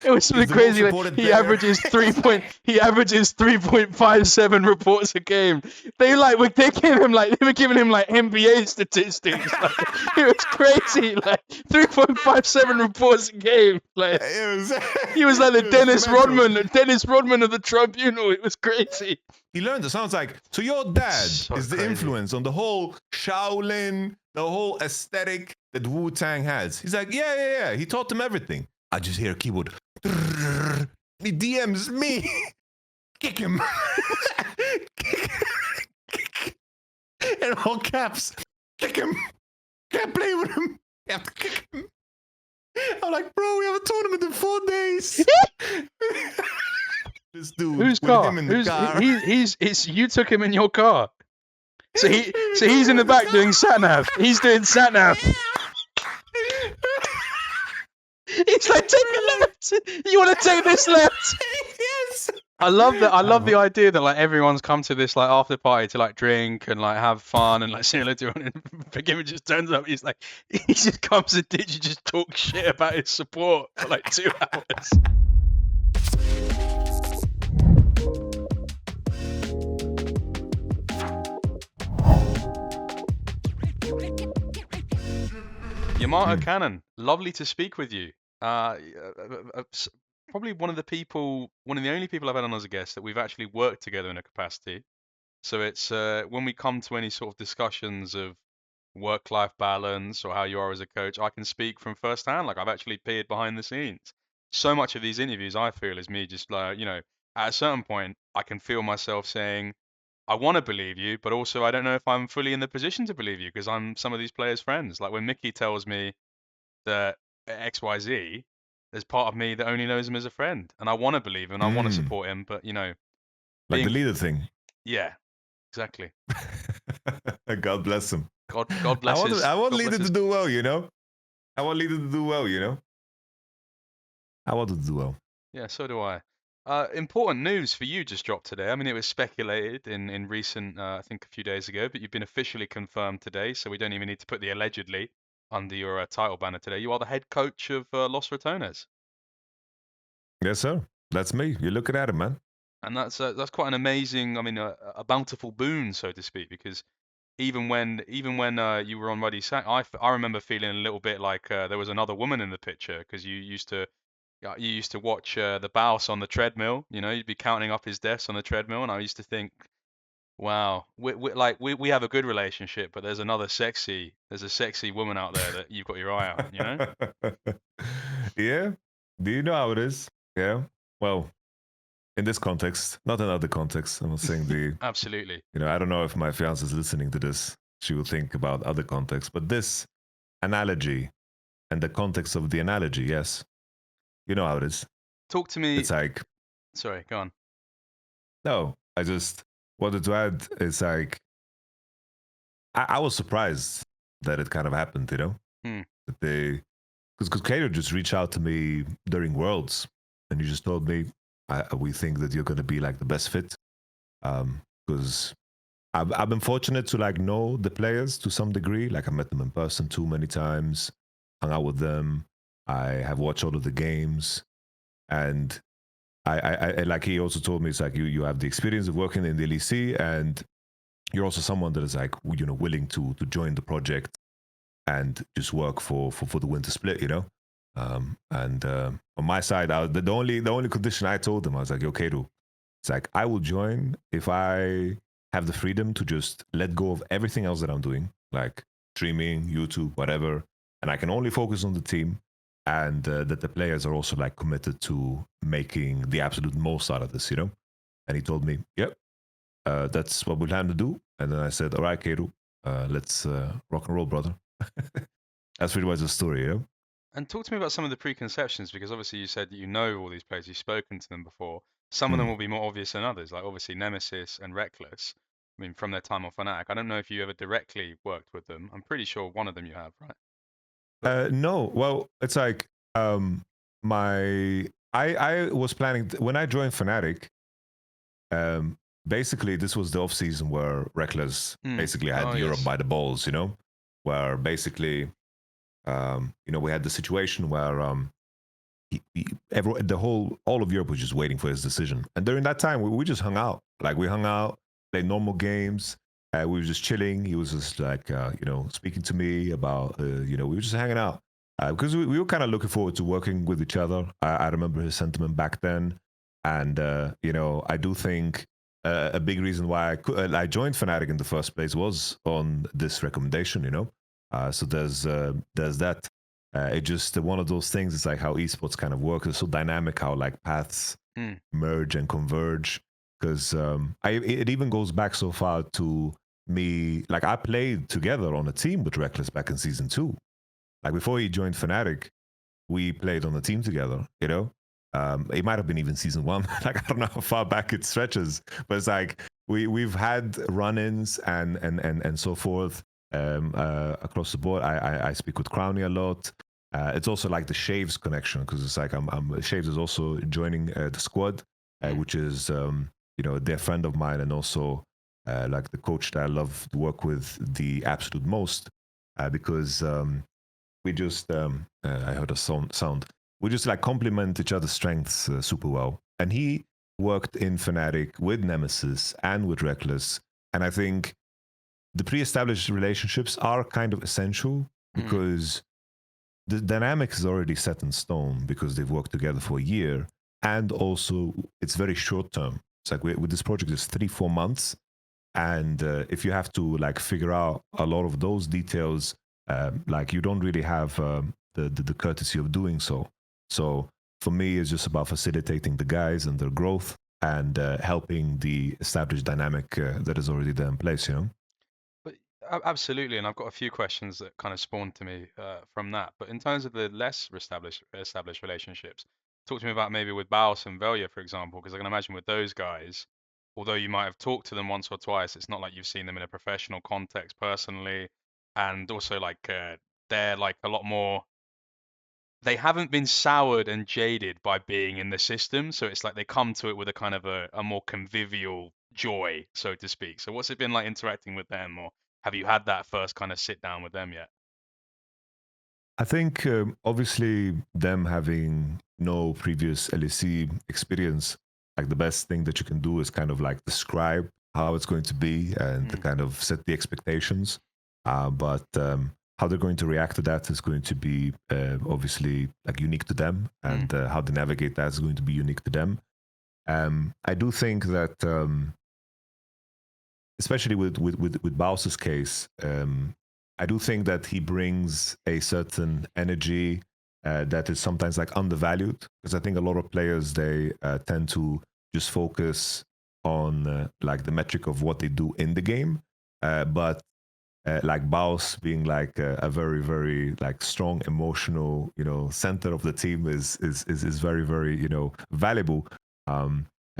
It was something crazy. Like, he averages 3.57 reports a game. They were giving him like NBA statistics. Like, it was crazy. Like 3.57 reports a game. Like he was like the Dennis Rodman of the Tribunal. It was crazy. He learned. It sounds like so. Your dad is the influence on the whole Shaolin, the whole aesthetic that Wu-Tang has. He's like, yeah. He taught them everything. I just hear a keyboard. He DMs me. Kick him. In all caps. Kick him. Can't play with him. You have to kick him. I'm like, bro, we have a tournament in 4 days. This dude. Whose car? You took him in your car. So he's in the back doing sat-nav. He's doing sat-nav. He's like, take a left. You want to take this left? Yes. I love that. I love the idea that like everyone's come to this like after party to like drink and like have fun and like similar to it. And him just turns up. He's like, he just comes and did you just talk shit about his support for like 2 hours. YamatoCannon, lovely to speak with you. Probably one of the only people I've had on as a guest that we've actually worked together in a capacity. So it's when we come to any sort of discussions of work-life balance or how you are as a coach, I can speak from firsthand. Like I've actually peered behind the scenes. So much of these interviews, I feel, is me just like, at a certain point, I can feel myself saying, I want to believe you, but also I don't know if I'm fully in the position to believe you because I'm some of these players' friends. Like when Mickey tells me that XYZ, there's part of me that only knows him as a friend, and I want to believe him, and I want to support him, but like the leader thing. Yeah, exactly. God bless him. God bless him. I want leader to do well, I want leader to do well, I want to do well. Yeah, so do I. Important news for you just dropped today. I mean, it was speculated in recent, I think a few days ago, but you've been officially confirmed today, so we don't even need to put the allegedly under your title banner today. You are the head coach of Los Ratones. Yes, sir. That's me. You're looking at it, man. And that's quite an amazing, I mean, a bountiful boon, so to speak, because even when you were on Ruddy's sack, I remember feeling a little bit like there was another woman in the picture because you used to watch the Baus on the treadmill. You'd be counting up his deaths on the treadmill, and I used to think, wow, we have a good relationship, but there's a sexy woman out there that you've got your eye on, Yeah. Do you know how it is? Yeah. Well, in this context, not in other contexts. I'm not saying Absolutely. I don't know if my fiance is listening to this. She will think about other contexts, but this analogy and the context of the analogy, yes. You know how it is. Talk to me. It's like... Sorry, go on. No, I just wanted to add, it's like... I was surprised that it kind of happened, That they... Because Kato just reached out to me during Worlds, and you just told me, we think that you're going to be like the best fit. Because I've been fortunate to like know the players to some degree. Like I met them in person too many times, hung out with them. I have watched all of the games, and I like he also told me, it's like you have the experience of working in the LEC, and you're also someone that is like willing to join the project and just work for the winter split, And on my side, the only condition I told them, I was like, okay, it's like I will join if I have the freedom to just let go of everything else that I'm doing, like streaming, YouTube, whatever, and I can only focus on the team. And that the players are also like committed to making the absolute most out of this, And he told me, yep, that's what we plan to do. And then I said, all right, Keru, let's rock and roll, brother. That's pretty much the story, And talk to me about some of the preconceptions, because obviously you said that you know all these players, you've spoken to them before. Some of them will be more obvious than others, like obviously Nemesis and Reckless. I mean, from their time on Fnatic. I don't know if you ever directly worked with them. I'm pretty sure one of them you have, right? No, well, it's like I was planning when I joined Fnatic. Basically, this was the off season where Reckless basically had Europe by the balls, where basically, we had the situation where all of Europe was just waiting for his decision. And during that time, we just hung out. Like we hung out, played normal games. We were just chilling. He was just like, speaking to me about, we were just hanging out. Because we were kind of looking forward to working with each other. I remember his sentiment back then. And, I do think a big reason why I joined Fnatic in the first place was on this recommendation, so there's that. It just one of those things. It's like how esports kind of works. It's so dynamic how like paths merge and converge. Because it even goes back so far to me. Like I played together on a team with Reckless back in season 2. Like before he joined Fnatic, we played on a team together. It might have been even season 1. Like I don't know how far back it stretches, but it's like we've had run-ins and so forth across the board. I speak with Crowny a lot. It's also like the Shaves connection, because it's like Shaves is also joining the squad, which is a dear friend of mine, and also like the coach that I love to work with the absolute most, because we just I heard a sound. We just like complement each other's strengths super well. And he worked in Fnatic with Nemesis and with Reckless, and I think the pre-established relationships are kind of essential because the dynamic is already set in stone because they've worked together for a year, and also it's very short term. It's like with this project, it's 3-4 months, and if you have to like figure out a lot of those details, like you don't really have the courtesy of doing so. So for me, it's just about facilitating the guys and their growth and helping the established dynamic that is already there in place. But absolutely, and I've got a few questions that kind of spawned to me from that. But in terms of the less established relationships, talk to me about maybe with Baus and Velya, for example, because I can imagine with those guys, although you might have talked to them once or twice, it's not like you've seen them in a professional context personally, and also like they're like a lot more. They haven't been soured and jaded by being in the system, so it's like they come to it with a kind of a more convivial joy, so to speak. So what's it been like interacting with them, or have you had that first kind of sit down with them yet? I think obviously them having no previous LEC experience, like the best thing that you can do is kind of like describe how it's going to be and to kind of set the expectations. But how they're going to react to that is going to be obviously like unique to them, and how they navigate that is going to be unique to them. I do think that, especially with Baus's case, I do think that he brings a certain energy that is sometimes like undervalued, because I think a lot of players, they tend to just focus on like the metric of what they do in the game, but like Baus being like a very, very like strong emotional, center of the team is very, very, valuable,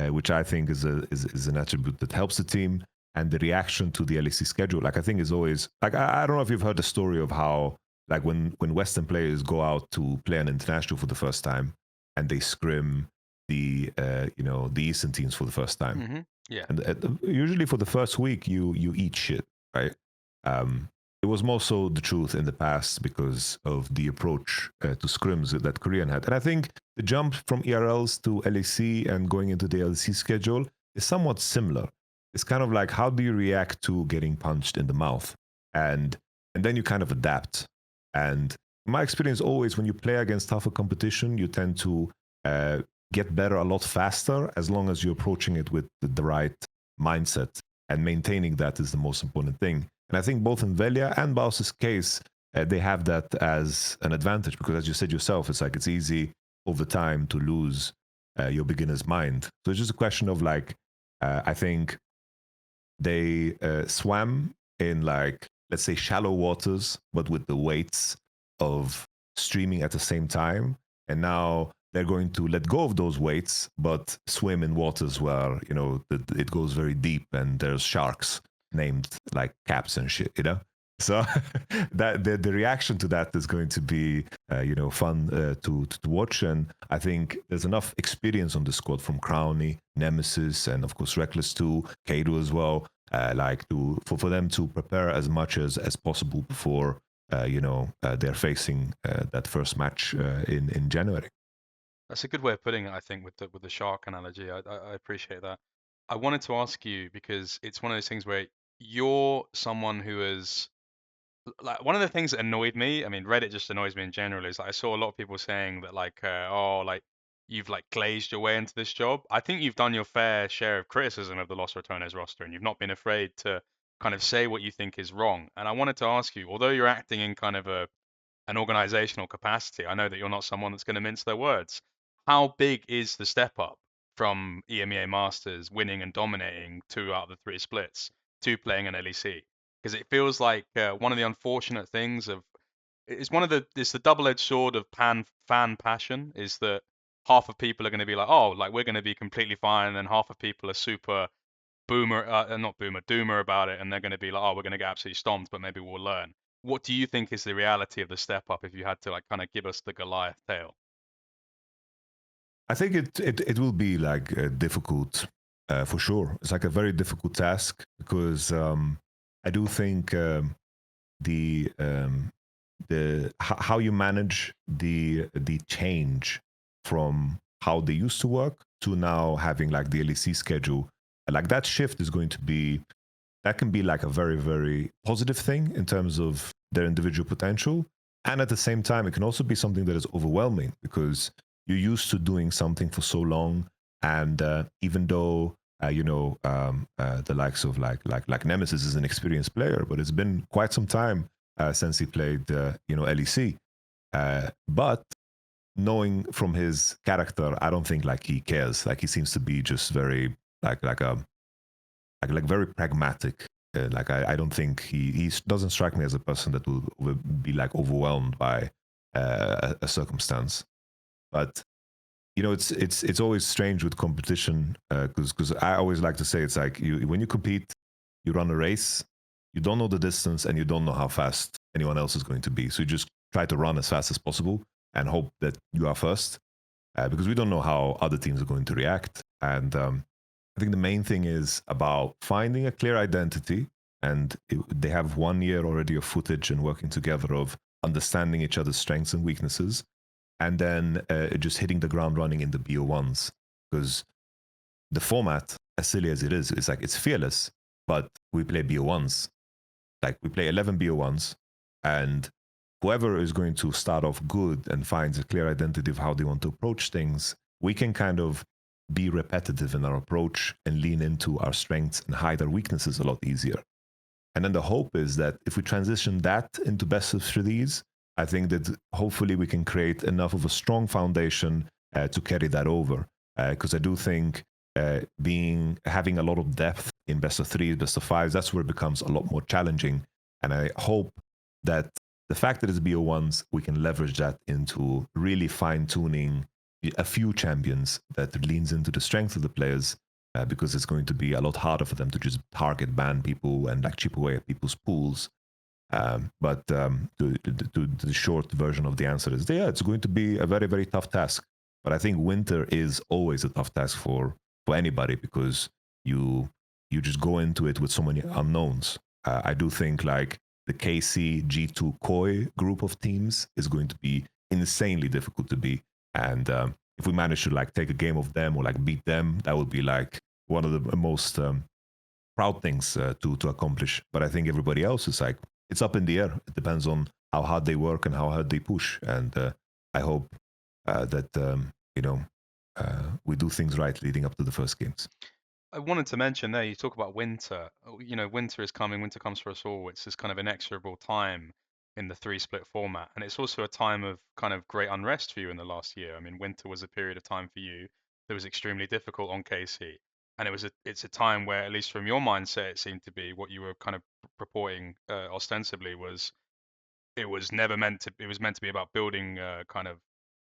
which I think is an attribute that helps the team. And the reaction to the LEC schedule, like I think is always like, I don't know if you've heard the story of how like when Western players go out to play an international for the first time and they scrim the the Eastern teams for the first time. Yeah. And usually for the first week you eat shit, right? It was more so the truth in the past because of the approach to scrims that Korean had. And I think the jump from ERLs to LEC and going into the LEC schedule is somewhat similar. It's kind of like, how do you react to getting punched in the mouth? And then you kind of adapt. And my experience always, when you play against tougher competition, you tend to get better a lot faster as long as you're approaching it with the right mindset. And maintaining that is the most important thing. And I think both in Velya and Baus's case, they have that as an advantage, because as you said yourself, it's like it's easy over time to lose your beginner's mind. So it's just a question of like, I think they swam in like, let's say, shallow waters, but with the weights of streaming at the same time. And now they're going to let go of those weights, but swim in waters where, it goes very deep and there's sharks named like caps and shit, So that the reaction to that is going to be, fun to watch. And I think there's enough experience on the squad from Crowny, Nemesis, and of course Reckless too, Kado as well, for them to prepare as much as possible before they're facing that first match in January. That's a good way of putting it, I think, with the shark analogy. I appreciate that. I wanted to ask you because it's one of those things where you're someone who is like one of the things that annoyed me. I mean, Reddit just annoys me in general. Is like, I saw a lot of people saying that like, oh, like you've like glazed your way into this job. I think you've done your fair share of criticism of the Los Ratones roster, and you've not been afraid to kind of say what you think is wrong. And I wanted to ask you, although you're acting in kind of an organizational capacity, I know that you're not someone that's going to mince their words. How big is the step up from EMEA Masters winning and dominating 2 out of the 3 splits to playing an LEC? Because it feels like one of the unfortunate things of it's the double-edged sword of fan passion is that half of people are going to be like, oh, like we're going to be completely fine, and then half of people are super boomer, not boomer, doomer about it, and they're going to be like, oh, we're going to get absolutely stomped, but maybe we'll learn. What do you think is the reality of the step up if you had to like kind of give us the Goliath tale? I think it will be like difficult for sure. It's like a very difficult task because I do think the how you manage the change from how they used to work to now having like the LEC schedule, like that shift is going to be, that can be like a very, very positive thing in terms of their individual potential. And at the same time, it can also be something that is overwhelming because you're used to doing something for so long. And even though, the likes of like Nemesis is an experienced player, but it's been quite some time since he played, LEC. But knowing from his character, I don't think like he cares. Like he seems to be just very like very pragmatic. Like I don't think he doesn't strike me as a person that will be like overwhelmed by a circumstance. But it's always strange with competition because I always like to say it's like when you compete, you run a race, you don't know the distance and you don't know how fast anyone else is going to be. So you just try to run as fast as possible and hope that you are first because we don't know how other teams are going to react. And I think the main thing is about finding a clear identity. And they have 1 year already of footage and working together of understanding each other's strengths and weaknesses. And then just hitting the ground running in the BO1s. Because the format, as silly as it is, it's like it's fearless, but we play BO1s. Like we play 11 BO1s, and whoever is going to start off good and finds a clear identity of how they want to approach things, we can kind of be repetitive in our approach and lean into our strengths and hide our weaknesses a lot easier. And then the hope is that if we transition that into best of 3s, I think that hopefully we can create enough of a strong foundation to carry that over. Because I do think having a lot of depth in best of 3s, best of 5s, that's where it becomes a lot more challenging. And I hope that the fact that it's BO1s, we can leverage that into really fine tuning a few champions that leans into the strength of the players because it's going to be a lot harder for them to just target ban people and like chip away at people's pools. But the short version of the answer is, yeah, it's going to be a very, very tough task. But I think winter is always a tough task for anybody because you just go into it with so many unknowns. I do think like the KC G2 Koi group of teams is going to be insanely difficult to beat. And if we manage to like take a game of them or like beat them, that would be like one of the most proud things to accomplish. But I think everybody else is like, it's up in the air. It depends on how hard they work and how hard they push. And I hope that we do things right leading up to the first games. I wanted to mention there, you talk about winter. Winter is coming, winter comes for us all. It's this kind of inexorable time in the 3 split format. And it's also a time of kind of great unrest for you in the last year. I mean, winter was a period of time for you that was extremely difficult on KC. And it's a time where, at least from your mindset, it seemed to be what you were kind of purporting ostensibly was it was meant to be about building kind of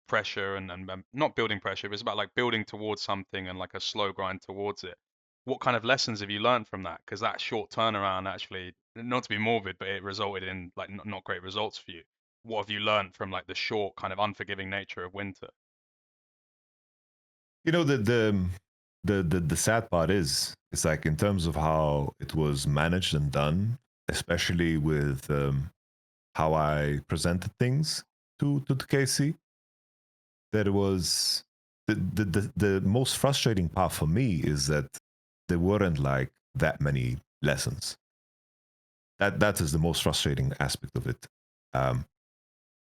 pressure and not building pressure, but it's about like building towards something and like a slow grind towards it. What kind of lessons have you learned from that? Because that short turnaround actually, not to be morbid, but it resulted in like not great results for you. What have you learned from like the short kind of unforgiving nature of winter? The sad part is it's like in terms of how it was managed and done, especially with how I presented things to the KC, that it was the most frustrating part for me is that there weren't like that many lessons. That is the most frustrating aspect of it.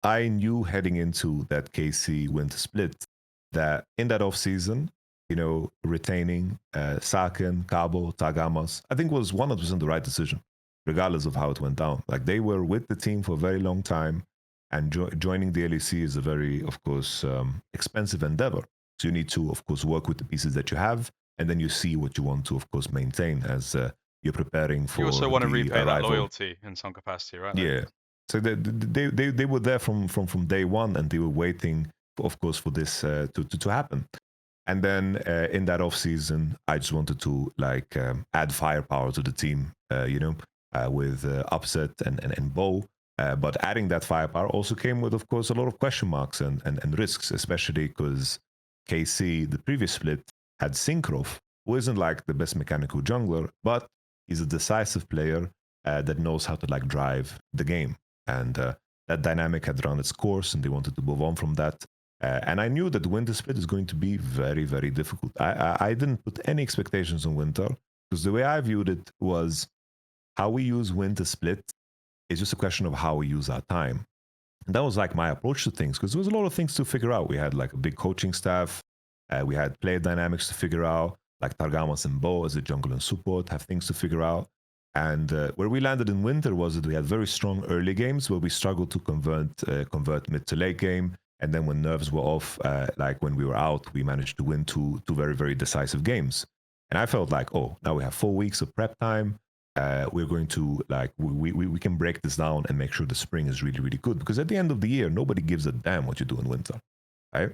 I knew heading into that KC winter split that in that off season, you know, retaining Saken, Cabo, Tagamas, I think was 100% the right decision, regardless of how it went down. Like they were with the team for a very long time, and joining the LEC is a very, of course, expensive endeavor. So you need to, of course, work with the pieces that you have, and then you see what you want to, of course, maintain as you're preparing for. You also want to repay arrival. that loyalty in some capacity, right? Like, yeah. So they were there from day one, and they were waiting, of course, for this to happen. And then in that off season, I just wanted to like add firepower to the team, you know, with Upset and Bo. But adding that firepower also came with, of course, a lot of question marks and risks, especially because KC, the previous split, had Synkrov, who isn't like the best mechanical jungler, but he's a decisive player that knows how to like drive the game. And that dynamic had run its course, and they wanted to move on from that. And I knew that Winter Split is going to be very, very difficult. I didn't put any expectations on Winter, because the way I viewed it was how we use Winter Split is just a question of how we use our time. And that was like my approach to things, because there was a lot of things to figure out. We had like a big coaching staff. We had player dynamics to figure out, like Targamas and Bo as a jungle and support have things to figure out. And where we landed in winter was that we had very strong early games where we struggled to convert mid to late game. And then when nerves were off, like when we were out, we managed to win two very, very decisive games. And I felt like, oh, now we have 4 weeks of prep time. We're going to like, we can break this down and make sure the spring is really, really good. Because at the end of the year, nobody gives a damn what you do in winter, right?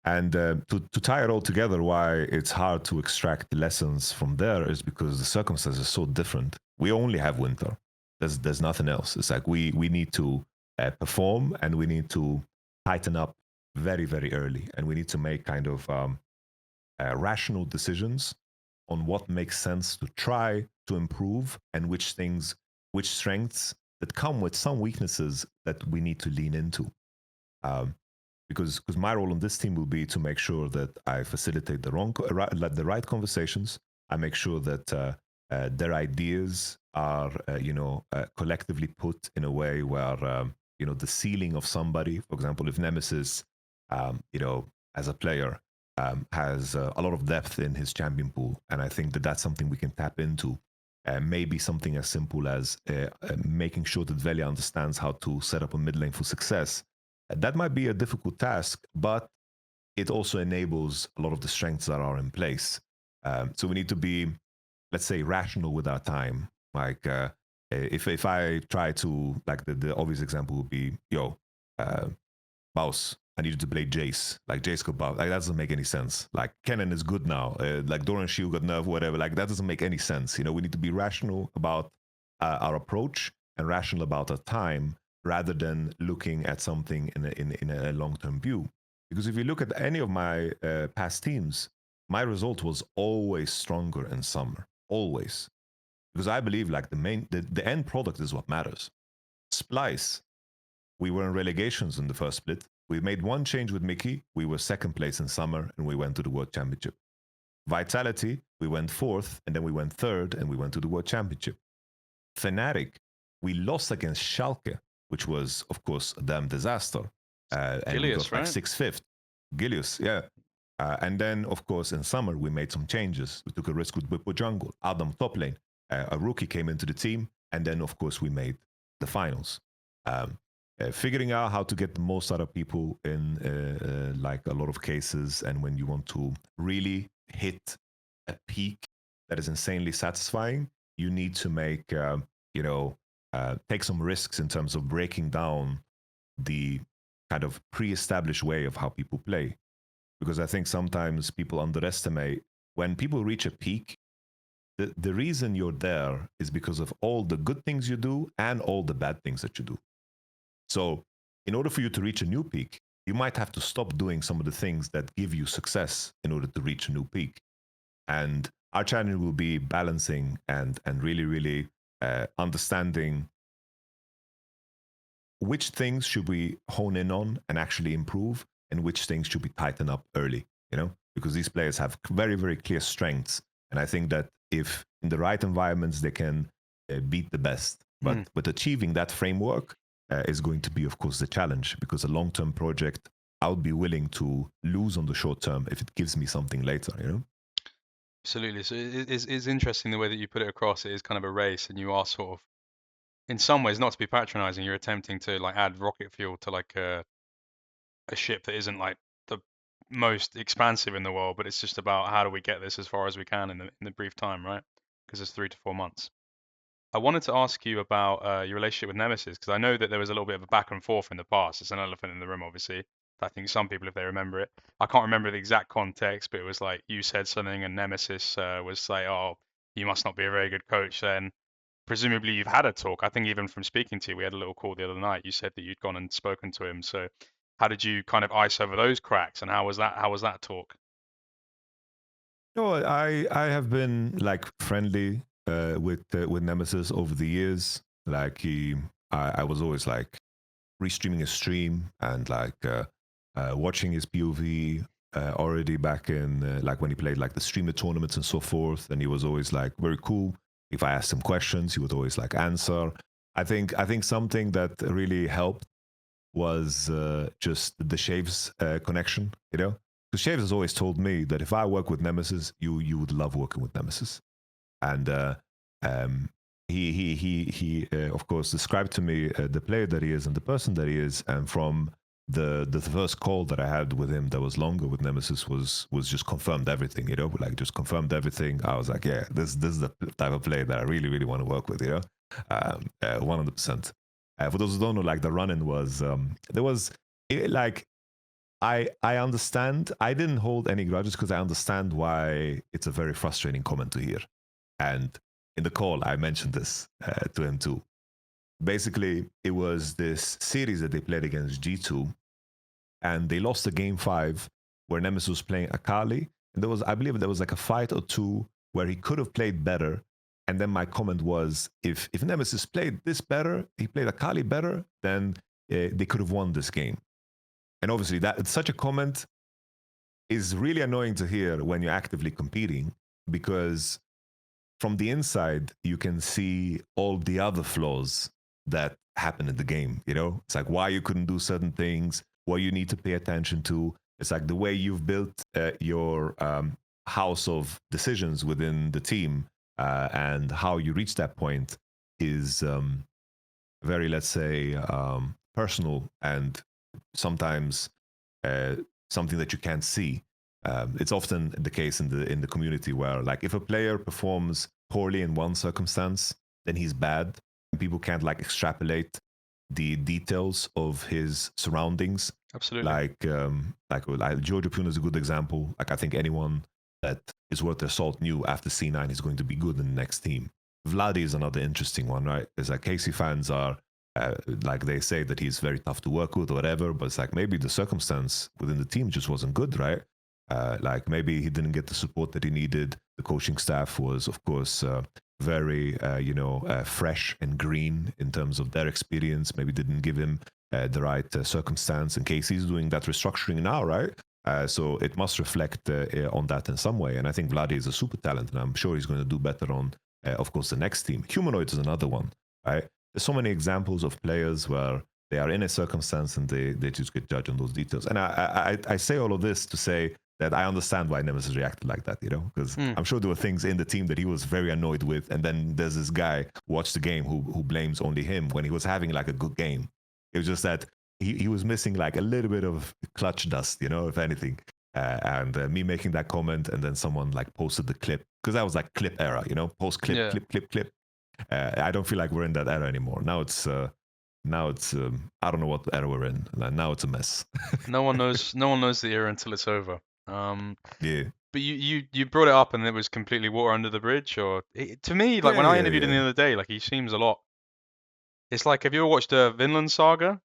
And to tie it all together, why it's hard to extract lessons from there is because the circumstances are so different. We only have winter. There's nothing else. It's like we need to perform, and we need to tighten up very, very early. And we need to make kind of rational decisions on what makes sense to try to improve, and which strengths that come with some weaknesses that we need to lean into. Because my role on this team will be to make sure that I facilitate the right conversations. I make sure that their ideas are, collectively put in a way where, the ceiling of somebody, for example, if Nemesis, as a player, has a lot of depth in his champion pool, and I think that that's something we can tap into. Maybe something as simple as making sure that Velia understands how to set up a mid lane for success. That might be a difficult task, but it also enables a lot of the strengths that are in place. So we need to be, let's say, rational with our time. Like if I try to, like the obvious example would be, Baus, I need you to play Jace. Like Jace could Baus. Like that doesn't make any sense. Like Cannon is good now. Like Doran Shield got nerfed, whatever. Like that doesn't make any sense. We need to be rational about our approach and rational about our time, rather than looking at something in a long-term view. Because if you look at any of my past teams, my result was always stronger in summer, always. Because I believe like the end product is what matters. Splice, we were in relegations in the first split. We made one change with Mickey. We were second place in summer, and we went to the World Championship. Vitality, we went fourth, and then we went third, and we went to the World Championship. Fnatic, we lost against Schalke, which was, of course, a damn disaster. And Gilius, we got like right? 6th, Gilius, yeah. And then, of course, in summer, we made some changes. We took a risk with Bippo Jungle, Adam top lane. A rookie came into the team, and then, of course, we made the finals. Figuring out how to get the most out of people in like a lot of cases, and when you want to really hit a peak that is insanely satisfying, you need to make, take some risks in terms of breaking down the kind of pre-established way of how people play. Because I think sometimes people underestimate when people reach a peak, the reason you're there is because of all the good things you do and all the bad things that you do. So in order for you to reach a new peak, you might have to stop doing some of the things that give you success in order to reach a new peak. And our challenge will be balancing and really, really understanding which things should we hone in on and actually improve, and which things should be tightened up early, you know, because these players have very, very clear strengths. And I think that if in the right environments, they can beat the best. But achieving that framework is going to be, of course, the challenge, because a long-term project, I would be willing to lose on the short term if it gives me something later, you know? Absolutely. So it's interesting the way that you put it across. It is kind of a race, and you are sort of, in some ways, not to be patronizing, you're attempting to like add rocket fuel to like a ship that isn't like the most expansive in the world, but it's just about how do we get this as far as we can in the brief time, right? Because it's 3 to 4 months. I wanted to ask you about your relationship with Nemesis, because I know that there was a little bit of a back and forth in the past. It's an elephant in the room, obviously. I think some people, if they remember it, I can't remember the exact context, but it was like you said something, and Nemesis was like, "Oh, you must not be a very good coach." Then, presumably, you've had a talk. I think even from speaking to you, we had a little call the other night. You said that you'd gone and spoken to him. So, how did you kind of ice over those cracks, and how was that? How was that talk? No, I have been like friendly with Nemesis over the years. Like I was always like restreaming his stream and like watching his POV already back in like when he played like the streamer tournaments and so forth. And he was always like very cool. If I asked him questions, he would always like answer. I think something that really helped was just the Shaves connection, you know? Because Shaves has always told me that if I work with Nemesis, you would love working with Nemesis. And um, he of course described to me the player that he is and the person that he is. And from the first call that I had with him that was longer with Nemesis was just confirmed everything, you know, like just confirmed everything. I was like, yeah, this is the type of player that I really, really want to work with, you know, 100%. For those who don't know, like the run-in was there was like I understand. I didn't hold any grudges because I understand why it's a very frustrating comment to hear. And in the call, I mentioned this to him too. Basically, it was this series that they played against G2, and they lost the game 5 where Nemesis was playing Akali. And there was, I believe, there was like a fight or two where he could have played better. And then my comment was, if Nemesis played this better, he played Akali better, then they could have won this game. And obviously, that such a comment is really annoying to hear when you're actively competing, because from the inside you can see all the other flaws that happen in the game. You know, it's like why you couldn't do certain things, what you need to pay attention to. It's like the way you've built your house of decisions within the team and how you reach that point is very, let's say, personal, and sometimes something that you can't see. It's often the case in the community where, like, if a player performs poorly in one circumstance, then he's bad, and people can't like extrapolate the details of his surroundings. Absolutely. Like George Pune is a good example. Like I think anyone that is worth their salt knew after C9 is going to be good in the next team. Vladdy is another interesting one, right? It's like KC fans are like they say that he's very tough to work with or whatever, but it's like maybe the circumstance within the team just wasn't good, right? Like maybe he didn't get the support that he needed. The coaching staff was, of course, very, fresh and green in terms of their experience. Maybe didn't give him the right circumstance. And KC's doing that restructuring now, right? So it must reflect on that in some way. And I think Vladdy is a super talent, and I'm sure he's going to do better on, of course, the next team. Humanoid is another one, right? There's so many examples of players where they are in a circumstance and they just get judged on those details. And I say all of this to say that I understand why Nemesis reacted like that, you know, because I'm sure there were things in the team that he was very annoyed with. And then there's this guy who watched the game who blames only him when he was having like a good game. It was just that he was missing like a little bit of clutch dust, you know, if anything. And me making that comment, and then someone like posted the clip, because that was like clip era, you know, post clip, Yeah. clip. I don't feel like we're in that era anymore. Now it's I don't know what era we're in. Now it's a mess. No one knows the era until it's over. Yeah. But you brought it up and it was completely water under the bridge, or to me, like when I interviewed him the Yeah. other day, like he seems a lot. It's like, have you ever watched the Vinland Saga?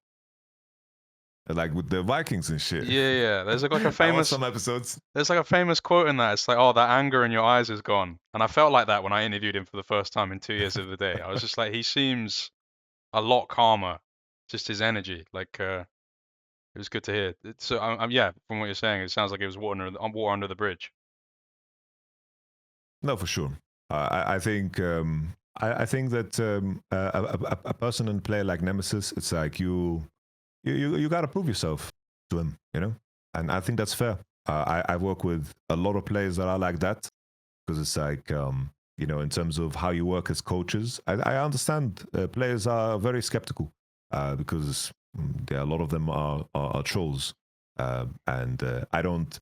Like with the Vikings and shit. Yeah. There's like a I watched famous some episodes. there's like a famous quote in that. It's like, oh, that anger in your eyes is gone. And I felt like that when I interviewed him for the first time in 2 years of the day. I was just like, he seems a lot calmer, just his energy. Like, It was good to hear. So, yeah, from what you're saying, it sounds like it was water under the bridge. No, for sure. I think I think that a person and player like Nemesis, it's like you got to prove yourself to him, you know, and I think that's fair. I work with a lot of players that are like that because it's like you know, in terms of how you work as coaches, I understand players are very skeptical because a lot of them are trolls, and I don't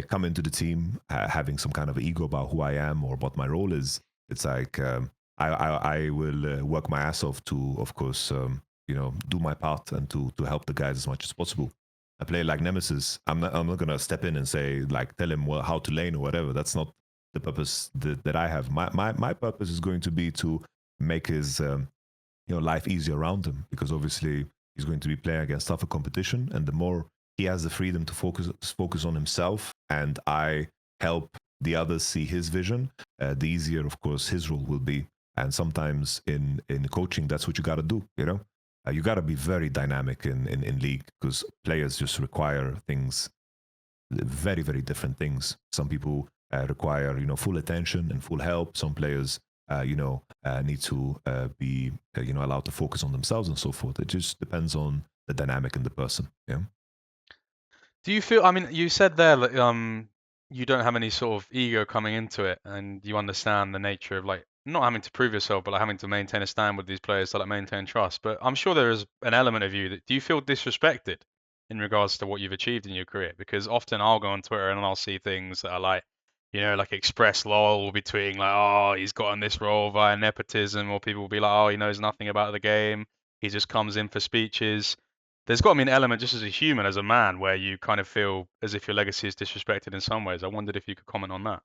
come into the team having some kind of ego about who I am or what my role is. It's like I will work my ass off to, of course, you know, do my part and to help the guys as much as possible. A player like Nemesis, I'm not gonna step in and say like tell him how to lane or whatever. That's not the purpose that I have. My purpose is going to be to make his you know, life easier around him, because obviously he's going to be playing against tougher competition, and the more he has the freedom to focus on himself, and I help the others see his vision, the easier, of course, his role will be. And sometimes in coaching, that's what you got to do. You know, you got to be very dynamic in league, because players just require things, very different things. Some people require, you know, full attention and full help. Some players you know, need to be, you know, allowed to focus on themselves and so forth. It just depends on the dynamic in the person. Yeah. Do you feel? I mean, you said there that you don't have any sort of ego coming into it, and you understand the nature of like not having to prove yourself, but like having to maintain a stand with these players to like maintain trust. But I'm sure there is an element of you that do you feel disrespected in regards to what you've achieved in your career? Because often I'll go on Twitter and I'll see things that are like, you know, like express lol between like, oh, he's gotten this role via nepotism, or people will be like, oh, he knows nothing about the game. He just comes in for speeches. There's got to be an element just as a human, as a man, where you kind of feel as if your legacy is disrespected in some ways. I wondered if you could comment on that.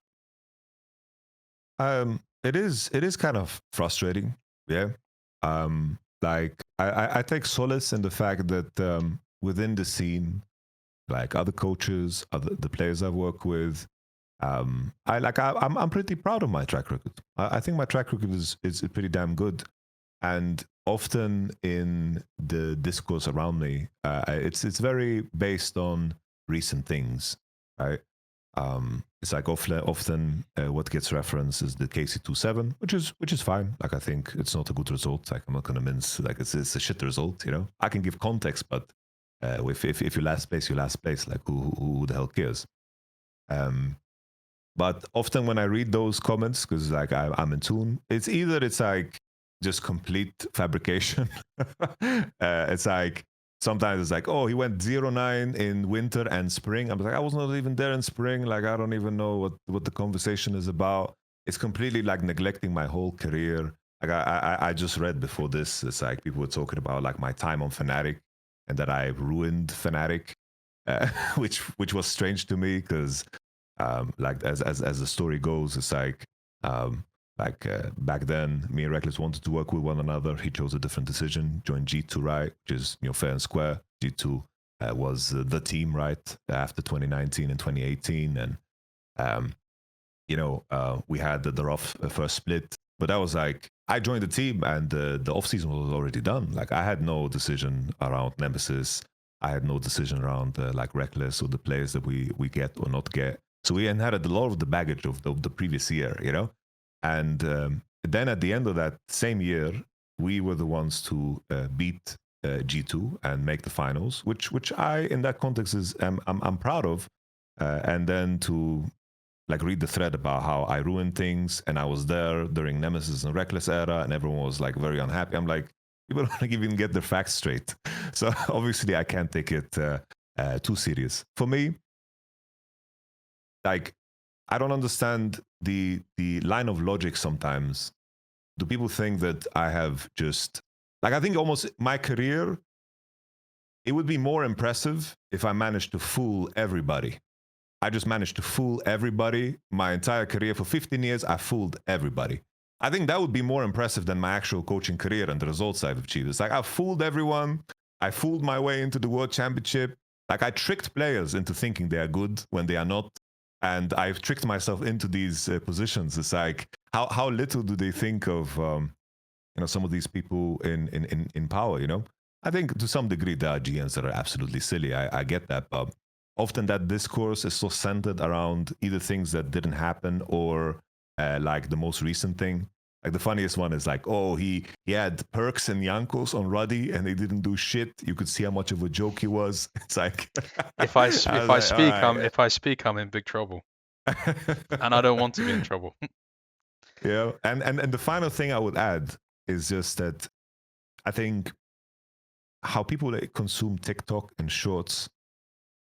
It is kind of frustrating. Yeah. Like I take solace in the fact that within the scene, like other coaches, the players I've worked with, I'm pretty proud of my track record. I think my track record is pretty damn good. And often in the discourse around me, it's very based on recent things, right? It's like often what gets referenced is the KC27, which is fine. Like I think it's not a good result. Like I'm not gonna mince. Like it's a shit result. You know, I can give context, but if you last place, you last place. Like who the hell cares? But often when I read those comments, because like I'm in tune, it's like just complete fabrication. It's like sometimes it's like, oh, he went 0-9 in winter and spring. I'm like, I was not even there in spring. Like I don't even know what the conversation is about. It's completely like neglecting my whole career. Like I just read before this, it's like people were talking about like my time on Fnatic and that I ruined Fnatic, which was strange to me because like as the story goes, it's like back then, me and Reckless wanted to work with one another. He chose a different decision, joined G2, right, which is, you know, fair and square. G2 was the team, right, after 2019 and 2018, and you know, we had the rough first split, but that was like I joined the team and the off season was already done. Like I had no decision around Nemesis. I had no decision around like Reckless or the players that we get or not get. So we inherited a lot of the baggage of the previous year, you know? And then at the end of that same year, we were the ones to beat G2 and make the finals, which I, in that context, I'm proud of. And then to like read the thread about how I ruined things and I was there during Nemesis and Reckless era and everyone was like very unhappy. I'm like, people don't even get their facts straight. So obviously I can't take it too serious. For me, like I don't understand the line of logic sometimes. Do people think that I have just like I think almost my career, it would be more impressive if I managed to fool everybody. I just managed to fool everybody. My entire career for 15 years, I fooled everybody. I think that would be more impressive than my actual coaching career and the results I've achieved. It's like I fooled everyone. I fooled my way into the World Championship. Like I tricked players into thinking they are good when they are not. And I've tricked myself into these positions. It's like how little do they think of you know, some of these people in power, you know? I think to some degree there are GMs that are absolutely silly. I get that, but often that discourse is so centered around either things that didn't happen or like the most recent thing. Like the funniest one is like, oh, he had perks and yankos on Ruddy and they didn't do shit. You could see how much of a joke he was. It's like if I speak, I'm in big trouble, and I don't want to be in trouble. Yeah, and the final thing I would add is just that I think how people consume TikTok and Shorts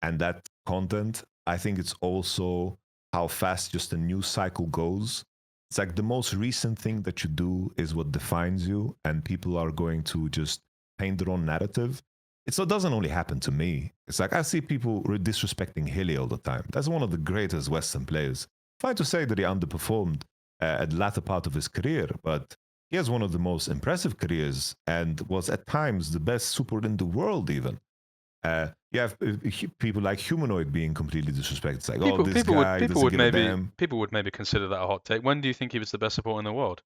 and that content, I think it's also how fast just a news cycle goes. It's like the most recent thing that you do is what defines you, and people are going to just paint their own narrative. It doesn't only happen to me. It's like I see people disrespecting Hilly all the time. That's one of the greatest Western players. Fine to say that he underperformed at the latter part of his career, but he has one of the most impressive careers and was at times the best support in the world even. You have people like Humanoid being completely disrespected. It's like, oh, this guy doesn't give a damn. People would maybe consider that a hot take. When do you think he was the best support in the world?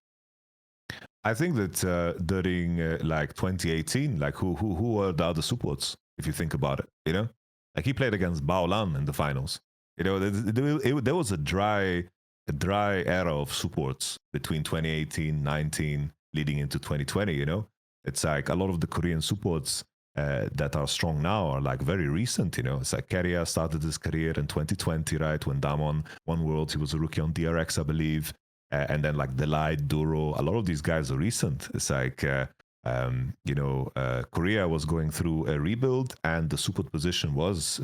I think that during like 2018, like who were the other supports? If you think about it, you know, like he played against Baus Plan in the finals. You know, there was a dry era of supports between 2018, 19, leading into 2020. You know, it's like a lot of the Korean supports that are strong now are like very recent. You know, it's like Keria started his career in 2020, right? When Damon won Worlds, he was a rookie on DRX, I believe. And then like Delight, Duro, a lot of these guys are recent. It's like, Korea was going through a rebuild and the support position was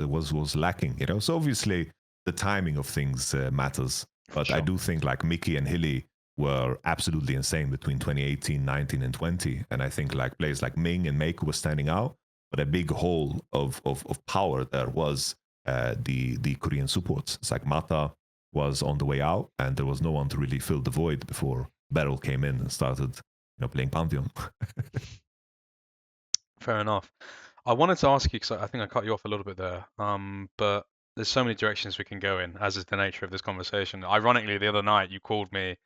lacking, you know. So obviously the timing of things matters. But sure. I do think like Mickey and Hilly were absolutely insane between 2018, 19, and 20. And I think like players like Ming and Meiko were standing out. But a big hole of power there was the Korean supports. It's like Mata was on the way out, and there was no one to really fill the void before Beryl came in and started, playing Pantheon. Fair enough. I wanted to ask you because I think I cut you off a little bit there. But there's so many directions we can go in, as is the nature of this conversation. Ironically, the other night you called me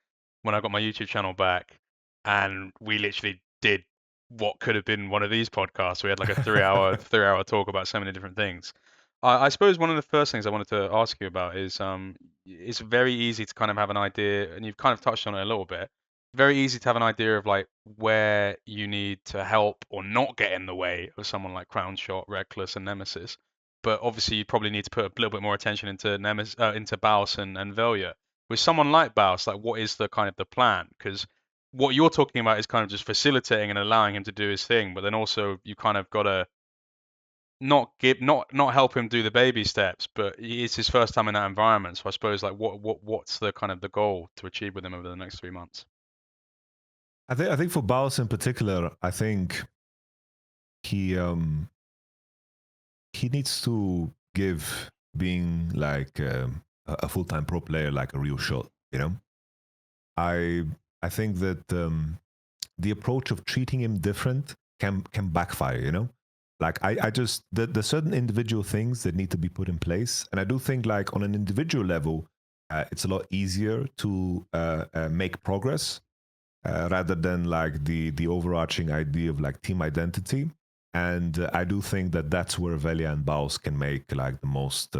when I got my YouTube channel back, and we literally did what could have been one of these podcasts. We had like a 3-hour talk about so many different things. I suppose one of the first things I wanted to ask you about is it's very easy to kind of have an idea, and you've kind of touched on it a little bit. Very easy to have an idea of like where you need to help or not get in the way of someone like Crownshot, Reckless, and Nemesis. But obviously, you probably need to put a little bit more attention into into Baus and Velya. With someone like Baus, like what is the kind of the plan? Because what you're talking about is kind of just facilitating and allowing him to do his thing, but then also you kind of got to not help him do the baby steps, but it's his first time in that environment. So I suppose like what's the kind of the goal to achieve with him over the next 3 months? I think for Baus in particular, I think he needs to give being like a full-time pro player like a real shot. You know, I think that the approach of treating him different can backfire. You know, like I just there's certain individual things that need to be put in place, and I do think like on an individual level, it's a lot easier to make progress rather than like the overarching idea of like team identity. And I do think that that's where Velya and Baus can make like the most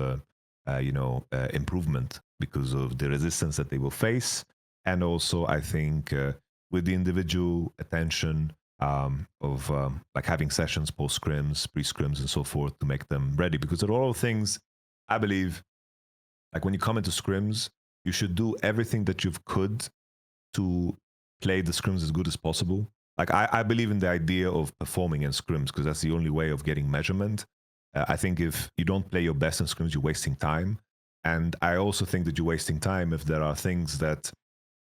improvement because of the resistance that they will face, and also I think with the individual attention of like having sessions post scrims, pre scrims, and so forth to make them ready, because there are all things I believe like when you come into scrims, you should do everything that you could to play the scrims as good as possible. Like I believe in the idea of performing in scrims because that's the only way of getting measurement. I think if you don't play your best in scrims, you're wasting time. And I also think that you're wasting time if there are things that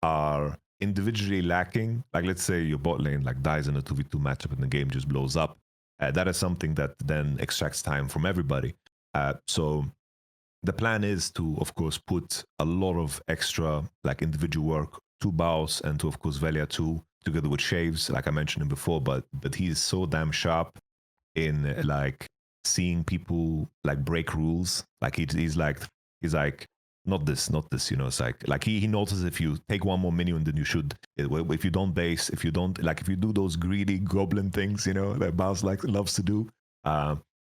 are individually lacking. Like let's say your bot lane like dies in a 2v2 matchup and the game just blows up. That is something that then extracts time from everybody. So the plan is to, of course, put a lot of extra like individual work to Baus and to, of course, Velya too, together with Shaves, like I mentioned him before, but he's so damn sharp in like seeing people like break rules. Like he's like not this, you know. It's like he notices if you take one more minion than you should, if you don't base, if you do those greedy goblin things, you know, that Baus loves to do.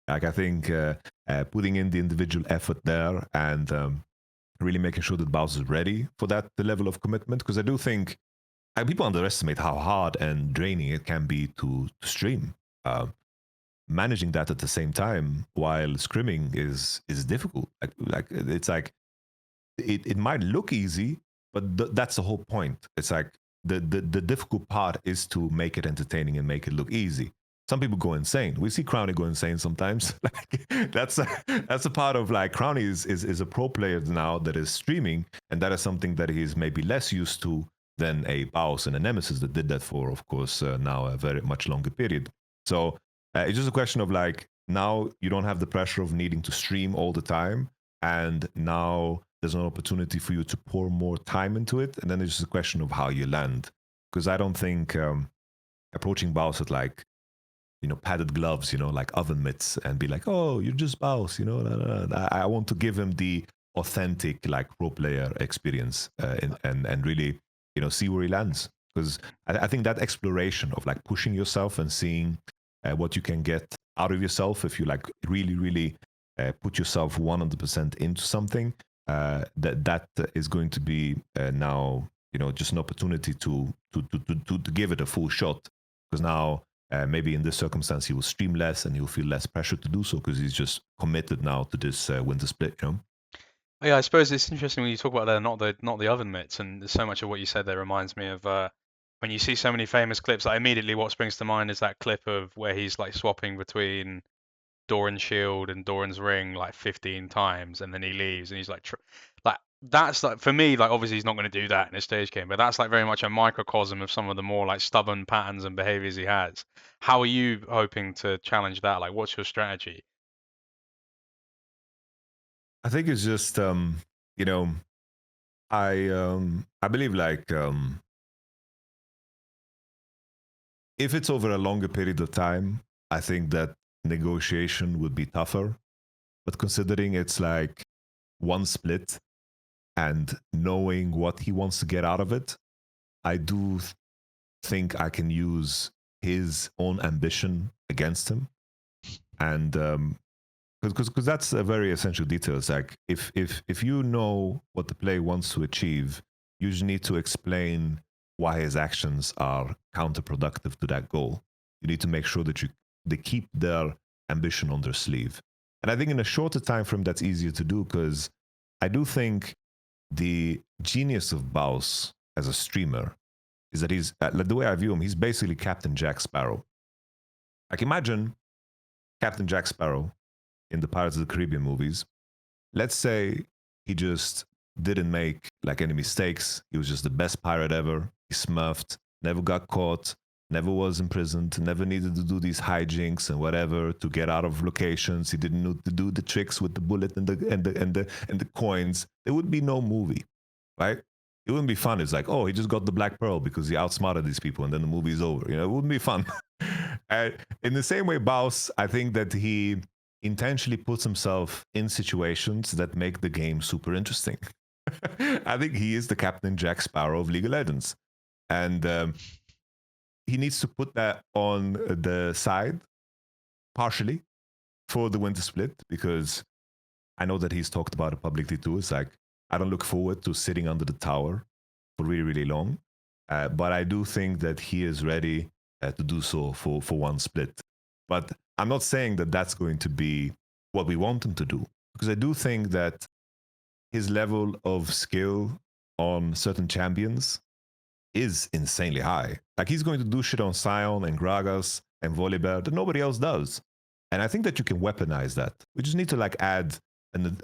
Like I think putting in the individual effort there and really making sure that Baus is ready for the level of commitment, because I do think people underestimate how hard and draining it can be to stream. Managing that at the same time while scrimming is difficult. Like it's like it might look easy, but that's the whole point. It's like the difficult part is to make it entertaining and make it look easy. Some people go insane. We see Crowny go insane sometimes. Like that's a part of, like, Crowny is a pro player now that is streaming, and that is something that he's maybe less used to than a Baus and a Nemesis that did that for, of course, now a very much longer period. So it's just a question of, like, now you don't have the pressure of needing to stream all the time, and now there's an opportunity for you to pour more time into it, and then it's just a question of how you land. Because I don't think approaching Baus with, like, you know, padded gloves, you know, like oven mitts, and be like, oh, you're just Baus, you know. I want to give him the authentic, like, pro player experience, and really, you know, see where he lands. Because I think that exploration of, like, pushing yourself and seeing what you can get out of yourself if you, like, really put yourself 100% into something, that is going to be now, you know, just an opportunity to give it a full shot. Because now maybe in this circumstance he will stream less and he'll feel less pressure to do so because he's just committed now to this winter split, you know. Yeah, I suppose it's interesting when you talk about that, not the oven mitts, and so much of what you said there reminds me of when you see so many famous clips. Like, immediately, what springs to mind is that clip of where he's, like, swapping between Doran's shield and Doran's ring like 15 times, and then he leaves, and he's like, like, that's, like, for me, like, obviously he's not going to do that in a stage game, but that's, like, very much a microcosm of some of the more, like, stubborn patterns and behaviors he has. How are you hoping to challenge that? Like, what's your strategy? I think it's just you know, I believe, like, if it's over a longer period of time, I think that negotiation would be tougher. But considering it's like one split and knowing what he wants to get out of it, I do think I can use his own ambition against him. And because that's a very essential detail. It's like if you know what the player wants to achieve, you just need to explain why his actions are counterproductive to that goal. You need to make sure that they keep their ambition on their sleeve. And I think in a shorter time frame, that's easier to do, because I do think the genius of Baus as a streamer is that he's, like, the way I view him, he's basically Captain Jack Sparrow. Like, imagine Captain Jack Sparrow in the Pirates of the Caribbean movies. Let's say he just didn't make, like, any mistakes. He was just the best pirate ever. He smurfed, never got caught, never was imprisoned, never needed to do these hijinks and whatever to get out of locations. He didn't need to do the tricks with the bullet and the coins. There would be no movie, right? It wouldn't be fun. It's like, oh, he just got the Black Pearl because he outsmarted these people, and then the movie's over. You know, it wouldn't be fun. In the same way, Baus, I think that he intentionally puts himself in situations that make the game super interesting. I think he is the Captain Jack Sparrow of League of Legends. And he needs to put that on the side, partially, for the winter split, because I know that he's talked about it publicly too. It's like, I don't look forward to sitting under the tower for really, really long. But I do think that he is ready to do so for one split. But I'm not saying that that's going to be what we want him to do, because I do think that his level of skill on certain champions is insanely high. Like, he's going to do shit on Sion and Gragas and Volibear that nobody else does. And I think that you can weaponize that. We just need to, like, add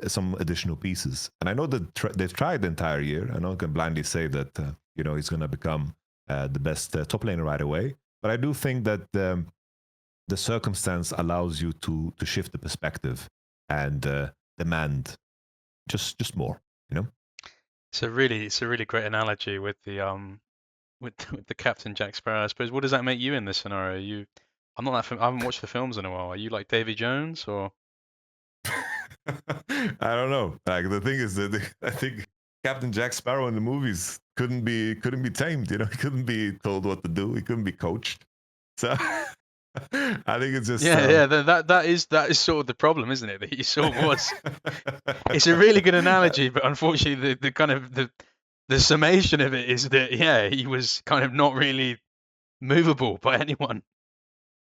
some additional pieces. And I know that they've tried the entire year. I know I can blindly say that, you know, he's going to become the best top laner right away. But I do think that the circumstance allows you to shift the perspective and demand just more, you know. It's a really great analogy with the with the Captain Jack Sparrow. I suppose, what does that make you in this scenario? I haven't watched the films in a while. Are you like Davy Jones, or? I don't know. Like the thing is that I think Captain Jack Sparrow in the movies couldn't be tamed. You know, he couldn't be told what to do. He couldn't be coached. So I think it's just yeah. That is sort of the problem, isn't it? That he sort of was. It's a really good analogy, but unfortunately, the kind of the summation of it is that he was kind of not really movable by anyone.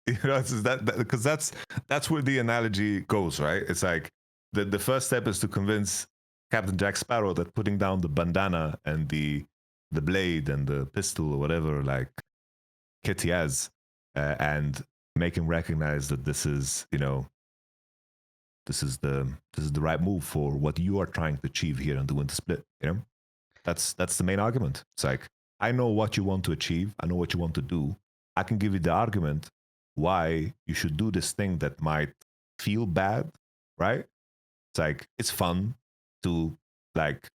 You know, it's that because that's where the analogy goes, right? It's like the first step is to convince Captain Jack Sparrow that putting down the bandana and the blade and the pistol or whatever like kit he has, and make him recognize that this is, you know, this is the right move for what you are trying to achieve here in the Winter Split. You know, that's the main argument. It's like, I know what you want to achieve. I know what you want to do. I can give you the argument why you should do this thing that might feel bad, right? It's like, it's fun to like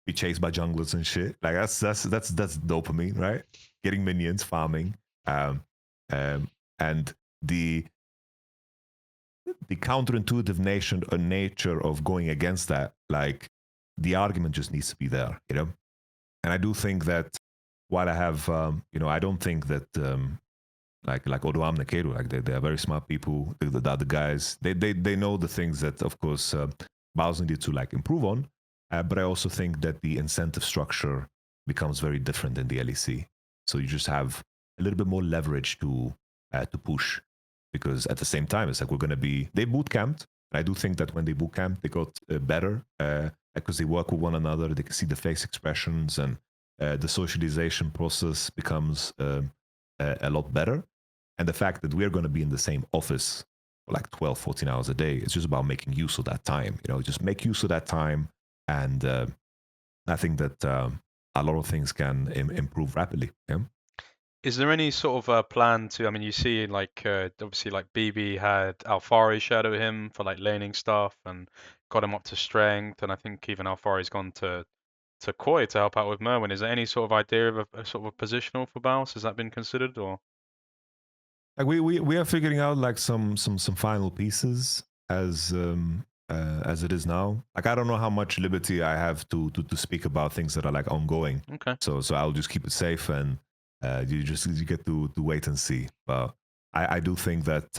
be chased by junglers and shit. Like that's dopamine, right? Getting minions, farming, and the counterintuitive nature of going against that, like the argument just needs to be there, you know. And I do think that while I have, you know, I don't think that like Odoam Nakeru, like they are very smart people. The other guys, they know the things that, of course, Baus needed to like improve on. But I also think that the incentive structure becomes very different in the LEC. So you just have a little bit more leverage to push, because at the same time, it's like they boot camped. I do think that when they boot camp, they got better because they work with one another. They can see the face expressions, and the socialization process becomes a lot better. And the fact that we're going to be in the same office for like 12, 14 hours a day, it's just about making use of that time. You know, just make use of that time. And I think that a lot of things can improve rapidly. Yeah. Is there any sort of plan to? I mean, you see, like obviously, like BB had Alfari shadow him for like laning stuff and got him up to strength, and I think even Alfari's gone to Koi to help out with Merwin. Is there any sort of idea of a sort of a positional for Baus? Has that been considered, or? Like we are figuring out like some final pieces as it is now. Like I don't know how much liberty I have to speak about things that are like ongoing. Okay. So I'll just keep it safe, and you get to wait and see. But I do think that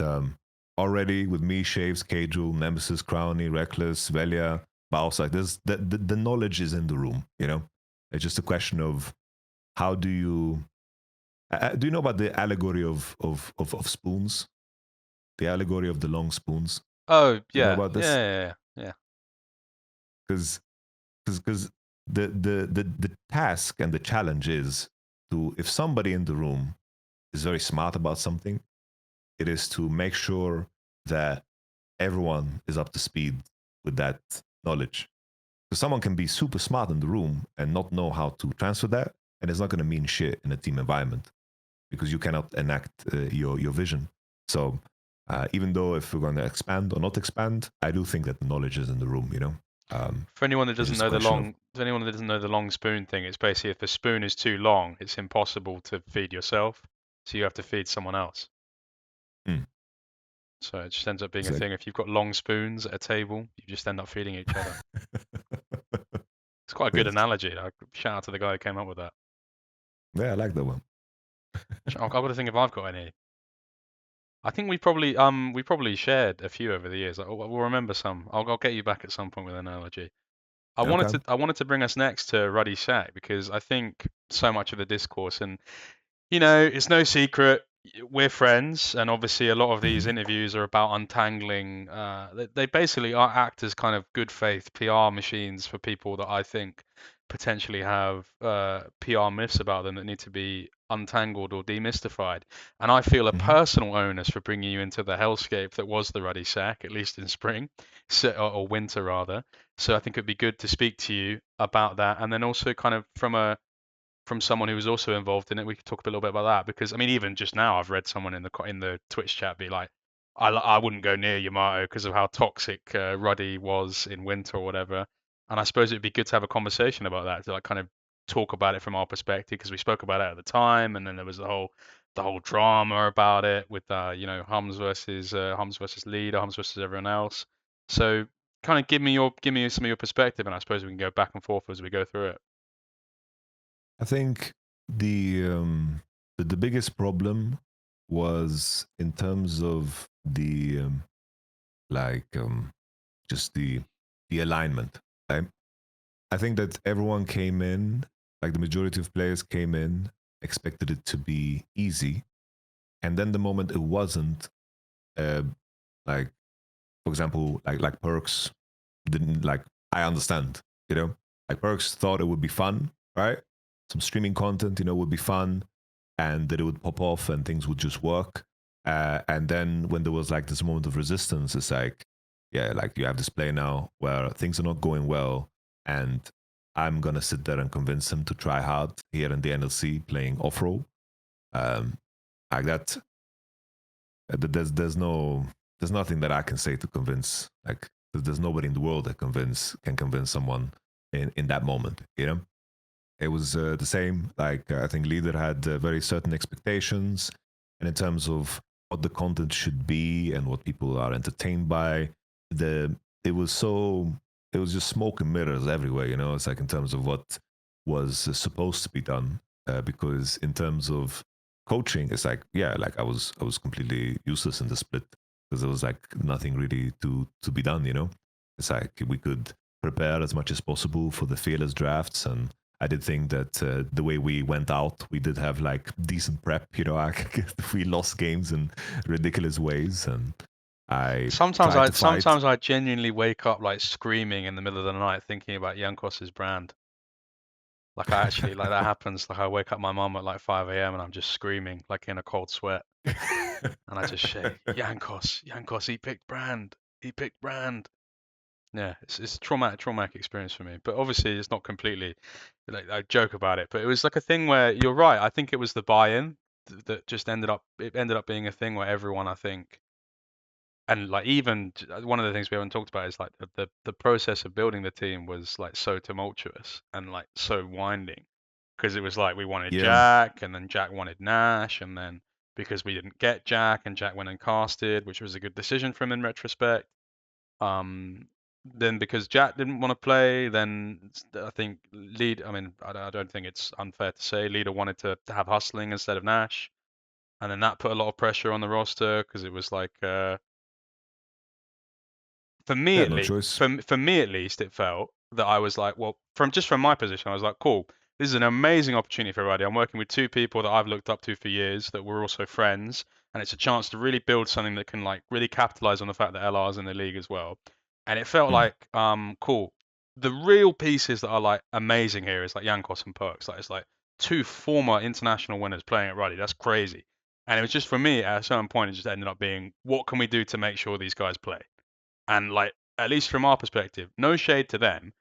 already with me, Shaves, Cajul, Nemesis, Crowny, Reckless, Velia, Baus, like this, the knowledge is in the room. You know, it's just a question of how do you know about the allegory of spoons? The allegory of the long spoons. Oh Do you know yeah, about this? yeah. Because the task and the challenge is to, if somebody in the room is very smart about something, it is to make sure that everyone is up to speed with that knowledge. Because someone can be super smart in the room and not know how to transfer that, and it's not going to mean shit in a team environment, because you cannot enact your vision. So even though if we're going to expand or not expand, I do think that the knowledge is in the room, you know. For anyone that doesn't know the long spoon thing, it's basically if the spoon is too long, it's impossible to feed yourself, so you have to feed someone else. So it just ends up being a thing. If you've got long spoons at a table, you just end up feeding each other. It's quite a good analogy. Shout out to the guy who came up with that. Yeah, I like that one. I've got to think if I've got any. I think we probably shared a few over the years. We'll remember some. I'll get you back at some point with an analogy. I wanted to bring us next to Ruddy Shack, because I think so much of the discourse, and you know, it's no secret we're friends, and obviously a lot of these interviews are about untangling. They basically act as kind of good faith PR machines for people that I think potentially have PR myths about them that need to be untangled or demystified. And I feel a personal onus for bringing you into the hellscape that was the Ruddy Sack, at least in spring, or winter rather. So I think it'd be good to speak to you about that, and then also kind of from someone who was also involved in it, we could talk a little bit about that, because I mean, even just now, I've read someone in the Twitch chat be like, I wouldn't go near Yamato because of how toxic Ruddy was in winter or whatever. And I suppose it'd be good to have a conversation about that, to like kind of talk about it from our perspective, because we spoke about it at the time, and then there was the whole drama about it with you know, Humzh versus leader, Humzh versus everyone else. So kind of give me some of your perspective, and I suppose we can go back and forth as we go through it. I think the biggest problem was in terms of the just the alignment. I think that everyone came in, like the majority of players came in, expected it to be easy, and then the moment it wasn't, like for example, like Perks didn't like. I understand, like Perks thought it would be fun, right? Some streaming content, would be fun, and that it would pop off and things would just work. And then when there was like this moment of resistance, it's like, yeah, like you have this play now where things are not going well, and I'm gonna sit there and convince him to try hard here in the NLC playing off role. Like that. There's nothing that I can say to convince. Like there's nobody in the world that can convince someone in that moment. It was the same. Like I think Leader had very certain expectations, and in terms of what the content should be and what people are entertained by, it was just smoke and mirrors everywhere. It's like in terms of what was supposed to be done, because in terms of coaching, it's like, yeah, like I was completely useless in the split because there was like nothing really to be done. It's like we could prepare as much as possible for the fearless drafts, and I did think that the way we went out, we did have like decent prep. We lost games in ridiculous ways, and sometimes I genuinely wake up like screaming in the middle of the night thinking about Jankos's brand. Like I actually like that happens. Like I wake up my mum at like 5 a.m. and I'm just screaming like in a cold sweat, and I just say, Jankos, he picked brand. Yeah, it's a traumatic experience for me. But obviously, it's not completely. Like I joke about it, but it was like a thing where you're right. I think it was the buy-in that just ended up being a thing where everyone, I think, and like even one of the things we haven't talked about is like the process of building the team was like so tumultuous and like so winding because it was like we wanted Jack and then Jack wanted Nash, and then because we didn't get Jack and Jack went and casted, which was a good decision for him in retrospect. Then because Jack didn't want to play, then I think I mean, I don't think it's unfair to say Leader wanted to have Hustling instead of Nash, and then that put a lot of pressure on the roster because it was like, for me at least, for me at least, it felt that I was like, well, from my position, I was like, cool, this is an amazing opportunity for everybody. I'm working with two people that I've looked up to for years that were also friends, and it's a chance to really build something that can like really capitalize on the fact that LR's in the league as well. And it felt like, cool. The real pieces that are like amazing here is like Jankos and Perks. Like it's like two former international winners playing at Ruddy. That's crazy. And it was just for me at a certain point, it just ended up being, what can we do to make sure these guys play? And like, at least from our perspective, no shade to them,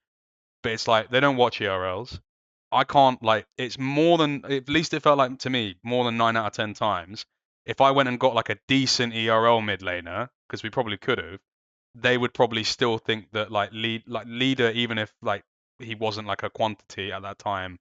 but it's like they don't watch ERLs. I can't like. It's more than, at least it felt like to me, more than 9 out of 10 times. If I went and got like a decent ERL mid laner, because we probably could have, they would probably still think that like Leader, even if like he wasn't like a quantity at that time,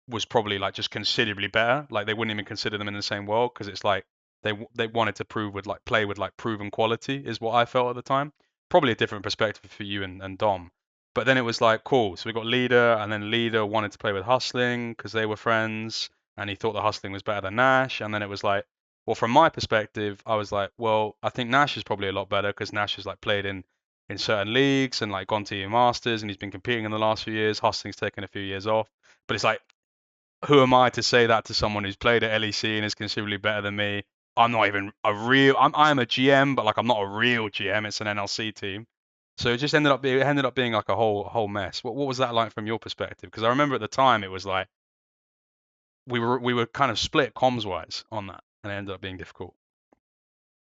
was probably like just considerably better. Like they wouldn't even consider them in the same world because it's like they wanted to prove with like play with like proven quality is what I felt at the time. Probably a different perspective for you and Dom. But then it was like, cool. So we got Leader, and then Leader wanted to play with Hustling because they were friends, and he thought the Hustling was better than Nash. And then it was like, well, from my perspective, I was like, well, I think Nash is probably a lot better because Nash has like played in certain leagues and like gone to EMEA Masters, and he's been competing in the last few years. Hustling's taken a few years off, but it's like, who am I to say that to someone who's played at LEC and is considerably better than me? I'm not even a real. I'm a GM, but like I'm not a real GM. It's an NLC team, so it just ended up being like a whole mess. What was that like from your perspective? Because I remember at the time it was like we were kind of split comms wise on that, and it ended up being difficult.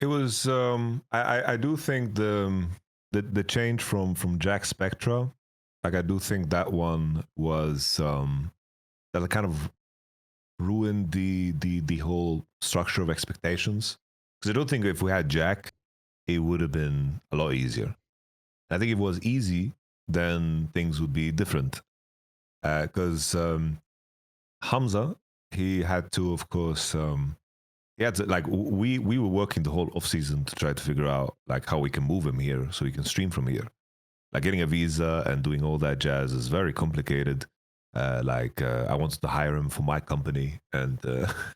It was. I do think the change from Jack Spectra, like I do think that one was that kind of ruined the whole structure of expectations. Because I don't think if we had Jack, it would have been a lot easier. I think if it was easy, then things would be different. Because Humzh, he had to, of course, he had to, like, we were working the whole off season to try to figure out like how we can move him here so he can stream from here. like getting a visa and doing all that jazz is very complicated. I wanted to hire him for my company and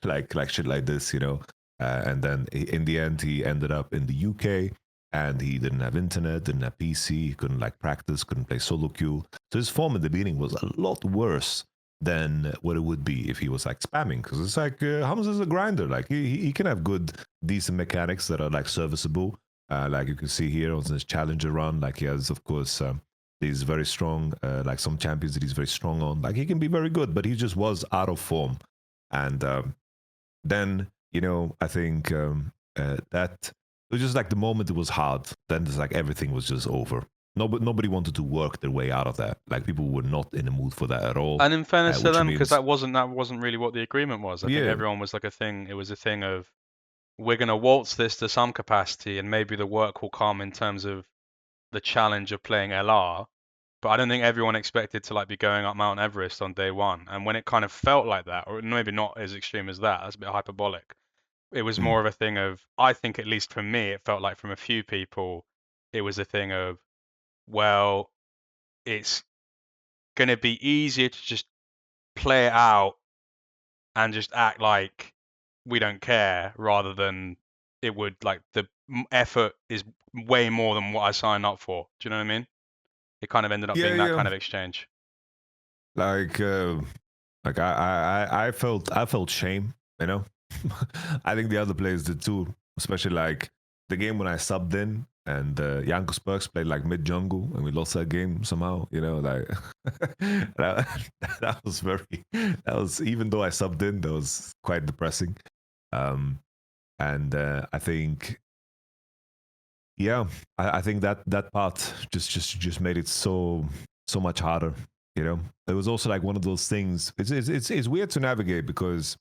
like shit like this, you know. And then in the end, he ended up in the UK and he didn't have internet, didn't have PC, he couldn't like practice, couldn't play solo queue. So his form in the beginning was a lot worse than what it would be if he was like spamming. Because it's like Humzh is a grinder. Like he can have good, decent mechanics that are like serviceable. Like you can see here on this challenger run, like he has, of course, these very strong, like some champions that he's very strong on. Like he can be very good, but he just was out of form. And then, you know, I think that it was just like the moment it was hard, then it's like everything was just over. Nobody wanted to work their way out of that. Like people were not in the mood for that at all. And in fairness to them, because means... that wasn't really what the agreement was. I think Yeah. everyone was like it was a thing of, we're going to waltz this to some capacity and maybe the work will come in terms of the challenge of playing LR. But I don't think everyone expected to like be going up Mount Everest on day one. And when it kind of felt like that, or maybe not as extreme as that, that's a bit hyperbolic. It was more of a thing of, I think at least for me, it felt like from a few people, it was a thing of, well, it's going to be easier to just play it out and just act like we don't care rather than it would, like, the effort is way more than what I signed up for. Do you know what I mean? It kind of ended up being that kind of exchange. Like I felt shame, you know. I think the other players did too, especially like the game when I subbed in and Yanko Spurks played like mid jungle and we lost that game somehow, you know, like that was even though I subbed in, that was quite depressing. And I think I think that part just made it so much harder, you know. It was also like one of those things. It's weird to navigate because,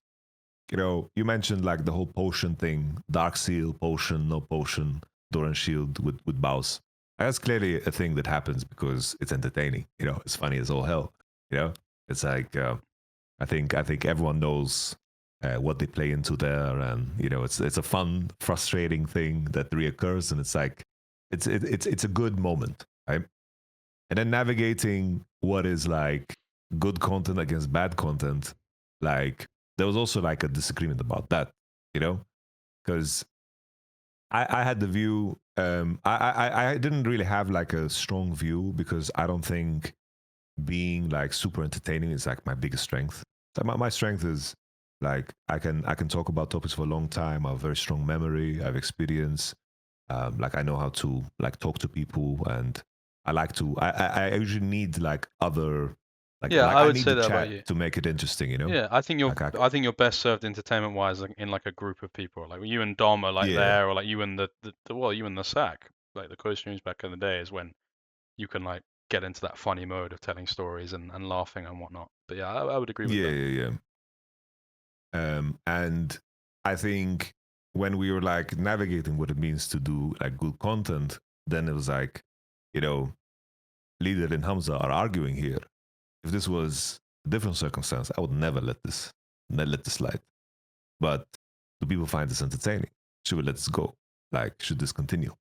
you know, you mentioned like the whole potion thing, Dark Seal, potion, no potion, Doran Shield with Baus. That's clearly a thing that happens because it's entertaining. You know, it's funny as all hell. You know, it's like I think everyone knows what they play into there, and you know, it's a fun, frustrating thing that reoccurs, and it's like it's a good moment, right? And then navigating what is like good content against bad content, like there was also like a disagreement about that, you know, because I had the view. I didn't really have like a strong view because I don't think being like super entertaining is like my biggest strength. So my strength is like I can talk about topics for a long time. I have very strong memory. I have experience. Like I know how to like talk to people, and I like to. I usually need like other. Yeah, I I would need say the that about you. chat to make it interesting, you know. Yeah, I think Like I think you're best served entertainment wise in like a group of people. Like you and Dom are like yeah, there, or like you and you and the Sack, like the co-streams back in the day, is when you can like get into that funny mode of telling stories and laughing and whatnot. But yeah, I would agree with that. yeah. And I think when we were like navigating what it means to do like good content, then it was like, you know, Leader and Humzh are arguing here. If this was a different circumstance, I would never let this slide. But do people find this entertaining? Should we let this go? Like, should this continue?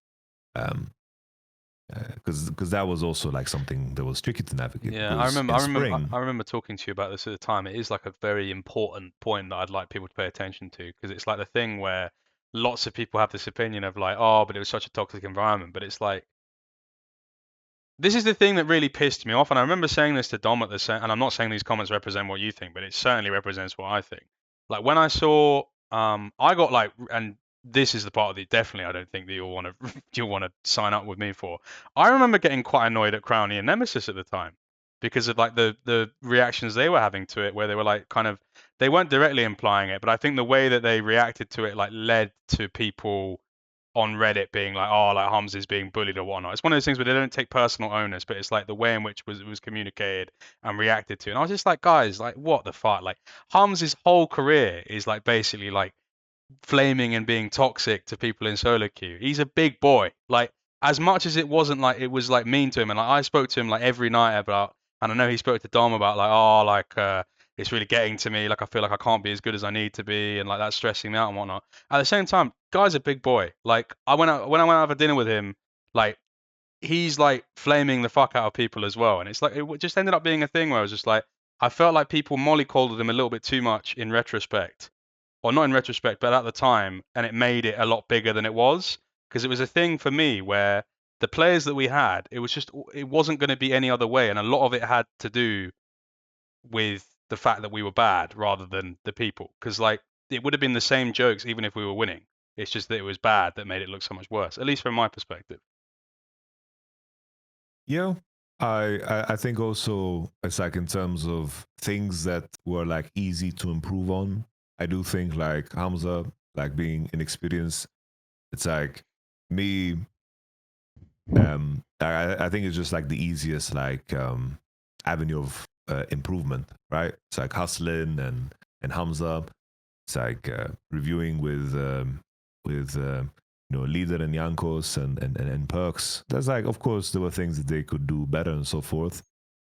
Because that was also like something that was tricky to navigate. Yeah, I remember talking to you about this at the time. It is like a very important point that I'd like people to pay attention to because it's like the thing where lots of people have this opinion of like, oh, but it was such a toxic environment. But it's like, this is the thing that really pissed me off. And I remember saying this to Dom at the same, and I'm not saying these comments represent what you think, but it certainly represents what I think. Like when I saw, I got like, and this is the part of it definitely I don't think that you'll want to you'll want to sign up with me for. I remember getting quite annoyed at Crowny and Nemesis at the time because of like the reactions they were having to it, where they were like kind of, they weren't directly implying it, but I think the way that they reacted to it like led to people on Reddit being like, oh, like Humzh is being bullied or whatnot. It's one of those things where they don't take personal onus, but it's like the way in which it was communicated and reacted to. And I was just like, guys, like what the fuck? Like Humz's whole career is like basically like flaming and being toxic to people in solo queue. He's a big boy. Like as much as it wasn't like it was like mean to him, and like I spoke to him like every night about, and I know he spoke to Dom about like, oh, like it's really getting to me. Like I feel like I can't be as good as I need to be, and like that's stressing me out and whatnot. At the same time, guy's a big boy. Like I went out when I went out for dinner with him, like he's like flaming the fuck out of people as well. And it's like, it just ended up being a thing where I was just like, I felt like people mollycoddled him a little bit too much in retrospect, or not in retrospect, but at the time, and it made it a lot bigger than it was. Because it was a thing for me where the players that we had, it wasn't going to be any other way. And a lot of it had to do with the fact that we were bad rather than the people. Because like, it would have been the same jokes even if we were winning. It's just that it was bad that made it look so much worse, at least from my perspective. Yeah, I think also it's like in terms of things that were like easy to improve on. I do think like Humzh, like being inexperienced, it's like me. I think it's just like the easiest like avenue of improvement, right? It's like hustling and Humzh. It's like reviewing with Leader and Yankos and Perks. There's like, of course, there were things that they could do better and so forth.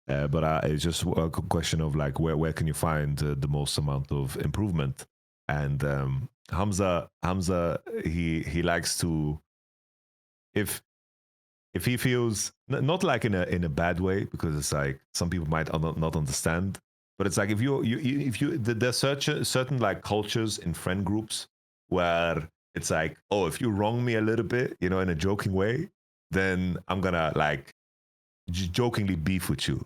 But it's just a question of like where can you find the most amount of improvement? And Humzh, he likes to, if he feels not like in a bad way, because it's like some people might not understand, but it's like if there's certain like cultures in friend groups where it's like, oh, if you wrong me a little bit, in a joking way, then I'm gonna like jokingly beef with you.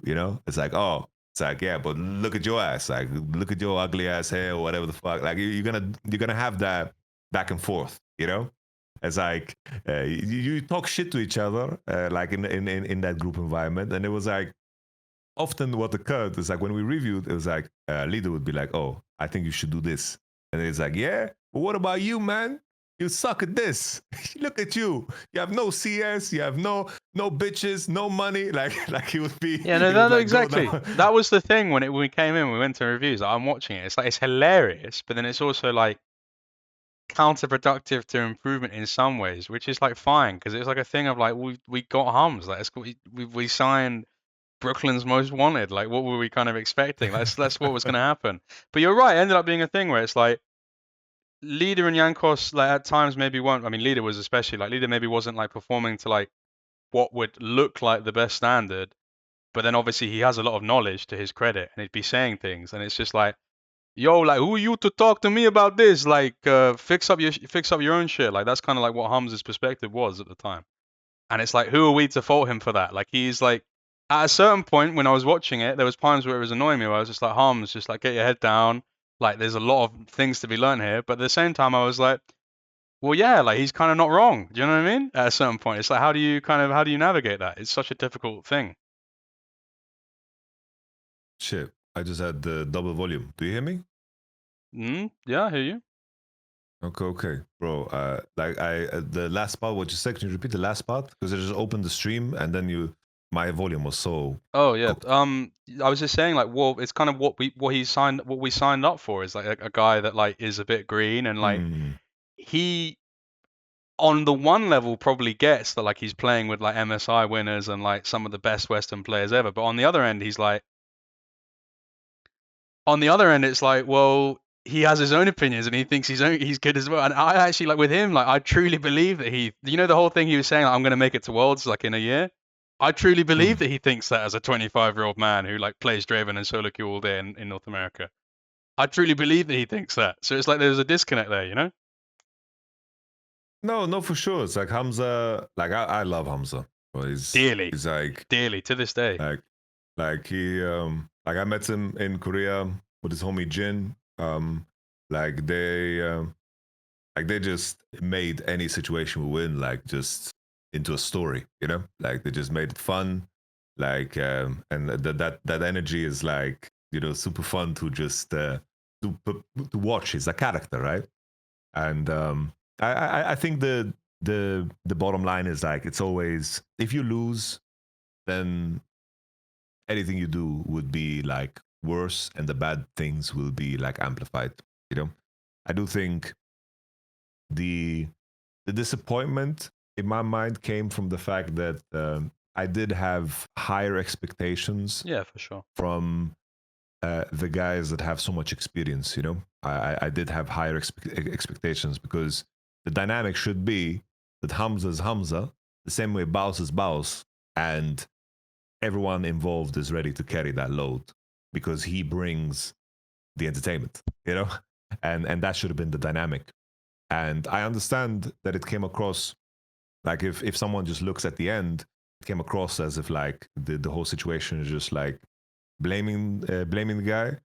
It's like, oh, it's like, yeah, but look at your ass, like look at your ugly ass hair or whatever the fuck. Like you're gonna have that back and forth. It's like you talk shit to each other, like in that group environment, and it was like often what occurred is like when we reviewed, it was like leader would be like, "Oh, I think you should do this," and it's like, "Yeah, but what about you, man? You suck at this. Look at you. You have no CS. You have no bitches, no money." Like he would be. Yeah, no, Would, like, exactly. That was the thing when we came in. We went to reviews. Like, I'm watching it. It's like it's hilarious, but then it's also like counterproductive to improvement in some ways, which is like fine because it's like a thing of like we got Humzh. Like we signed Brooklyn's Most Wanted. Like what were we kind of expecting? That's what was going to happen. But you're right. It ended up being a thing where it's like Leader and Yankos like at times maybe weren't. I mean, Leader was especially like Leader maybe wasn't like performing to like what would look like the best standard. But then obviously he has a lot of knowledge to his credit, and he'd be saying things, and it's just like, yo, like who are you to talk to me about this? Like, fix up your own shit. Like that's kind of like what Humz's perspective was at the time. And it's like, who are we to fault him for that? Like he's like, at a certain point when I was watching it, there was times where it was annoying me. Where I was just like, Humzh, just like get your head down. Like there's a lot of things to be learned here. But at the same time, I was like, well, yeah, like he's kind of not wrong. Do you know what I mean? At a certain point, it's like, how do you navigate that? It's such a difficult thing. Shit, I just had the double volume. Do you hear me? Yeah, I hear you. Okay, bro. Like the last part, what you said, can you repeat the last part? Because I just opened the stream and then my volume was so. Oh yeah. I was just saying like, well, it's kind of what we signed up for is like a guy that like is a bit green and like he on the one level probably gets that like he's playing with like MSI winners and like some of the best Western players ever, but on the other end it's like, well, he has his own opinions and he thinks he's good as well. And I actually like with him, like I truly believe that the whole thing he was saying, like, I'm going to make it to Worlds like in a year. I truly believe that he thinks that as a 25-year-old man who like plays Draven and solo queue all day in North America. I truly believe that he thinks that. So it's like there's a disconnect there, you know? No, for sure. It's like Humzh. Like I love Humzh. He's like dearly to this day. Like he like I met him in Korea with his homie Jin. Like they just made any situation we win like just into a story, Like they just made it fun. Like and that energy is like, super fun to just to watch. He's a character, right? And I think the bottom line is like it's always, if you lose, then anything you do would be like worse, and the bad things will be like amplified. I do think the disappointment in my mind came from the fact that I did have higher expectations. Yeah, for sure. From the guys that have so much experience. I did have higher expectations because the dynamic should be that Humzh is Humzh the same way Baus is Baus, and everyone involved is ready to carry that load because he brings the entertainment, you know, and that should have been the dynamic. And I understand that it came across like if someone just looks at the end, it came across as if like the whole situation is just like blaming the guy,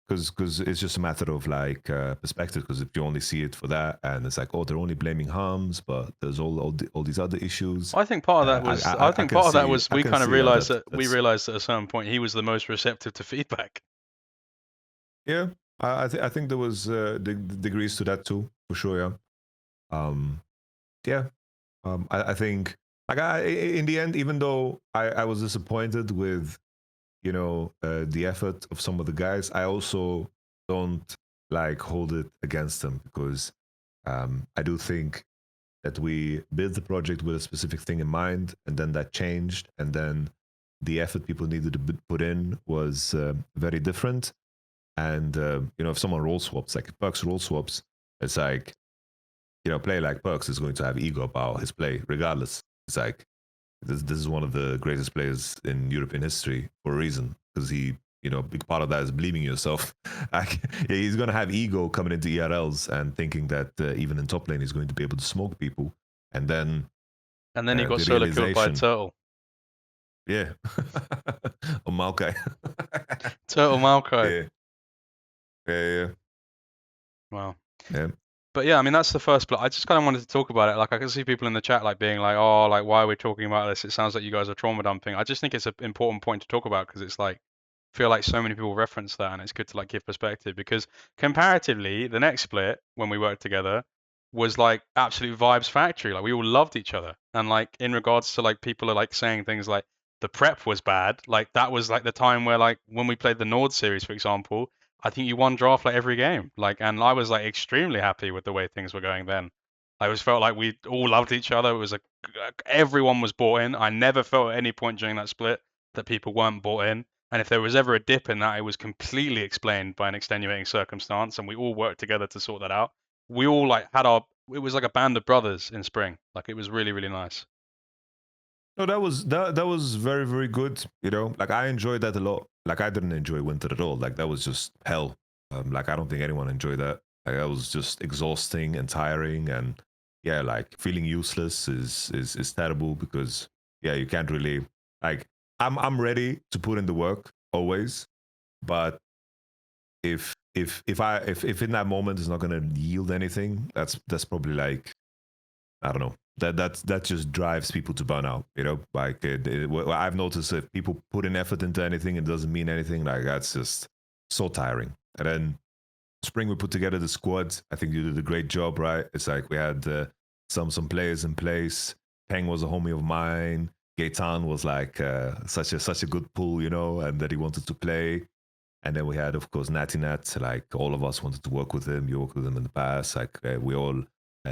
because it's just a matter of like perspective. Because if you only see it for that, and it's like, oh, they're only blaming Humzh, but there's all these other issues. I think part of that was I think part of that was we kind of realized that we realized at a certain point he was the most receptive to feedback. Yeah, I think there was degrees to that too, for sure. Yeah. I think like in the end, even though I was disappointed with, you know, the effort of some of the guys, I also don't like hold it against them, because I do think that we built the project with a specific thing in mind, and then that changed, and then the effort people needed to put in was very different. And you know, if someone role swaps, like if Perks role swaps, it's like, you know, a player like Perks is going to have ego about his play regardless. It's like, this is one of the greatest players in European history for a reason, because he, you know, a big part of that is believing yourself. Like, yeah, he's going to have ego coming into ERLs and thinking that even in top lane he's going to be able to smoke people, and then he got solo killed by a turtle. Yeah. Or Maokai. Turtle Maokai. Yeah. Wow. Yeah. But yeah, I mean, that's the first split. I just kind of wanted to talk about it. Like, I can see people in the chat like being like, "Oh, like, why are we talking about this? It sounds like you guys are trauma dumping." I just think it's an important point to talk about, because it's like, I feel like so many people reference that, and it's good to like give perspective, because comparatively, the next split when we worked together was like absolute vibes factory. Like, we all loved each other, and like in regards to like people are like saying things like the prep was bad. Like, that was like the time where like when we played the Nord series, for example, I think you won draft like every game. Like, and I was like extremely happy with the way things were going then. I always felt like we all loved each other. It was like everyone was bought in. I never felt at any point during that split that people weren't bought in. And if there was ever a dip in that, it was completely explained by an extenuating circumstance, and we all worked together to sort that out. We all like had our, it was like a band of brothers in spring. Like, it was really, really nice. No, that was very, very good. You know, like I enjoyed that a lot. Like, I didn't enjoy winter at all. Like, that was just hell. Like, I don't think anyone enjoyed that. Like, that was just exhausting and tiring, and yeah, like feeling useless is terrible, because yeah, you can't really like. I'm ready to put in the work always, but if in that moment it's not gonna yield anything, that's probably like, I don't know. That just drives people to burnout. You know, like I've noticed if people put in effort into anything and it doesn't mean anything, like that's just so tiring. And then spring we put together the squad. I think you did a great job, right? It's like we had some players in place. Peng was a homie of mine. Gaetan was like such a good pull, you know, and that he wanted to play. And then we had, of course, Natty Nat. Like, all of us wanted to work with him. You worked with him in the past. Like, we all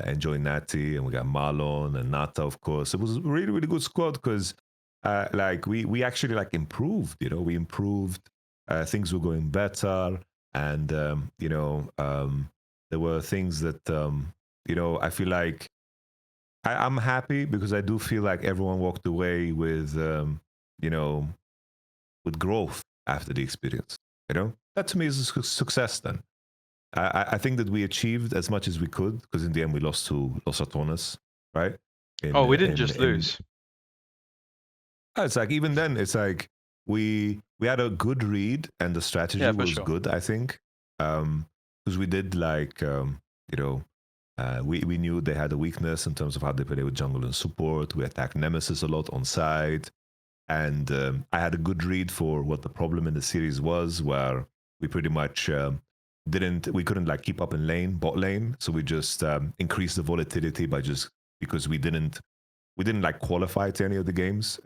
enjoy Natty, and we got Marlon and Nata, of course. It was a really, really good squad, because like we actually like improved, you know, we improved. Things were going better, and you know, there were things that you know, I feel like I'm happy, because I do feel like everyone walked away with you know, with growth after the experience. You know, that to me is a success. Then I think that we achieved as much as we could, because in the end we lost to Los Ratones, right? We didn't just lose. It's like, even then, it's like we had a good read, and the strategy was good, I think, because we did like you know, we knew they had a weakness in terms of how they play with jungle and support. We attacked Nemesis a lot on side, and I had a good read for what the problem in the series was, where we pretty much we couldn't like keep up in bot lane, so we just increased the volatility by just, because we didn't like qualify to any of the games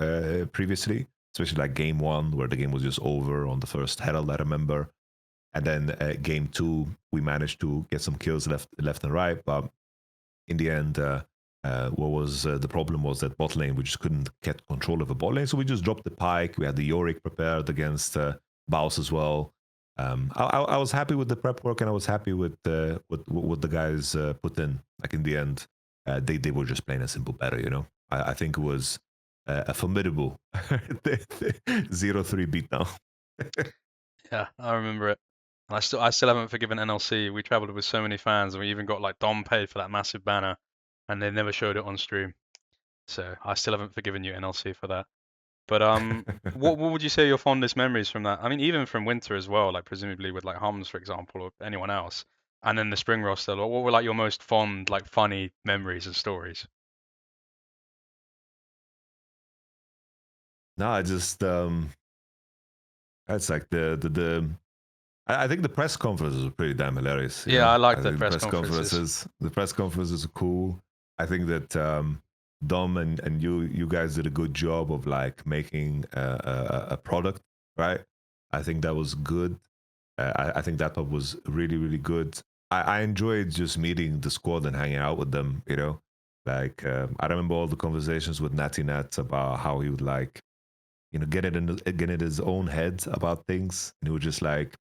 previously, especially like game 1, where the game was just over on the first Herald, I remember. And then game 2, we managed to get some kills left and right, but in the end, what was the problem was that bot lane, we just couldn't get control of the bot lane, so we just dropped the Pyke. We had the Yorick prepared against Baus as well. I was happy with the prep work, and I was happy with what the guys put in, like, in the end. they were just plain and simple better. You know, I think it was a formidable 0-3 beatdown. Yeah, I remember it. And I still haven't forgiven NLC. We traveled with so many fans, and we even got like Dom paid for that massive banner, and they never showed it on stream. So I still haven't forgiven you, NLC, for that. But what would you say are your fondest memories from that? I mean, even from winter as well, like presumably with like Humzh, for example, or anyone else, and then the spring roster. What were like your most fond, like funny memories and stories? No, I just that's like I think the press conferences were pretty damn hilarious. You Yeah, know, I I like the think press conferences. the press conferences are cool. I think that Dom and you guys did a good job of like making a product, right? I think that was good. I think that part was really really good. I enjoyed just meeting the squad and hanging out with them. You know, like I remember all the conversations with Natty Nats about how he would like, you know, get in his own head about things, and he would just like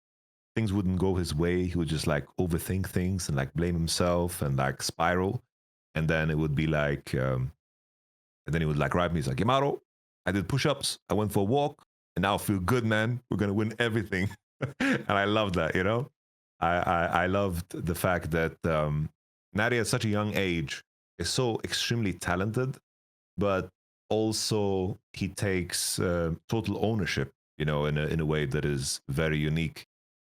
things wouldn't go his way. He would just like overthink things and like blame himself and like spiral. And then it would be like, and then he would like write me. He's like, Yamato, I did push-ups. I went for a walk, and now I feel good, man. We're gonna win everything. And I love that. You know, I loved the fact that Natty at such a young age is so extremely talented, but also he takes total ownership. You know, in a way that is very unique.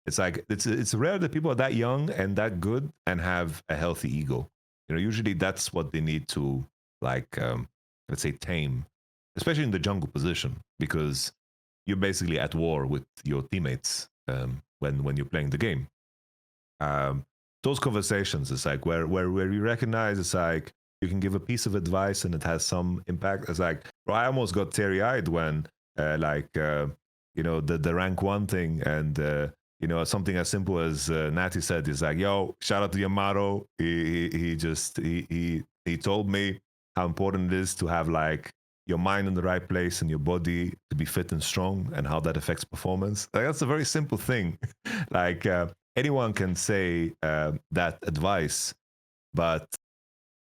It's like it's rare that people are that young and that good and have a healthy ego. You know, usually that's what they need to like let's say tame, especially in the jungle position, because you're basically at war with your teammates when you're playing the game. Those conversations, it's like where you recognize it's like you can give a piece of advice and it has some impact. It's like, bro, I almost got teary eyed when you know the rank one thing and. You know, something as simple as Natty said, he's like, "Yo, shout out to Yamato. He told me how important it is to have like your mind in the right place and your body to be fit and strong, and how that affects performance." Like, that's a very simple thing. Like anyone can say that advice, but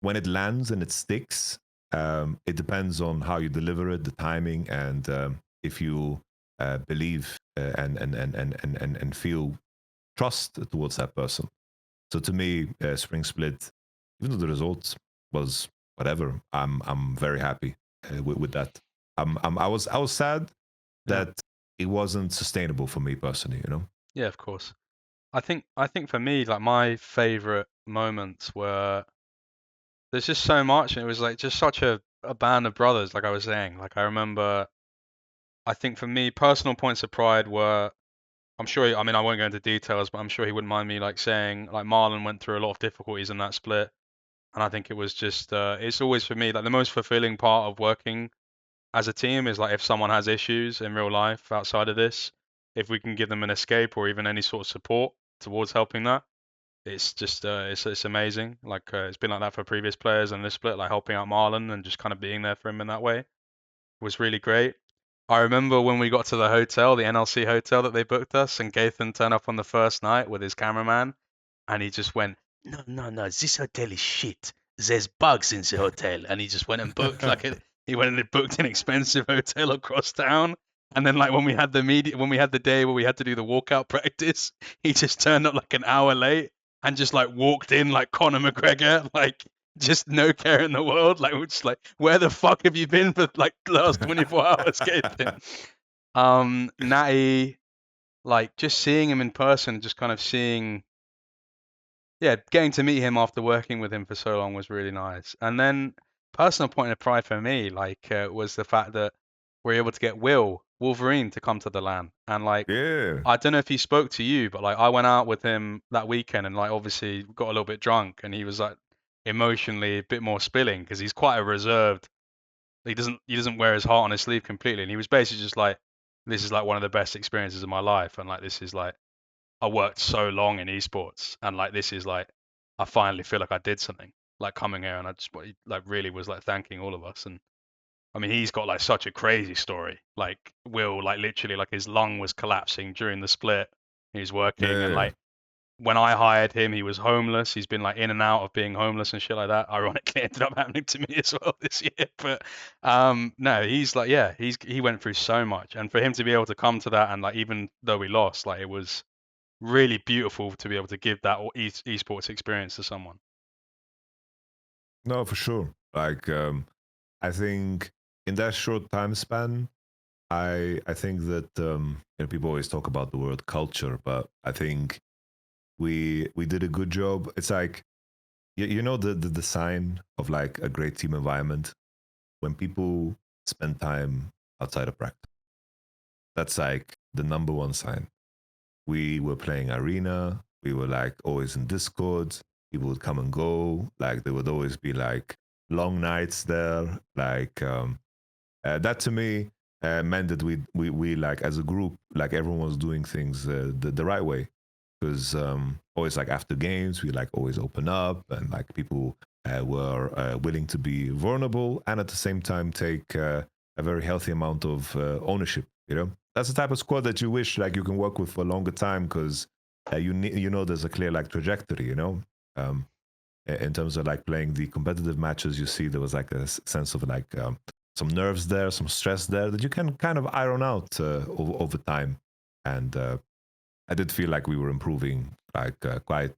when it lands and it sticks, it depends on how you deliver it, the timing, and if you believe and feel trust towards that person. So to me, Spring Split, even though the results was whatever, I'm very happy with that. I was sad Yeah. that it wasn't sustainable for me personally. You know. Yeah, of course. I think for me, like my favorite moments were there's just so much, and it was like just such a band of brothers, like I was saying. Like I remember, I think for me, personal points of pride were, I'm sure, I mean, I won't go into details, but I'm sure he wouldn't mind me like saying, like Marlon went through a lot of difficulties in that split, and I think it was just, it's always for me like the most fulfilling part of working as a team is like if someone has issues in real life outside of this, if we can give them an escape or even any sort of support towards helping that. It's just it's amazing. Like it's been like that for previous players and this split, like helping out Marlon and just kind of being there for him in that way was really great. I remember when we got to the hotel, the NLC hotel that they booked us, and Gaithan turned up on the first night with his cameraman, and he just went, "No, no, no, this hotel is shit. There's bugs in the hotel," and he just went and booked he went and booked an expensive hotel across town. And then like when we had the day where we had to do the walkout practice, he just turned up like an hour late and just like walked in like Conor McGregor, like just no care in the world. Like we're just like, where the fuck have you been for like the last 24 hours, Gaten? Natty, like just seeing him in person, just kind of seeing, yeah, getting to meet him after working with him for so long was really nice. And then personal point of pride for me, like, was the fact that we're able to get Wolverine to come to the LAN. And like, Yeah. I don't know if he spoke to you, but like I went out with him that weekend and like obviously got a little bit drunk and he was like emotionally a bit more spilling because he's quite a reserved. He doesn't wear his heart on his sleeve completely. And he was basically just like, this is like one of the best experiences of my life. And like this is like I worked so long in esports and like this is like I finally feel like I did something like coming here and I just like really was like thanking all of us. And I mean he's got like such a crazy story. Like Will like literally like his lung was collapsing during the split. He was working and Yeah. like when I hired him, he was homeless. He's been like in and out of being homeless and shit like that. Ironically, ended up happening to me as well this year. But no, he's like, yeah, he went through so much, and for him to be able to come to that, and like even though we lost, like it was really beautiful to be able to give that esports experience to someone. No, for sure. Like, I think in that short time span, I think that people always talk about the word culture, but I think we did a good job. It's like you know the sign of like a great team environment when people spend time outside of practice. That's like the number one sign. We were playing arena. We were like always in Discord. People would come and go. Like there would always be like long nights there. Like that to me meant that we like as a group, like everyone was doing things the right way. Because always like after games, we like always open up and like people were willing to be vulnerable and at the same time take a very healthy amount of ownership. You know, that's the type of squad that you wish like you can work with for a longer time because you know there's a clear like trajectory. You know, in terms of like playing the competitive matches, you see there was like a sense of like some nerves there, some stress there that you can kind of iron out over time. And I did feel like we were improving like quite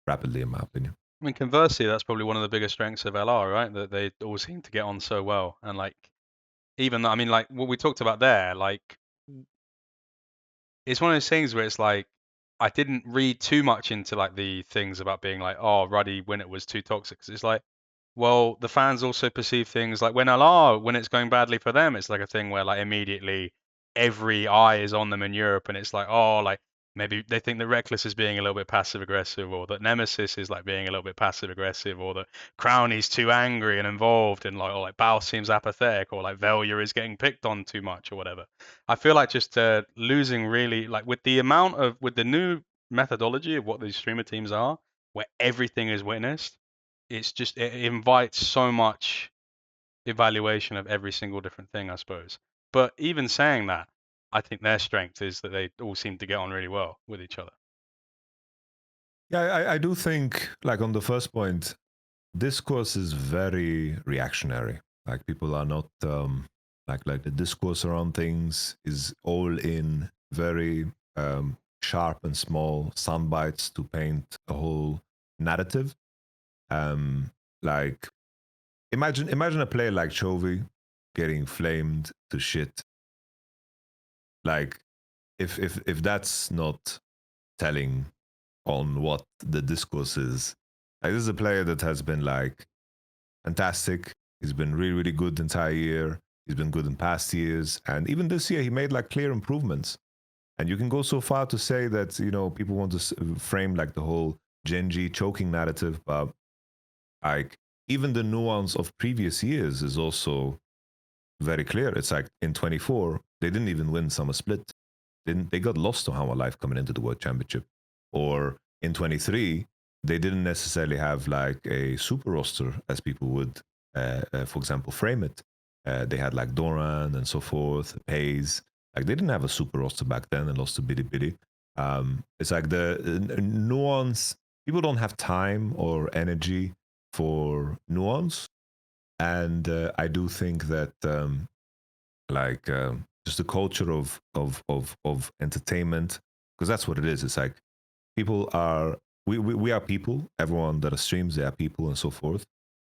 rapidly, in my opinion. I mean, conversely, that's probably one of the biggest strengths of LR, right? That they all seem to get on so well, and like even though, I mean, like what we talked about there, like it's one of those things where it's like I didn't read too much into like the things about being like, oh, Ruddy when it was too toxic. 'Cause it's like, well, the fans also perceive things like when LR, when it's going badly for them, it's like a thing where like immediately every eye is on them in Europe, and it's like, oh, like maybe they think that Reckless is being a little bit passive aggressive, or that Nemesis is like being a little bit passive aggressive, or that Crowny's too angry and involved, and like, or like Baus seems apathetic, or like Velia is getting picked on too much, or whatever. I feel like just losing really, like with the amount of, with the new methodology of what these streamer teams are, where everything is witnessed, it's just, it invites so much evaluation of every single different thing, I suppose. But even saying that, I think their strength is that they all seem to get on really well with each other. Yeah, I do think, like on the first point, discourse is very reactionary. Like people are not like the discourse around things is all in very sharp and small sound bites to paint a whole narrative. Like imagine a player like Chovy getting flamed to shit. Like if that's not telling on what the discourse is. Like this is a player that has been like fantastic. He's been really, really good the entire year. He's been good in past years. And even this year, he made like clear improvements. And you can go so far to say that, you know, people want to frame like the whole Genji choking narrative, but like even the nuance of previous years is also very clear. It's like in 24, they didn't even win Summer Split. They got lost to How Life coming into the World Championship. Or in 23, they didn't necessarily have like a super roster as people would, for example, frame it. They had like Doran and so forth, Pays. Like they didn't have a super roster back then and lost to Biddy Biddy. It's like the nuance. People don't have time or energy for nuance, and I do think that like just the culture of entertainment, because that's what it is. It's like people are we are people. Everyone that streams, they are people and so forth.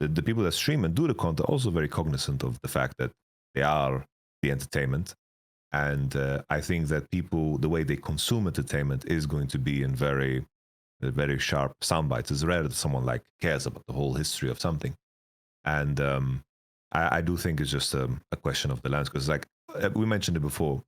The people that stream and do the content are also very cognizant of the fact that they are the entertainment. And I think that people, the way they consume entertainment is going to be in very sharp sound bites. It's rare that someone like cares about the whole history of something. And I do think it's just a question of the lens, because like we mentioned it before.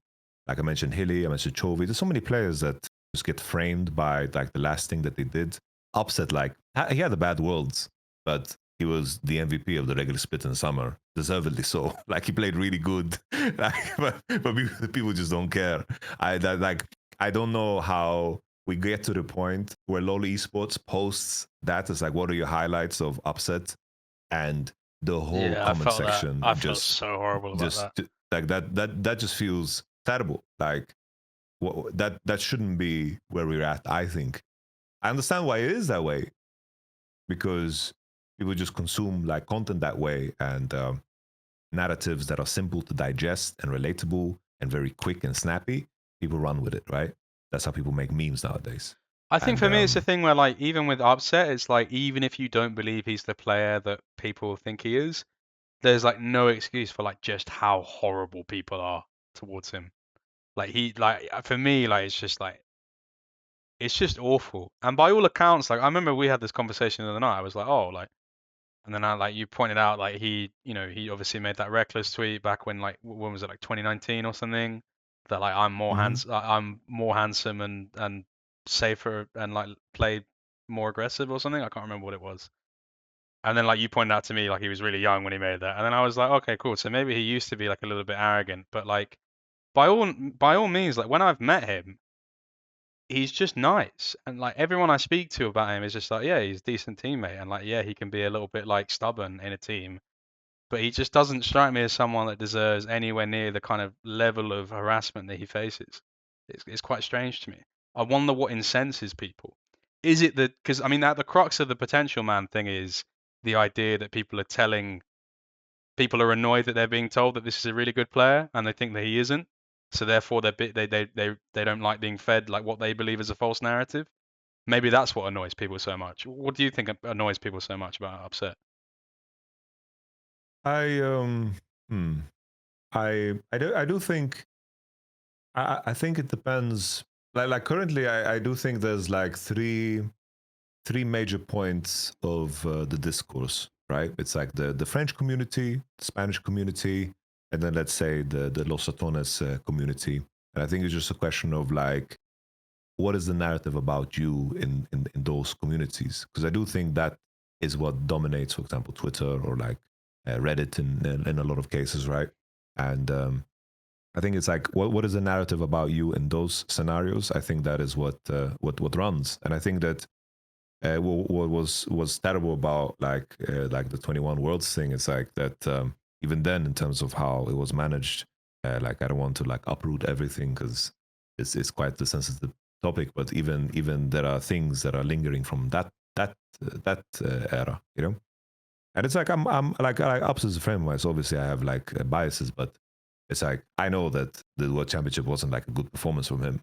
Like I mentioned Hilly, I mentioned Chovy. There's so many players that just get framed by like the last thing that they did. Upset, like he had the bad worlds, but he was the MVP of the regular split in the summer, deservedly so. Like he played really good, like, but people just don't care. I don't know how we get to the point where LoL Esports posts that as like, what are your highlights of upset, and the whole comment section I felt so horrible about that. like that just feels terrible. Like that shouldn't be where we're at, I think. I understand why it is that way, because people just consume like content that way, and narratives that are simple to digest and relatable and very quick and snappy. People run with it, right? That's how people make memes nowadays. I think And for me, it's a thing where, like, even with Upset, it's like, even if you don't believe he's the player that people think he is, there's like no excuse for like just how horrible people are towards him. Like for me, like it's just awful. And by all accounts, like I remember we had this conversation the other night. I was like, oh, like, and then you pointed out, like, he obviously made that reckless tweet back when, like, when was it, like 2019 or something, that like I'm more handsome and safer and like play more aggressive or something. I can't remember what it was. And then, like, you pointed out to me, like, he was really young when he made that. And then I was like, okay, cool. So maybe he used to be like a little bit arrogant, but like by all means, like when I've met him, he's just nice. And like everyone I speak to about him is just like, yeah, he's a decent teammate. And like, yeah, he can be a little bit like stubborn in a team, but he just doesn't strike me as someone that deserves anywhere near the kind of level of harassment that he faces. It's quite strange to me. I wonder what incenses people. Is it that, because I mean, at the crux of the potential man thing is the idea that people are annoyed that they're being told that this is a really good player and they think that he isn't. So therefore, they don't like being fed like what they believe is a false narrative. Maybe that's what annoys people so much. What do you think annoys people so much about Upset? I hmm, I do think I think it depends. Like currently, I do think there's like three major points of the discourse, right? It's like the French community, the Spanish community, and then let's say the Los Ratones community. And I think it's just a question of like, what is the narrative about you in those communities? Because I do think that is what dominates, for example, Twitter or like Reddit in a lot of cases, right? And I think it's like, what is the narrative about you in those scenarios? I think that is what runs, and I think that what was terrible about like the 21 Worlds thing is like that even then in terms of how it was managed, like I don't want to like uproot everything because it's quite a sensitive topic, but even there are things that are lingering from that era, you know. And it's like I'm like Ups as a friend of mine, so obviously I have like biases, but it's like I know that the World Championship wasn't like a good performance from him.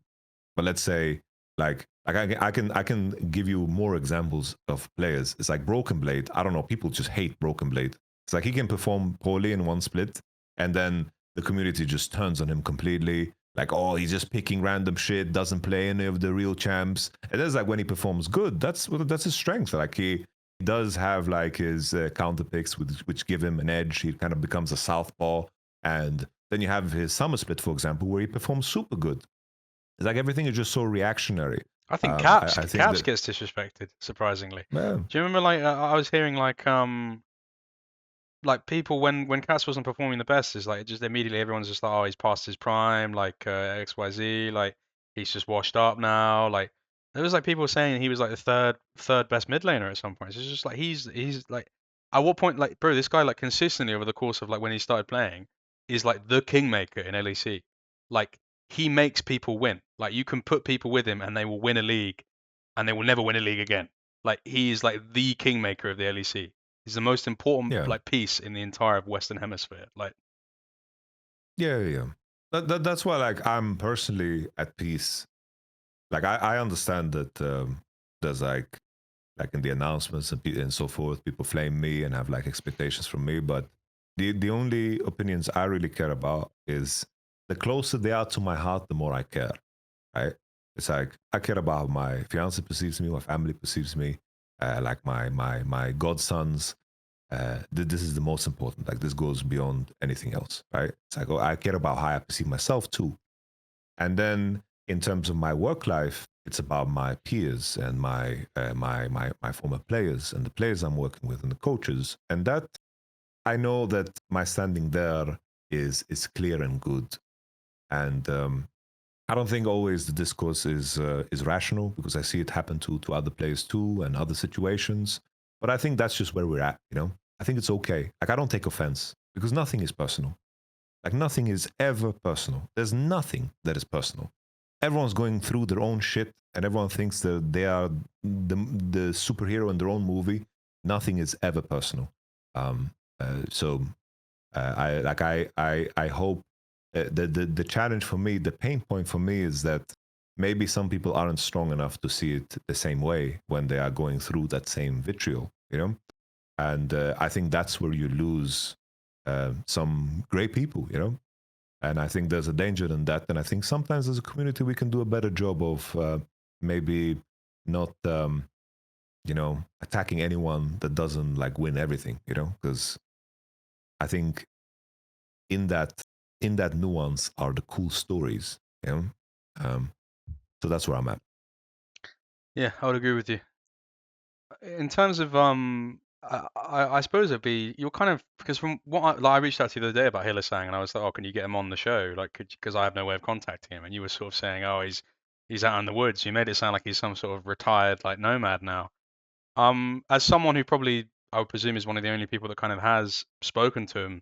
But let's say I can give you more examples of players. It's like Broken Blade. I don't know. People just hate Broken Blade. It's like he can perform poorly in one split, and then the community just turns on him completely. Like, oh, he's just picking random shit. Doesn't play any of the real champs. And then like when he performs good, that's his strength. Like he does have like his counter picks, which give him an edge. He kind of becomes a southpaw, and then you have his summer split, for example, where he performs super good. It's like everything is just so reactionary. I think I think Caps that gets disrespected, surprisingly. yeah, Do you remember, like, I was hearing like people when Caps wasn't performing the best, is like just immediately everyone's just like, oh, he's past his prime, like XYZ, like he's just washed up now. Like there was like people saying he was like the third best mid laner at some point. It's just like he's like, at what point, like, bro, this guy like consistently over the course of like when he started playing is like the kingmaker in LEC. Like he makes people win. Like you can put people with him and they will win a league and they will never win a league again. Like he is like the kingmaker of the LEC. He's the most important yeah, like piece in the entire Western Hemisphere. Like, yeah. That's why like I'm personally at peace. Like I understand that there's like in the announcements and so forth, people flame me and have like expectations from me. But the only opinions I really care about is the closer they are to my heart, the more I care. Right? It's like I care about how my fiance perceives me, my family perceives me, like my godsons. This is the most important. Like this goes beyond anything else, right? It's like, oh, I care about how I perceive myself too. And then in terms of my work life, it's about my peers and my former players and the players I'm working with and the coaches. And that I know that my standing there is clear and good. And I don't think always the discourse is rational, because I see it happen to other players too and other situations. But I think that's just where we're at. You know, I think it's okay. Like I don't take offense because nothing is personal. Like nothing is ever personal. There's nothing that is personal. everyone's going through their own shit, and everyone thinks that they are the superhero in their own movie. Nothing is ever personal. So I hope the challenge for me, the pain point for me, is that maybe some people aren't strong enough to see it the same way when they are going through that same vitriol, you know. And I think that's where you lose some great people, you know. And I think there's a danger in that. And I think sometimes as a community, we can do a better job of maybe not, you know, attacking anyone that doesn't like win everything, you know, because I think in that nuance are the cool stories, you know. So that's where I'm at. Yeah, I would agree with you. In terms of I suppose it'd be you're kind of because from what I reached out to you the other day about Hylissang and I was like, oh, can you get him on the show? Like, because I have no way of contacting him, and you were sort of saying, oh, he's out in the woods. You made it sound like he's some sort of retired like nomad now. As someone who probably I would presume is one of the only people that kind of has spoken to him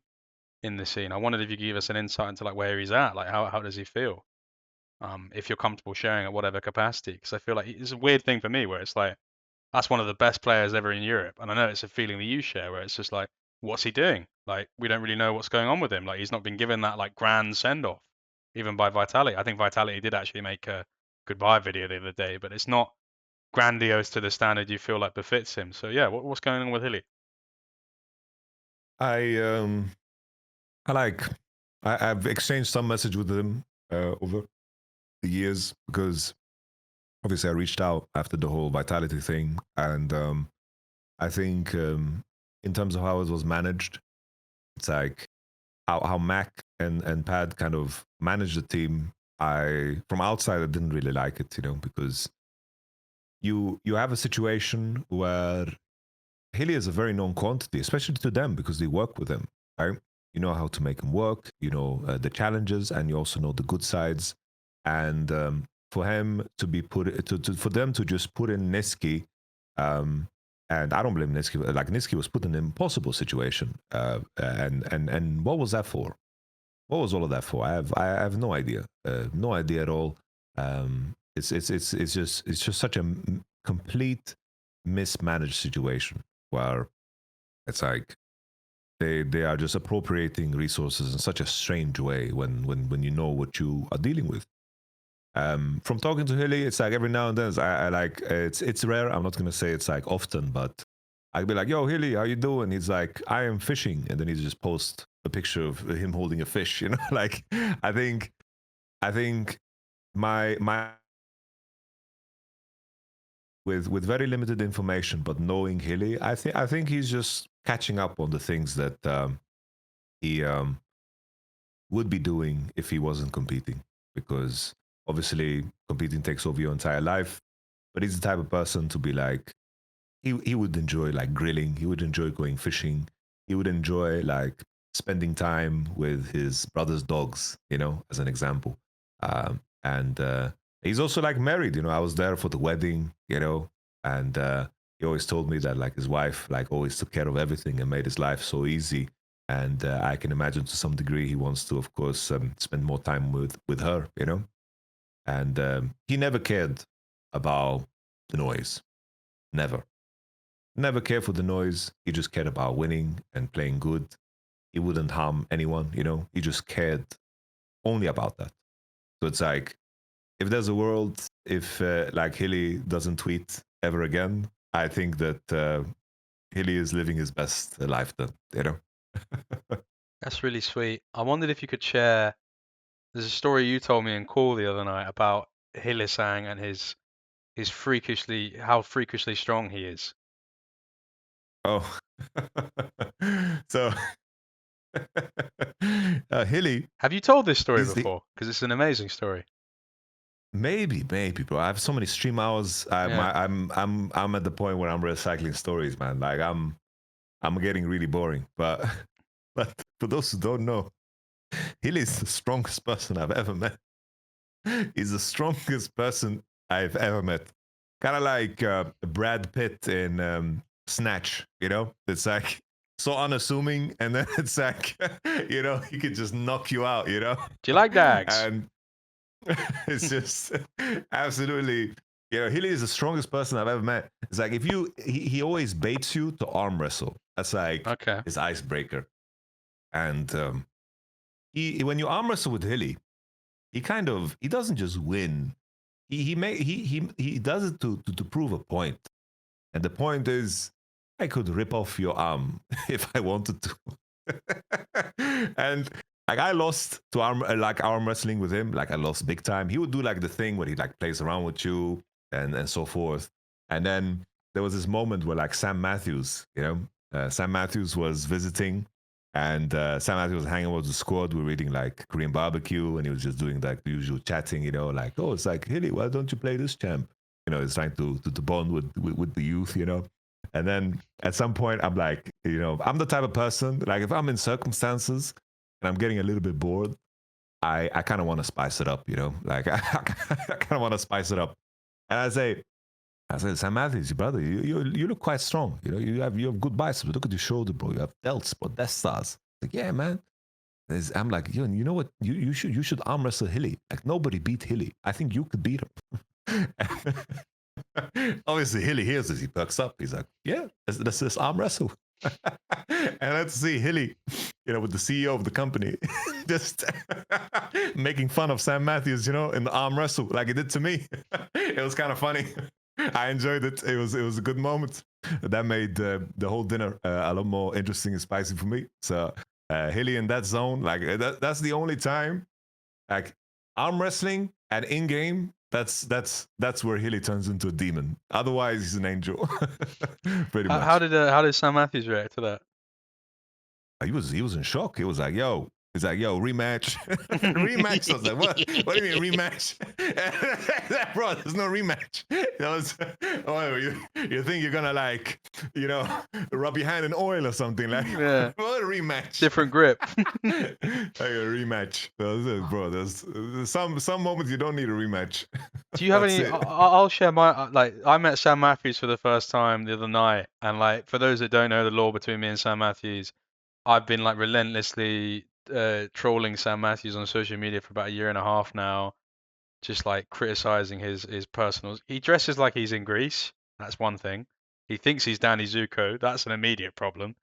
in the scene, I wondered if you could give us an insight into like where he's at, like how does he feel? If you're comfortable sharing at whatever capacity, because I feel like it's a weird thing for me where it's like that's one of the best players ever in Europe. And I know it's a feeling that you share where it's just like, what's he doing? Like, we don't really know what's going on with him. Like, he's not been given that like grand send off, even by Vitality. I think Vitality did actually make a goodbye video the other day, but it's not grandiose to the standard you feel like befits him. So yeah, what's going on with Hilly? I I like I've exchanged some message with him over the years because obviously I reached out after the whole Vitality thing, and I think in terms of how it was managed, it's like how Mac and Pad kind of managed the team. I from outside I didn't really like it, you know, because you have a situation where Hilly is a very known quantity, especially to them because they work with him, right? You know how to make him work, you know the challenges, and you also know the good sides. And for him to be put for them to just put in Niski, um, and I don't blame Niski. Like Niski was put in an impossible situation, and what was that for? What was all of that for? I have no idea, no idea at all. It's just such a complete mismanaged situation where it's like they are just appropriating resources in such a strange way when you know what you are dealing with. From talking to Hilly, it's like every now and then I like it's rare. I'm not gonna say it's like often, but I'd be like, "Yo, Hilly, how you doing?" He's like, "I am fishing," and then he just post a picture of him holding a fish. You know, like I think my with very limited information, but knowing Hilly, I think he's just catching up on the things that he would be doing if he wasn't competing, because obviously competing takes over your entire life. But he's the type of person to be like he would enjoy like grilling, he would enjoy going fishing, he would enjoy like spending time with his brother's dogs, you know, as an example. And he's also like married, you know. I was there for the wedding, you know, and he always told me that like his wife like always took care of everything and made his life so easy. And I can imagine to some degree he wants to, of course, spend more time with her, you know. And he never cared about the noise, never. Never cared for the noise. He just cared about winning and playing good. He wouldn't harm anyone, you know. He just cared only about that. So it's like, if there's a world, if like Hilly doesn't tweet ever again, I think that Hilly is living his best life then, you know. That's really sweet. I wondered if you could share. There's a story you told me in call the other night about Hylissang and his freakishly how freakishly strong he is. Oh, so Hilly Have you told this story is the before? Because it's an amazing story. maybe, bro. I have so many stream hours. Yeah. I'm at the point where I'm recycling stories, man. Like I'm getting really boring. But but for those who don't know, Hilly is the strongest person I've ever met. He's the strongest person I've ever met. Kind of like Brad Pitt in Snatch, you know? It's like so unassuming, and then it's like, you know, he could just knock you out, you know? Do you like dags? And It's just absolutely, you know, Hilly is the strongest person I've ever met. It's like if he always baits you to arm wrestle. That's like his icebreaker. And when you arm wrestle with Hilly, he doesn't just win. He does it to prove a point. And the point is, I could rip off your arm if I wanted to. And like I lost to arm wrestling with him. Like I lost big time. He would do like the thing where he like plays around with you and so forth. And then there was this moment where like Sam Matthews, you know, Sam Matthews was visiting, and Sam Matthews was hanging with the squad. We were eating like Korean barbecue, and he was just doing like the usual chatting, you know, like, oh, it's like, Hilly, why don't you play this champ? You know, he's trying to bond with the youth, you know. And then at some point, I'm like, you know, I'm the type of person, like if I'm in circumstances and I'm getting a little bit bored, I kind of want to spice it up, you know, like I kind of want to spice it up. And I say, Sam Matthews, brother, you look quite strong. You know, you have good biceps. Look at your shoulder, bro. You have delts, bro. Death stars. Like, yeah, man. I'm like, you know what? You should arm wrestle Hilly. Like nobody beat Hilly. I think you could beat him. Obviously, Hilly hears this. He perks up. He's like, yeah, let's arm wrestle. And let's see Hilly, you know, with the CEO of the company, just making fun of Sam Matthews, you know, in the arm wrestle, like he did to me. It was kind of funny. I enjoyed it. It was a good moment. That made the whole dinner a lot more interesting and spicy for me. So Hilly in that zone, like that's the only time, like arm wrestling and in game. That's where Hilly turns into a demon. Otherwise, he's an angel. Pretty much. How did Sam Matthews react to that? He was in shock. He was like, "Yo." He's like, yo, rematch. Rematch. I was like, what do you mean rematch? Bro, there's no rematch. You think you're gonna like, you know, rub your hand in oil or something? Like, yeah. What a rematch. Different grip. Like a rematch. Bro, there's some moments you don't need a rematch. Do you have any? I'll share my, like, I met Sam Matthews for the first time the other night. And like, for those that don't know the lore between me and Sam Matthews, I've been like relentlessly trolling Sam Matthews on social media for about a year and a half now, just like criticizing his personals. He dresses like he's in Greece. That's one thing. He thinks he's Danny Zuko. That's an immediate problem.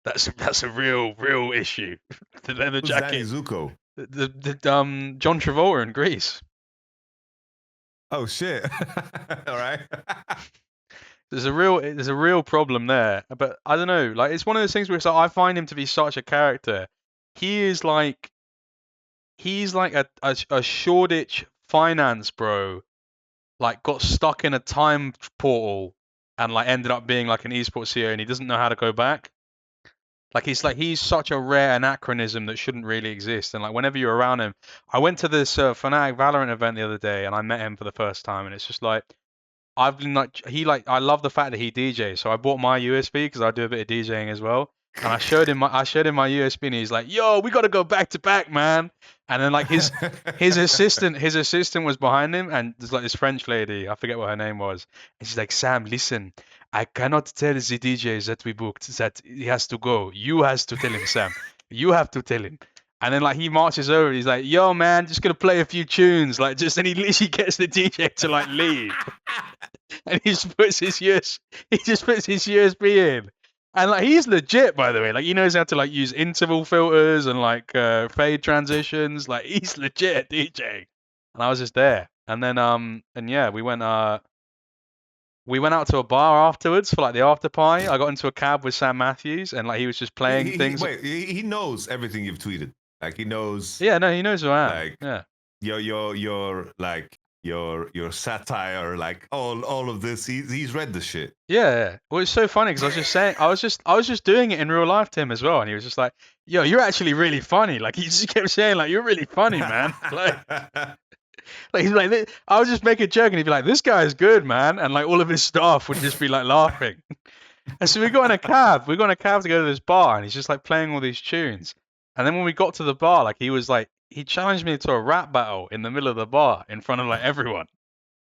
That's a real issue. The leather jacket. Danny Zuko? The John Travolta in Greece. Oh shit! All right. There's a real problem there, but I don't know. Like it's one of those things where it's like, I find him to be such a character. He's like a Shoreditch finance bro, like got stuck in a time portal and like ended up being like an esports CEO, and he doesn't know how to go back. Like he's such a rare anachronism that shouldn't really exist. And like whenever you're around him, I went to this Fnatic Valorant event the other day, and I met him for the first time, and it's just like I've been like I love the fact that he DJs, so I bought my USB because I do a bit of DJing as well. And I showed him my USB, and he's like, "Yo, we got to go back to back, man." And then like his assistant was behind him, and there's like this French lady, I forget what her name was, and she's like, "Sam, listen, I cannot tell the DJs that we booked that he has to go. You has to tell him, Sam. You have to tell him." And then like he marches over, he's like, "Yo, man, just gonna play a few tunes," like just, and he literally gets the DJ to like leave, and he just puts his USB in, and like he's legit, by the way. Like he knows how to like use interval filters and like fade transitions. Like he's legit at DJ. And I was just there, and then and yeah, we went out to a bar afterwards for like the after party. I got into a cab with Sam Matthews, and like he was just playing things. He knows everything you've tweeted. Like he knows. Yeah, no, he knows who I am. Like yeah, your like your satire, like all of this. He's read the shit. Yeah. Well, it's so funny because I was just saying, I was just doing it in real life to him as well, and he was just like, "Yo, you're actually really funny." Like he just kept saying, "Like you're really funny, man." Like he's like, I would just make a joke, and he'd be like, "This guy's good, man," and like all of his staff would just be like laughing. And so we got in a cab to go to this bar, and he's just like playing all these tunes. And then when we got to the bar, like he challenged me to a rap battle in the middle of the bar in front of like everyone.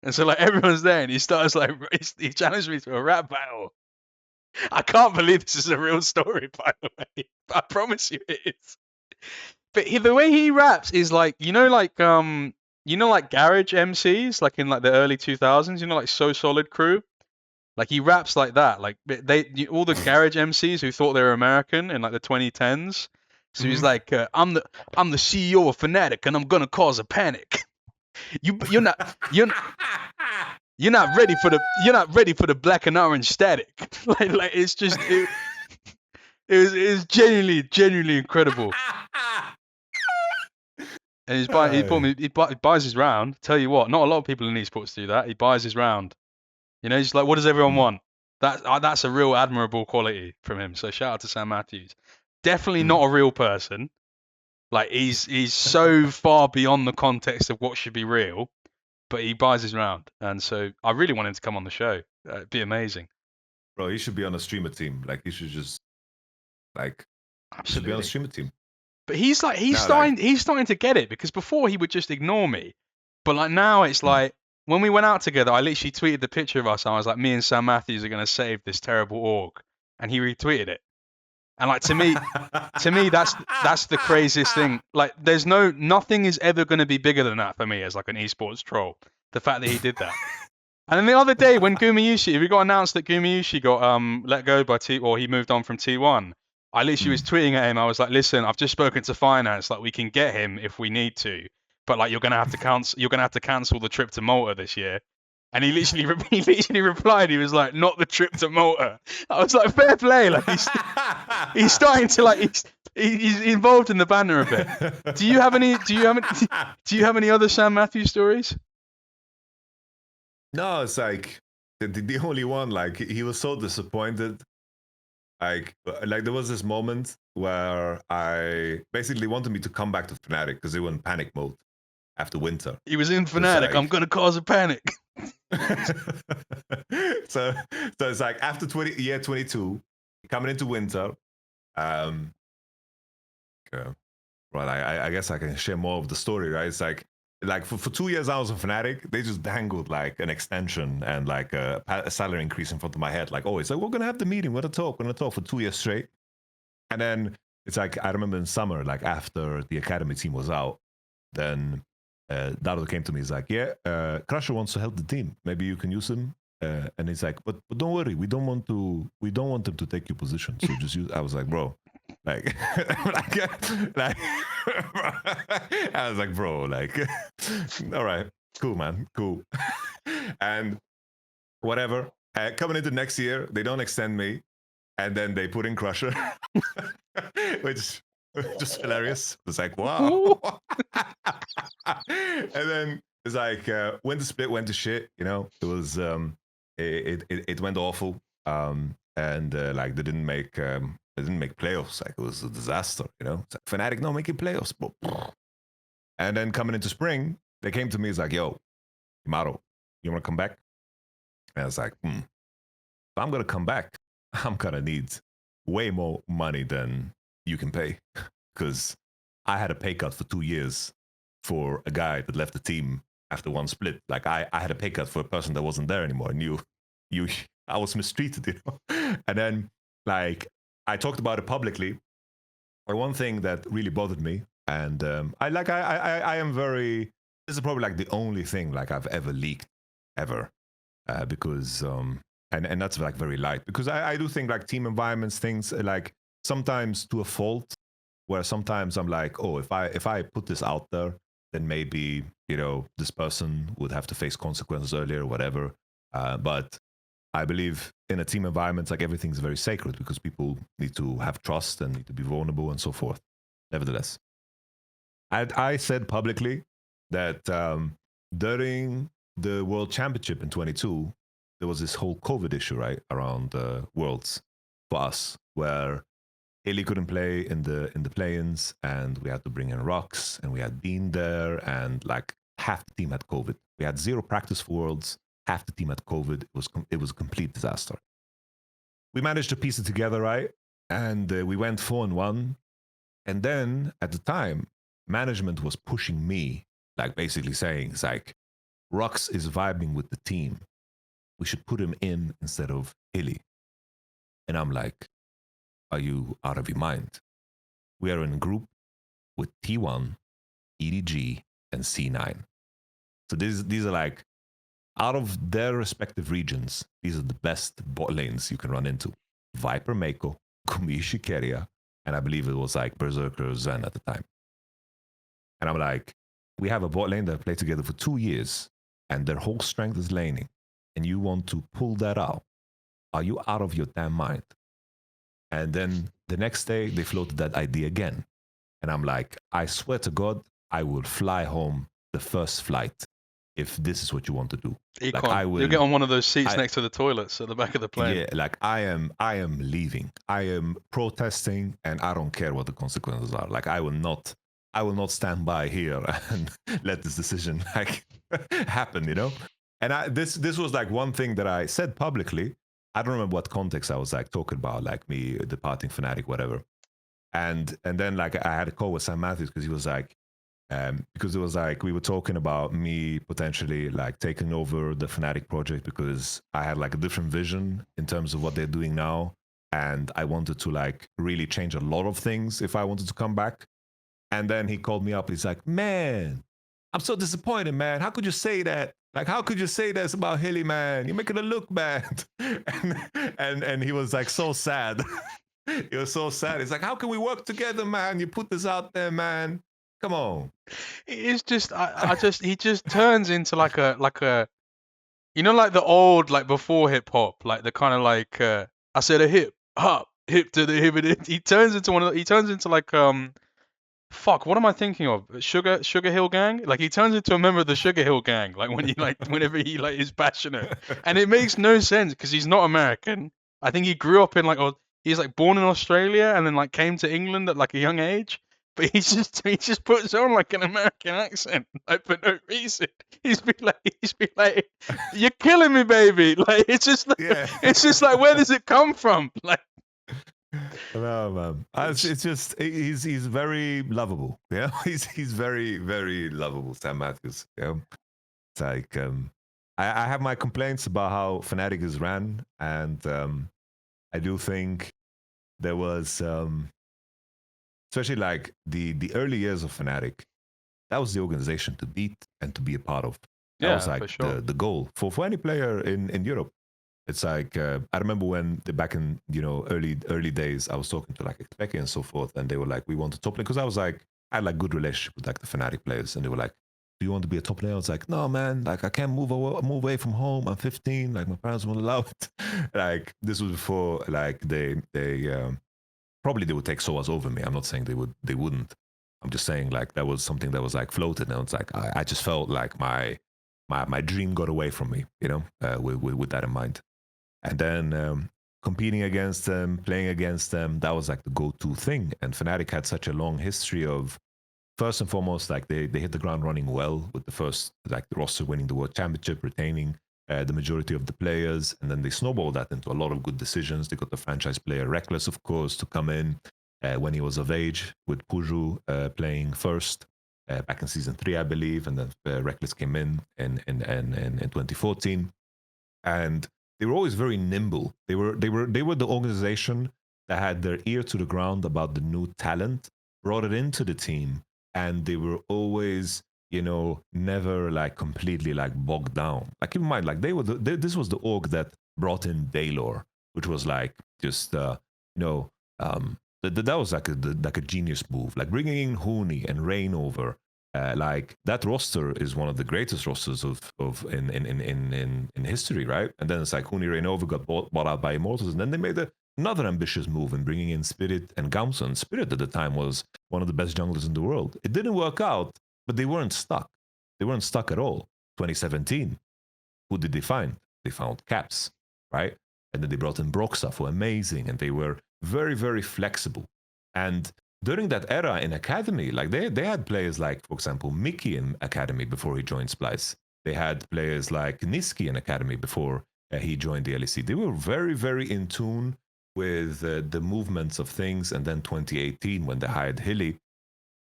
And so like everyone's there, and he starts like he challenged me to a rap battle. I can't believe this is a real story, by the way. I promise you it is. But the way he raps is like, you know, like you know, like garage MCs, like in like the early 2000s, you know, like So Solid Crew. Like he raps like that. Like all the garage MCs who thought they were American in like the 2010s. So he's like, I'm the CEO of Fnatic, and I'm gonna cause a panic. You're not ready for the black and orange static. like it's just it was genuinely incredible. And he buys his round. Tell you what, not a lot of people in esports do that. He buys his round. You know, he's like, what does everyone want? That's a real admirable quality from him. So shout out to Sam Matthews. Definitely not a real person. Like he's so far beyond the context of what should be real, but he buys his round, and so I really want him to come on the show. It'd be amazing. Bro, he should be on a streamer team. Like he should just like absolutely should be on a streamer team. But he's starting to get it, because before he would just ignore me, but like now it's like when we went out together, I literally tweeted the picture of us, and I was like, me and Sam Matthews are gonna save this terrible org, and he retweeted it. And like to me that's the craziest thing. Like there's nothing is ever gonna be bigger than that for me as like an esports troll. The fact that he did that. And then the other day when we got announced that Gumayusi got let go by or he moved on from T1, I literally was tweeting at him. I was like, listen, I've just spoken to finance. Like we can get him if we need to, but like you're gonna have to cancel the trip to Malta this year. And he literally replied. He was like, "Not the trip to Malta." I was like, "Fair play." Like he's starting to like he's involved in the banner a bit. Do you have any other Sam Matthews stories? No, it's like the only one. Like he was so disappointed. Like there was this moment where I basically wanted me to come back to Fnatic because they were in panic mode after winter. He was in Fnatic. Like, I'm gonna cause a panic. so it's like after year 22, coming into winter. Right, I guess I can share more of the story, right? It's like for 2 years I was a Fnatic, they just dangled like an extension and like a salary increase in front of my head. Like, oh, it's like, we're gonna have the meeting, we're gonna talk for 2 years straight. And then it's like, I remember in summer, like after the academy team was out, then Darwin came to me. He's like, yeah, Crusher wants to help the team. Maybe you can use him. And he's like, but don't worry, we don't want him to take your position. So just use. I was like, bro, like, like I was like, bro, like, all right, cool, man, cool. And whatever. Coming into next year, they don't extend me, and then they put in Crusher, which just hilarious. It's like, wow. And then it's like when the split went to shit, you know, it was it went awful. And like they didn't make playoffs. Like it was a disaster, you know. It's like, Fnatic not making playoffs. And then coming into spring, they came to me. It's like, yo, Yamato, you want to come back? And I was like, if I'm gonna come back, I'm gonna need way more money than you can pay, because I had a pay cut for 2 years for a guy that left the team after one split. Like I had a pay cut for a person that wasn't there anymore. And I was mistreated, you know. And then like I talked about it publicly. But one thing that really bothered me, and I am very. This is probably like the only thing like I've ever leaked ever, because and that's like very light, because I do think like team environments things like sometimes to a fault, where sometimes I'm like, oh, if I put this out there, then maybe, you know, this person would have to face consequences earlier or whatever. But I believe in a team environment, like everything's very sacred, because people need to have trust and need to be vulnerable and so forth. Nevertheless, I said publicly that during the World Championship in 22, there was this whole COVID issue, right, around Worlds for us, where Haley couldn't play in the play-ins, and we had to bring in Rocks, and we had been there, and like half the team had COVID. We had 0 practice for Worlds. Half the team had COVID. It was a complete disaster. We managed to piece it together, right? And we went 4-1. And then at the time, management was pushing me, like basically saying, it's like, Rocks is vibing with the team. We should put him in instead of Hilly. And I'm like, are you out of your mind? We are in a group with T1, EDG, and C9. So these are like, out of their respective regions, these are the best bot lanes you can run into. Viper Mako, Kumishi Keria, and I believe it was like Berserker Zen at the time. And I'm like, we have a bot lane that played together for 2 years, and their whole strength is laning, and you want to pull that out. Are you out of your damn mind? And then the next day, they floated that idea again. And I'm like, I swear to God, I will fly home the first flight if this is what you want to do. Like I will, you'll get on one of those seats next to the toilets at the back of the plane. Yeah, like I am leaving. I am protesting, and I don't care what the consequences are. Like I will not stand by here and let this decision like happen, you know? And this was like one thing that I said publicly. I don't remember what context I was like talking about, like me departing Fnatic, whatever. And then like I had a call with Sam Matthews because he was like, because it was like we were talking about me potentially like taking over the Fnatic project because I had like a different vision in terms of what they're doing now, and I wanted to like really change a lot of things if I wanted to come back. And then he called me up. He's like, "Man, I'm so disappointed, man. How could you say that? Like, how could you say this about Hilly, man? You're making it look bad." and he was like so sad. He was so sad. He's like, "How can we work together, man? You put this out there, man. Come on." It's just, he just turns into like a, you know, like the old, like before hip hop, like the kind of like, I said a hip hop, hip to the hip. He turns into like, fuck, what am I thinking of? Sugar Hill Gang? Like he turns into a member of the Sugar Hill Gang, like when he like whenever he like is passionate. And it makes no sense because he's not American. I think he grew up in like, he's like born in Australia and then like came to England at like a young age. But he just puts on like an American accent, like for no reason. He's been like, "You're killing me, baby." Like it's just like, where does it come from? Like, no, man. It's just he's very lovable. Yeah, he's very very lovable, Sam Matthews. Yeah, it's like I have my complaints about how Fnatic is ran, and I do think there was especially like the early years of Fnatic, that was the organization to beat and to be a part of. That was like the goal for any player in Europe. It's like I remember when back in early days, I was talking to like Expecki and so forth, and they were like, "We want a top lane," because I was like, I had like good relationship with like the Fnatic players, and they were like, "Do you want to be a top lane?" I was like, "No, man, like I can't move away from home. I'm 15, like my parents won't allow it." Like this was before like they probably they would take SOAS over me. I'm not saying they wouldn't. I'm just saying like that was something that was like floated, and it's like I just felt like my dream got away from me, with that in mind. And then competing against them, playing against them, that was like the go-to thing. And Fnatic had such a long history of, first and foremost, like they hit the ground running well with the first, like the roster winning the World Championship, retaining the majority of the players. And then they snowballed that into a lot of good decisions. They got the franchise player Reckless, of course, to come in when he was of age, with Puju playing first back in season 3, I believe. And then Reckless came in 2014. And they were always very nimble. They were the organization that had their ear to the ground about the new talent, brought it into the team, and they were always, never like completely like bogged down. Like keep in mind, like this was the org that brought in Daylor, which was like just that was like a genius move. Like bringing in Huni and Rain over. Like that roster is one of the greatest rosters of in history, right? And then it's like Huni Rainova got bought out by Immortals, and then they made another ambitious move in bringing in Spirit and Gamsun. Spirit at the time was one of the best junglers in the world. It didn't work out, but they weren't stuck. They weren't stuck at all. 2017, who did they find? They found Caps, right? And then they brought in Broxa for amazing, and they were very, very flexible. And during that era in Academy, like they had players like, for example, Mickey in Academy before he joined Splice. They had players like Niski in Academy before he joined the LEC. They were very, very in tune with the movements of things. And then 2018, when they hired Hilly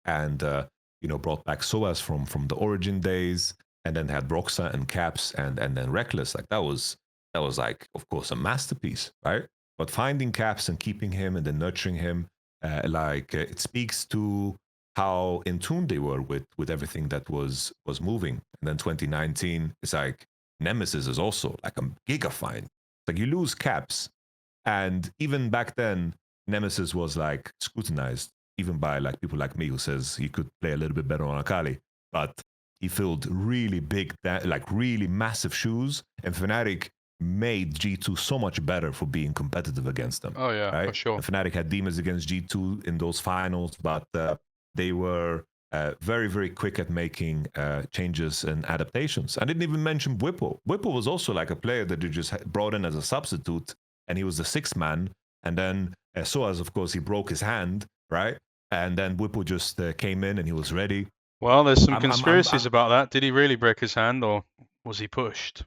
and brought back SOAS from the Origin days, and then had Broxa and Caps and then Reckless, like that was like, of course, a masterpiece, right? But finding Caps and keeping him and then nurturing him, it speaks to how in tune they were with everything that was moving. And then 2019, it's like Nemesis is also like a giga find. Like you lose caps, and even back then, Nemesis was like scrutinized even by like people like me who says he could play a little bit better on Akali, but he filled really big, like really massive shoes, and Fnatic made G2 so much better for being competitive against them. Oh yeah, right? for sure. Fnatic had demons against G2 in those finals, but they were very, very quick at making changes and adaptations. I didn't even mention Whipple. Whipple was also like a player that you just brought in as a substitute, and he was the sixth man. And then Soaz, of course, he broke his hand, right? And then Whipple just came in and he was ready. Well, there's some conspiracies about that. Did he really break his hand, or was he pushed?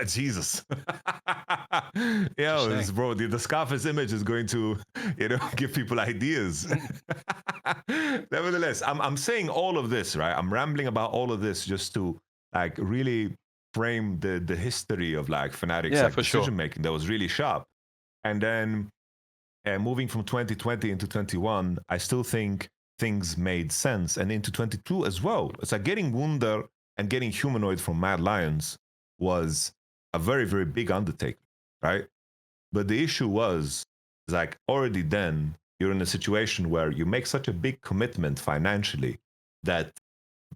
Jesus. Yeah, bro, the Scarface image is going to, give people ideas. Nevertheless, I'm saying all of this, right? I'm rambling about all of this just to like really frame the history of like Fnatic's like decision making that was really sharp. And then moving from 2020 into 21, I still think things made sense. And into 22 as well. It's like getting Wunder and getting Humanoid from Mad Lions was a very, very big undertaking, right? But the issue was, like, already then you're in a situation where you make such a big commitment financially that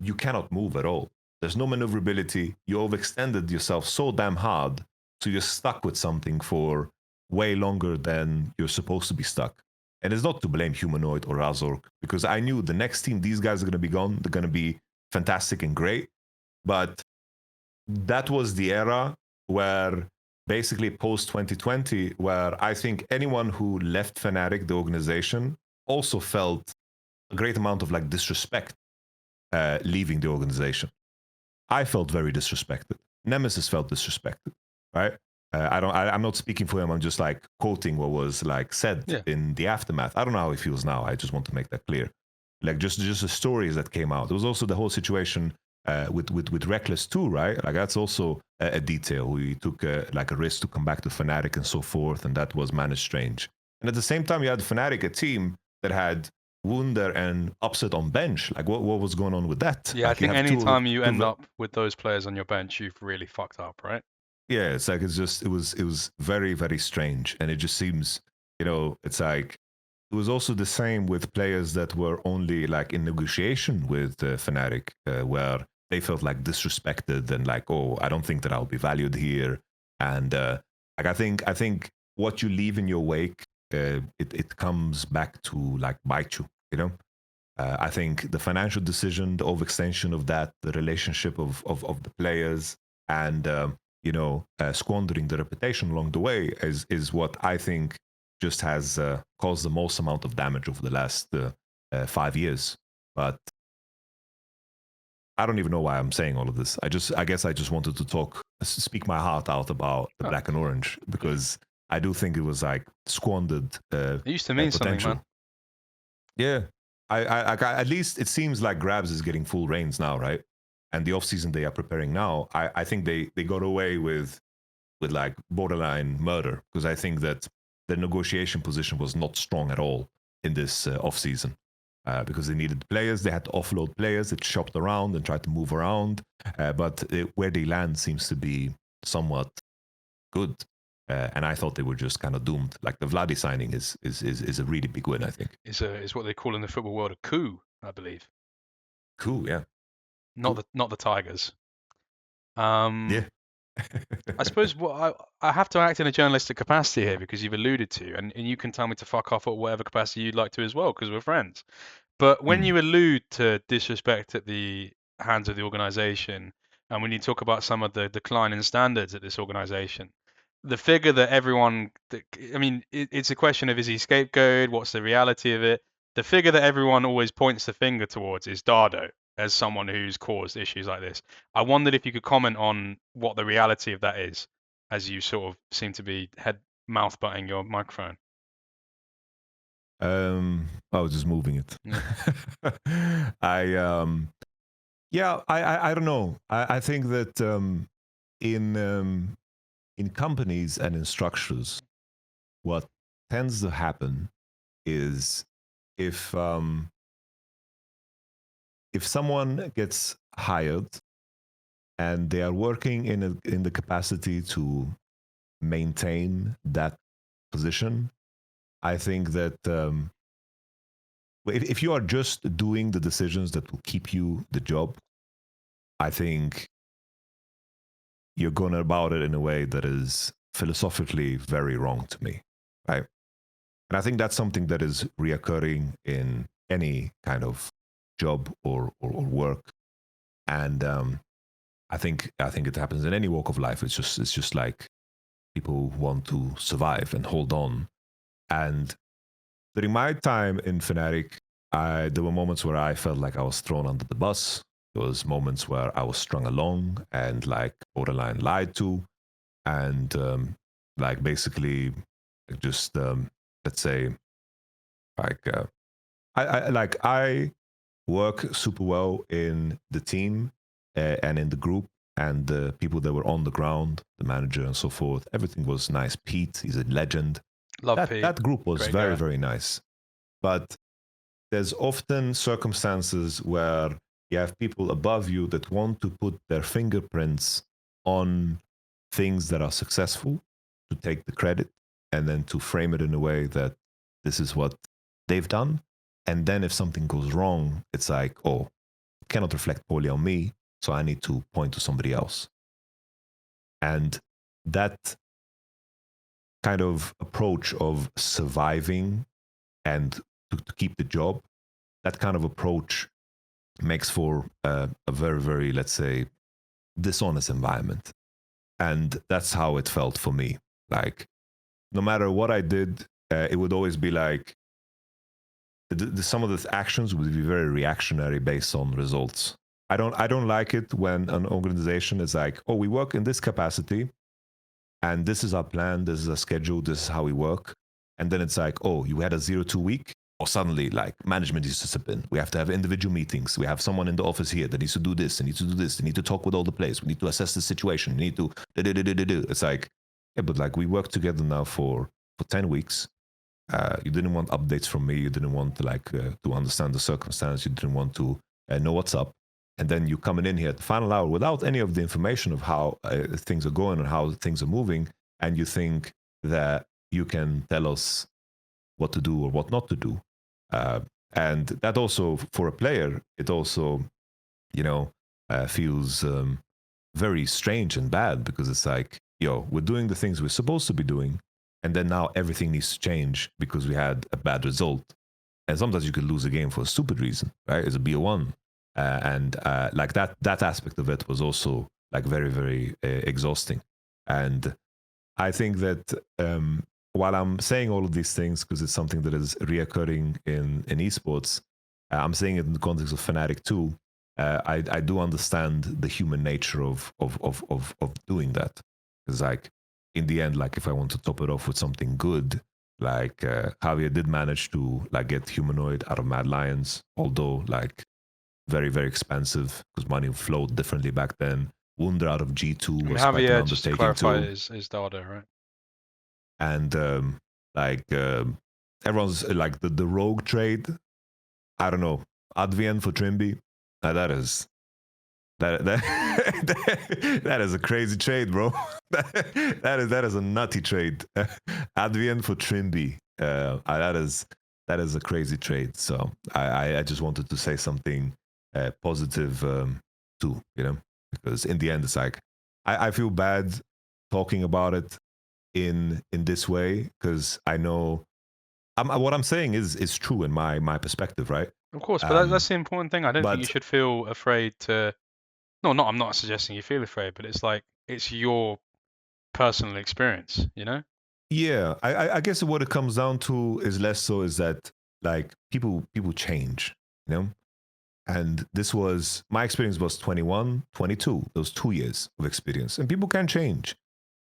you cannot move at all. There's no maneuverability. You overextended yourself so damn hard, so you're stuck with something for way longer than you're supposed to be stuck. And it's not to blame Humanoid or Razork, because I knew the next team, these guys are going to be gone. They're going to be fantastic and great. But that was the era where basically post 2020, where I think anyone who left Fnatic, the organization, also felt a great amount of like disrespect leaving the organization. I felt very disrespected. Nemesis felt disrespected, right? I'm not speaking for him. I'm just like quoting what was like said in the aftermath. I don't know how he feels now. I just want to make that clear. Like just the stories that came out. There was also the whole situation with Reckless too, right? Like that's also a detail. We took like a risk to come back to Fnatic and so forth, and that was managed strange. And at the same time, you had Fnatic, a team that had Wunder and Upset on bench. Like what was going on with that? Yeah, like, I think anytime you end up with those players on your bench, you've really fucked up, right? Yeah, it's like it was very, very strange, and it just seems, it's like it was also the same with players that were only like in negotiation with Fnatic, where they felt like disrespected and like, oh, I don't think that I'll be valued here, and like I think what you leave in your wake, it comes back to like bite you, I think the financial decision, the overextension of that, the relationship of the players, and squandering the reputation along the way is what I think just has caused the most amount of damage over the last 5 years. But I don't even know why I'm saying all of this. I guess I just wanted to speak my heart out about the Black and Orange, because I do think it was like squandered. It used to mean something, man. Yeah, I at least it seems like Grabs is getting full reins now, right? And the off-season they are preparing now, I think they got away with like borderline murder, because I think that the negotiation position was not strong at all in this off-season, because they needed players. They had to offload players. They shopped around and tried to move around, but where they land seems to be somewhat good. And I thought they were just kind of doomed. Like the Vladdy signing is a really big win, I think. Is what they call in the football world a coup, I believe. Coup, yeah. Not the Tigers. Yeah. I suppose I have to act in a journalistic capacity here, because you've alluded to, and you can tell me to fuck off at whatever capacity you'd like to as well, because we're friends. But when you allude to disrespect at the hands of the organization, and when you talk about some of the decline in standards at this organization, the figure that everyone, I mean, it's a question of, is he scapegoat? What's the reality of it? The figure that everyone always points the finger towards is Dardo, as someone who's caused issues like this. I wondered if you could comment on what the reality of that is, as you sort of seem to be mouth butting your microphone. I was just moving it. Yeah. I don't know. I think that in companies and in structures, what tends to happen is if someone gets hired and they are working in the capacity to maintain that position, I think that if you are just doing the decisions that will keep you the job, I think you're going about it in a way that is philosophically very wrong to me, right? And I think that's something that is reoccurring in any kind of job or work. And I think it happens in any walk of life. It's just like people want to survive and hold on. And during my time in Fnatic, there were moments where I felt like I was thrown under the bus. There was moments where I was strung along and like borderline lied to, and like basically just let's say like I work super well in the team and in the group, and the people that were on the ground, the manager and so forth. Everything was nice. Pete, he's a legend. Love Pete. That group was Great very guy. very nice, but there's often circumstances where you have people above you that want to put their fingerprints on things that are successful, to take the credit and then to frame it in a way that this is what they've done. And then if something goes wrong, it's like, oh, it cannot reflect poorly on me, so I need to point to somebody else. And that kind of approach of surviving and to keep the job, that kind of approach makes for a very, very, let's say, dishonest environment. And that's how it felt for me. Like, no matter what I did, it would always be like, some of the actions would be very reactionary based on results. I don't like it when an organization is like, oh, we work in this capacity, and this is our plan, this is our schedule, this is how we work. And then it's like, oh, you had a 0-2 week, or suddenly like management needs to step in. We have to have individual meetings. We have someone in the office here that needs to do this, and needs to do this. They need to talk with all the players. We need to assess the situation. We need to do. It's like, yeah, but like we worked together now for 10 weeks. You didn't want updates from me. You didn't want to to understand the circumstance. You didn't want to know what's up. And then you coming in here at the final hour without any of the information of how things are going and how things are moving, and you think that you can tell us what to do or what not to do. And that also, for a player, it also, feels very strange and bad, because it's like, yo, we're doing the things we're supposed to be doing, and then now everything needs to change because we had a bad result. And sometimes you could lose a game for a stupid reason, right? It's a BO1. And like that aspect of it was also like very, very exhausting. And I think that while I'm saying all of these things, because it's something that is reoccurring in esports, I'm saying it in the context of Fnatic too. I do understand the human nature of doing that. Because like in the end, like if I want to top it off with something good, like Javier did manage to like get Humanoid out of Mad Lions, although like very, very expensive because money flowed differently back then. Wunder out of G2 was quite an Javier, just to undertaking clarify, too. is Dada, right? And everyone's like the rogue trade. I don't know, Advian for Trimby. That is a crazy trade, bro. that is a nutty trade. Advian for Trimby. That is a crazy trade. So I just wanted to say something positive too, because in the end it's like I feel bad talking about it in this way, because I know what I'm saying is true in my perspective, right? Of course, but that's the important thing. I don't think you But should feel afraid to. No, I'm not suggesting you feel afraid, but it's like it's your personal experience, you know? yeah, I guess what it comes down to is less so is that like people change, and this was my experience was 21, 22, those 2 years of experience, and people can change.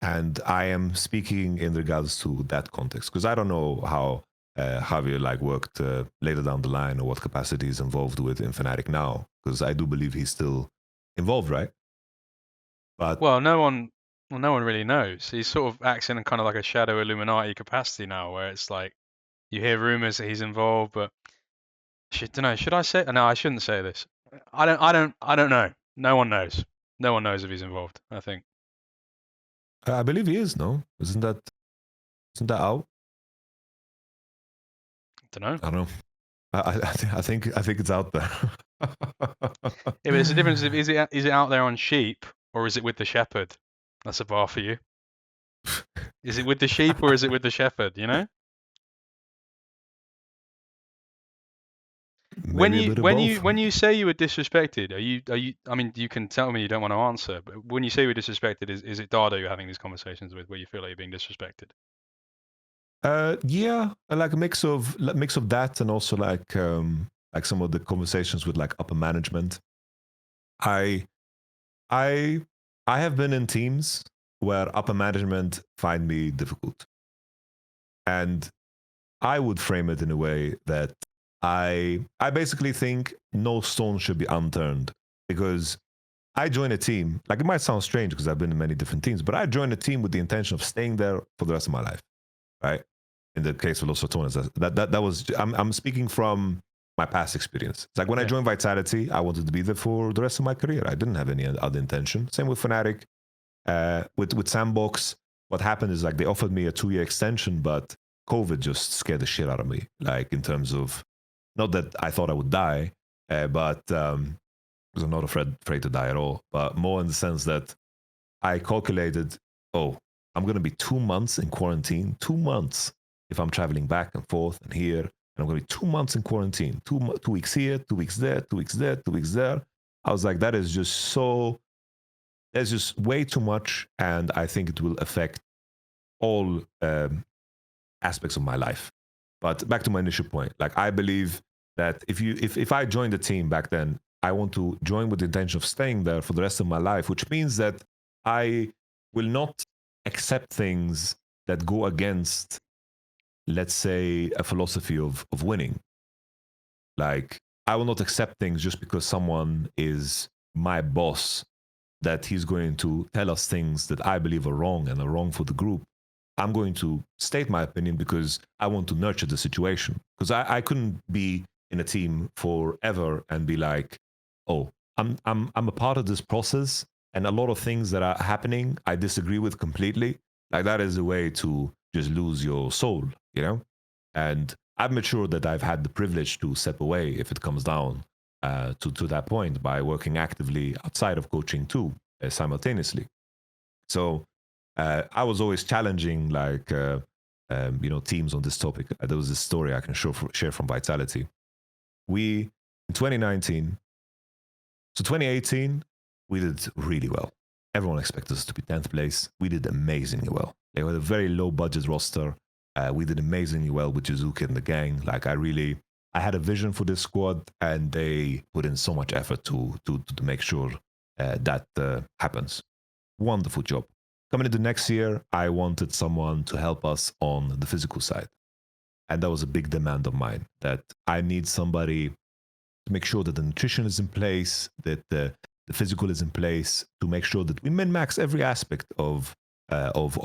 And I am speaking in regards to that context, because I don't know how Javier like worked later down the line, or what capacity he's involved with in Fnatic now, because I do believe he's still involved, right? But Well, no one really knows. He's sort of acting in kind of like a shadow Illuminati capacity now, where it's like you hear rumors that he's involved, but Don't know. Should I say? No, I shouldn't say this. I don't know. No one knows. No one knows if he's involved. I think. I believe he is. No, isn't that out? Don't know. I don't know. I think it's out there. Yeah, but there's a difference. Is it out there on sheep or is it with the shepherd? That's a bar for you. Is it with the sheep or is it with the shepherd? You know. Maybe When you say you were disrespected, are you? I mean, you can tell me you don't want to answer, but when you say you were disrespected, is it Dardo you're having these conversations with, where you feel like you're being disrespected? Yeah, like a mix of that, and also like some of the conversations with like upper management. I have been in teams where upper management find me difficult, and I would frame it in a way that I basically think no stone should be unturned, because I joined a team. Like, it might sound strange because I've been in many different teams, but I joined a team with the intention of staying there for the rest of my life, right? In the case of Los Ratones, that was, I'm speaking from my past experience. It's like when I joined Vitality, I wanted to be there for the rest of my career. I didn't have any other intention. Same with Fnatic. With SANDBOX, what happened is like they offered me a 2-year extension, but COVID just scared the shit out of me. Like, in terms of, not that I thought I would die, but because I'm not afraid to die at all, but more in the sense that I calculated, oh, I'm going to be 2 months in quarantine, 2 months if I'm traveling back and forth and here. And I'm going to be 2 months in quarantine, 2 weeks here, 2 weeks there, 2 weeks there, 2 weeks there. I was like, that is just so, there's just way too much. And I think it will affect all aspects of my life. But back to my initial point, like, I believe that if I joined the team back then, I want to join with the intention of staying there for the rest of my life, which means that I will not accept things that go against, let's say, a philosophy of winning. Like, I will not accept things just because someone is my boss, that he's going to tell us things that I believe are wrong and are wrong for the group. I'm going to state my opinion because I want to nurture the situation. Because I couldn't be in a team forever and be like, oh, I'm a part of this process, and a lot of things that are happening I disagree with completely. Like, that is a way to just lose your soul, you know? And I've made sure that I've had the privilege to step away if it comes down to that point, by working actively outside of coaching too, simultaneously. So I was always challenging, like, teams on this topic. There was this story I can share from Vitality. We, in 2019, so 2018, we did really well. Everyone expected us to be 10th place. We did amazingly well. They had a very low budget roster. We did amazingly well with Jizuka and the gang. Like, I had a vision for this squad, and they put in so much effort to make sure that happens. Wonderful job. Coming into next year, I wanted someone to help us on the physical side. And that was a big demand of mine, that I need somebody to make sure that the nutrition is in place, that the physical is in place, to make sure that we min-max every aspect of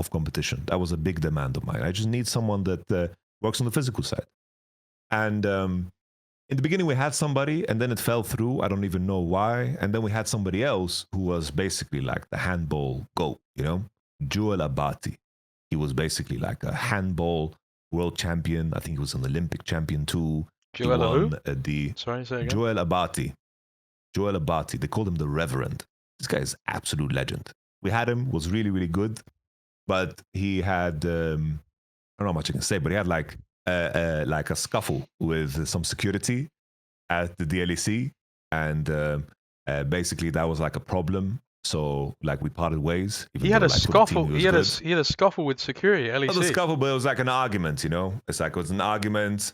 competition. That was a big demand of mine. I just need someone that works on the physical side. And in the beginning, we had somebody, and then it fell through. I don't even know why. And then we had somebody else who was basically like the handball GOAT, you know? Joel Abati. He was basically like a handball world champion. I think he was an Olympic champion too. Joel who? Sorry, say again? Joel Abati. Joel Abati. They called him the Reverend. This guy is absolute legend. We had him, was really, really good. But he had, I don't know how much I can say, but he had like a scuffle with some security at the DLEC, and basically that was like a problem. So, like, we parted ways. He had a scuffle. He had a scuffle with security at LEC. Not a scuffle, but it was like an argument. You know, it's like, it was an argument.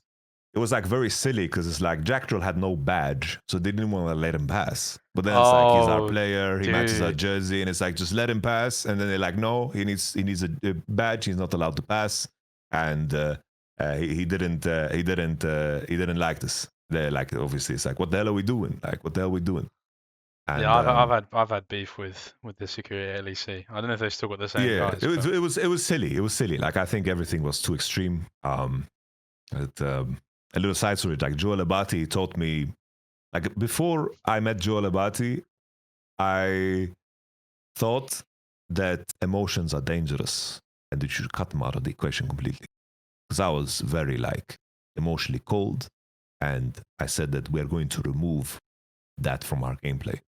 It was like very silly because it's like Jack Drill had no badge, so they didn't want to let him pass. But then it's like, he's our player, he matches our jersey, and it's like, just let him pass. And then they're like, no, he needs a badge. He's not allowed to pass. And he didn't like this. They're like, obviously, it's like, what the hell are we doing? Like, what the hell are we doing? And, yeah, I've had beef with the security at LEC. I don't know if they still got the same guys. It was silly. It was silly. Like, I think everything was too extreme. a little side story. Like Joel Abati taught me, like before I met Joel Abati, I thought that emotions are dangerous and that you should cut them out of the equation completely. Because I was very like emotionally cold, and I said that we're going to remove that from our gameplay.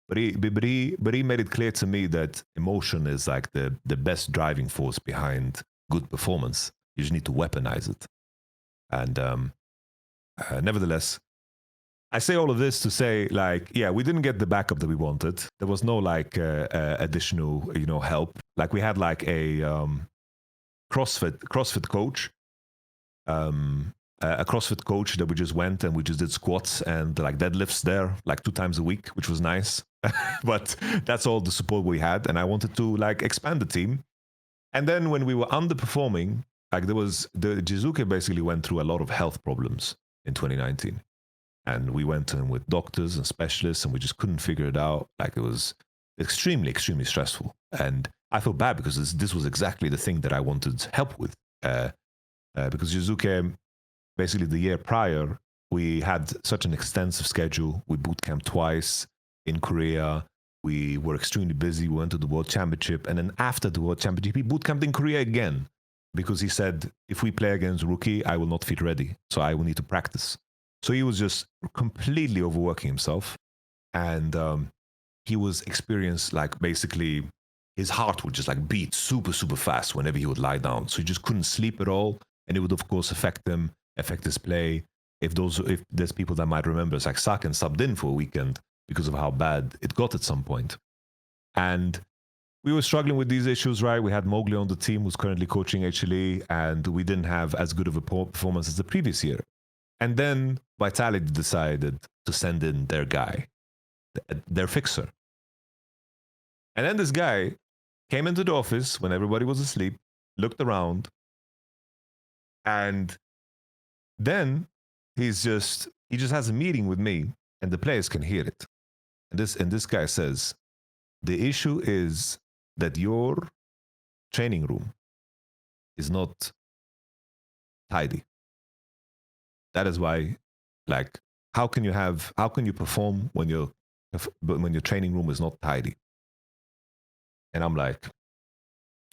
But he made it clear to me that emotion is like the best driving force behind good performance. You just need to weaponize it. And nevertheless, I say all of this to say, like, yeah, we didn't get the backup that we wanted. There was no like additional, help. Like we had like a CrossFit coach, a CrossFit coach that we just went and we just did squats and like deadlifts there like 2 times a week, which was nice. But that's all the support we had, and I wanted to like expand the team. And then when we were underperforming, like the Jizuke basically went through a lot of health problems in 2019. And we went in with doctors and specialists, and we just couldn't figure it out. Like it was extremely, extremely stressful. And I felt bad because this was exactly the thing that I wanted help with. Because Jizuke, basically the year prior, we had such an extensive schedule. We bootcamped twice in Korea. We were extremely busy. We went to the World Championship. And then after the World Championship, he bootcamped in Korea again. Because he said, if we play against Rookie, I will not feel ready. So I will need to practice. So he was just completely overworking himself. And he was experienced like basically his heart would just like beat super, super fast whenever he would lie down. So he just couldn't sleep at all. And it would, of course, affect him, affect his play. If there's people that might remember, it's like Saken subbed in for a weekend because of how bad it got at some point. And we were struggling with these issues, right? We had Mowgli on the team who's currently coaching HLE, and we didn't have as good of a performance as the previous year. And then Vitality decided to send in their guy, their fixer. And then this guy came into the office when everybody was asleep, looked around, and then he just has a meeting with me, and the players can hear it. And this guy says, the issue is that your training room is not tidy. That is why, like, how can you perform when your training room is not tidy? And I'm like,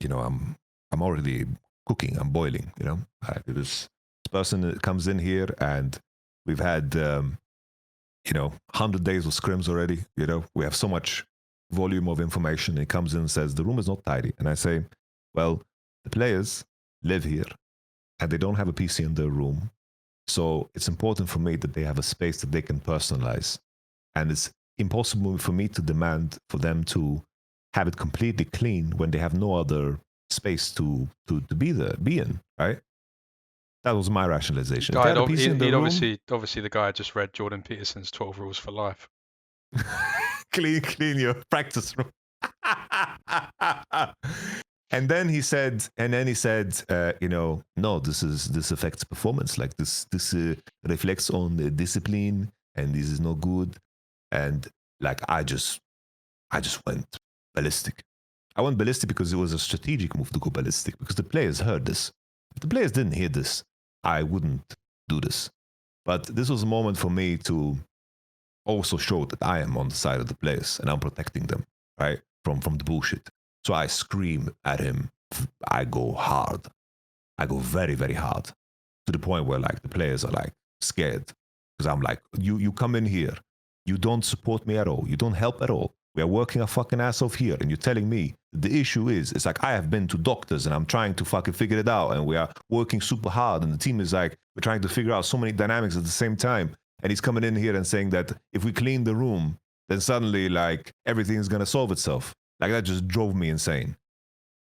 I'm already cooking, I'm boiling, this person that comes in here and we've had 100 days of scrims already. We have so much volume of information. It comes in and says the room is not tidy, and I say, well, the players live here and they don't have a PC in their room. So it's important for me that they have a space that they can personalize. And it's impossible for me to demand for them to have it completely clean when they have no other space to be in, right? That was my rationalization. Obviously the guy just read Jordan Peterson's 12 Rules for Life. clean your practice room. And then he said, no, this affects performance. Like this reflects on the discipline, and this is no good. And like I just went ballistic. I went ballistic because it was a strategic move to go ballistic, because the players heard this. If the players didn't hear this, I wouldn't do this. But this was a moment for me to also show that I am on the side of the players and I'm protecting them, right? From the bullshit. So I scream at him. I go hard. I go very, very hard, to the point where like the players are like scared, because I'm like, you come in here, you don't support me at all, you don't help at all. We are working our fucking ass off here, and you're telling me the issue is, it's like I have been to doctors and I'm trying to fucking figure it out, and we are working super hard, and the team is like, we're trying to figure out so many dynamics at the same time. And he's coming in here and saying that if we clean the room, then suddenly like everything is gonna solve itself. Like that just drove me insane.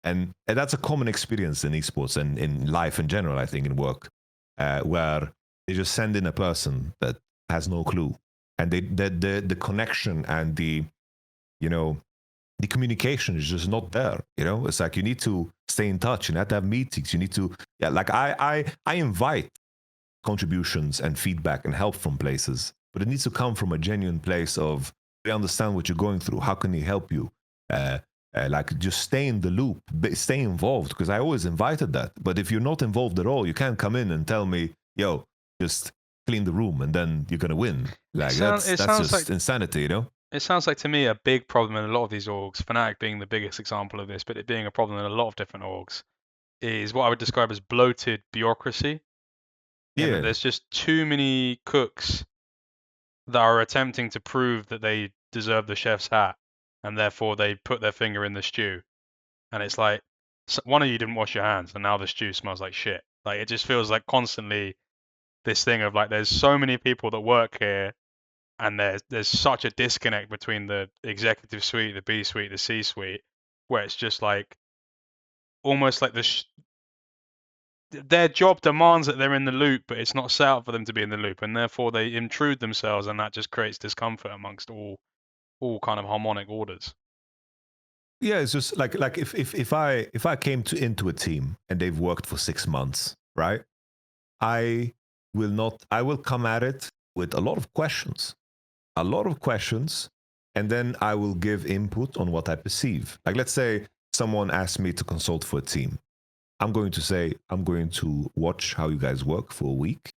And that's a common experience in esports and in life in general, I think, in work, where they just send in a person that has no clue, and the connection and the communication is just not there. It's like you need to stay in touch. You have to have meetings. You need to, like I invite contributions and feedback and help from places, but it needs to come from a genuine place of, we understand what you're going through. How can we help you? Like just stay in the loop, stay involved, because I always invited that. But if you're not involved at all, you can't come in and tell me, yo, just clean the room and then you're gonna win. Like that's just like insanity, you know? It sounds like to me a big problem in a lot of these orgs, Fnatic being the biggest example of this, but it being a problem in a lot of different orgs, is what I would describe as bloated bureaucracy. In that there's just too many cooks that are attempting to prove that they deserve the chef's hat, and therefore they put their finger in the stew. And it's like, one of you didn't wash your hands, and now the stew smells like shit. Like, it just feels like constantly this thing of like, there's so many people that work here, and there's such a disconnect between the executive suite, the B suite, the C suite, where it's just like almost like their job demands that they're in the loop, but it's not set up for them to be in the loop, and therefore they intrude themselves, and that just creates discomfort amongst all kind of harmonic orders. Yeah, it's just like if I came into a team and they've worked for 6 months, right? I will come at it with a lot of questions. And then I will give input on what I perceive. Like, let's say someone asks me to consult for a team. I'm going to say, I'm going to watch how you guys work for a week.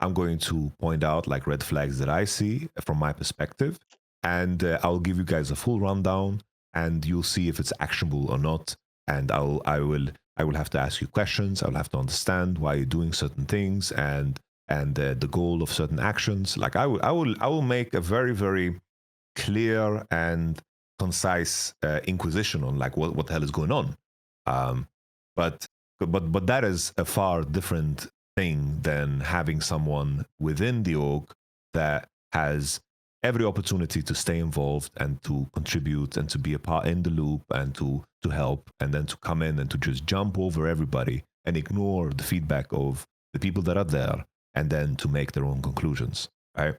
I'm going to point out like red flags that I see from my perspective. And I'll give you guys a full rundown and you'll see if it's actionable or not. And I will have to ask you questions. I'll have to understand why you're doing certain things and the goal of certain actions. Like I will make a very, very clear and concise inquisition on like what the hell is going on. But that is a far different thing than having someone within the org that has every opportunity to stay involved and to contribute and to be a part in the loop and to help, and then to come in and to just jump over everybody and ignore the feedback of the people that are there, and then to make their own conclusions, right?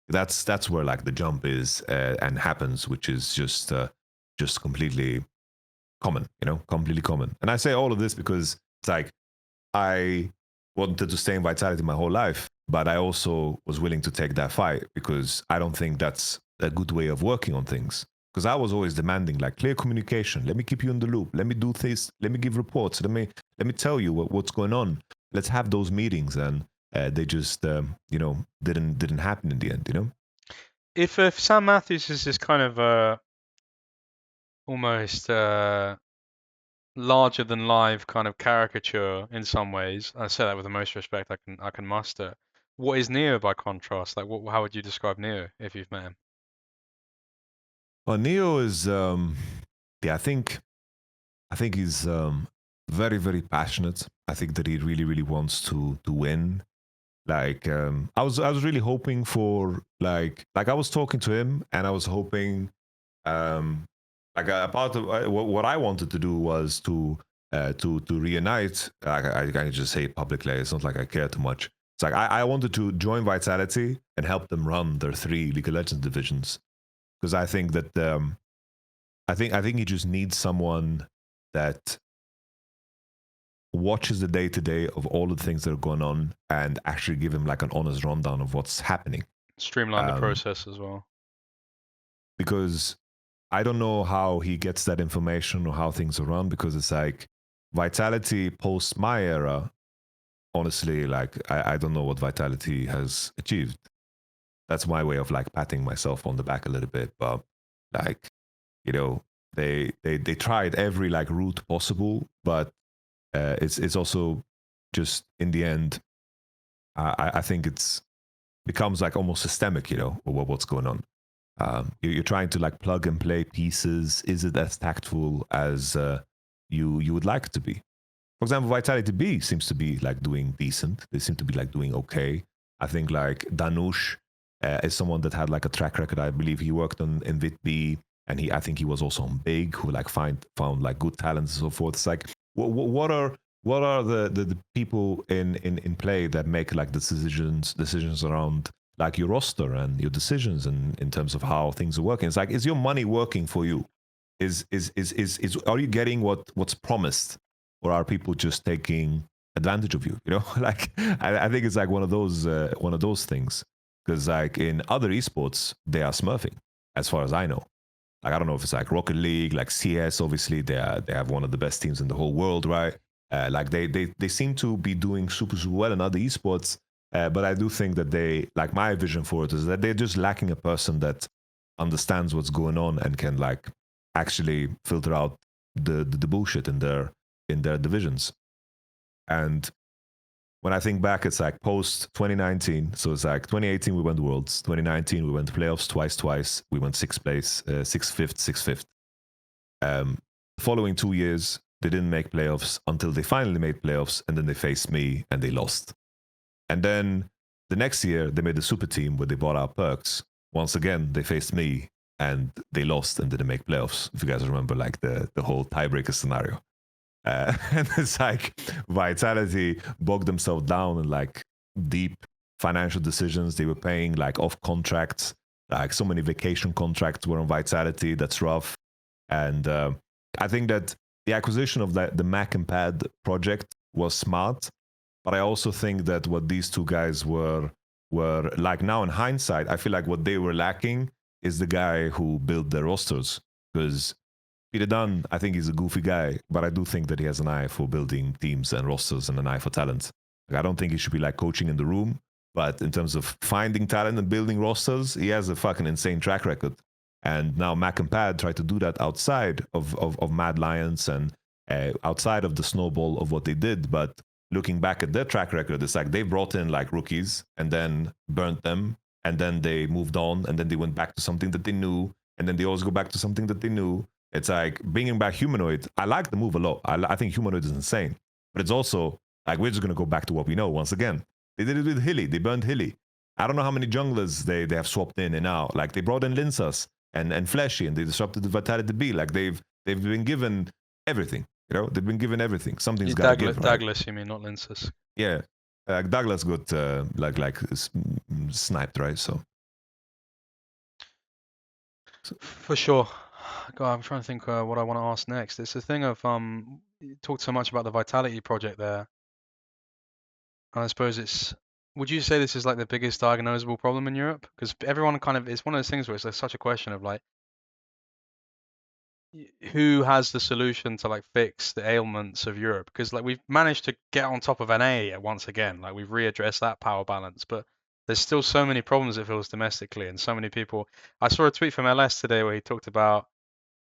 That's where like the jump is and happens, which is just completely common, you know, completely common. And I say all of this because it's like I wanted to stay in Vitality my whole life, but I also was willing to take that fight because I don't think that's a good way of working on things. Because I was always demanding like clear communication. Let me keep you in the loop. Let me do this. Let me give reports. Let me tell you what's going on. Let's have those meetings. And they just didn't happen in the end. You know. If Sam Matthews is this kind of almost larger than life kind of caricature in some ways, I say that with the most respect I can muster. What is Neo by contrast? Like, how would you describe Neo if you've met him? Well, Neo is, I think he's very, very passionate. I think that he really, really wants to win. Like, I was really hoping for like I was talking to him, and I was hoping, like a part of what I wanted to do was to reunite. I can just say it publicly. It's not like I care too much. It's like I wanted to join Vitality and help them run their 3 League of Legends divisions. Because I think that I think he just needs someone that watches the day-to-day of all the things that are going on and actually give him like an honest rundown of what's happening. Streamline the process as well. Because I don't know how he gets that information or how things are run, because it's like Vitality post my era, honestly, like I don't know what Vitality has achieved. That's my way of like patting myself on the back a little bit, but like, you know, they tried every like route possible, but it's also just in the end, I think it's becomes like almost systemic, you know, what's going on. You're trying to like plug and play pieces. Is it as tactful as you would like it to be? For example, Vitality B seems to be like doing decent. They seem to be like doing okay. I think like Danush is someone that had like a track record. I believe he worked on in VitB, and I think he was also on Big, who like found like good talents and so forth. It's like what are the people in play that make like decisions around like your roster and your decisions and in terms of how things are working? It's like, is your money working for you? Are you getting what's promised, or are people just taking advantage of you? You know, like I think it's like one of those things. Because like in other esports, they are smurfing, as far as I know. Like I don't know if it's like Rocket League, like CS. Obviously, they have one of the best teams in the whole world, right? Like they seem to be doing super well in other esports. But I do think that they, like, my vision for it is that they're just lacking a person that understands what's going on and can like actually filter out the bullshit in their divisions. And when I think back, it's like post 2019. So it's like 2018 we went Worlds, 2019 we went playoffs twice. We went sixth place, sixth, fifth. The following 2 years they didn't make playoffs until they finally made playoffs, and then they faced me and they lost. And then the next year they made the super team where they bought out Perks. Once again they faced me and they lost and didn't make playoffs. If you guys remember, like the whole tiebreaker scenario. And it's like Vitality bogged themselves down in like deep financial decisions. They were paying like off contracts, like so many vacation contracts were on Vitality. That's rough. And I think that the acquisition of the Mac and Pad project was smart, but I also think that what these two guys were like, now in hindsight, I feel like what they were lacking is the guy who built their rosters. Because Peter Dunn, I think he's a goofy guy, but I do think that he has an eye for building teams and rosters and an eye for talent. Like, I don't think he should be like coaching in the room, but in terms of finding talent and building rosters, he has a fucking insane track record. And now Mac and Pad try to do that outside of Mad Lions and outside of the snowball of what they did. But looking back at their track record, it's like they brought in like rookies and then burnt them, and then they moved on, and then they went back to something that they knew, and then they always go back to something that they knew. It's like bringing back Humanoid. I like the move a lot. I think Humanoid is insane, but it's also like we're just gonna go back to what we know once again. They did it with Hilly. They burned Hilly. I don't know how many junglers they have swapped in and out. Like they brought in Linsas and Fleshy, and they disrupted the Vitality B. Like they've been given everything. You know, they've been given everything. Something's got to give. Right? Douglas, you mean, not Linsas? Yeah, Douglas got sniped, right? So for sure. God, I'm trying to think what I want to ask next. It's a thing of you talked so much about the Vitality project there. And I suppose it's, would you say this is like the biggest diagnosable problem in Europe? Because everyone kind of, it's one of those things where it's like such a question of like, who has the solution to like fix the ailments of Europe? Because like we've managed to get on top of NA once again, like we've readdressed that power balance, but there's still so many problems it feels domestically, and so many people. I saw a tweet from LS today where he talked about,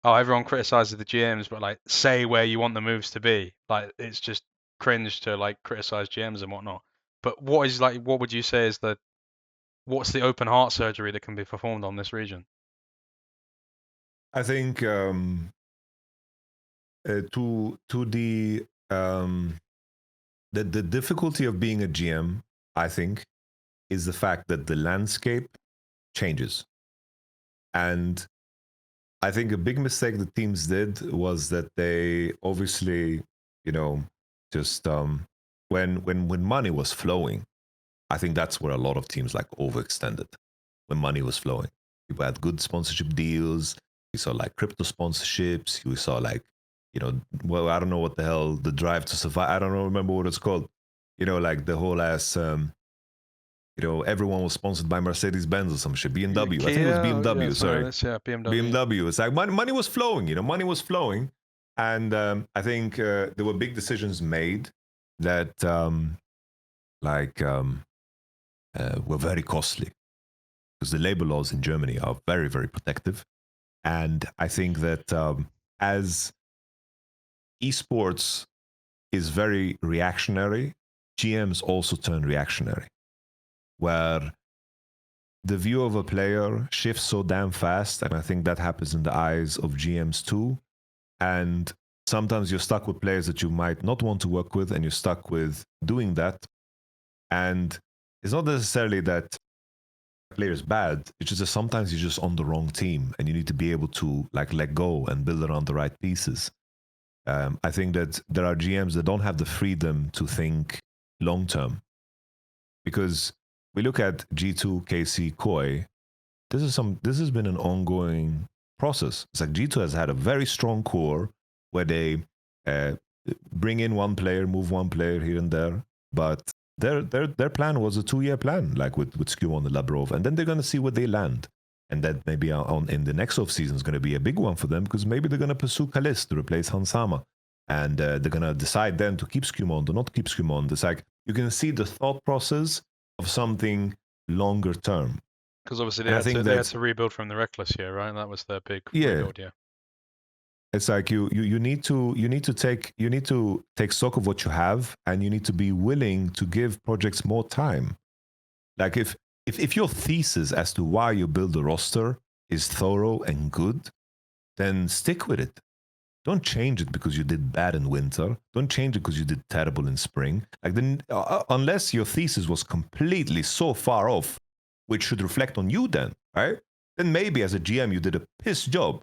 oh, everyone criticizes the GMs, but like say where you want the moves to be. Like it's just cringe to like criticize GMs and whatnot. But what would you say is what's the open heart surgery that can be performed on this region? I think to the difficulty of being a GM, I think, is the fact that the landscape changes. And I think a big mistake the teams did was that they obviously, you know, just when money was flowing, I think that's where a lot of teams like overextended. When money was flowing, people had good sponsorship deals. We saw like crypto sponsorships. We saw like, you know, well, I don't know what the hell, the drive to survive. I don't remember what it's called. You know, like the whole ass, you know, everyone was sponsored by Mercedes-Benz or some shit. BMW. I think it was BMW. Yeah, sorry. Yeah, BMW. BMW. It's like money was flowing, you know, money was flowing. And I think there were big decisions made that were very costly, because the labor laws in Germany are very, very protective. And I think that as esports is very reactionary, GMs also turn reactionary, where the view of a player shifts so damn fast. And I think that happens in the eyes of GMs too. And sometimes you're stuck with players that you might not want to work with, and you're stuck with doing that. And it's not necessarily that player is bad. It's just that sometimes you're just on the wrong team, and you need to be able to like let go and build around the right pieces. I think that there are GMs that don't have the freedom to think long term, because we look at G2, KC, Koi. This has been an ongoing process. It's like G2 has had a very strong core where they bring in one player, move one player here and there, but their plan was a 2-year plan, like with Skewon and Labrov, and then they're going to see where they land. And that maybe in the next off-season is going to be a big one for them, because maybe they're going to pursue Kalis to replace Hansama. And they're going to decide then to keep Skewon or not keep Skewon. It's like you can see the thought process of something longer term. Because obviously they had to rebuild from the Reckless year, right? And that was their big rebuild year. It's like you need to take stock of what you have, and you need to be willing to give projects more time. Like if your thesis as to why you build a roster is thorough and good, then stick with it. Don't change it because you did bad in winter. Don't change it because you did terrible in spring. Like then, unless your thesis was completely so far off, which should reflect on you then, right? Then maybe as a GM you did a piss job.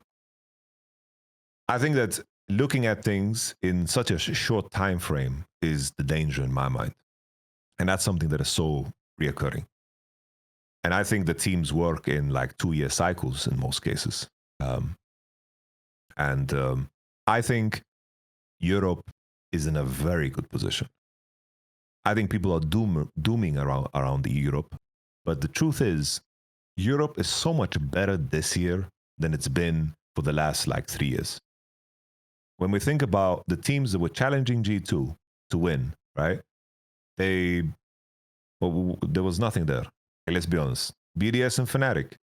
I think that looking at things in such a short time frame is the danger in my mind. And that's something that is so reoccurring. And I think the teams work in like 2-year cycles in most cases. I think Europe is in a very good position. I think people are dooming around Europe. But the truth is, Europe is so much better this year than it's been for the last like 3 years. When we think about the teams that were challenging G2 to win, right? There was nothing there. Okay, let's be honest. BDS and Fnatic,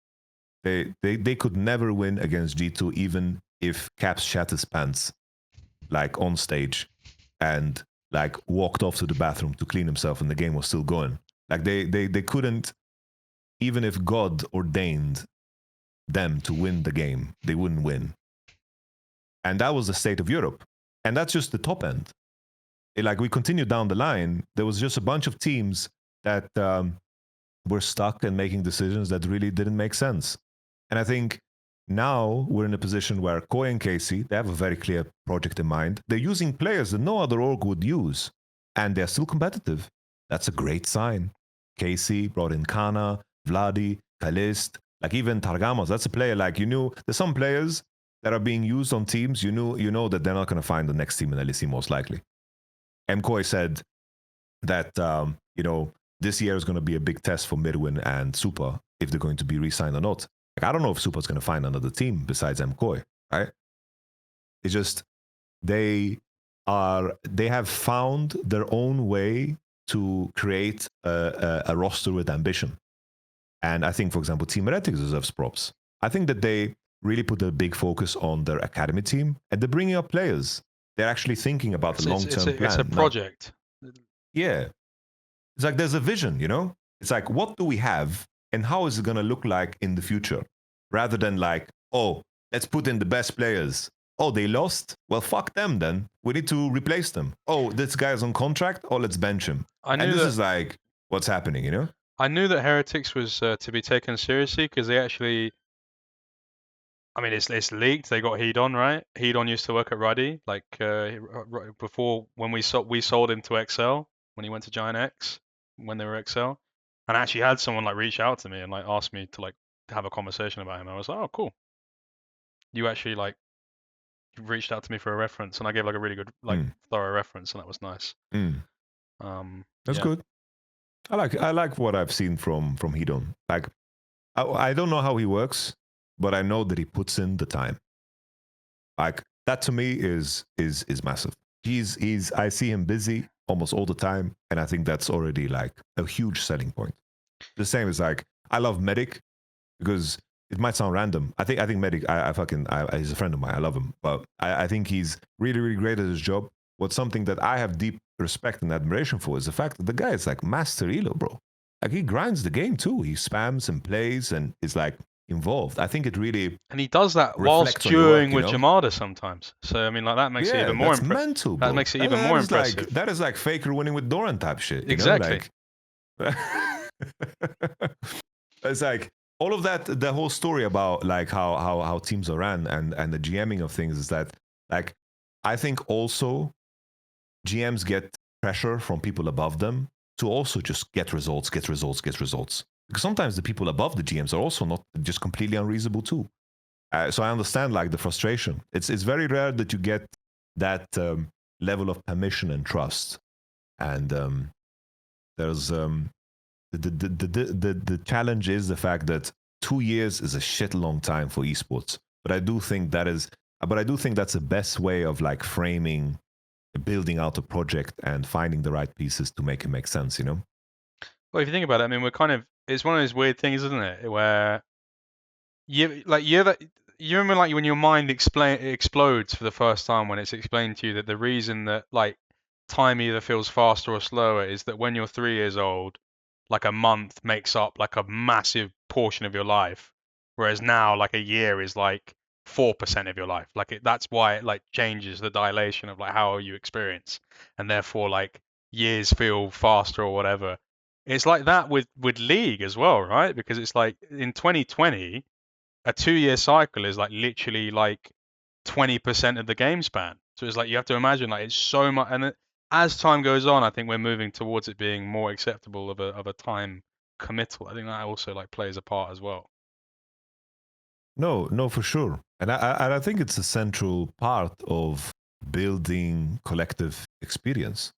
they could never win against G2 even if Caps shat his pants like on stage and like walked off to the bathroom to clean himself and the game was still going. Like they couldn't, even if God ordained them to win the game, they wouldn't win. And that was the state of Europe. And that's just the top end. Like we continued down the line, there was just a bunch of teams that were stuck and making decisions that really didn't make sense. And I think now we're in a position where Koi and Casey, they have a very clear project in mind. They're using players that no other org would use. And they're still competitive. That's a great sign. Casey brought in Kana, Vladi, Kalist, like even Targamos. That's a player like you knew. There's some players that are being used on teams, you know that they're not going to find the next team in LEC most likely. MKoi said that, this year is going to be a big test for Midwin and Super if they're going to be re-signed or not. Like, I don't know if Super's going to find another team besides MKoi, right? It's just, they have found their own way to create a roster with ambition. And I think, for example, Team Heretics deserves props. I think that they really put a big focus on their academy team and they're bringing up players. They're actually thinking about the long-term plan. It's a project. Yeah. It's like there's a vision, It's like, what do we have and how is it going to look like in the future? Rather than like, oh, let's put in the best players. Oh, they lost? Well, fuck them then. We need to replace them. Oh, this guy's on contract? Oh, let's bench him. And this is like what's happening, I knew that Heretics was to be taken seriously because they actually... I mean, it's leaked. They got Hedon, right? Hedon used to work at Ruddy, like before when we sold him to XL when he went to Giant X when they were XL, and I actually had someone like reach out to me and like ask me to like have a conversation about him. I was like, oh, cool. You actually like reached out to me for a reference, and I gave like a really good like thorough reference, and that was nice. That's good. I like what I've seen from Hedon. Like, I don't know how he works, but I know that he puts in the time. Like that to me is massive. I see him busy almost all the time, and I think that's already like a huge selling point. The same as like I love Medic because it might sound random. I think Medic. He's a friend of mine. I love him, but I think he's really really great at his job. What's something that I have deep respect and admiration for is the fact that the guy is like master elo, bro. Like he grinds the game too. He spams and plays and is like involved. I think it really and he does that whilst dueling with Yamato sometimes. So I mean, like that makes it even more impressive. That makes it even more impressive. That is like Faker winning with Doran type shit. Exactly. It's like all of that. The whole story about like how teams are ran and the GMing of things is that like I think also GMs get pressure from people above them to also just get results. Because sometimes the people above the GMs are also not just completely unreasonable too. So I understand like the frustration. It's very rare that you get that level of permission and trust. And there's the challenge is the fact that 2 years is a shit long time for esports. But I do think that's the best way of like framing, building out a project and finding the right pieces to make it make sense, Well, if you think about it, I mean, it's one of those weird things, isn't it? Where you remember like when your mind explodes for the first time when it's explained to you that the reason that like time either feels faster or slower is that when you're 3 years old, like a month makes up like a massive portion of your life, whereas now like a year is like 4% of your life. That's why it like changes the dilation of like how you experience, and therefore like years feel faster or whatever. It's like that with League as well, right? Because it's like in 2020 a 2 year cycle is like literally like 20% of the game span. So it's like you have to imagine like it's so much, and as time goes on, I think we're moving towards it being more acceptable of a time committal. I think that also like plays a part as well. No, no, for sure, and I think it's a central part of building collective experience.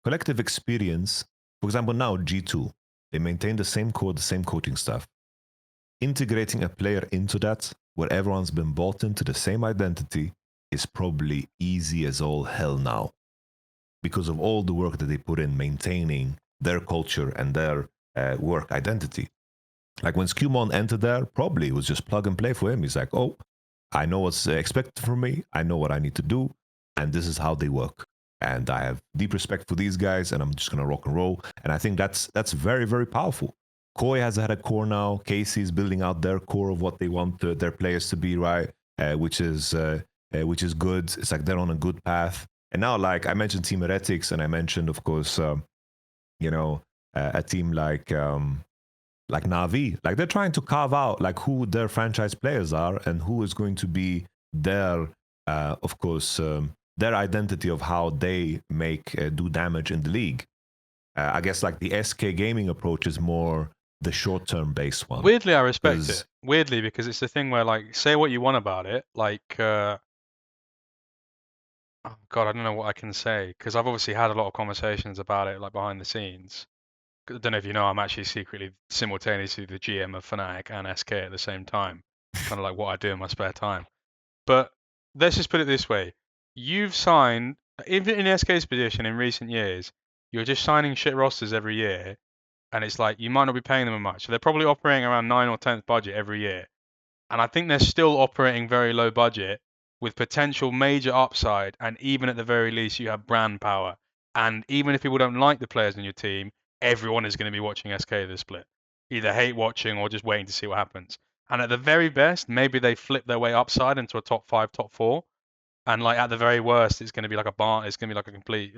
Collective experience, for example, now G2, they maintain the same core, the same coaching staff. Integrating a player into that, where everyone's been bought into the same identity, is probably easy as all hell now, because of all the work that they put in maintaining their culture and their work identity. Like when Skewmon entered there, probably it was just plug and play for him. He's like, oh, I know what's expected from me. I know what I need to do. And this is how they work. And I have deep respect for these guys, and I'm just going to rock and roll. And I think that's very, very powerful. Koi has had a core now. Casey's building out their core of what they want their players to be, right? Which is good. It's like they're on a good path. And now, like I mentioned, Team Heretics, and I mentioned, of course, a team like Na'Vi. Like they're trying to carve out like who their franchise players are and who is going to be their, of course, their identity of how they do damage in the league. I guess like the SK Gaming approach is more the short-term based one. Weirdly, I respect it. Weirdly, because it's the thing where like say what you want about it, like oh God, I don't know what I can say because I've obviously had a lot of conversations about it like behind the scenes. I don't know if you know, I'm actually secretly simultaneously the GM of Fnatic and SK at the same time, kind of like what I do in my spare time. But let's just put it this way: you've signed, even in SK's position in recent years, you're just signing shit rosters every year, and it's like you might not be paying them much. So they're probably operating around 9 or 10th budget every year, and I think they're still operating very low budget with potential major upside, and even at the very least, you have brand power. And even if people don't like the players in your team, everyone is going to be watching SK this split, either hate watching or just waiting to see what happens. And at the very best, maybe they flip their way upside into a top 5, top 4. And like at the very worst, it's going to be like a barn. It's going to be like a complete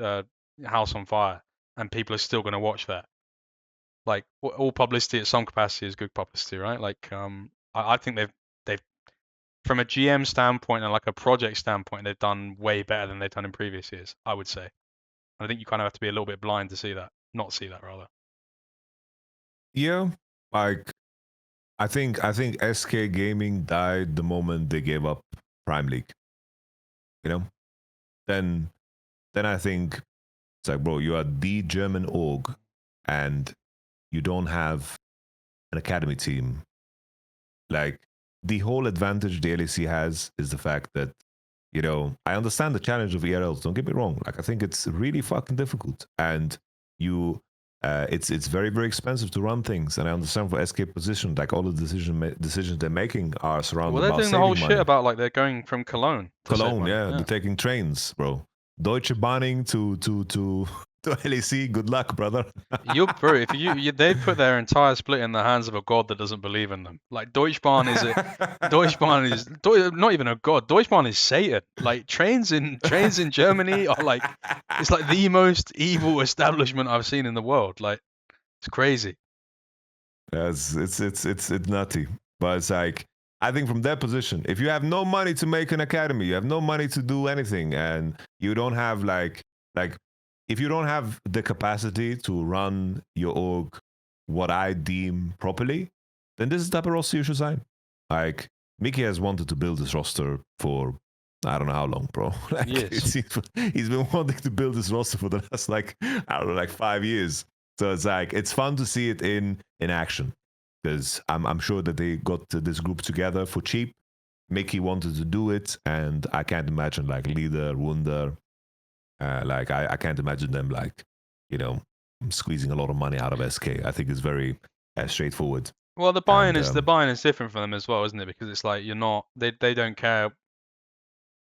house on fire, and people are still going to watch that. Like all publicity at some capacity is good publicity, right? Like I think they've from a GM standpoint and like a project standpoint, they've done way better than they've done in previous years, I would say. And I think you kind of have to be a little bit blind to see that, not see that rather. Yeah, like I think SK Gaming died the moment they gave up Prime League. You know, then I think it's like, bro, you are the German org, and you don't have an academy team. Like the whole advantage the LEC has is the fact that, you know, I understand the challenge of ERLs. Don't get me wrong. Like I think it's really fucking difficult, and it's very, very expensive to run things. And I understand for SK position, like all the decisions they're making are surrounded. Well, they're doing the whole shit about like they're going from Cologne. Cologne, yeah, they're taking trains, bro. Deutsche Bahning to LEC. Good luck, brother. Bro, if they put their entire split in the hands of a god that doesn't believe in them. Like Deutsche Bahn is not even a god. Deutsche Bahn is Satan. Like trains in Germany are like it's like the most evil establishment I've seen in the world. Like it's crazy. Yes, it's nutty. But it's like I think from their position, if you have no money to make an academy, you have no money to do anything, and you don't have like if you don't have the capacity to run your org what I deem properly, then this is the type of roster you should sign. Like Mickey has wanted to build this roster for I don't know how long, bro. Like, yes. He's been wanting to build this roster for the last I don't know, like 5 years. So it's like it's fun to see it in action, because I'm sure that they got this group together for cheap. Mickey wanted to do it, and I can't imagine like Leader, Wunder, like I can't imagine them like, you know, squeezing a lot of money out of SK. I think it's very straightforward. Well, the buy-in is different for them as well, isn't it? Because it's like you're not they don't care.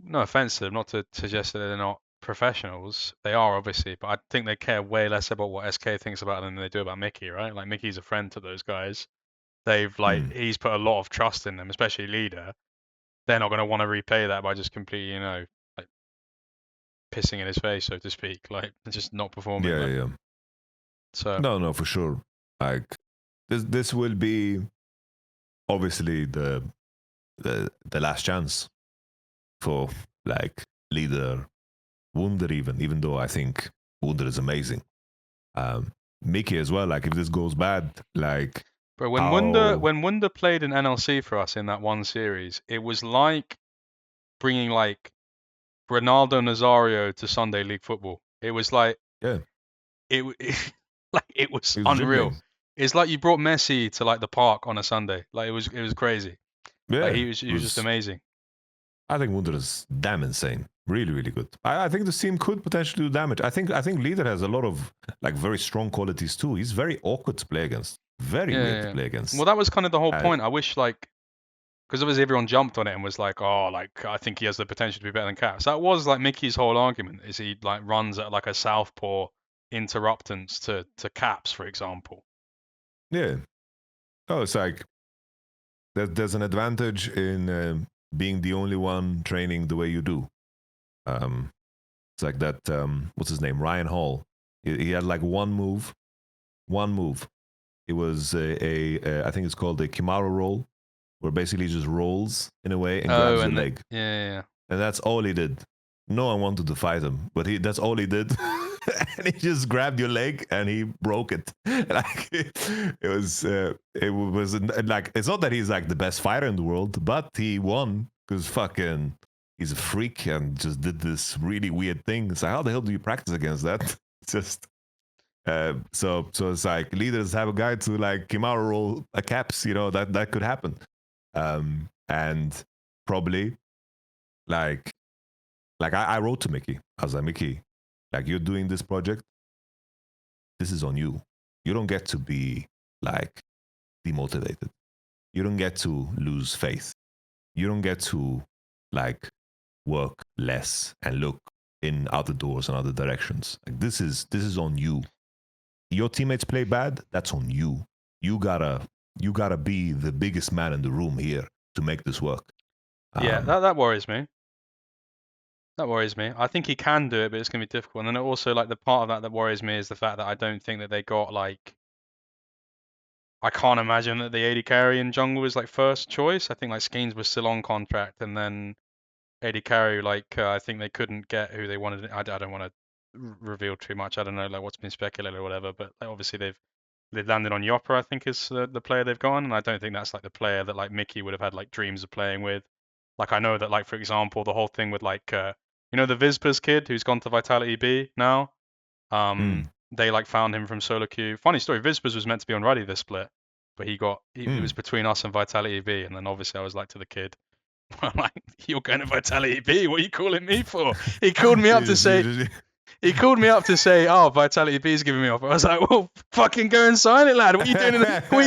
No offense to them, not to suggest that they're not professionals. They are obviously, but I think they care way less about what SK thinks about them than they do about Mickey, right? Like Mickey's a friend to those guys. They've he's put a lot of trust in them, especially leader. They're not going to want to repay that by just completely, like pissing in his face, so to speak, like just not performing. Yeah. So no, for sure. Like this will be obviously the last chance for like leader Wunder, even though I think Wunder is amazing. Mickey as well. Like if this goes bad, like. But when Wunder played in NLC for us in that one series, it was like bringing like Ronaldo Nazario to Sunday League football. It was like it was unreal. Dribbling. It's like you brought Messi to like the park on a Sunday. Like it was crazy. Yeah, like, he was just amazing. I think Wunder is damn insane. Really, really good. I think the team could potentially do damage. I think Leader has a lot of like very strong qualities too. He's very awkward to play against. Very weird to play against. Well, that was kind of the whole point. I wish like because obviously everyone jumped on it and was like, oh, like I think he has the potential to be better than Caps. That was like Mickey's whole argument is he like runs at like a southpaw interruptance to Caps, for example. Yeah. Oh, it's like there's an advantage in being the only one training the way you do. It's like that. What's his name? Ryan Hall. He had like one move. It was I think it's called a Kimaro roll, where basically he just rolls in a way and grabs your leg. Yeah. And that's all he did. No one wanted to fight him, but that's all he did. And he just grabbed your leg and he broke it. Like it was like, it's not that he's like the best fighter in the world, but he won because fucking he's a freak and just did this really weird thing. So how the hell do you practice against that? It's just so it's like leaders have a guy to like Kimaro roll a caps, that could happen. And probably like I wrote to Mickey. I was like, Mickey, like you're doing this project, this is on you. You don't get to be like demotivated. You don't get to lose faith. You don't get to like work less and look in other doors and other directions. Like this is on you. Your teammates play bad, that's on you. You gotta be the biggest man in the room here to make this work. Yeah, that worries me. That worries me. I think he can do it, but it's going to be difficult. And then also, like, the part of that worries me is the fact that I don't think that they got, like... I can't imagine that the AD carry in jungle was, like, first choice. I think, like, Skeens was still on contract, and then AD carry, like, I think they couldn't get who they wanted. I don't want to reveal too much. I don't know, like, what's been speculated or whatever, but like, obviously they've landed on YamatoCannon, I think, is the player they've gone, and I don't think that's, like, the player that, like, Mickey would have had, like, dreams of playing with. Like, I know that, like, for example, the whole thing with, like... the Vizpers kid who's gone to Vitality B now? They like found him from solo queue. Funny story, Vizpers was meant to be on Ruddy this split, but he was between us and Vitality B, and then obviously I was like to the kid, I'm like, you're going to Vitality B, what are you calling me for? He called me up to say, oh, Vitality B is giving me off. I was like, well, fucking go and sign it, lad. What are you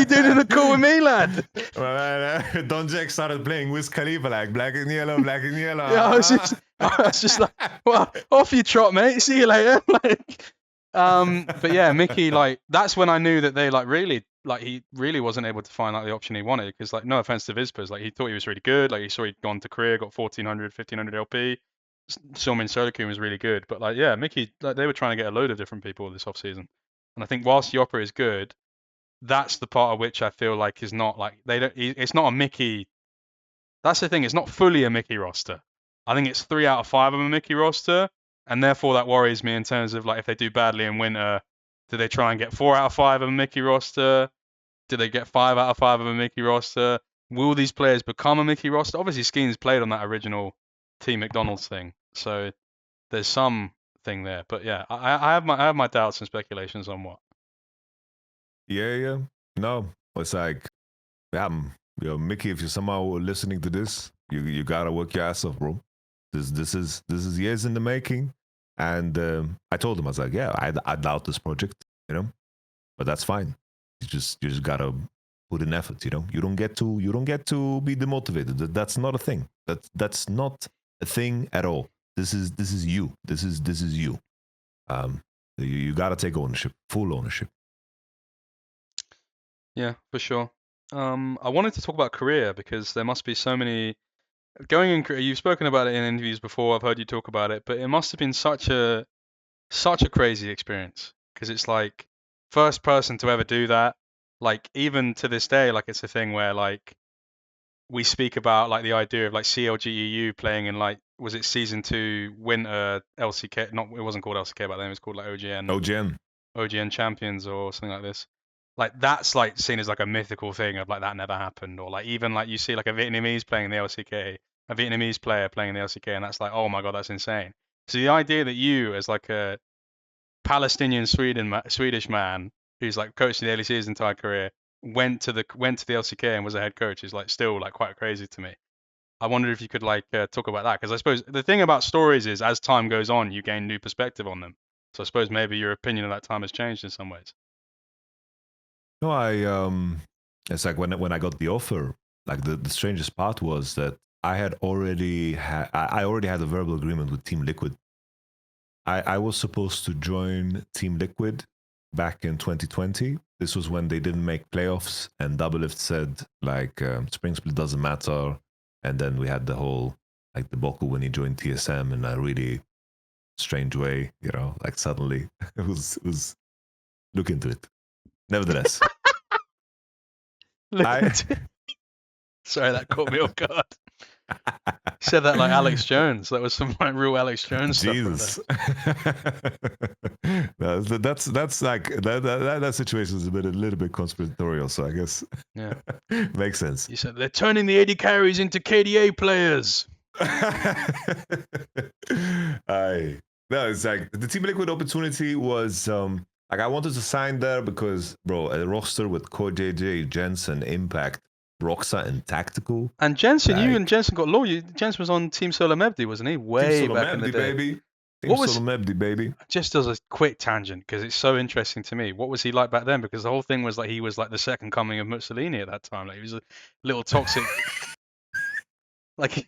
doing in the call with me, lad? Well, DonJake started playing Wiz Khalifa, like black and yellow. Yeah, I was just like, well, off you trot, mate. See you later. But yeah, Mickey, like, that's when I knew that they he really wasn't able to find like the option he wanted, because like, no offense to Vizpers, like he thought he was really good. Like he saw he'd gone to Korea, got 1400, 1500 LP. Saw him in solo queue was really good. But like, yeah, Mickey, like they were trying to get a load of different people this off season, and I think whilst Yopper is good, that's the part of which I feel like is not like it's not a Mickey. That's the thing. It's not fully a Mickey roster. I think it's 3 out of 5 of a Mickey roster, and therefore that worries me in terms of like if they do badly in winter, do they try and get 4 out of 5 of a Mickey roster? Do they get 5 out of 5 of a Mickey roster? Will these players become a Mickey roster? Obviously, Skeens played on that original Team McDonald's thing, so there's some thing there. But yeah, I have my doubts and speculations on what. Yeah. No, it's like, Mickey, if you're somehow listening to this, you gotta work your ass off, bro. This is years in the making, and I told him, I was like, yeah, I doubt this project. you know. But that's fine. You just gotta put in effort, you know. You don't get to be demotivated. That's not a thing. That's not a thing at all. This is you. This is you. You gotta take ownership, full ownership. Yeah, for sure. I wanted to talk about career because there must be so many going in career. You've spoken about it in interviews before. I've heard you talk about it, but it must have been such a crazy experience because it's like first person to ever do that. Like even to this day, like it's a thing where like we speak about like the idea of like CLGEU playing in like was it season 2 winter LCK? Not it wasn't called LCK back then. It was called like OGN Champions or something like this. Like that's like seen as like a mythical thing of like that never happened, or like even like you see like a Vietnamese playing in the LCK, a Vietnamese player playing in the LCK, and that's like oh my god, that's insane. So the idea that you as like a Palestinian Swedish man who's like coached in the LEC his entire career went to the LCK and was a head coach is like still like quite crazy to me. I wonder if you could like talk about that because I suppose the thing about stories is as time goes on you gain new perspective on them. So I suppose maybe your opinion of that time has changed in some ways. No, it's like when I got the offer, like the strangest part was that I already had a verbal agreement with Team Liquid. I was supposed to join Team Liquid back in 2020. This was when they didn't make playoffs, and Doublelift said like Spring Split doesn't matter. And then we had the whole like debacle when he joined TSM in a really strange way, you know, like suddenly it was look into it. Nevertheless, sorry, that caught me off guard. You said that like Alex Jones. That was some like real Alex Jones Jesus. stuff. Right that's like that situation is a little bit conspiratorial. So I guess yeah, makes sense. You said they're turning the AD carries into KDA players. No, it's like the Team Liquid opportunity was like I wanted to sign there because bro, a roster with CoJJ, Jensen, Impact, Roxa, and Tactical. And Jensen, like, you and Jensen got law. Jensen was on Team Solo Mebdi, wasn't he? Way back in the day. Baby. Team Solo Mebdi, baby. Just as a quick tangent, because it's so interesting to me. What was he like back then? Because the whole thing was like he was like the second coming of Mussolini at that time. Like he was a little toxic. like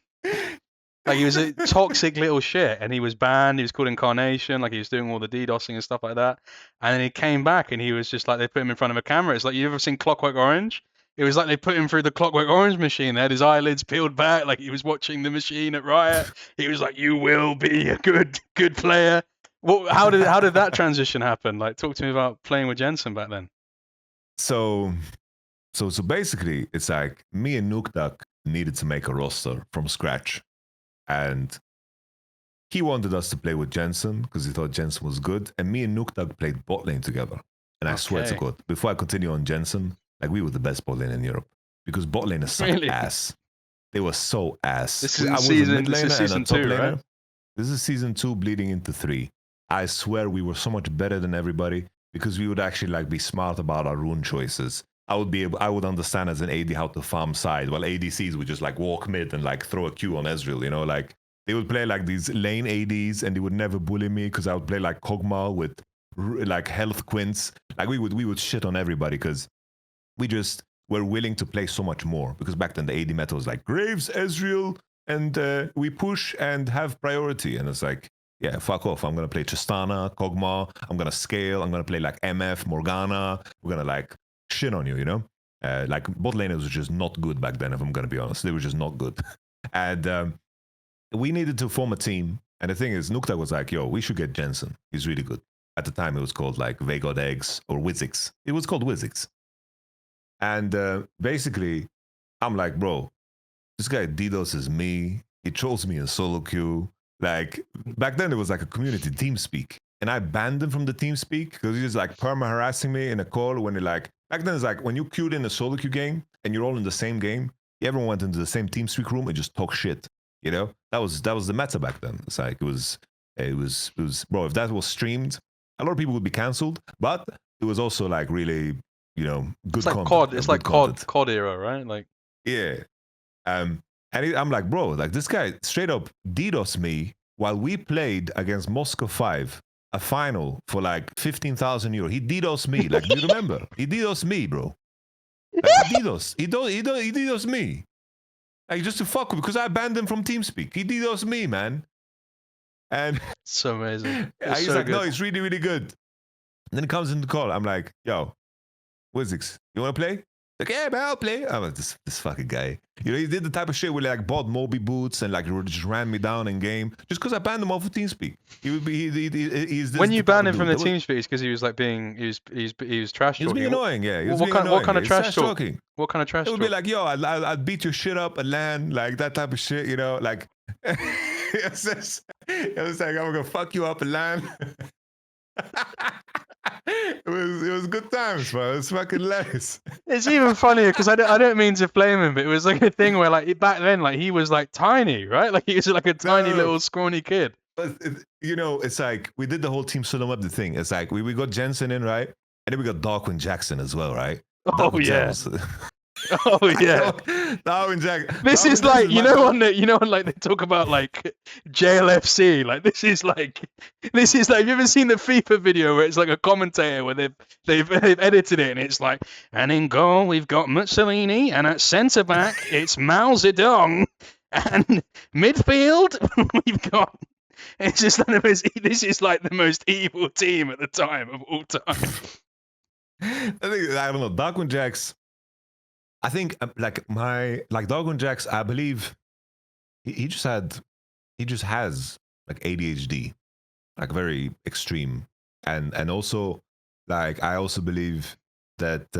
he was a toxic little shit, and he was banned. He was called Incarnation. Like he was doing all the DDoSing and stuff like that. And then he came back, and he was just like they put him in front of a camera. It's like you ever seen Clockwork Orange? It was like they put him through the Clockwork Orange machine. They had his eyelids peeled back, like he was watching the machine at Riot. He was like, "You will be a good player." How did that transition happen? Like, talk to me about playing with Jensen back then. So basically, it's like me and Nukdak needed to make a roster from scratch, and he wanted us to play with Jensen because he thought Jensen was good, and me and Nukdak played bot lane together. And I swear to God, before I continue on Jensen, like we were the best bot lane in Europe because bot laners sucked ass. They were so ass. This is season 2, right? This is season 2 bleeding into 3. I swear we were so much better than everybody because we would actually like be smart about our rune choices. I would understand as an AD how to farm side, while ADCs would just like walk mid and like throw a Q on Ezreal, you know, like they would play like these lane ADs and they would never bully me because I would play like Kog'Maw with like health quints. Like we would shit on everybody because we just were willing to play so much more because back then the AD meta was like Graves, Ezreal, and we push and have priority. And it's like, yeah, fuck off. I'm going to play Tristana, Kog'Maw. I'm going to scale. I'm going to play like MF, Morgana. We're going to like shit on you, you know? Like bot laners was just not good back then, if I'm going to be honest. They were just not good. And we needed to form a team. And the thing is, Nukta was like, yo, we should get Jensen. He's really good. At the time, it was called like Vagod Eggs or Wizix. It was called Wizix. And basically, I'm like, bro, this guy DDoS is me. He trolls me in solo queue. Like, back then, it was like a community TeamSpeak. And I banned him from the TeamSpeak because he was like perma-harassing me in a call when you're like, back then, it's like when you queued in a solo queue game and you're all in the same game, everyone went into the same TeamSpeak room and just talk shit. You know, that was the meta back then. It's like, it was, bro, if that was streamed, a lot of people would be cancelled, but it was also like really, you know, good it's like content. COD. It's like COD era, right? Like, yeah. And I'm like, bro, like this guy straight up DDoS me while we played against Moscow 5 a final for like 15,000 euro. He DDoS me. Like, do you remember? He DDoS me, bro. Like, he DDoS me. Like, just to fuck with, because I banned him from TeamSpeak. He DDoS me, man. And so amazing. He's so like, good. no, it's really, really good. And then he comes in the call. I'm like, yo, Wizix, you want to play? Like, yeah, man, I'll play. I'm like, this fucking guy. You know, he did the type of shit where like bought Moby boots and like just ran me down in game just because I banned him off of TeamSpeak. He would be. He's this when you banned him from the dude. TeamSpeak, it's because he was like being he was trash talking. He was being annoying, yeah. What kind of trash talking? What kind of trash? It would be like, yo, I'd beat your shit up at LAN, like that type of shit, you know, like. It was like, I'm gonna fuck you up at LAN. It was good times, bro. It was fucking hilarious. It's even funnier because I don't mean to blame him, but it was like a thing where like back then, like he was like tiny, right? Like he was like a tiny little scrawny kid. But you know, it's like we did the whole Team Solo Up the thing. It's like we got Jensen in, right? And then we got DarkwinJax as well, right? Oh yeah. Oh yeah, DarkwinJax. This is like you know on like they talk about like JLFC. Like this is like you ever seen the FIFA video where it's like a commentator where they've edited it and it's like, and in goal we've got Mussolini and at centre back it's Mao Zedong and midfield we've got. It's just this is like the most evil team at the time of all time. I don't know, DarkwinJax. I think DarkwinJax, I believe he just has like ADHD, like very extreme, and also like I also believe that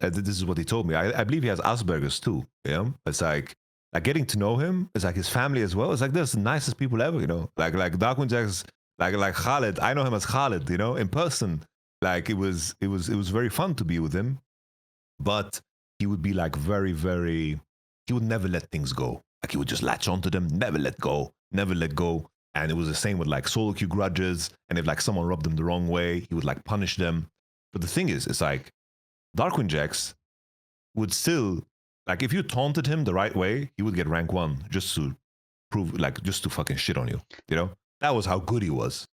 this is what he told me. I believe he has Asperger's too. You know, it's like getting to know him. It's like his family as well. It's like they're the nicest people ever. You know, like DarkwinJax, like Khaled. I know him as Khaled. You know, in person, like it was very fun to be with him, but he would be like very, very, he would never let things go. Like he would just latch onto them, never let go. And it was the same with like solo queue grudges. And if like someone rubbed him the wrong way, he would like punish them. But the thing is, it's like DarkwinJax would still, like if you taunted him the right way, he would get rank 1 just to prove, like just to fucking shit on you. You know, that was how good he was.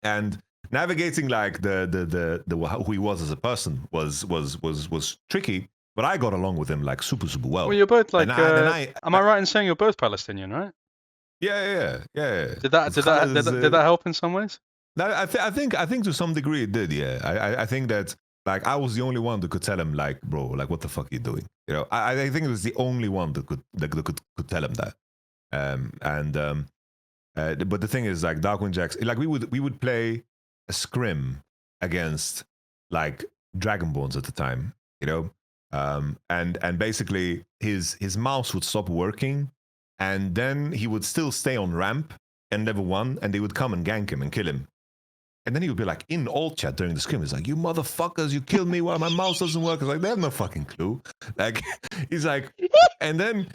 And navigating like the who he was as a person was tricky, but I got along with him like super well. Well, you're both like. Am I right in saying you're both Palestinian, right? Yeah. Did that help in some ways? I think to some degree it did. Yeah, I think that like I was the only one that could tell him like, bro, like what the fuck are you doing? You know, I think it was the only one that could tell him that. But the thing is, like DarkwinJax, like we would play a scrim against like Dragonborns at the time, you know, and basically his mouse would stop working, and then he would still stay on ramp and never won, and they would come and gank him and kill him. And then he would be like in alt chat during the scrim. He's like, "You motherfuckers, you killed me while my mouse doesn't work." It's like they have no fucking clue. Like he's like, and then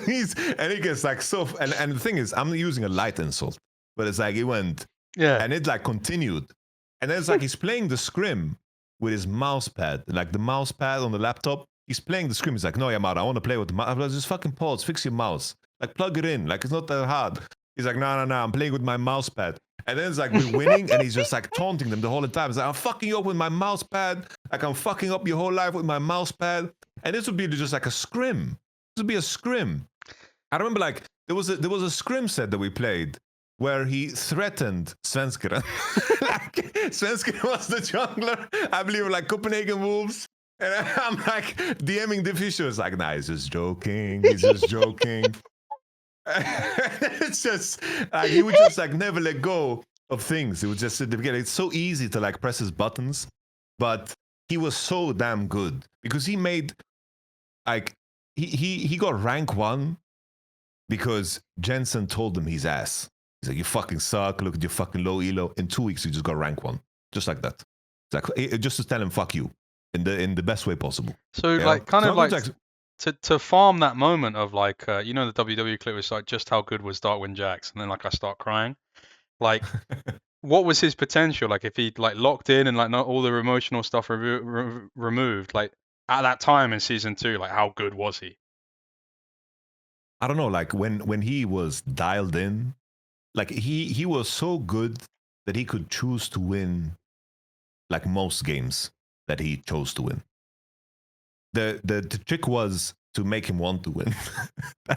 he gets like so. And the thing is, I'm using a light insult, but it's like he went, yeah, and it like continued, and then it's like he's playing the scrim with his mouse pad, like the mouse pad on the laptop. He's playing the scrim. He's like, "No, Yamato, I want to play with the mouse." I was just fucking pause, fix your mouse, like plug it in, like it's not that hard. He's like, no, I'm playing with my mouse pad. And then it's like we're winning, and he's just like taunting them the whole time. He's like, I'm fucking you up with my mouse pad. Like I'm fucking up your whole life with my mouse pad. And this would be just like a scrim. This would be a scrim. I remember like there was a scrim set that we played where he threatened Svenskeren. Like, Svenskeren was the jungler. I believe like Copenhagen Wolves. And I'm like DMing the official. It's like, nah, he's just joking. He's just joking. It's just like he would just like never let go of things. It would just sit there. It's so easy to like press his buttons, but he was so damn good because he made like he got rank 1 because Jensen told him he's ass. He's like, you fucking suck. Look at your fucking low elo. In 2 weeks, he just got rank 1, just like that. It's like just to tell him fuck you in the best way possible. So like kind of like. To farm that moment of like, you know, the WWE clip was like, just how good was DarkwinJax? And then like I start crying. Like, what was his potential? Like if he'd like locked in and like not all the emotional stuff removed, like at that time in season 2, like how good was he? I don't know, like when he was dialed in, like he was so good that he could choose to win like most games that he chose to win. The trick was to make him want to win.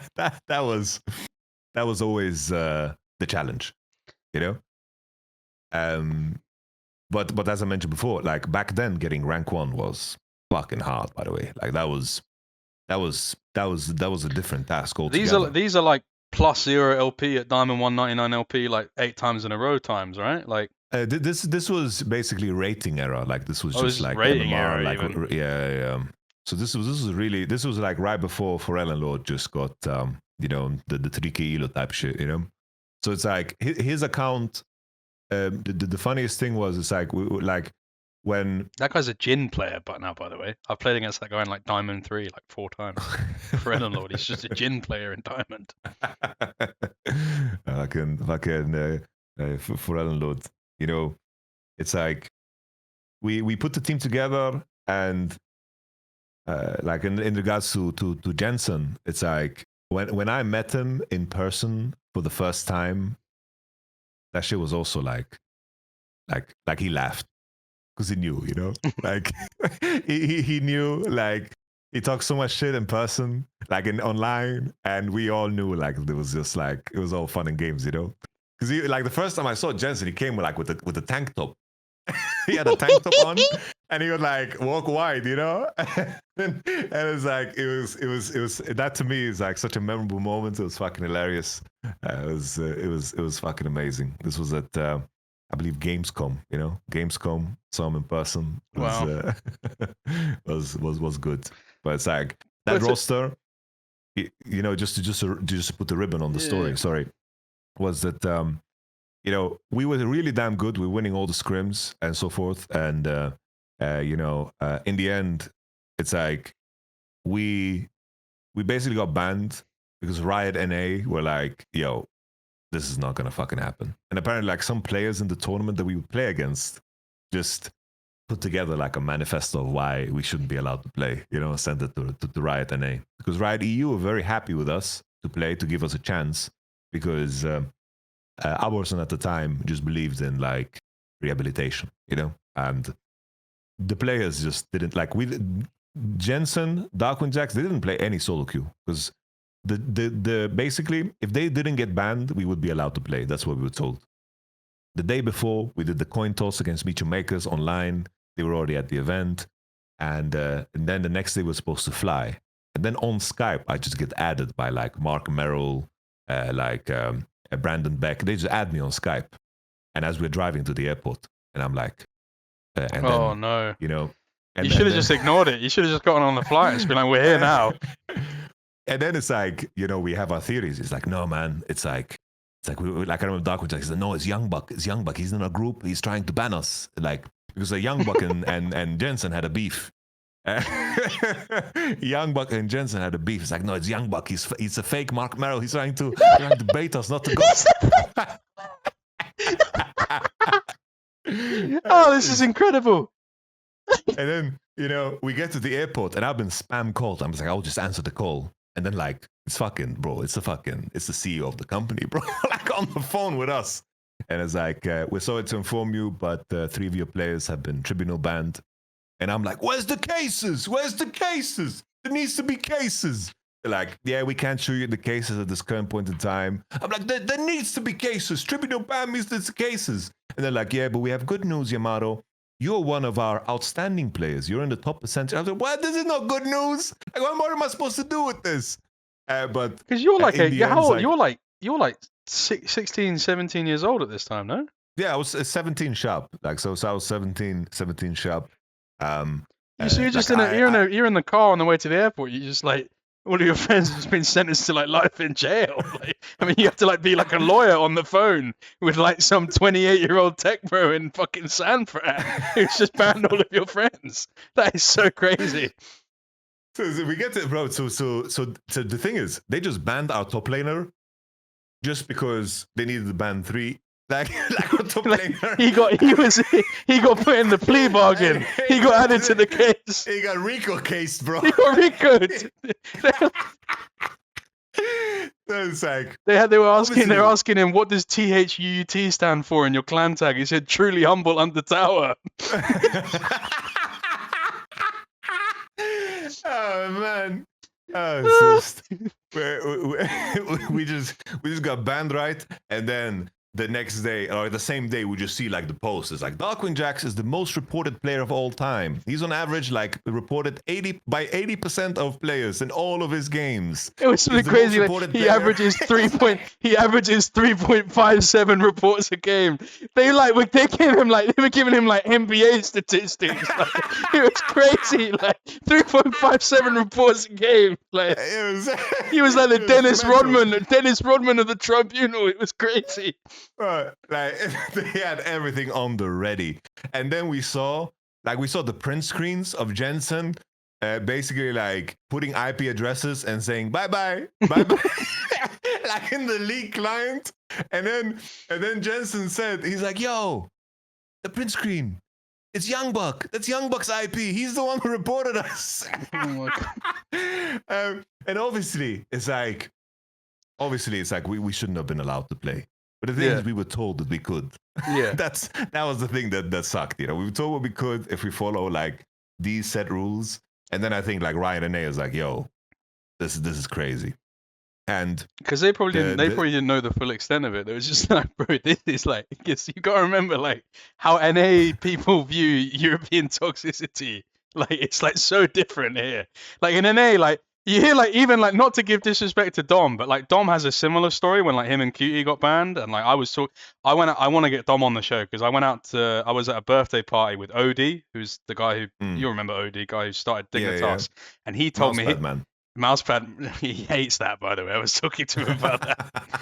that was always the challenge, you know. But as I mentioned before, like back then, getting rank 1 was fucking hard. By the way, like that was a different task altogether. These are like +0 LP at Diamond 199 LP like 8 times in a row times, right? Like this was basically rating era. Like this was just like rating MMR, era, like even. yeah. So this was like right before Pharrell and Lord just got you know, the 3K Elo type shit, you know. So it's like his account. The funniest thing was it's like when that guy's a Jin player, but now by the way, I've played against that guy in like Diamond 3 like 4 times. Pharrell and Lord, he's just a Jin player in Diamond. fucking Pharrell and Lord, you know, it's like we put the team together and like in regards to Jensen, it's like when I met him in person for the first time, that shit was also like he laughed because he knew, you know, like he knew, like he talked so much shit in person, like in online, and we all knew like it was just like it was all fun and games, you know, because like the first time I saw Jensen, he came with a tank top. He had a tank top on, and he would like walk wide, you know. And it's like it was that to me is like such a memorable moment. It was fucking hilarious. It was fucking amazing. This was at I believe Gamescom, you know, Gamescom. Saw him in person. Wow. Was good. But it's like that roster, you know, just to put the ribbon on the story. Sorry, was that you know, we were really damn good. We were winning all the scrims and so forth. And, you know, in the end, it's like we basically got banned because Riot NA were like, yo, this is not going to fucking happen. And apparently, like some players in the tournament that we would play against just put together like a manifesto of why we shouldn't be allowed to play, you know, send it to Riot NA. Because Riot EU were very happy with us to play, to give us a chance because... Aborson at the time just believed in like rehabilitation, you know, and the players just didn't like. Jensen, DarkwinJax, they didn't play any solo queue because the basically if they didn't get banned, we would be allowed to play. That's what we were told. The day before, we did the coin toss against Meet Your Makers online. They were already at the event, and then the next day we were supposed to fly. And then on Skype, I just get added by like Mark Merrill, Brandon Beck. They just add me on Skype, and as we're driving to the airport, and I'm like, and oh then, no, you know, you should have just ignored it. You should have just gotten on the flight and been like, we're here now. And then it's like, you know, we have our theories. It's like, no man, it's like we like I remember DarkwinJax. He said, no, it's Young Buck. It's Young Buck. He's in a group. He's trying to ban us, like because Young Buck and Jensen had a beef. Young Buck and Jensen had a beef. It's like, no, it's Young Buck. He's a fake Mark Merrill. He's trying to bait us not to go. Oh, this is incredible. And then, you know, we get to the airport and I've been spam called. I'm just like, I'll just answer the call. And then like, it's fucking, bro, it's the CEO of the company, bro. Like on the phone with us. And it's like, we're sorry to inform you, but 3 of your players have been tribunal banned. And I'm like, where's the cases? Where's the cases? There needs to be cases. They're like, yeah, we can't show you the cases at this current point in time. I'm like, there needs to be cases. Tribunal ban means there's cases. And they're like, yeah, but we have good news, Yamato. You're one of our outstanding players. You're in the top percentage. I was like, what? This is not good news. Like, what am I supposed to do with this? But because you're like how old? Like, you're like 16, 17 years old at this time, no? Yeah, I was 17 sharp. Like, so I was 17 sharp. So you're just like you're in the car on the way to the airport. You just like all of your friends have just been sentenced to like life in jail. Like, I mean, you have to like be like a lawyer on the phone with like some 28-year-old tech bro in fucking San Fran who's just banned all of your friends. That is so crazy. So we get to bro. So the thing is, they just banned our top laner just because they needed to ban 3. Like our top laner. He got put in the plea bargain. He got added to the case. He got Rico cased, bro. He got Rico'd. It's like they were asking him, what does THUUT stand for in your clan tag? He said, truly humble under tower. Oh man. Oh, it's just, we just got banned, right? And then the next day or the same day we just see like the post. It's like DarkwinJax is the most reported player of all time. He's on average like reported 80% of players in all of his games. It was something crazy. Like, he averages 3.57 reports a game. They were giving him like NBA statistics. Like, it was crazy. Like 3.57 reports a game. Like he was like the Dennis Rodman of the Tribunal. It was crazy. Like they had everything on the ready, and then we saw the print screens of Jensen, basically like putting IP addresses and saying bye bye, like in the league client, and then Jensen said, he's like, yo, the print screen, it's Youngbuck. That's Youngbuck's IP. He's the one who reported us. Oh my God. And obviously it's like we shouldn't have been allowed to play. But the thing is, we were told that we could. Yeah. that was the thing that sucked. You know, we were told what we could if we follow like these set rules. And then I think like Ryan and A was like, yo, this is crazy. And because they probably didn't know the full extent of it. It was just like, bro, this is like, you gotta remember like how NA people view European toxicity. Like it's like so different here. Like in NA, like you hear like even like, not to give disrespect to Dom, but like Dom has a similar story when like him and Cutie got banned, and like I want to get Dom on the show because I was at a birthday party with Odie, who's the guy who you remember Odie, guy who started Dignitas, and he told me Mousepad, he hates that, by the way. I was talking to him about that.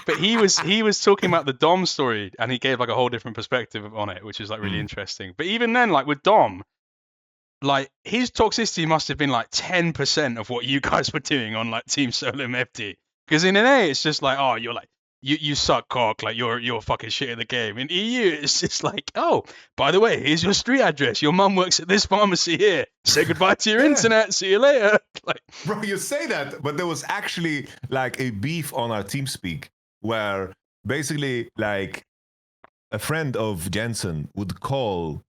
But he was talking about the Dom story, and he gave like a whole different perspective on it, which is like really interesting. But even then, like with Dom, like his toxicity must have been like 10% of what you guys were doing on like Team Solo MFT. Because in NA, it's just like, oh, you're like, you suck cock, like you're fucking shit at the game. In EU, it's just like, oh, by the way, here's your street address. Your mum works at this pharmacy here. Say goodbye to your internet. See you later. Like, bro, you say that, but there was actually like a beef on our TeamSpeak where basically like a friend of Jensen would call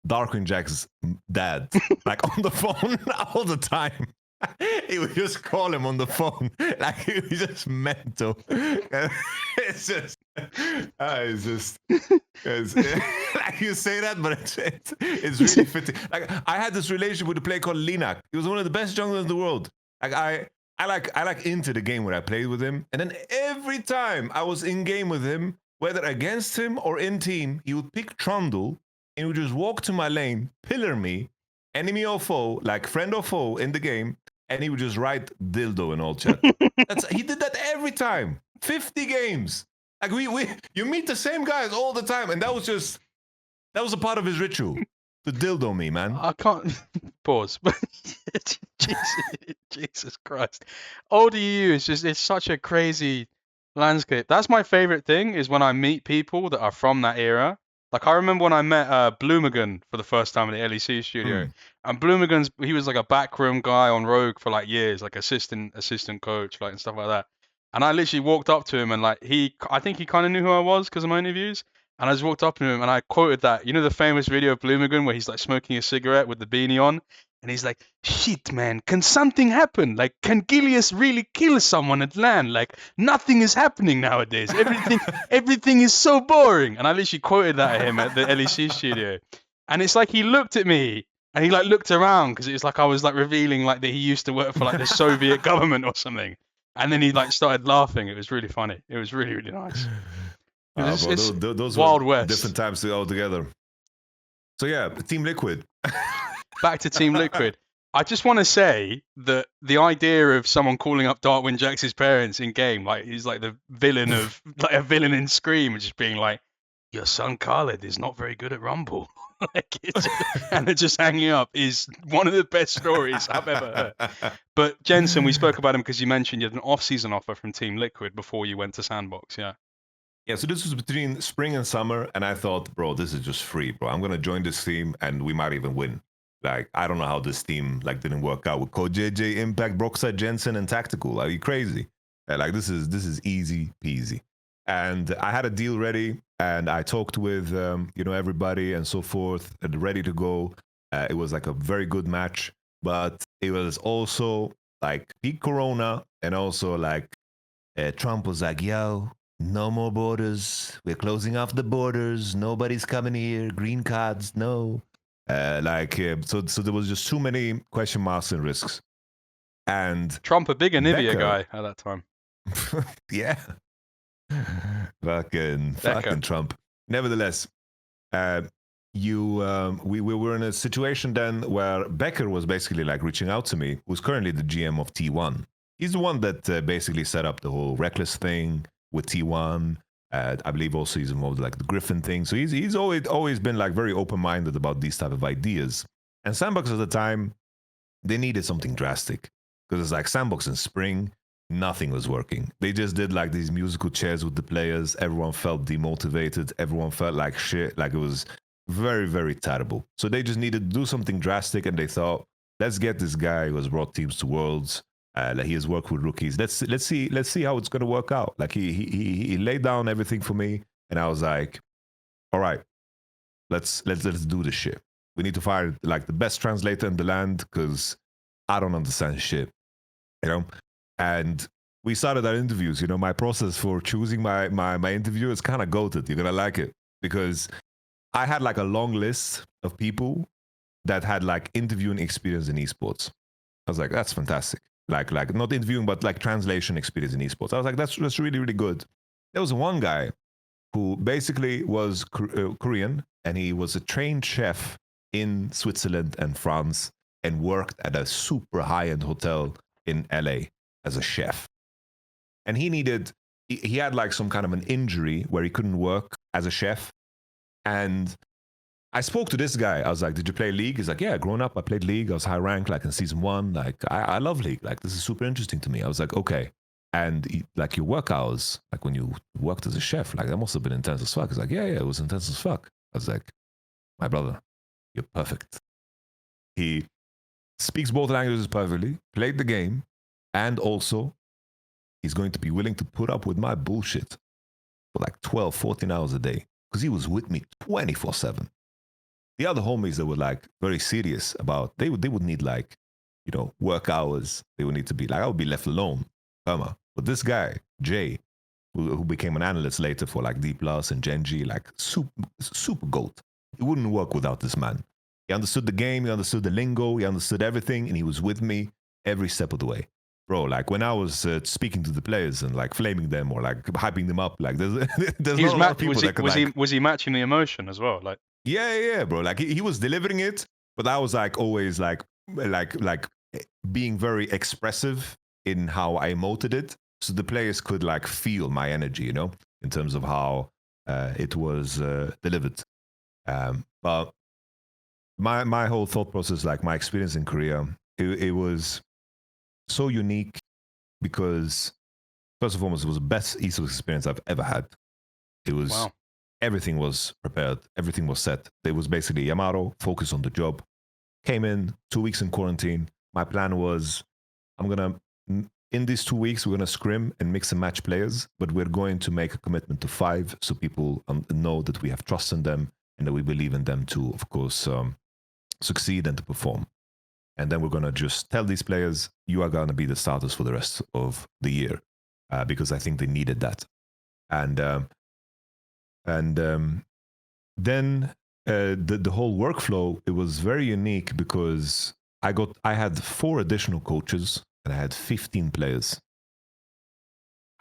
DarkwinJax's dad like on the phone all the time. He would just call him on the phone, like he was just mental. It's just like you say that, but it's really fitting. Like I had this relationship with a player called Linak. He was one of the best junglers in the world. Like I like into the game when I played with him, and then every time I was in game with him, whether against him or in team, he would pick Trundle and he would just walk to my lane, pillar me, enemy or foe, like friend or foe in the game, and he would just write dildo in all chat. He did that every time. 50 games. Like you meet the same guys all the time, and that was a part of his ritual. To dildo me, man. I can't pause, but Jesus Christ. ODU is just, it's such a crazy landscape. That's my favorite thing, is when I meet people that are from that era. Like I remember when I met Bloomigan for the first time in the LEC studio, and he was like a backroom guy on Rogue for like years, like assistant coach, like and stuff like that. And I literally walked up to him and like I think he kind of knew who I was because of my interviews. And I just walked up to him and I quoted that, you know, the famous video of Bloomigan where he's like smoking a cigarette with the beanie on, and he's like, "Shit, man, can something happen? Like, can Gilius really kill someone at LAN? Like, nothing is happening nowadays. Everything is so boring." And I literally quoted that at him at the LEC studio. And it's like he looked at me and he like looked around because it was like I was like revealing like that he used to work for like the Soviet government or something. And then he like started laughing. It was really funny. It was really, really nice. Those Wild were West. Different times all together. So yeah, Team Liquid. Back to Team Liquid. I just want to say that the idea of someone calling up DarkwinJax's parents in game, like he's like the villain of like a villain in Scream, just being like, "Your son Khaled is not very good at Rumble," and they're just hanging up, is one of the best stories I've ever heard. But Jensen, we spoke about him because you mentioned you had an off-season offer from Team Liquid before you went to SANDBOX, yeah. Yeah, so this was between spring and summer, and I thought, bro, this is just free, bro. I'm gonna join this team, and we might even win. Like, I don't know how this team like didn't work out with Code JJ, Impact, Broxide, Jensen, and Tactical. Are you crazy? Like, this is easy peasy. And I had a deal ready, and I talked with everybody and so forth, and ready to go. It was like a very good match, but it was also like peak Corona, and also like Trump was like, "Yo, no more borders. We're closing off the borders. Nobody's coming here. Green cards, no." So there was just too many question marks and risks. And Trump, a big EMEA Becker, guy at that time. yeah, fucking Trump. Nevertheless, we were in a situation then where Becker was basically like reaching out to me, who's currently the GM of T1. He's the one that basically set up the whole Reckless thing with T1. I believe also he's involved in like the Griffin thing. So he's always been like very open-minded about these type of ideas. And SANDBOX at the time, they needed something drastic. Because it's like SANDBOX in spring, nothing was working. They just did like these musical chairs with the players. Everyone felt demotivated. Everyone felt like shit. Like it was very, very terrible. So they just needed to do something drastic, and they thought, let's get this guy who has brought teams to Worlds. Like he has worked with rookies. Let's see how it's gonna work out. Like he laid down everything for me, and I was like, all right, let's do this shit. We need to find like the best translator in the land because I don't understand shit, you know. And we started our interviews. You know, my process for choosing my interview is kind of goated. You're gonna like it because I had like a long list of people that had like interviewing experience in esports. I was like, that's fantastic. Like not interviewing, but like translation experience in esports. I was like, that's really, really good. There was one guy who basically was Korean, and he was a trained chef in Switzerland and France, and worked at a super high-end hotel in LA as a chef. And he had like some kind of an injury where he couldn't work as a chef. And I spoke to this guy. I was like, did you play League? He's like, yeah, growing up, I played League. I was high ranked, like in season 1. Like, I love League. Like, this is super interesting to me. I was like, okay. And like your work hours, like when you worked as a chef, like that must have been intense as fuck. He's like, yeah, it was intense as fuck. I was like, my brother, you're perfect. He speaks both languages perfectly, played the game, and also he's going to be willing to put up with my bullshit for like 12, 14 hours a day because he was with me 24/7. The other homies that were like very serious about, they would need like, you know, work hours. They would need to be like, I would be left alone. But this guy, Jay, who became an analyst later for like D Plus and Genji, like super goat. It wouldn't work without this man. He understood the game, he understood the lingo, he understood everything, and he was with me every step of the way. Bro, like when I was speaking to the players and like flaming them or like hyping them up, like there's not a lot of people that could was he matching the emotion as well? Like yeah, bro. Like he was delivering it, but I was like always like being very expressive in how I emoted it, so the players could like feel my energy, you know, in terms of how it was delivered. But my whole thought process, like my experience in Korea, it was so unique because first and foremost, it was the best esports experience I've ever had. It was everything was prepared, everything was set. It was basically Yamato, focus on the job. Came in 2 weeks in quarantine. My plan was, in these 2 weeks, we're gonna scrim and mix and match players, but we're going to make a commitment to 5 so people know that we have trust in them and that we believe in them to, of course, succeed and to perform. And then we're gonna just tell these players, you are gonna be the starters for the rest of the year, because I think they needed that. And then the whole workflow, it was very unique because I had 4 additional coaches and I had 15 players.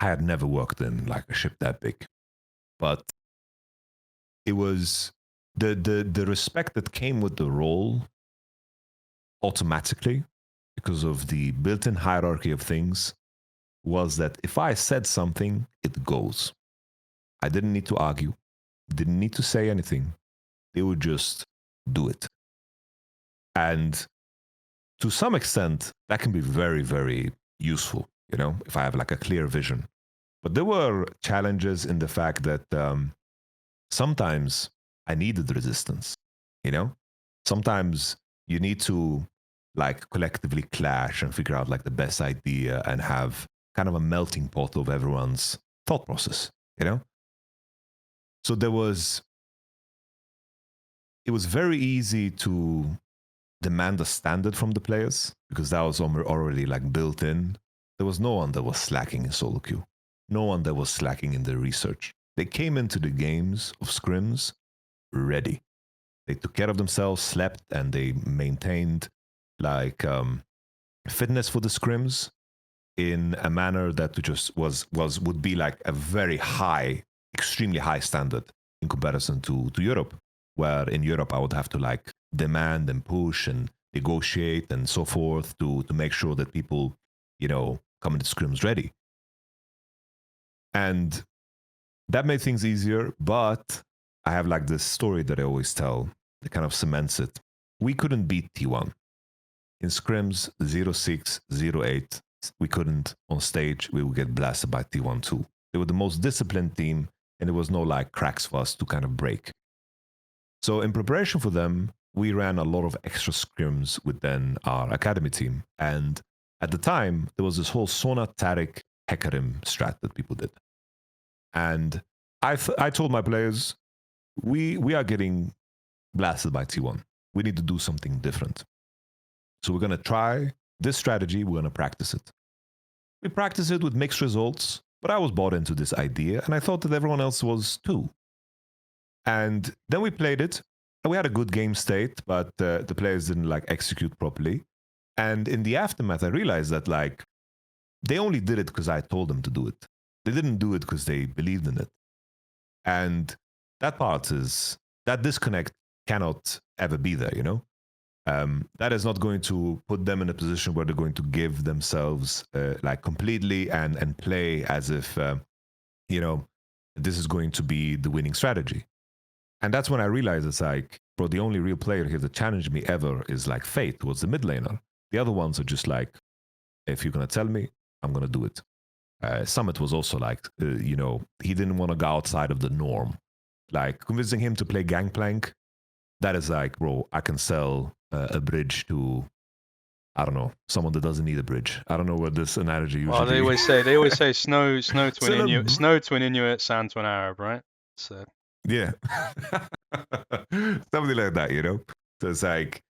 I had never worked in like a ship that big, but it was the respect that came with the role automatically because of the built-in hierarchy of things was that if I said something, it goes. I didn't need to argue, didn't need to say anything. They would just do it. And to some extent, that can be very, very useful, you know, if I have like a clear vision. But there were challenges in the fact that sometimes I needed resistance, you know? Sometimes you need to like collectively clash and figure out like the best idea and have kind of a melting pot of everyone's thought process, you know? So it was very easy to demand a standard from the players because that was already like built in. There was no one that was slacking in solo queue. No one that was slacking in their research. They came into the games of scrims ready. They took care of themselves, slept, and they maintained like fitness for the scrims in a manner that just would be like a very high, extremely high standard in comparison to Europe, where in Europe I would have to like demand and push and negotiate and so forth to make sure that people, you know, come into scrims ready. And that made things easier, but I have like this story that I always tell that kind of cements it. We couldn't beat T1. In scrims 06, 08, we couldn't on stage. We would get blasted by T1 too. They were the most disciplined team, and there was no like cracks for us to kind of break. So in preparation for them, we ran a lot of extra scrims within our academy team. And at the time, there was this whole Sona Taric Hecarim strat that people did. And I told my players, we are getting blasted by T1. We need to do something different. So we're going to try this strategy. We're going to practice it. We practiced it with mixed results, but I was bought into this idea, and I thought that everyone else was too. And then we played it, and we had a good game state, but the players didn't like execute properly. And in the aftermath, I realized that like they only did it because I told them to do it. They didn't do it because they believed in it. And that part is, that disconnect cannot ever be there, you know? That is not going to put them in a position where they're going to give themselves like completely and play as if, you know, this is going to be the winning strategy. And that's when I realized it's like, bro, the only real player here that challenged me ever is like Fate, was the mid laner. The other ones are just like, if you're going to tell me, I'm going to do it. Summit was also like, you know, he didn't want to go outside of the norm. Like convincing him to play Gangplank, that is like, bro, I can sell a bridge to, I don't know, someone that doesn't need a bridge. I don't know what this analogy usually. Well, they always say snow to an Inuit, sand to an Arab, right? So yeah, something like that, you know. So it's like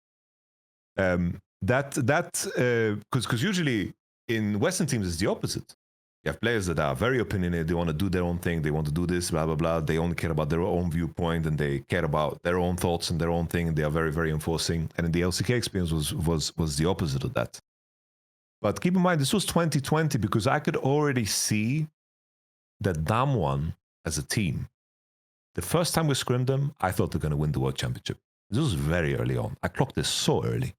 because usually in Western teams it's the opposite. You have players that are very opinionated. They want to do their own thing. They want to do this, blah, blah, blah. They only care about their own viewpoint and they care about their own thoughts and their own thing. And they are very, very enforcing. And in the LCK experience was the opposite of that. But keep in mind, this was 2020 because I could already see that Damwon as a team, the first time we scrimmed them, I thought they're going to win the World Championship. This was very early on. I clocked this so early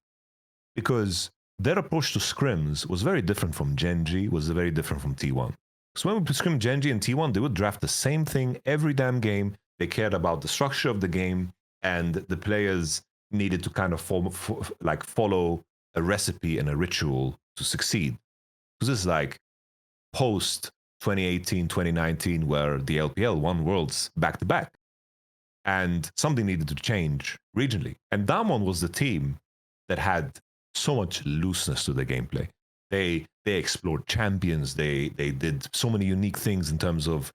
because their approach to scrims was very different from Gen.G, was very different from T1. So when we scrim Gen.G and T1, they would draft the same thing every damn game. They cared about the structure of the game, and the players needed to kind of follow a recipe and a ritual to succeed. Because this is like post 2018, 2019, where the LPL won Worlds back-to-back. And something needed to change regionally. And Damwon was the team that had so much looseness to the gameplay. They explored champions. They did so many unique things in terms of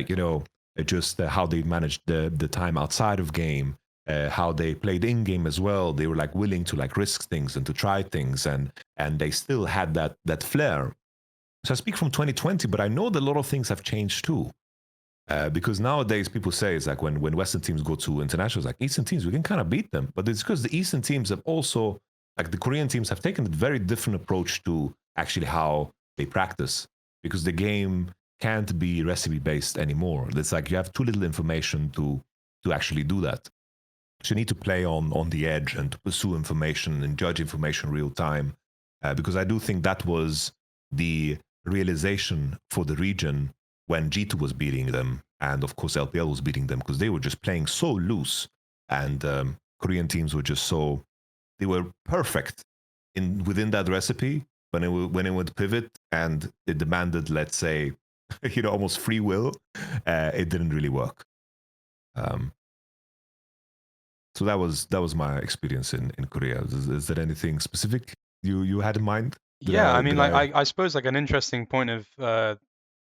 you know, just how they managed the time outside of game, how they played in game as well. They were like willing to like risk things and to try things, and they still had that flair. So I speak from 2020, but I know that a lot of things have changed too. Because nowadays people say it's like when Western teams go to internationals, like Eastern teams, we can kind of beat them. But it's because the Eastern teams have also, like the Korean teams have taken a very different approach to actually how they practice, because the game can't be recipe based anymore. It's like you have too little information to actually do that. So you need to play on the edge and to pursue information and judge information real time. Because I do think that was the realization for the region when G2 was beating them, and of course LPL was beating them, because they were just playing so loose, and Korean teams were just so, they were perfect within that recipe. When it would pivot and it demanded, let's say, you know, almost free will, it didn't really work. So that was my experience in Korea. Is there anything specific you had in mind? Yeah, I mean, like I suppose like an interesting point of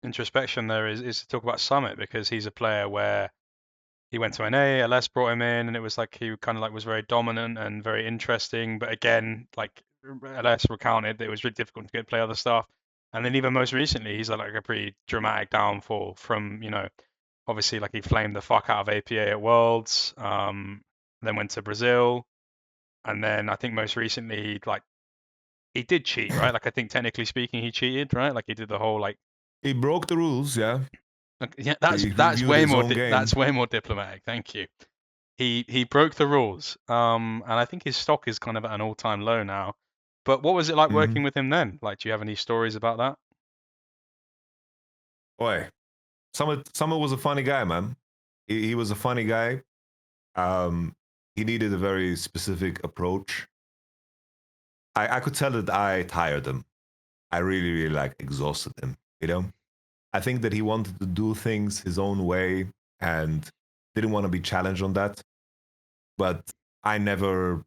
introspection there is to talk about Summit, because he's a player where he went to NA, LS brought him in, and it was like he kind of like was very dominant and very interesting. But again, like LS recounted, it was really difficult to get play other stuff. And then even most recently, he's had like a pretty dramatic downfall from, obviously like he flamed the fuck out of APA at Worlds, then went to Brazil, and then I think most recently he did cheat, right? Like I think technically speaking, he cheated, right? Like he did the whole like he broke the rules, yeah. Yeah, He that's reviewed way his more own game. that's way more diplomatic. Thank you. He broke the rules, and I think his stock is kind of at an all-time low now. But what was it like working with him then? Like, do you have any stories about that? Boy, Summer was a funny guy, man. He was a funny guy. He needed a very specific approach. I could tell that I tired him. I really, really like exhausted him, you know? I think that he wanted to do things his own way and didn't want to be challenged on that. But I never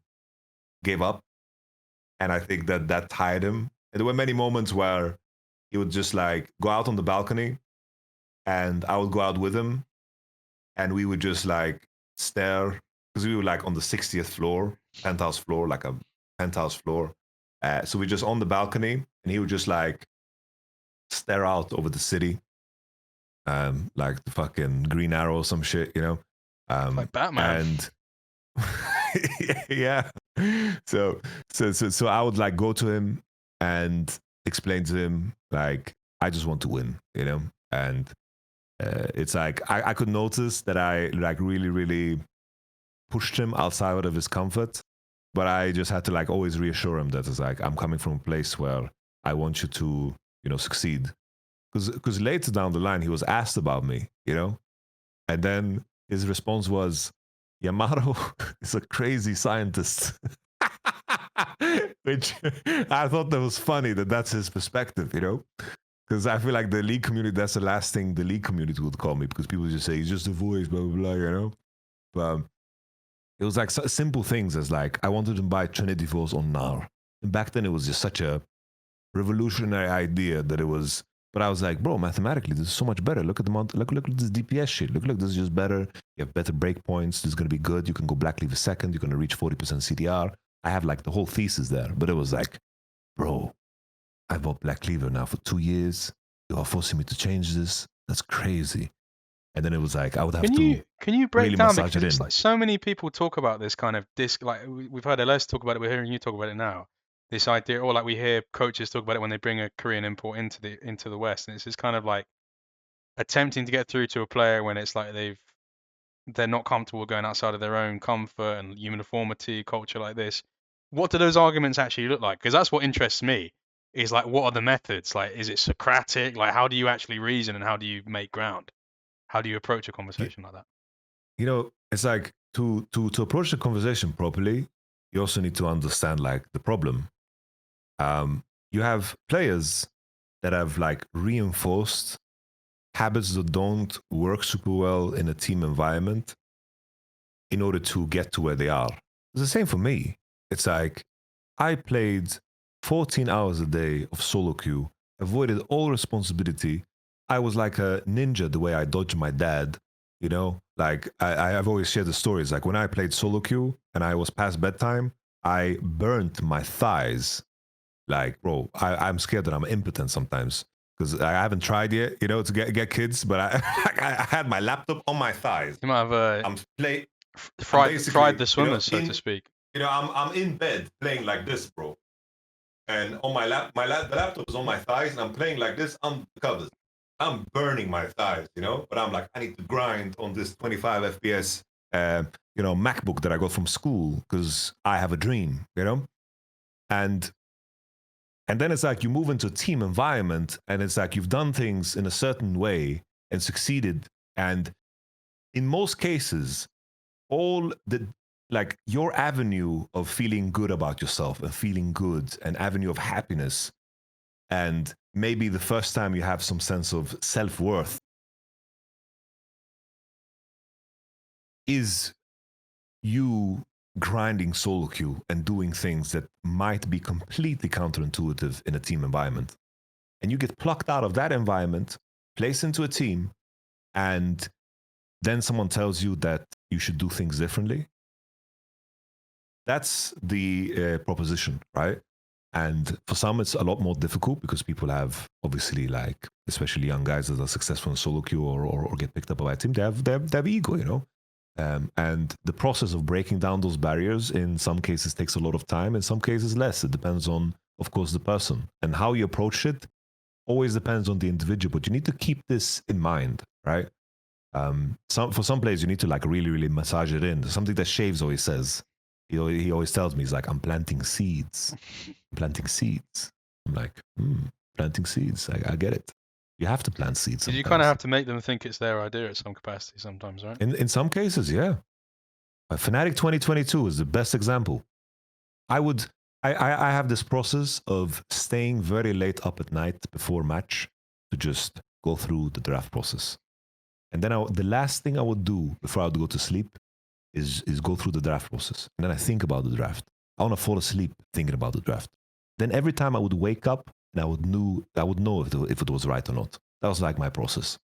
gave up. And I think that that tired him. And there were many moments where he would just like go out on the balcony and I would go out with him and we would just like stare, because we were like on the 60th floor, penthouse floor, like a penthouse floor. So we just on the balcony and he would just like stare out over the city, like the fucking Green Arrow or some shit, you know? Like Batman. And yeah. So I would like go to him and explain to him like I just want to win, you know? And it's like I could notice that I like really, really pushed him outside of his comfort, but I just had to like always reassure him that it's like I'm coming from a place where I want you to, you know, succeed. Because later down the line he was asked about me, you know, and then his response was, Yamato is a crazy scientist. Which I thought that was funny that that's his perspective, you know? Because I feel like the league community, that's the last thing the league community would call me, because people just say, he's just a voice, blah, blah, blah, you know? But it was like simple things as like, I wanted to buy Trinity Force on NAR. And back then it was just such a revolutionary idea that it was, but I was like, bro, mathematically, this is so much better. Look at the look at this DPS shit. Look, this is just better. You have better breakpoints. This is going to be good. You can go Black Cleaver second. You're going to reach 40% CDR. I have like the whole thesis there, but it was like, bro, I bought Black Cleaver now for 2 years. You are forcing me to change this. That's crazy. And then it was like, I would have can you break really down, massage because it it's in. like so many people talk about this kind of disc, like we've heard LS talk about it, we're hearing you talk about it now. This idea, or like we hear coaches talk about it when they bring a Korean import into the West, and it's just kind of like attempting to get through to a player when it's like they're not comfortable going outside of their own comfort and uniformity culture like this. What do those arguments actually look like? Because that's what interests me. Is like, what are the methods? Like, is it Socratic? Like, how do you actually reason and how do you make ground? How do you approach a conversation like that? You know, it's like to approach the conversation properly, you also need to understand like the problem. You have players that have like reinforced habits that don't work super well in a team environment in order to get to where they are. It's the same for me. It's like I played 14 hours a day of solo queue, avoided all responsibility. I was like a ninja the way I dodged my dad, you know? Like I've always shared the stories. Like when I played solo queue and I was past bedtime, I burnt my thighs. Like, bro, I'm scared that I'm impotent sometimes because I haven't tried yet, you know, to get kids. But I had my laptop on my thighs. You might have I'm play. I'm fried basically, the swimmers, so to speak. You know, I'm in bed playing like this, bro. And on the laptop is on my thighs, and I'm playing like this on the covers. I'm burning my thighs, you know. But I'm like, I need to grind on this 25 FPS, you know, MacBook that I got from school because I have a dream, you know. And then it's like you move into a team environment and it's like you've done things in a certain way and succeeded. And in most cases, all the like your avenue of feeling good about yourself and feeling good, an avenue of happiness, and maybe the first time you have some sense of self-worth is you grinding solo queue and doing things that might be completely counterintuitive in a team environment. And you get plucked out of that environment, placed into a team, and then someone tells you that you should do things differently. That's the proposition, right? And for some, it's a lot more difficult because people have, obviously, like, especially young guys that are successful in solo queue or get picked up by a team, they have ego, you know? And the process of breaking down those barriers in some cases takes a lot of time, in some cases less. It depends on, of course, the person. And how you approach it always depends on the individual, but you need to keep this in mind, right? For some players, you need to like really, really massage it in. Something that Shaves always says. He always tells me, he's like, I'm planting seeds. I'm planting seeds. I'm like, planting seeds. I get it. You have to plant seeds sometimes. You kind of have to make them think it's their idea at some capacity sometimes, right? In some cases, yeah. Fnatic 2022 is the best example. I have this process of staying very late up at night before match to just go through the draft process. And then the last thing I would do before I would go to sleep is go through the draft process. And then I think about the draft. I want to fall asleep thinking about the draft. Then every time I would wake up, and I would know if it was right or not. That was like my process.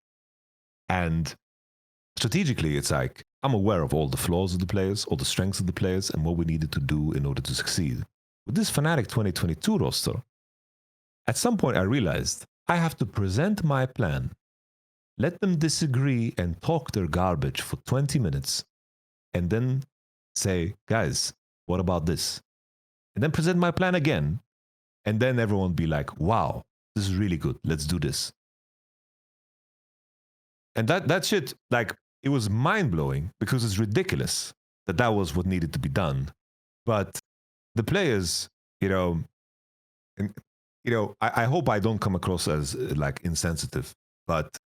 And strategically, it's like I'm aware of all the flaws of the players, all the strengths of the players, and what we needed to do in order to succeed. With this Fnatic 2022 roster, at some point I realized I have to present my plan, let them disagree and talk their garbage for 20 minutes, and then say, guys, what about this? And then present my plan again, and then everyone be like, wow, this is really good. Let's do this. And that shit, like, it was mind-blowing because it's ridiculous that was what needed to be done. But the players, I hope I don't come across as like insensitive, but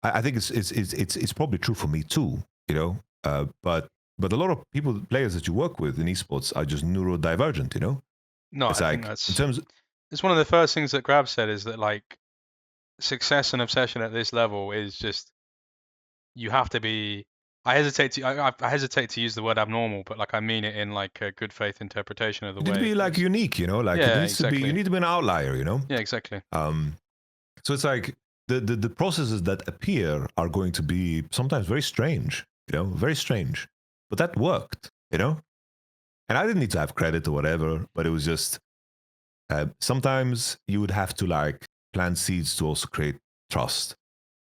I think it's probably true for me too, but a lot of players that you work with in esports are just neurodivergent, No, it's I like think that's in terms of, it's one of the first things that Grab said is that like success and obsession at this level is just you have to be. I hesitate to use the word abnormal, but like I mean it in like a good faith interpretation of the way. You need to be like unique, like yeah, it needs to be. You need to be an outlier, Yeah, exactly. So it's like the processes that appear are going to be sometimes very strange, very strange. But that worked, And I didn't need to have credit or whatever, but it was just sometimes you would have to like plant seeds to also create trust.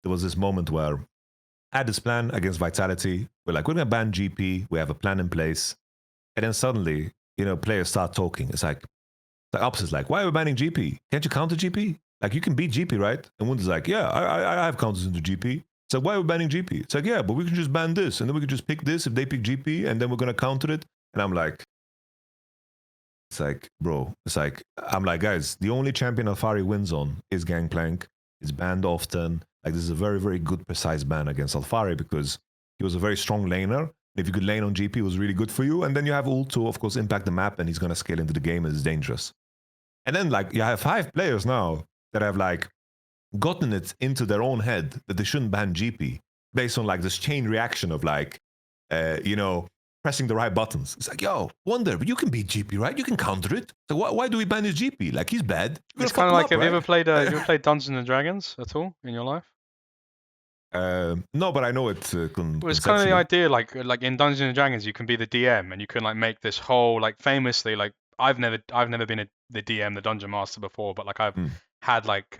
There was this moment where I had this plan against Vitality. We're like, we're going to ban GP. We have a plan in place. And then suddenly, players start talking. It's like, the opposite is like, why are we banning GP? Can't you counter GP? Like, you can beat GP, right? And Wound is like, yeah, I have counters into GP. It's like, why are we banning GP? It's like, yeah, but we can just ban this. And then we can just pick this if they pick GP. And then we're going to counter it. And I'm like, it's like, bro, I'm like, guys, the only champion Alphari wins on is Gangplank. It's banned often. Like, this is a very, very good, precise ban against Alphari because he was a very strong laner. If you could lane on GP, it was really good for you. And then you have ult to, of course, impact the map, and he's going to scale into the game, and it's dangerous. And then, like, you have 5 players now that have, like, gotten it into their own head that they shouldn't ban GP based on, like, this chain reaction of, like, pressing the right buttons. It's like, yo, Wonder, but you can beat GP, right? You can counter it. So why do we ban his GP? Like, he's bad. It's kind of like, have you ever played Dungeons and Dragons at all in your life? No, but I know it. Well, it's kind of the idea, like in Dungeons and Dragons, you can be the DM, and you can like make this whole like famously, like I've never been the DM, the dungeon master before, but like I've had like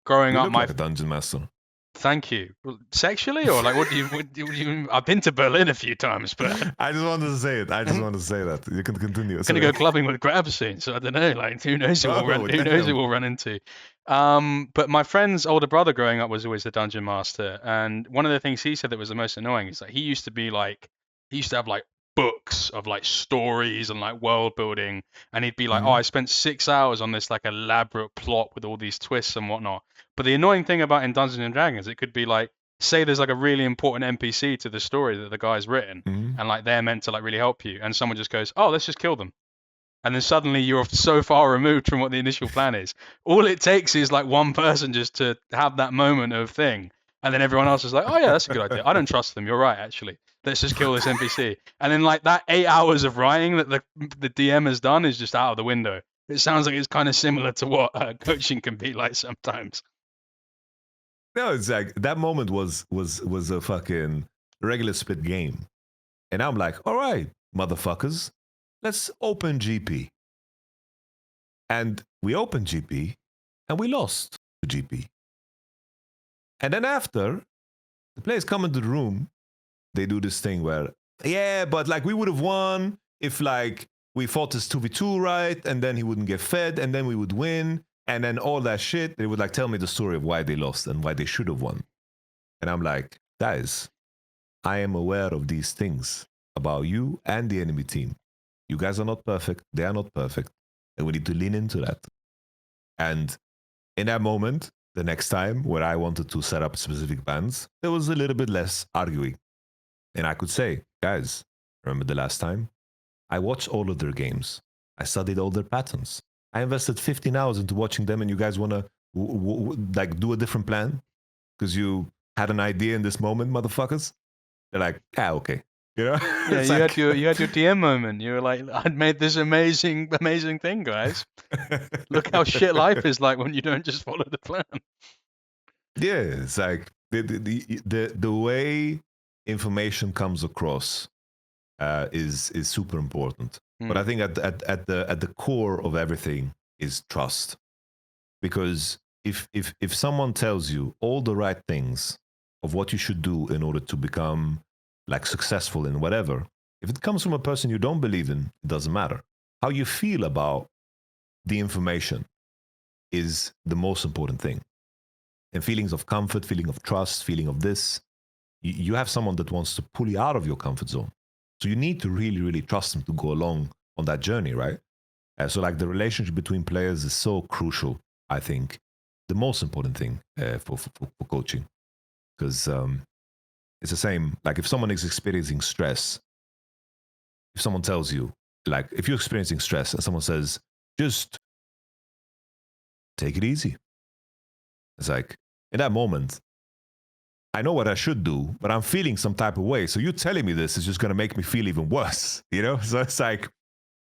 growing you up look my like a dungeon master. Thank you. Sexually or like what do you I've been to Berlin a few times, but I just wanted to say it. I just wanted to say that. You can continue. I'm gonna go clubbing with Grab soon, so I don't know. Like who knows who we'll run into. But my friend's older brother growing up was always the dungeon master, and one of the things he said that was the most annoying is that he used to have like books of like stories and like world building, and he'd be like, oh, I spent 6 hours on this like elaborate plot with all these twists and whatnot. But the annoying thing about in Dungeons and Dragons, it could be like, say there's like a really important NPC to the story that the guy's written, and like they're meant to like really help you, and someone just goes, oh, let's just kill them. And then suddenly you're so far removed from what the initial plan is. All it takes is like one person just to have that moment of thing. And then everyone else is like, oh yeah, that's a good idea. I don't trust them. You're right, actually. Let's just kill this NPC. And then like that 8 hours of writing that the DM has done is just out of the window. It sounds like it's kind of similar to what coaching can be like sometimes. No, it's like that moment was a fucking regular split game. And I'm like, all right, motherfuckers, let's open GP. And we opened GP and we lost to GP. And then after, the players come into the room, they do this thing where, yeah, but like we would have won if like we fought this 2v2 right, and then he wouldn't get fed, and then we would win, and then all that shit. They would like tell me the story of why they lost and why they should have won. And I'm like, guys, I am aware of these things about you and the enemy team. You guys are not perfect. They are not perfect. And we need to lean into that. And in that moment, the next time where I wanted to set up specific bans, there was a little bit less arguing. And I could say, guys, remember the last time? I watched all of their games. I studied all their patterns. I invested 15 hours into watching them, and you guys want to like do a different plan because you had an idea in this moment, motherfuckers? They're like, yeah, okay. You know? Yeah, you had your DM moment. You were like, I'd made this amazing thing, guys. Look how shit life is like when you don't just follow the plan. Yeah, it's like the way information comes across is super important. But I think at the core of everything is trust, because if someone tells you all the right things of what you should do in order to become like successful in whatever, if it comes from a person you don't believe in, it doesn't matter. How you feel about the information is the most important thing. And feelings of comfort, feeling of trust, feeling of this, you have someone that wants to pull you out of your comfort zone. So you need to really, really trust them to go along on that journey, right? So like the relationship between players is so crucial, I think. The most important thing for coaching. Because it's the same, like if someone is experiencing stress, if someone tells you, like if you're experiencing stress and someone says, just take it easy. It's like, in that moment, I know what I should do, but I'm feeling some type of way. So you telling me this is just going to make me feel even worse, you know? So it's like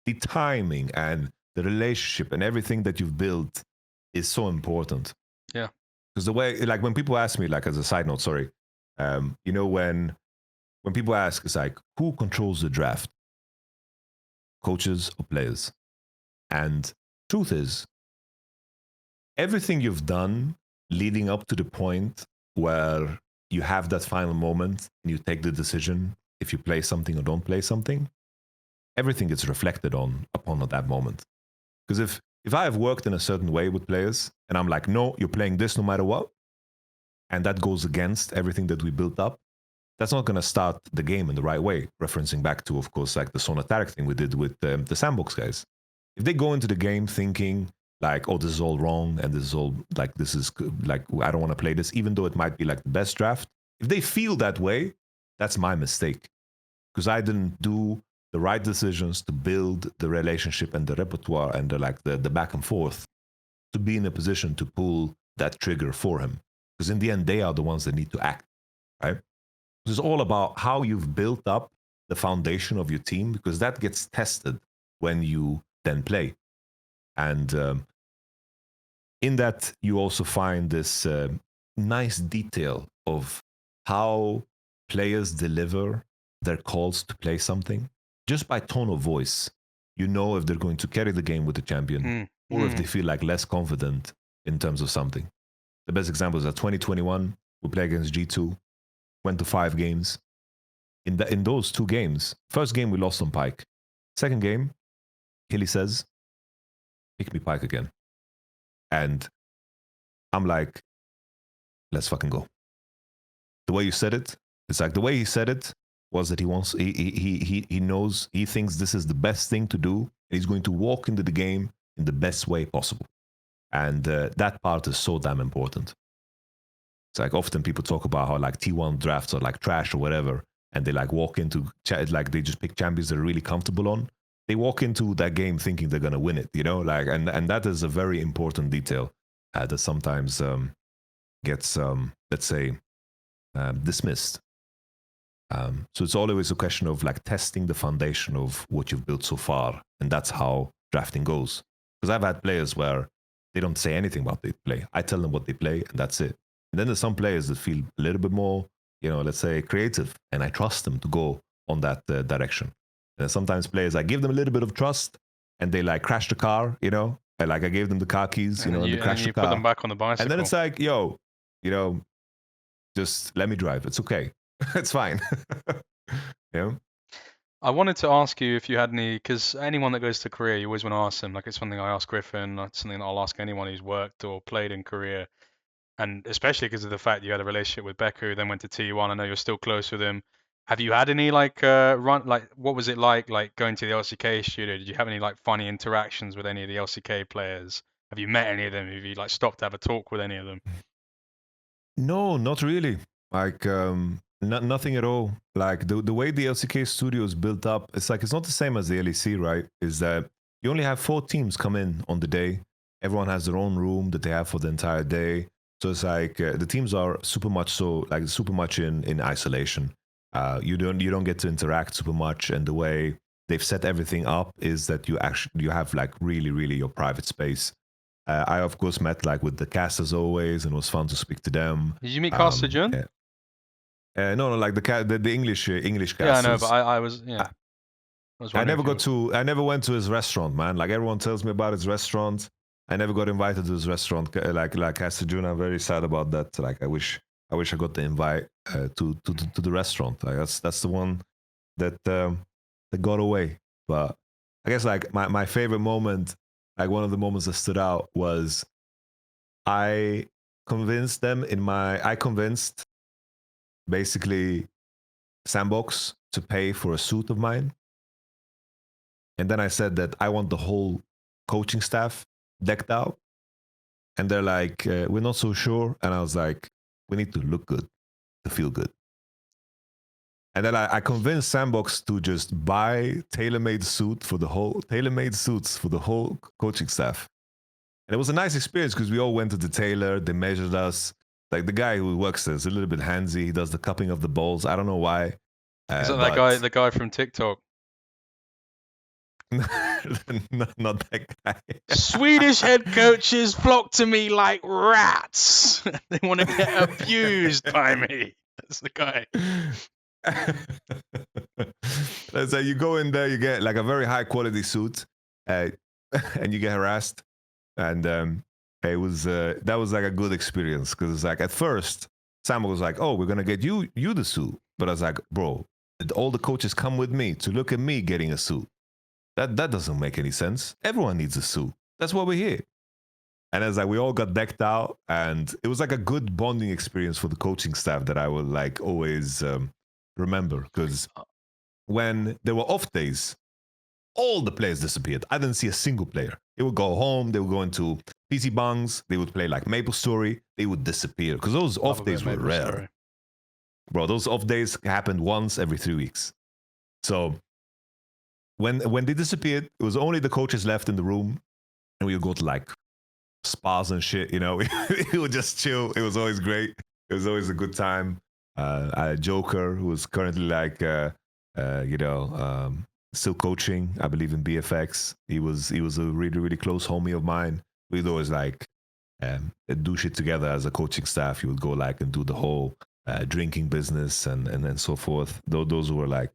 the timing and the relationship and everything that you've built is so important. Yeah. Because the way, like when people ask me, like as a side note, sorry, you know, when people ask, it's like, who controls the draft? Coaches or players? And truth is, everything you've done leading up to the point where you have that final moment and you take the decision if you play something or don't play something, everything gets reflected upon at that moment. Because if I have worked in a certain way with players and I'm like, no, you're playing this no matter what, and that goes against everything that we built up, that's not going to start the game in the right way. Referencing back to, of course, like the Sona Tarek thing we did with the SANDBOX guys. If they go into the game thinking like, oh, this is all wrong, and this is all like, this is like, I don't want to play this, even though it might be like the best draft. If they feel that way, that's my mistake, because I didn't do the right decisions to build the relationship and the repertoire and the back and forth to be in a position to pull that trigger for him. Because in the end, they are the ones that need to act, right? It's all about how you've built up the foundation of your team, because that gets tested when you then play. And in that, you also find this nice detail of how players deliver their calls to play something. Just by tone of voice, you know if they're going to carry the game with the champion or if they feel like less confident in terms of something. The best example is that 2021, we play against G2, went to 5 games. In those 2 games, first game we lost on Pyke. Second game, Hilly says, pick me Pyke again. And I'm like, let's fucking go. The way you said it, it's like the way he said it was that he knows, he thinks this is the best thing to do. And he's going to walk into the game in the best way possible. And that part is so damn important. It's like often people talk about how like T1 drafts are like trash or whatever. And they like walk into, like they just pick champions they're really comfortable on. They walk into that game thinking they're going to win it, you know, like, and that is a very important detail that sometimes gets, let's say, dismissed. So it's always a question of like testing the foundation of what you've built so far, and that's how drafting goes. Because I've had players where they don't say anything about what they play. I tell them what they play, and that's it. And then there's some players that feel a little bit more, let's say creative, and I trust them to go on that direction. And sometimes players, I give them a little bit of trust, and they like crash the car, and like I gave them the car keys, and they crash the car. Put them back on the bicycle. And then it's like, just let me drive. It's okay. It's fine. Yeah. I wanted to ask you if you had any, because anyone that goes to Korea, you always want to ask them. Like it's something I ask Griffin, it's something that I'll ask anyone who's worked or played in Korea. And especially because of the fact you had a relationship with Beku, then went to T1. I know you're still close with him. Have you had any what was it like going to the LCK studio? Did you have any like funny interactions with any of the LCK players? Have you met any of them? Have you like stopped to have a talk with any of them? No, not really. Like nothing at all. Like the way the LCK studio is built up, it's not the same as the LEC, right? Is that you only have 4 teams come in on the day. Everyone has their own room that they have for the entire day. So it's like the teams are super much in isolation. You don't get to interact super much, and the way they've set everything up is that you have like really your private space. I of course met like with the cast as always, and it was fun to speak to them. Did you meet Caster Jun? No, like the English casters. Yeah, I know, but I was I never went to his restaurant, man. Like everyone tells me about his restaurant. I never got invited to his restaurant. Like Caster Jun, I'm very sad about that. Like I wish I got the invite to the restaurant. Like that's the one that got away. But I guess like my favorite moment, like one of the moments that stood out was I convinced basically SANDBOX to pay for a suit of mine. And then I said that I want the whole coaching staff decked out. And they're like, we're not so sure. And I was like, we need to look good to feel good. And then I convinced SANDBOX to just buy tailor-made suits for the whole coaching staff. And it was a nice experience because we all went to the tailor. They measured us. Like the guy who works there is a little bit handsy. He does the cupping of the balls. I don't know why. Is that the guy from TikTok? not that guy. Swedish head coaches flock to me like rats. They want to get abused by me. That's the guy. So you go in there, you get like a very high quality suit, and you get harassed. And it was that was like a good experience because it's like at first Sam was like, "Oh, we're gonna get you the suit," but I was like, "Bro, all the coaches come with me to look at me getting a suit. That doesn't make any sense. Everyone needs a suit. That's why we're here." And it's like we all got decked out, and it was like a good bonding experience for the coaching staff that I will like always remember. Because when there were off days, all the players disappeared. I didn't see a single player. They would go home. They would go into PC bungs. They would play like Maple Story. They would disappear because those off days were rare. Story. Bro, those off days happened once every 3 weeks. So when they disappeared, it was only the coaches left in the room, and we would go to like spas and shit. We would just chill. It was always great. It was always a good time. I had Joker, who was currently like still coaching, I believe, in BFX. He was a really close homie of mine. We'd always like do shit together as a coaching staff. You would go like and do the whole drinking business and so forth. Those were like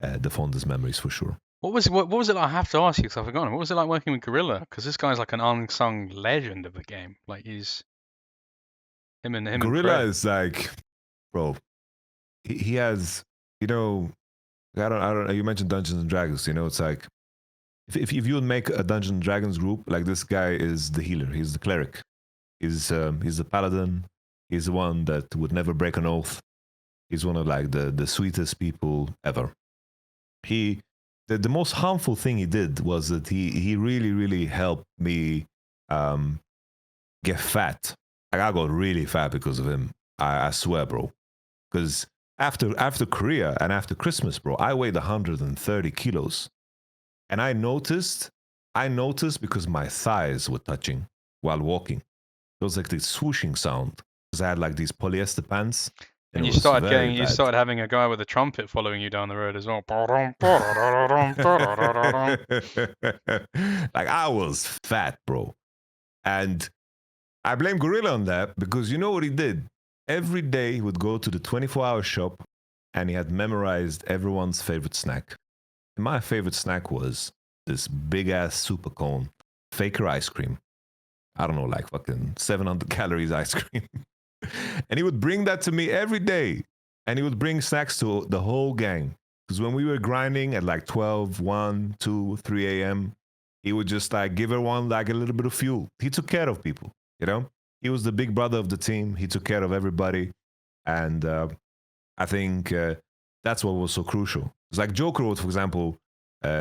the fondest memories for sure. What was it like? I have to ask you because I've forgotten. What was it like working with Gorilla? Because this guy's like an unsung legend of the game. Like he's him and Gorilla is like, bro. He has, I don't know. You mentioned Dungeons and Dragons. It's like if you would make a Dungeons and Dragons group, like this guy is the healer. He's the cleric. He's the paladin. He's the one that would never break an oath. He's one of like the sweetest people ever. The most harmful thing he did was that he really helped me get fat. Like I got really fat because of him. I swear, bro. Because after Korea and after Christmas, bro, I weighed 130 kilos. And I noticed because my thighs were touching while walking. There was like this swooshing sound because I had like these polyester pants And you started having a guy with a trumpet following you down the road as well. Like, I was fat, bro. And I blame Gorilla on that because you know what he did? Every day he would go to the 24-hour shop and he had memorized everyone's favorite snack. And my favorite snack was this big-ass super cone, Faker ice cream. I don't know, like fucking 700 calories ice cream. And he would bring that to me every day. And he would bring snacks to the whole gang. Because when we were grinding at like 12, 1, 2, 3 a.m., he would just like give everyone like a little bit of fuel. He took care of people, you know? He was the big brother of the team. He took care of everybody. And I think that's what was so crucial. It's like Joker would, for example,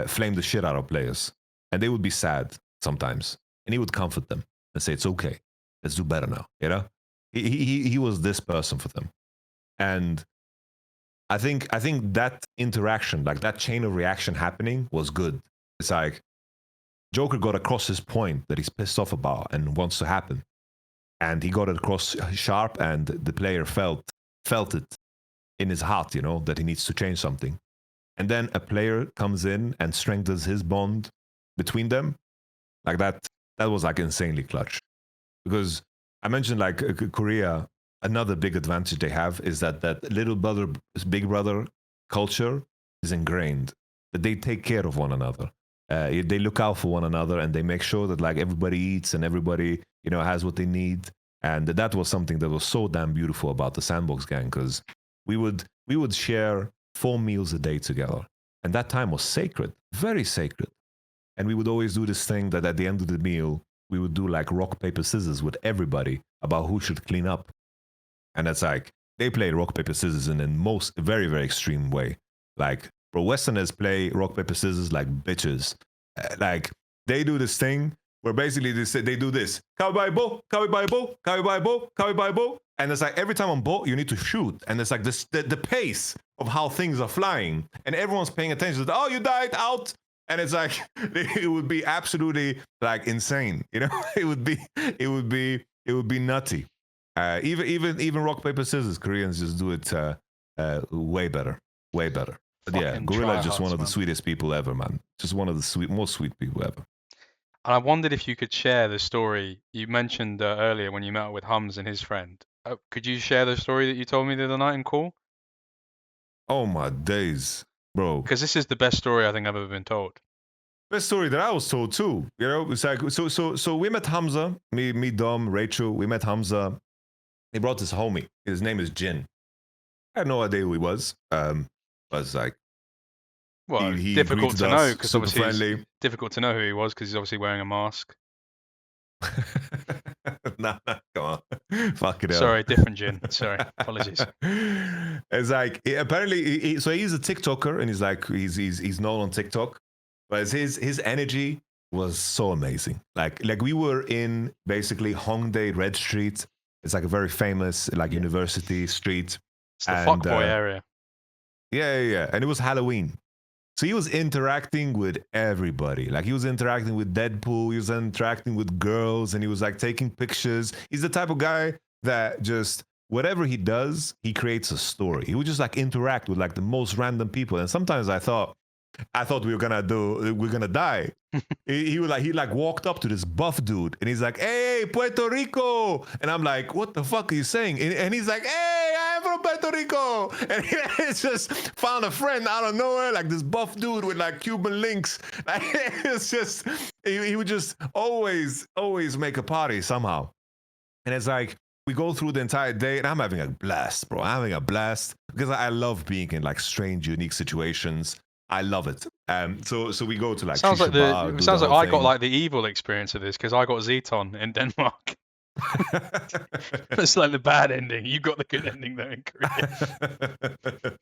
flame the shit out of players. And they would be sad sometimes. And he would comfort them and say, it's okay. Let's do better now, you know? He was this person for them. And I think that interaction, like that chain of reaction happening was good. It's like Joker got across his point that he's pissed off about and wants to happen. And he got it across sharp, and the player felt it in his heart, you know, that he needs to change something. And then a player comes in and strengthens his bond between them. Like that was like insanely clutch. Because I mentioned like Korea, another big advantage they have is that little brother, big brother culture is ingrained. That they take care of one another. They look out for one another, and they make sure that like everybody eats and everybody, you know, has what they need. And that was something that was so damn beautiful about the SANDBOX gang, because we would share 4 meals a day together, and that time was sacred, very sacred. And we would always do this thing that at the end of the meal we would do like rock paper scissors with everybody about who should clean up. And that's like they play rock paper scissors in a most very very extreme way. Like, bro, Westerners play rock paper scissors like bitches. Like they do this thing where basically they do this. Kawibai-bo, kawibai-bo, kawibai-bo, kawibai-bo. And it's like every time on boat, you need to shoot. And it's like this, the pace of how things are flying. And everyone's paying attention to, oh, you died, out. And it's like, it would be absolutely like insane. You know, it would be nutty. Even rock, paper, scissors, Koreans just do it way better. Way better. But yeah, Gorilla is just one of the sweetest people ever, man. Just one of the most sweet people ever. And I wondered if you could share the story you mentioned earlier when you met up with Humzh and his friend. Could you share the story that you told me the other night in call? Oh my days, bro. Because this is the best story I think I've ever been told. Best story that I was told too. You know, it's like so we met Humzh, me, Dom, Rachel. We met Humzh. He brought his homie. His name is Jin. I had no idea who he was. Was like, well, he difficult to know because obviously friendly. Difficult to know who he was because he's obviously wearing a mask. Nah, come on. Fuck it up. Sorry, different Jin. Sorry, apologies. It's like apparently, so he's a TikToker, and he's known on TikTok, but his energy was so amazing. Like we were in basically Hongdae Red Street. It's like a very famous like university street. It's the fuckboy area. Yeah, and it was Halloween. So he was interacting with everybody. Like he was interacting with Deadpool, he was interacting with girls, and he was like taking pictures. He's the type of guy that just whatever he does, he creates a story. He would just like interact with like the most random people. And sometimes I thought we were gonna die. he walked up to this buff dude and he's like, "Hey, Puerto Rico," and I'm like, "What the fuck are you saying?" And he's like, "Hey, I'm from Puerto Rico," and it's just found a friend out of nowhere, like this buff dude with like Cuban links. Like, it's just he would just always make a party somehow, and it's like we go through the entire day, and I'm having a blast, bro. I'm having a blast because I love being in like strange, unique situations. I love it. So we go to like. Sounds like I got like the evil experience of this because I got Zeton in Denmark. It's like the bad ending. You got the good ending though in Korea.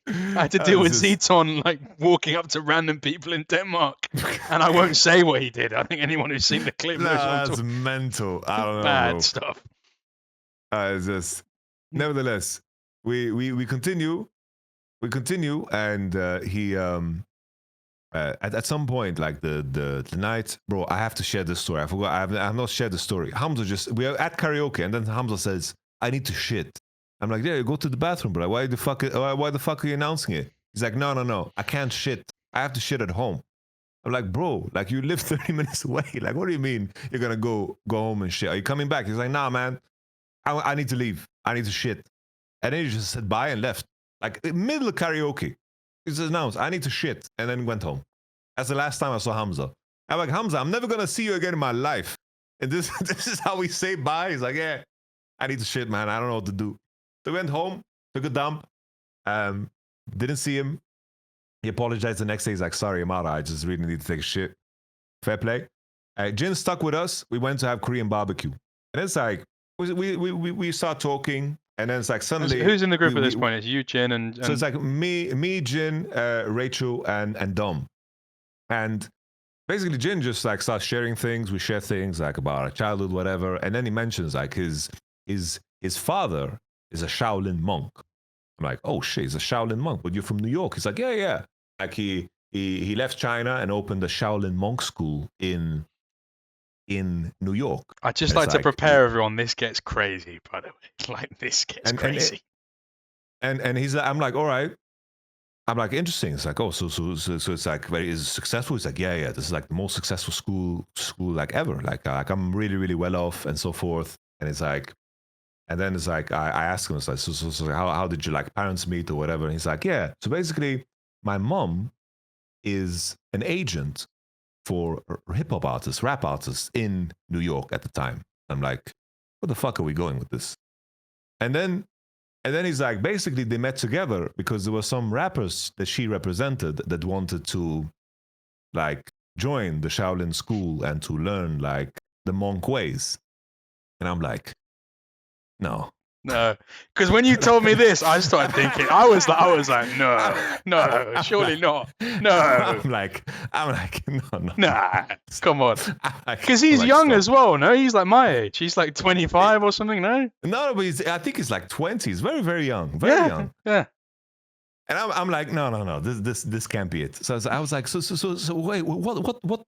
I had to deal with Zeton like walking up to random people in Denmark, and I won't say what he did. I think anyone who's seen the clip knows. That's mental. I don't know. Bad stuff. It's just, nevertheless, we continue. We continue, and he at some point, like the night, bro, I have to share this story. I forgot. I have not shared the story. Humzh we are at karaoke, and then Humzh says, "I need to shit," I'm like, yeah, go to the bathroom, bro. Why the fuck are you announcing it? He's like, no, I can't shit. I have to shit at home. I'm like, bro, like you live 30 minutes away. Like, what do you mean you're gonna go home and shit? Are you coming back? He's like, nah, man, I need to leave. I need to shit. And then he just said bye and left. Like middle of karaoke. He just announced, I need to shit, and then went home. That's the last time I saw Humzh. I'm like, Humzh, I'm never gonna see you again in my life. And this is how we say bye. He's like, yeah, I need to shit, man. I don't know what to do. So we went home, took a dump, didn't see him. He apologized the next day. He's like, sorry, Yamato, I just really need to take a shit. Fair play. Jin stuck with us. We went to have Korean barbecue. And it's like, we start talking. And then it's like suddenly... Who's in the group at this point? It's you, Jin, and... So it's like me, Jin, Rachel, and Dom. And basically Jin just like starts sharing things. We share things like about our childhood, whatever. And then he mentions like his father is a Shaolin monk. I'm like, oh shit, he's a Shaolin monk, but you're from New York. He's like, yeah. Like he left China and opened a Shaolin monk school in New York. I just like to prepare everyone. This gets crazy, by the way. Like this gets crazy. And he's like, I'm like, all right. I'm like, interesting. It's like, oh, so it's like very is it successful. He's like, yeah. This is like the most successful school like ever. Like I'm really, really well off and so forth. And it's like. And then it's like, I asked him, it's like, so how did you like parents meet or whatever? And he's like, yeah. So basically, my mom is an agent for hip hop artists, rap artists in New York at the time. I'm like, what the fuck are we going with this? And then he's like, basically they met together because there were some rappers that she represented that wanted to like join the Shaolin school and to learn like the monk ways. And I'm like, no, because when you told me this, I started thinking. I was like, no, surely not. No, I'm like, no. Nah, come on. Because he's young as well. No, he's like my age. He's like 25 or something. No, but I think he's like 20. He's very, very young. Very young. Yeah. And I'm like, no. This can't be it. So I was like, so wait, what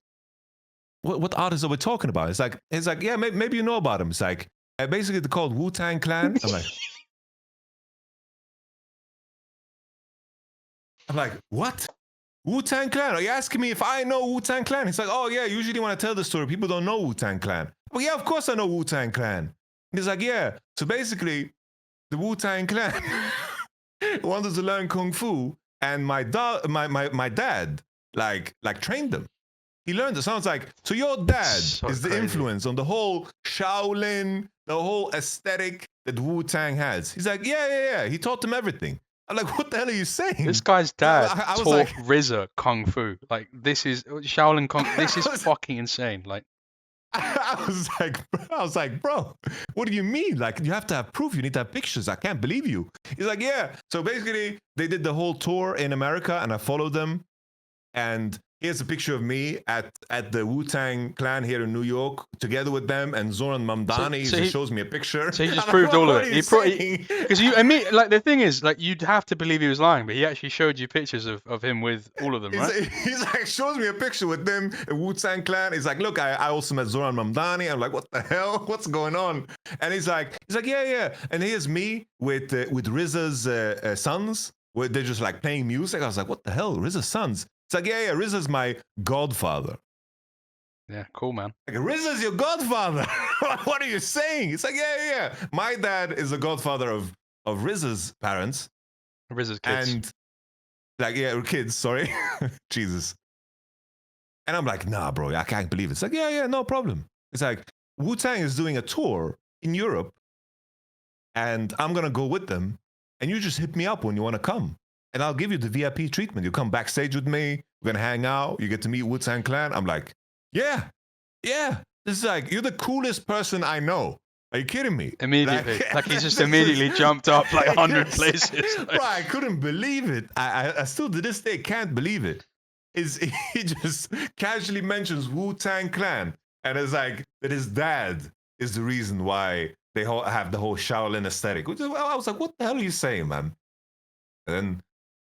artists are we talking about? It's like, yeah, maybe you know about him. It's like. Basically, they're called Wu-Tang Clan. I'm like, what? Wu-Tang Clan? Are you asking me if I know Wu-Tang Clan? He's like, oh yeah, usually when I tell the story, people don't know Wu-Tang Clan. Oh yeah, of course I know Wu-Tang Clan. And he's like, yeah. So basically, the Wu-Tang Clan wanted to learn Kung Fu, and my dad like trained them. He learned it. Sounds like, so your dad is the influence on the whole Shaolin, the whole aesthetic that Wu-Tang has. He's like, yeah. He taught them everything. I'm like, what the hell are you saying? This guy's dad taught like, RZA Kung Fu. Like, this is Shaolin Kung. This is fucking insane. Like, I was like, bro, what do you mean? Like, you have to have proof. You need to have pictures. I can't believe you. He's like, yeah. So basically, they did the whole tour in America, and I followed them. And here's a picture of me at the Wu-Tang Clan here in New York, together with them, and Zoran Mamdani just shows me a picture. So he just proved all of it. Because like the thing is, like you'd have to believe he was lying, but he actually showed you pictures of him with all of them, right? He's like shows me a picture with them, a Wu-Tang Clan. He's like, look, I also met Zoran Mamdani. I'm like, what the hell? What's going on? And he's like, yeah. And here's me with RZA's sons, where they're just like playing music. I was like, what the hell, RZA's sons? It's like, yeah, RZA's my godfather. Yeah, cool, man. Like, RZA's your godfather. What are you saying? It's like, yeah. My dad is the godfather of RZA's parents. RZA's kids. And, like, yeah, kids, sorry. Jesus. And I'm like, nah, bro, I can't believe it. It's like, yeah, no problem. It's like, Wu-Tang is doing a tour in Europe, and I'm going to go with them, and you just hit me up when you want to come. And I'll give you the VIP treatment. You come backstage with me. We're going to hang out. You get to meet Wu-Tang Clan. I'm like, yeah. This is like, you're the coolest person I know. Are you kidding me? Immediately. Like he just immediately jumped up like 100 places. Like. Bro, I couldn't believe it. I still to this day can't believe it. He just casually mentions Wu-Tang Clan. And it's like that his dad is the reason why they have the whole Shaolin aesthetic. I was like, what the hell are you saying, man? And then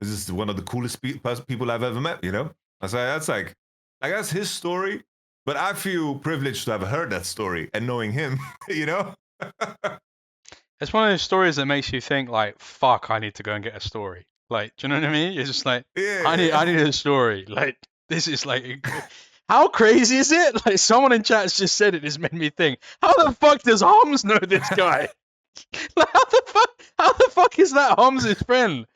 this is one of the coolest people I've ever met, you know? I was like, that's his story, but I feel privileged to have heard that story and knowing him, you know? It's one of those stories that makes you think like, fuck, I need to go and get a story. Like, do you know what I mean? You're just like, I need a story. Like, this is like, how crazy is it? Like, someone in chat's just said it. It's made me think, how the fuck does Humzh know this guy? Like, how the fuck is that Humzh's friend?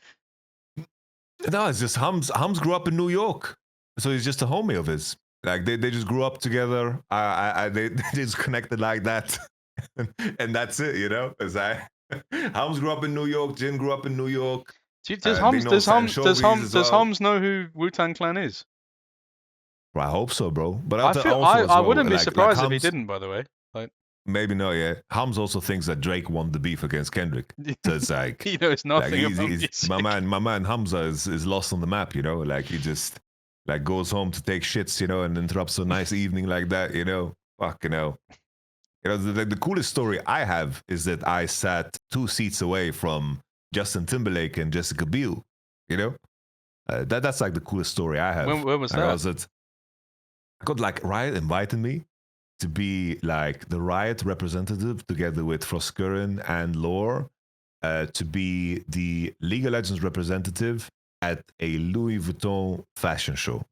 No, it's just Humzh grew up in New York, so he's just a homie of his. Like they just grew up together. They just connected like that, and that's it. You know, Humzh grew up in New York. Jin grew up in New York. Does Humzh know who Wu-Tang Clan is? Well, I hope so, bro. But I wouldn't be surprised if he didn't. By the way, like maybe not. Yeah, Humzh also thinks that Drake won the beef against Kendrick. So it's like he knows nothing about music. My man Humzh is lost on the map. You know, like he just like goes home to take shits. You know, and interrupts a nice evening like that. You know, fucking hell. You know, the coolest story I have is that I sat 2 seats away from Justin Timberlake and Jessica Biel. You know, that's like the coolest story I have. When was that? I got like Riot invited me to be like the Riot representative together with Froskuren and Lore to be the League of Legends representative at a Louis Vuitton fashion show.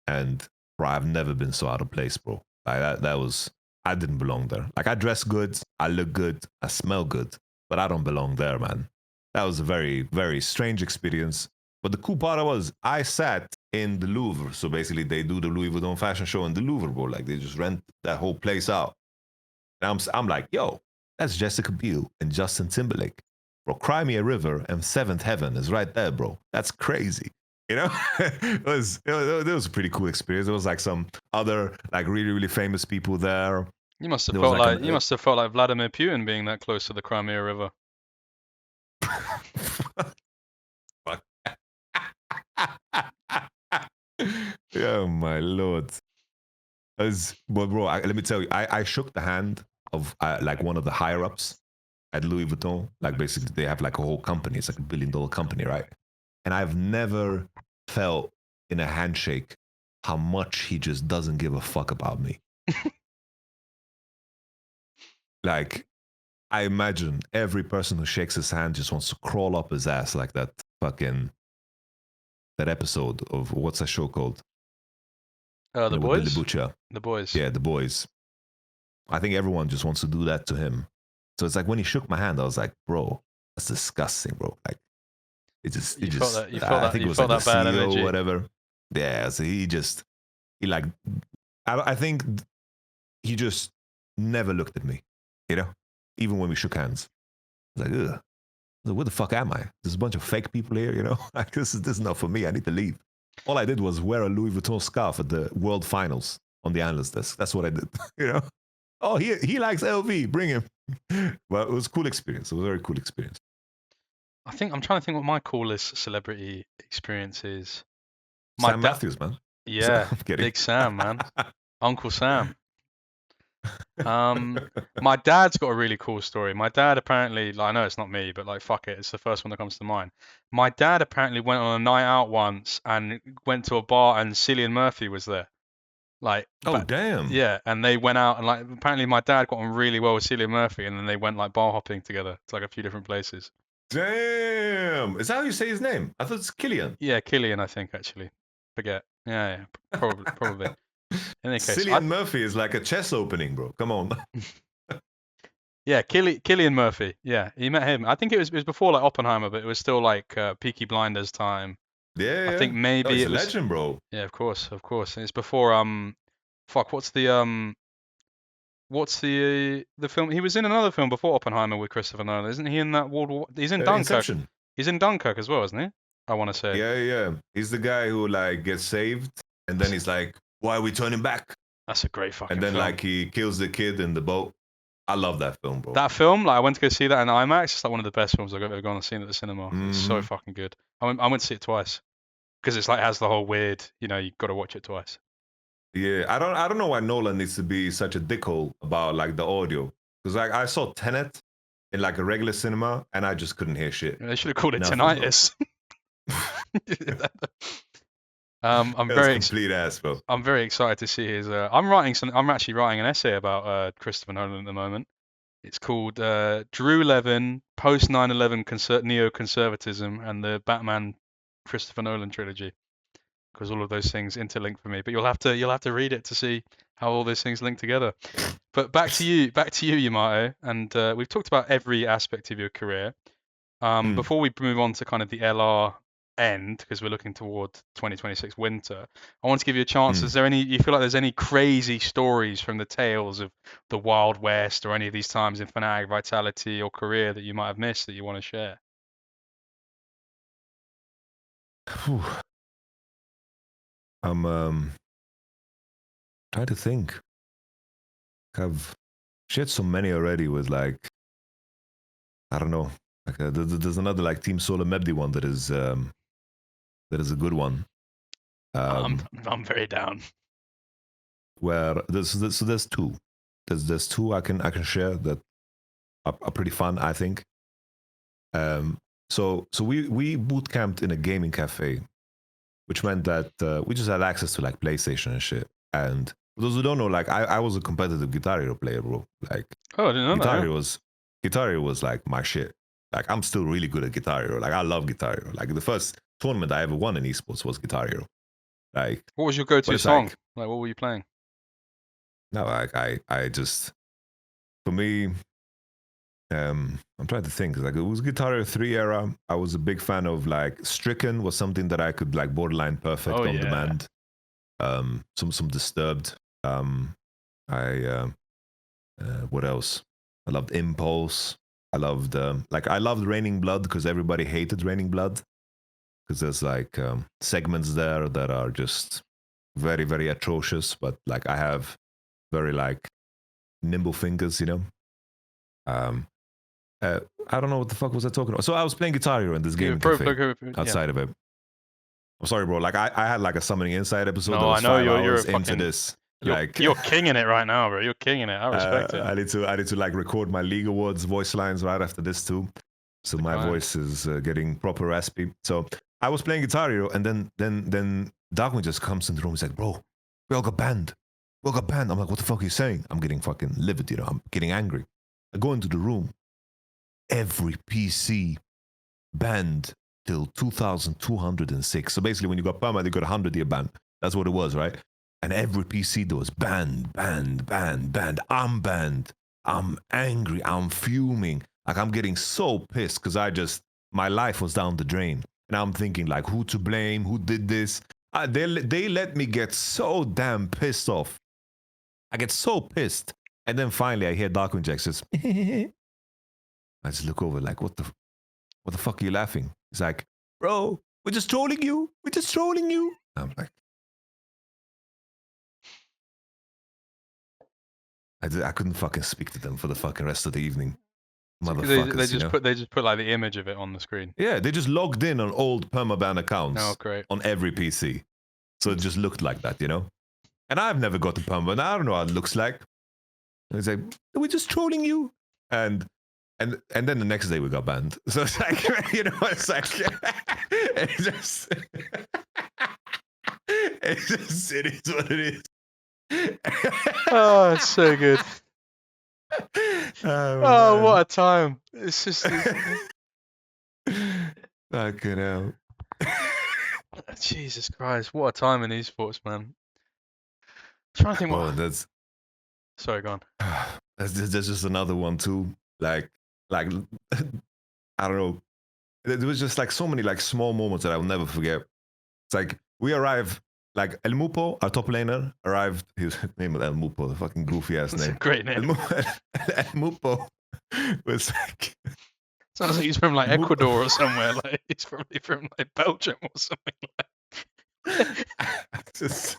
And bro, I've never been so out of place, bro. Like that was, I didn't belong there. Like I dress good, I look good, I smell good, but I don't belong there, man. That was a very, very strange experience. But the cool part was I sat in the Louvre. So basically they do the Louis Vuitton fashion show in the Louvre, bro. Like they just rent that whole place out. And I'm like, yo, that's Jessica Biel and Justin Timberlake. Bro, Cry Me a River and Seventh Heaven is right there, bro. That's crazy. You know, it was a pretty cool experience. There was like some other like really, really famous people there. You must have felt like Vladimir Putin being that close to the Crimea River. Oh my lord. But bro, let me tell you, I shook the hand of like one of the higher ups at Louis Vuitton. Like basically they have like a whole company. It's like $1 billion company, right? And I've never felt in a handshake how much he just doesn't give a fuck about me. Like, I imagine every person who shakes his hand just wants to crawl up his ass like that that episode of what's that show called? The Boys? The Boys. Yeah, The Boys. I think everyone just wants to do that to him. So it's like when he shook my hand, I was like, bro, that's disgusting, bro. Like, I think it was like the CEO or whatever. Yeah, so I think he just never looked at me, you know, even when we shook hands. I was like, ugh, where the fuck am I? There's a bunch of fake people here, you know, like this is not for me. I need to leave. All I did was wear a Louis Vuitton scarf at the World Finals on the analyst desk. That's what I did, you know. Oh, he likes LV, bring him. Well, it was a cool experience. It was a very cool experience. I'm trying to think what my coolest celebrity experience is. Sam Matthews, man. Yeah, Big Sam, man. Uncle Sam. My dad's got a really cool story. My dad apparently, like, I know it's not me, but like, fuck it, it's the first one that comes to mind. My dad apparently went on a night out once and went to a bar and Cillian Murphy was there. Like, damn. Yeah, and they went out and like apparently my dad got on really well with Cillian Murphy, and then they went like bar hopping together to like a few different places. Damn, is that how you say his name? I thought it's Killian. Yeah, Killian, I think actually. Forget. Yeah, probably. In any case, Cillian Murphy is like a chess opening, bro. Come on. Yeah, Cillian Murphy. Yeah, he met him. I think it was before like Oppenheimer, but it was still like Peaky Blinders time. Yeah, I think maybe it was a legend, bro. Yeah, of course. And it's before fuck, what's the film? He was in another film before Oppenheimer with Christopher Nolan, isn't he? In that World War, he's in Dunkirk. Inception. He's in Dunkirk as well, isn't he? I want to say. Yeah. He's the guy who like gets saved, and then he's like, "Why are we turning back?" That's a great fucking. And then film. like he kills the kid in the boat. I love that film, bro. That film, like I went to go see that in IMAX. It's like one of the best films I've ever gone and seen at the cinema. Mm-hmm. It's so fucking good. I went to see it twice because it's like it has the whole weird, you know, you got to watch it twice. Yeah, I don't know why Nolan needs to be such a dickhole about like the audio, because like I saw Tenet in like a regular cinema and I just couldn't hear shit. They should have called it tinnitus. I'm very complete ass, bro. I'm very excited to see his. I'm actually writing an essay about Christopher Nolan at the moment. It's called Drew Levin, Post 9/11 Neoconservatism, and the Batman Christopher Nolan trilogy. Because all of those things interlink for me. But you'll have to read it to see how all those things link together. But back to you, Yamato. And we've talked about every aspect of your career. Before we move on to kind of the LR end, because we're looking toward 2026 winter, I want to give you a chance. Is there any? You feel like there's any crazy stories from the tales of the Wild West or any of these times in Fnatic, Vitality, or career that you might have missed that you want to share? I'm trying to think. I've shared so many already with like, I don't know. Like there's another like Team Solar Mebdi one that is a good one. I'm very down. Where there's two. There's two I can share that are pretty fun, I think. So we boot camped in a gaming cafe, which meant that we just had access to like PlayStation and shit. And for those who don't know, like I was a competitive Guitar Hero player, bro. Like, oh, I didn't know Guitar that. Guitar Hero was like my shit. Like I'm still really good at Guitar Hero. Like I love Guitar Hero. Like the first tournament I ever won in esports was Guitar Hero. Like, what was your go-to song? Like, what were you playing? No, like I just, for me, I'm trying to think. Like it was Guitar Hero 3 era. I was a big fan of like Stricken was something that I could like borderline perfect on demand. Some Disturbed. What else? I loved Impulse. I loved Raining Blood because everybody hated Raining Blood because there's like segments there that are just very, very atrocious. But like I have very like nimble fingers, you know. I don't know what the fuck was I talking about. So I was playing Guitar Hero in this game outside of it. I'm sorry, bro. Like I had like a Summoning Insight episode. No, that was I know 5 you're hours into this. You're kinging it right now, bro. You're kinging it. I respect it. I need to like record my League Awards voice lines right after this too. So my voice is getting proper raspy. So I was playing Guitar Hero, and then Darwin just comes in the room. He's like, "Bro, we all got banned. We all got banned." I'm like, "What the fuck are you saying?" I'm getting fucking livid, you know. I'm getting angry. I go into the room. Every PC banned till 2206. So basically, when you got perma, they got 100-year ban. That's what it was, right? And every PC that was banned. I'm banned. I'm angry. I'm fuming. Like I'm getting so pissed because my life was down the drain. And I'm thinking like, who to blame? Who did this? They let me get so damn pissed off. I get so pissed. And then finally I hear DarkwinJax just, I just look over like, what the fuck are you laughing? He's like, bro, we're just trolling you. We're just trolling you. I'm like, I couldn't fucking speak to them for the fucking rest of the evening. Motherfuckers. They just put like the image of it on the screen. Yeah, they just logged in on old permaban accounts. Oh, great. On every PC. So it just looked like that, you know? And I've never got a permaban. I don't know what it looks like. And it's like, we're just trolling you. And then the next day we got banned. So it's like, you know, it's like, it is what it is. Oh, it's so good. Oh, what a time. It's just... Fucking hell. Jesus Christ, what a time in esports, man. I'm trying to think what... Sorry, go on. There's just another one too. Like I don't know. There was just like so many like small moments that I'll never forget. It's like we arrive, like El Mupo, our top laner, arrived. His name was El Mupo, the fucking goofy ass name. That's a great name. El Mupo was like. Sounds like he's from like Ecuador or somewhere. Like he's probably from like Belgium or something like. Just.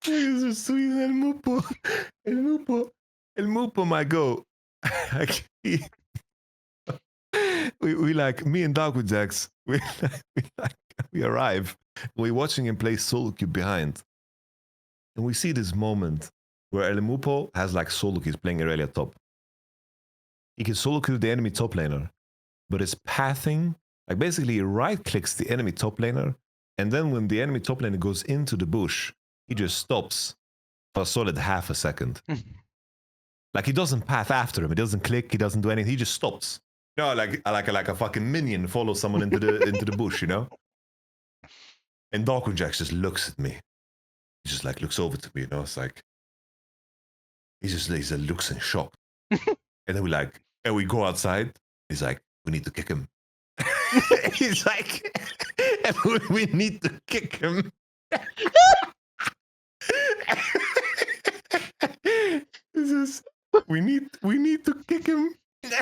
He's just sweet El Mupo. El Mupo, my go. we like me and DarkwinJax. We arrive. We're watching him play solo queue behind, and we see this moment where El Mupo has like solo queue. He's playing Irelia top. He can solo kill the enemy top laner, but his pathing, like basically he right clicks the enemy top laner, and then when the enemy top laner goes into the bush, he just stops for a solid half a second. Like he doesn't path after him. He doesn't click. He doesn't do anything. He just stops. No, like a fucking minion follows someone into the bush, you know. And DarkwinJax just looks at me. He just like looks over to me, you know. It's like he looks in shock. And then we go outside. He's like, we need to kick him. He's like, we need to kick him. We need to kick him. And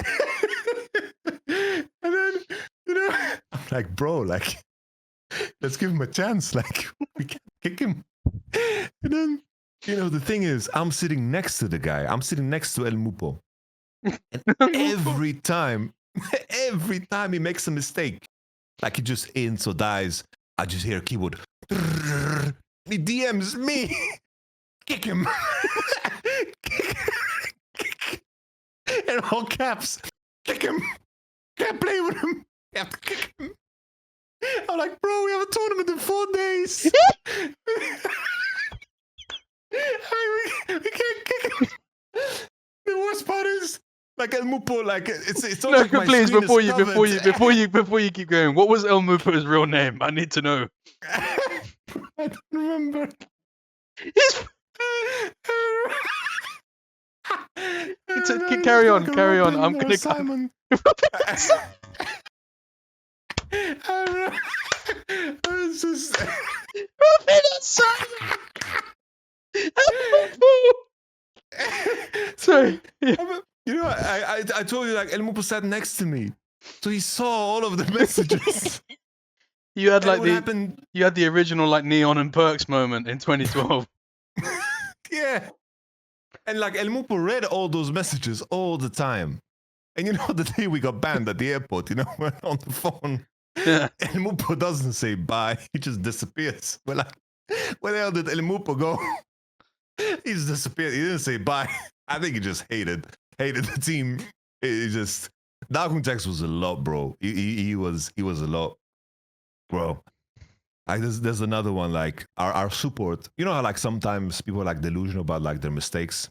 then, you know, I'm like, bro, like, let's give him a chance. Like, we can't kick him. And then, you know, the thing is, I'm sitting next to the guy. I'm sitting next to El Mupo. And every time he makes a mistake, like he just ins or dies, I just hear a keyboard. He DMs me. Kick him. In all caps. Kick him. Can't play with him. You have to kick him. I'm like, bro, we have a tournament in 4 days. We can't kick him. The worst part is, like El Mupo, like it's no, like please, before you keep going, what was El Mupo's real name? I need to know. I don't remember. Carry on. I'm gonna Simon. It's just Sorry. You know, I told you, like, El Mupo sat next to me, so he saw all of the messages. You had like you had the original like Neon and Perks moment in 2012. Yeah, and like El Mupo read all those messages all the time. And you know, the day we got banned at the airport, you know, we're on the phone. Yeah. El Mupo doesn't say bye; he just disappears. We're like, where the hell did El Mupo go? He just disappeared. He didn't say bye. I think he just hated the team. He just DarkwinJax was a lot, bro. He was a lot, bro. There's another one, like our support. You know how like sometimes people are like delusional about like their mistakes,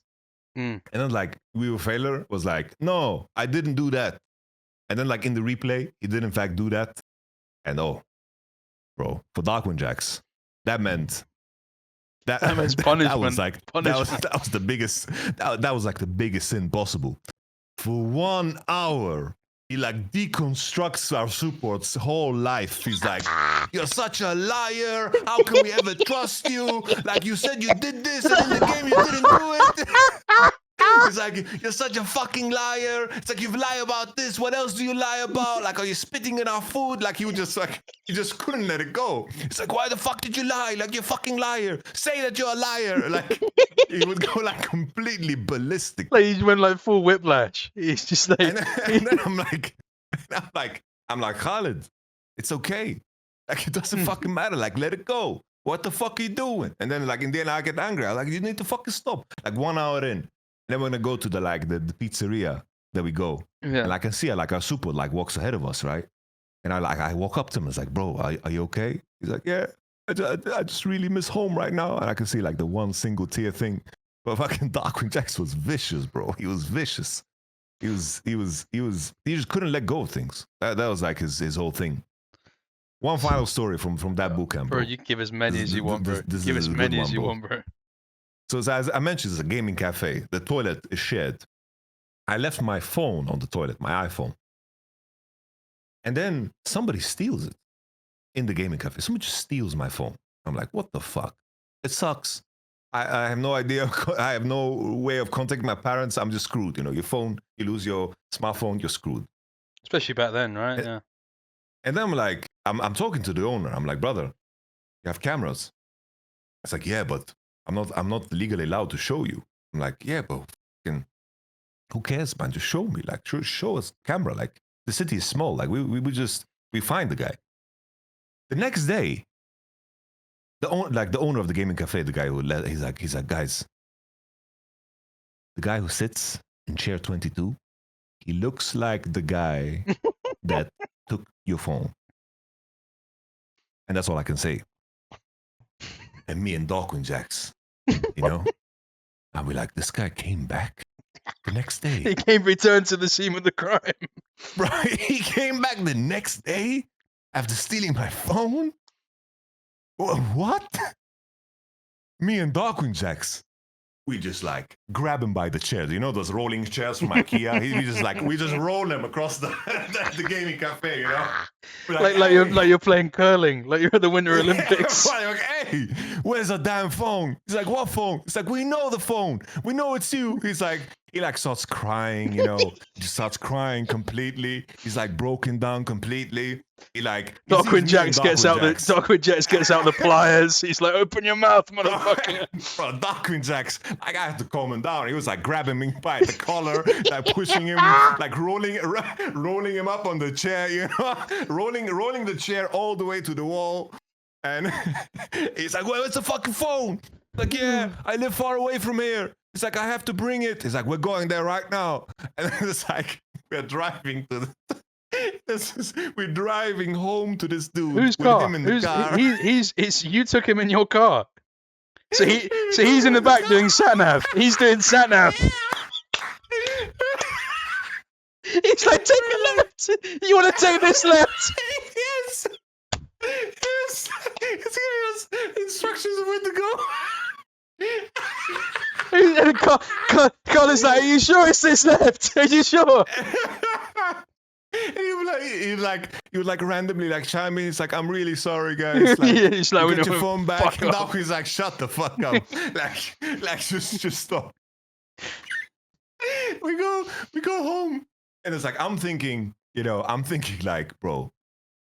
and then like we were failure was like, no, I didn't do that, and then like in the replay, he did in fact do that, and oh, bro, for DarkwinJax, that meant. That means punishment. That was like punishment. that was the biggest. That was like the biggest sin possible. For 1 hour, he like deconstructs our support's whole life. He's like, "You're such a liar. How can we ever trust you? Like you said you did this, and in the game you didn't do it." It's like, you're such a fucking liar. It's like, you've lied about this. What else do you lie about? Like, are you spitting in our food? Like, he just couldn't let it go. It's like, why the fuck did you lie? Like, you're a fucking liar. Say that you're a liar. Like, he would go like completely ballistic. Like, he went like full whiplash. He's just like, and then I'm like, Khalid, it's okay. Like, it doesn't fucking matter. Like, let it go. What the fuck are you doing? And then like in the end, I get angry. I'm like, you need to fucking stop. Like 1 hour in. Then we're gonna go to the pizzeria that we go. Yeah. And I can see like our super like walks ahead of us, right? And I walk up to him. It's like, bro, are you okay? He's like, yeah, I just really miss home right now. And I can see like the one single tear thing. But fucking DarkwinJax was vicious, bro. He was vicious. He just couldn't let go of things. That was like his whole thing. One final story from that bootcamp, bro. Bro, you give as many as you want, bro. Give as many as you want, bro. So as I mentioned, it's a gaming cafe. The toilet is shared. I left my phone on the toilet, my iPhone. And then somebody steals it in the gaming cafe. Somebody just steals my phone. I'm like, what the fuck? It sucks. I have no idea. I have no way of contacting my parents. I'm just screwed. You know, your phone, you lose your smartphone, you're screwed. Especially back then, right? Yeah. And then I'm like, I'm talking to the owner. I'm like, brother, you have cameras? It's like, yeah, but I'm not legally allowed to show you. I'm like, yeah, but who cares, man? Just show me. Like, show us camera. Like, the city is small. Like, we find the guy. The next day, the owner of the gaming cafe, the guy he's like, guys, the guy who sits in chair 22, he looks like the guy that took your phone. And that's all I can say. And me and DarkwinJax, you know, and we're like, this guy came back. The next day. He came returned to the scene of the crime. Bro, he came back the next day after stealing my phone? What? Me and DarkwinJax, we just like grab him by the chairs. You know those rolling chairs from IKEA? we just roll him across the gaming cafe, you know? Like you're playing curling, like you're at the Winter Olympics. Like, hey, where's the damn phone? He's like, what phone? It's like, we know the phone. We know it's you. He starts crying, you know. He starts crying completely. He's like broken down completely. DarkwinJax gets out the pliers. He's like, open your mouth, motherfucker. Bro, DarkwinJax, I had to calm him down. He was like grabbing me by the collar, like pushing him, like rolling him up on the chair, you know, rolling the chair all the way to the wall. And he's like, well, it's a fucking phone. Like, yeah, I live far away from here. It's like, I have to bring it. He's like, we're going there right now. And it's like, we're driving to we're driving home to this dude. Whose car? Him in the car. You took him in your car. So he's in the back doing sat-nav. He's doing sat-nav. He's like, take a left. You want to take this left? Yes. Yes. He's giving us instructions of where to go. And Carl is like, are you sure it's this left? Are you sure? And he would randomly like chime in. He's like, I'm really sorry, guys. Like, yeah, he's like, get your phone back. And now he's like, shut the fuck up. like just stop. We go home. And it's like, I'm thinking like, bro,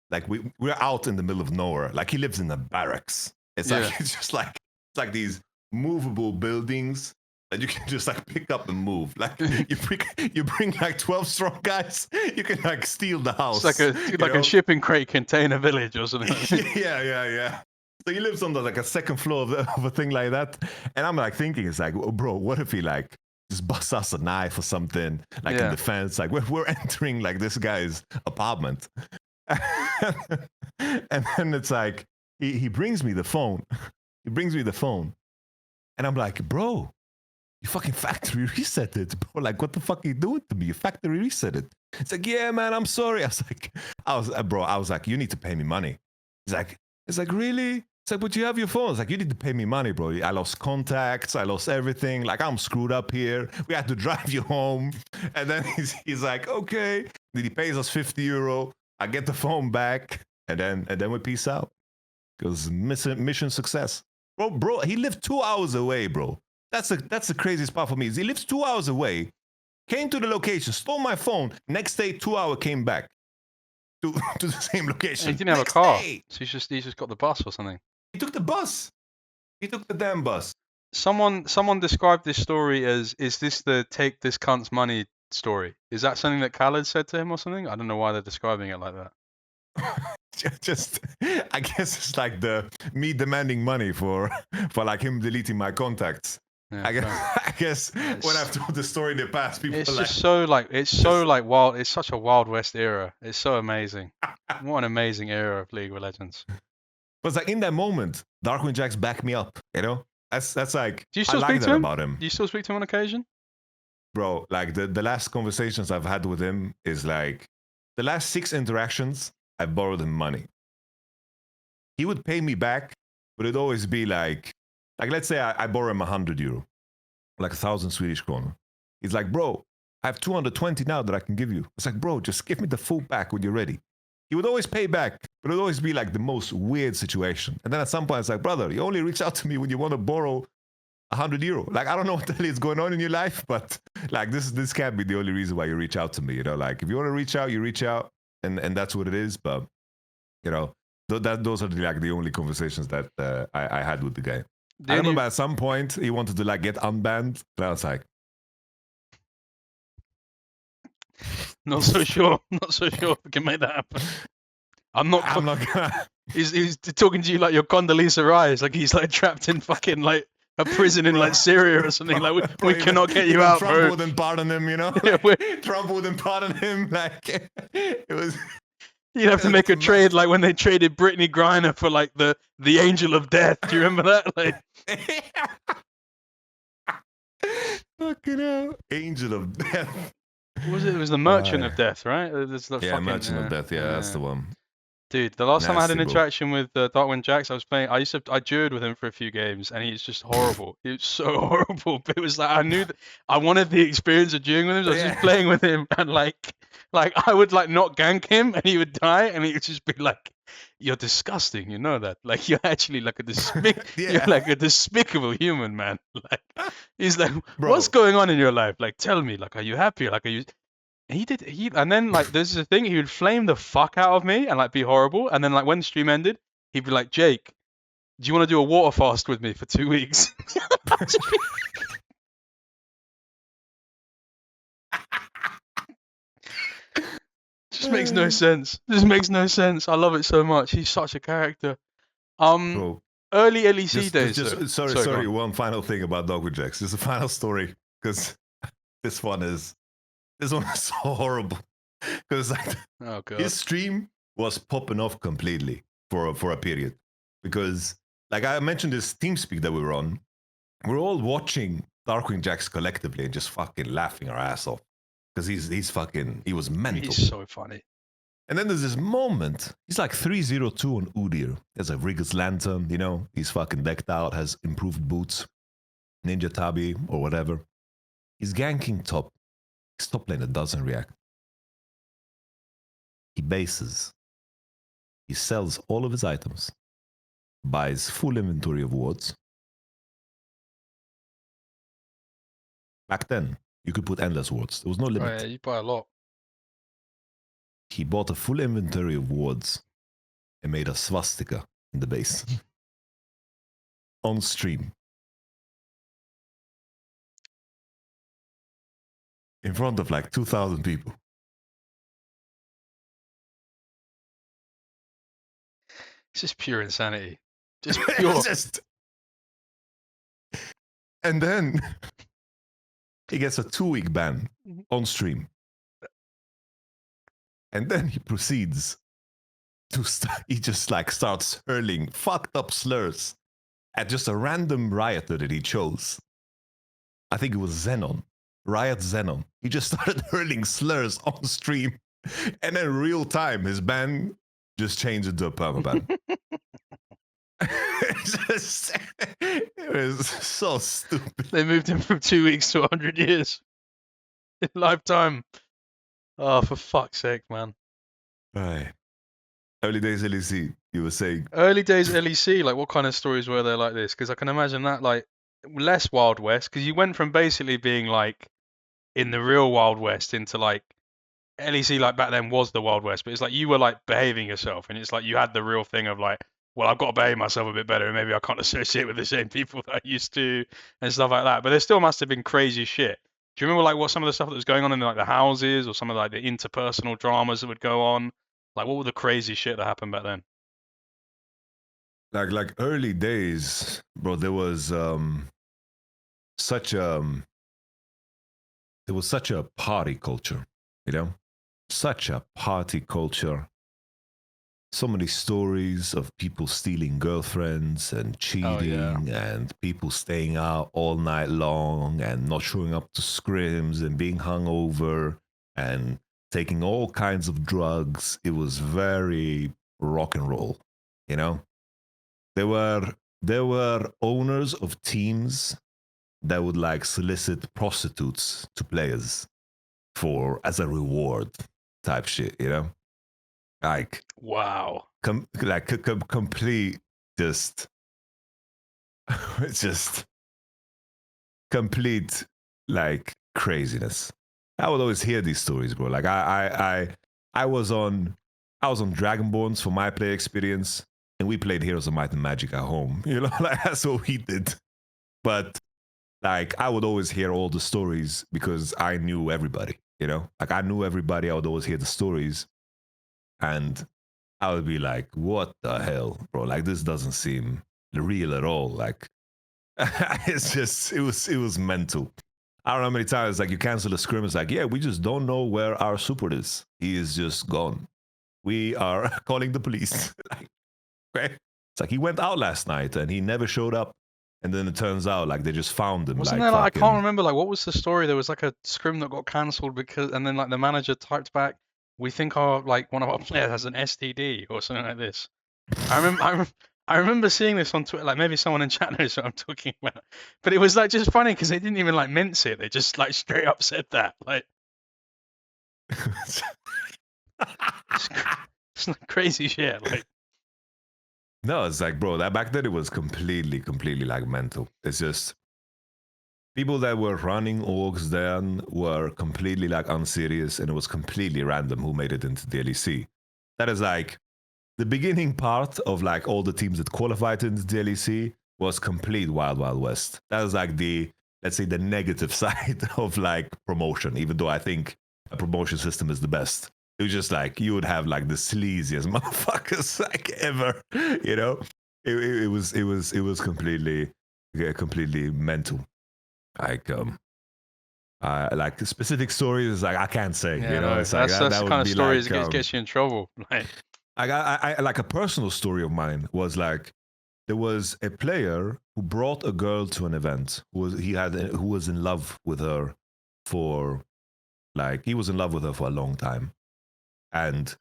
like we're out in the middle of nowhere. Like he lives in the barracks. It's like, it's just like, it's like these movable buildings that you can just like pick up and move. Like you bring like 12 strong guys, you can like steal the house. It's like a shipping crate container village or something. Yeah. So he lives on the like a second floor of a thing like that. And I'm like thinking, it's like, oh, bro, what if he like just busts us a knife or something like in the fence? Like we're entering like this guy's apartment. And then it's like he brings me the phone. He brings me the phone. And I'm like, bro, you fucking factory reset it, bro. Like, what the fuck are you doing to me? You factory reset it. It's like, yeah, man, I'm sorry. I was like, you need to pay me money. It's like, really? It's like, but you have your phone. It's like, you need to pay me money, bro. I lost contacts. I lost everything. Like, I'm screwed up here. We had to drive you home. And then he's like, okay. Then he pays us €50. I get the phone back. And then we peace out. Because mission success. Bro, he lived 2 hours away, bro. That's the craziest part for me. Is he lives 2 hours away, came to the location, stole my phone. Next day, 2 hours came back to the same location. And he didn't have a car, so he's just got the bus or something. He took the bus. He took the damn bus. Someone described this story as, is this the take this cunt's money story? Is that something that Khaled said to him or something? I don't know why they're describing it like that. Just I guess it's like me demanding money for like him deleting my contacts. Yeah, I guess when I've told the story in the past, people it's are just so wild. It's such a Wild West era. It's so amazing. What an amazing era of League of Legends. But it's like in that moment, DarkwinJax backed me up. You know, that's like, do you still speak to him? About him. Do you still speak to him on occasion? Bro, like the last conversations I've had with him is like the last 6 interactions. I borrowed him money. He would pay me back, but it'd always be like let's say I borrow him €100, like 1,000 Swedish kronor. He's like, bro, I have 220 now that I can give you. It's like, bro, just give me the full back when you're ready. He would always pay back, but it would always be like the most weird situation. And then at some point, it's like, brother, you only reach out to me when you want to borrow €100. Like, I don't know what the hell is going on in your life, but like this can't be the only reason why you reach out to me. You know, like if you want to reach out, you reach out. And that's what it is, but you know, those are the only conversations that I had with the guy. I remember at some point he wanted to like get unbanned, and I was like, not so sure if we can make that happen. I'm not gonna. He's talking to you like you're Condoleezza Rice, like he's like trapped in fucking like a prison in like Syria or something. Like we cannot get you out, Trump bro. wouldn't pardon him, you know. Trump wouldn't pardon him. Like it was. You'd have to make a trade like when they traded Brittany Griner for like the Angel of Death. Do you remember that? Like, Fucking hell. Angel of Death. What was it? It was the Merchant of Death, right? There's the yeah, fucking, Merchant of Death. Yeah, that's the one. Dude, the last time I had an Nasty, bro. interaction with DarkwinJax, I dured with him for a few games, and he's just horrible. He was so horrible. But it was like I knew that I wanted the experience of during with him. So I was just playing with him, and like I would like not gank him, and he would die, and he would just be like, "You're disgusting, you know that? Like you're actually like you're like a despicable human, man." Like he's like, Bro. "What's going on in your life? Like tell me. Like are you happy? Like are you?" And then like there's a thing, he would flame the fuck out of me and like be horrible, and then like when the stream ended, he'd be like, "Jake, do you want to do a water fast with me for 2 weeks?" Just makes no sense. Just makes no sense. I love it so much. He's such a character. Bro. Early LEC days. Sorry, one final thing about DarkwinJax. Just a final story, because this one is so horrible. Because like his stream was popping off completely for a period, because like I mentioned this TeamSpeak that we were on, we're all watching DarkwinJax collectively and just fucking laughing our ass off, because he was mental. He's so funny. And then there's this moment, he's like 302 on Udyr. There's a Rigger's Lantern, you know, he's fucking decked out, has improved boots, Ninja Tabi or whatever. He's ganking top. His top laner doesn't react. He bases. He sells all of his items, buys full inventory of wards. Back then, you could put endless wards. There was no limit. Oh, yeah, you buy a lot. He bought a full inventory of wards and made a swastika in the base. On stream. In front of like 2,000 people. It's just pure insanity. Just pure. And then he gets a 2-week ban on stream. And then he proceeds to he just like starts hurling fucked up slurs at just a random rioter that he chose. I think it was Xenon. Riot Xenon. He just started hurling slurs on stream. And in real time, his ban just changed into a permaban. It was so stupid. They moved him from 2 weeks to 100 years in lifetime. Oh, for fuck's sake, man. Right. Early days LEC, you were saying. Early days LEC, like what kind of stories were there like this? Because I can imagine that like less Wild West, because you went from basically being like in the real Wild West into like LEC like back then was the Wild West, but it's like you were like behaving yourself, and it's like you had the real thing of like, well, I've got to behave myself a bit better, and maybe I can't associate with the same people that I used to, and stuff like that. But there still must have been crazy shit. Do you remember like what some of the stuff that was going on in like the houses, or some of like the interpersonal dramas that would go on? Like what were the crazy shit that happened back then? Like early days, bro, there was such a party culture, you know? Such a party culture. So many stories of people stealing girlfriends and cheating, and people staying out all night long and not showing up to scrims and being hungover and taking all kinds of drugs. It was very rock and roll, you know? There were owners of teams that would like solicit prostitutes to players as a reward type shit, you know? Like wow, complete just it's just complete like craziness. I would always hear these stories, bro. Like I was on Dragonborns for my play experience, and we played Heroes of Might and Magic at home. You know, like that's what we did. But like I would always hear all the stories because I knew everybody. You know, like I knew everybody. I would always hear the stories. And I would be like, what the hell, bro? Like, this doesn't seem real at all. Like, it's just, it was mental. I don't know how many times, like, you cancel a scrim. It's like, yeah, we just don't know where our support is. He is just gone. We are calling the police. Like, okay. It's like, he went out last night and he never showed up. and then it turns out like they just found him. Wasn't like there like, fucking... I can't remember, like, what was the story? There was like a scrim that got cancelled because, and then like the manager typed back, "We think our like one of our players has an STD or something like this." I remember seeing this on Twitter. Like maybe someone in chat knows what I'm talking about, but it was like just funny because they didn't even like mince it. They just like straight up said that. Like, it's like crazy shit. Like, no, it's like, bro, that back then it was completely like mental. It's just people that were running orgs then were completely like unserious, and it was completely random who made it into the LEC. That is like the beginning part of like all the teams that qualified into the LEC was complete wild west. That was like the, let's say, the negative side of like promotion, even though I think a promotion system is the best. It was just like you would have like the sleaziest motherfuckers like ever, you know. It was completely mental. Like specific stories, like I can't say. yeah, you know, no, it's like that's that the would kind of be stories like, that gets you in trouble. Like, I like a personal story of mine was like there was a player who brought a girl to an event who was in love with her for like he was in love with her for a long time, and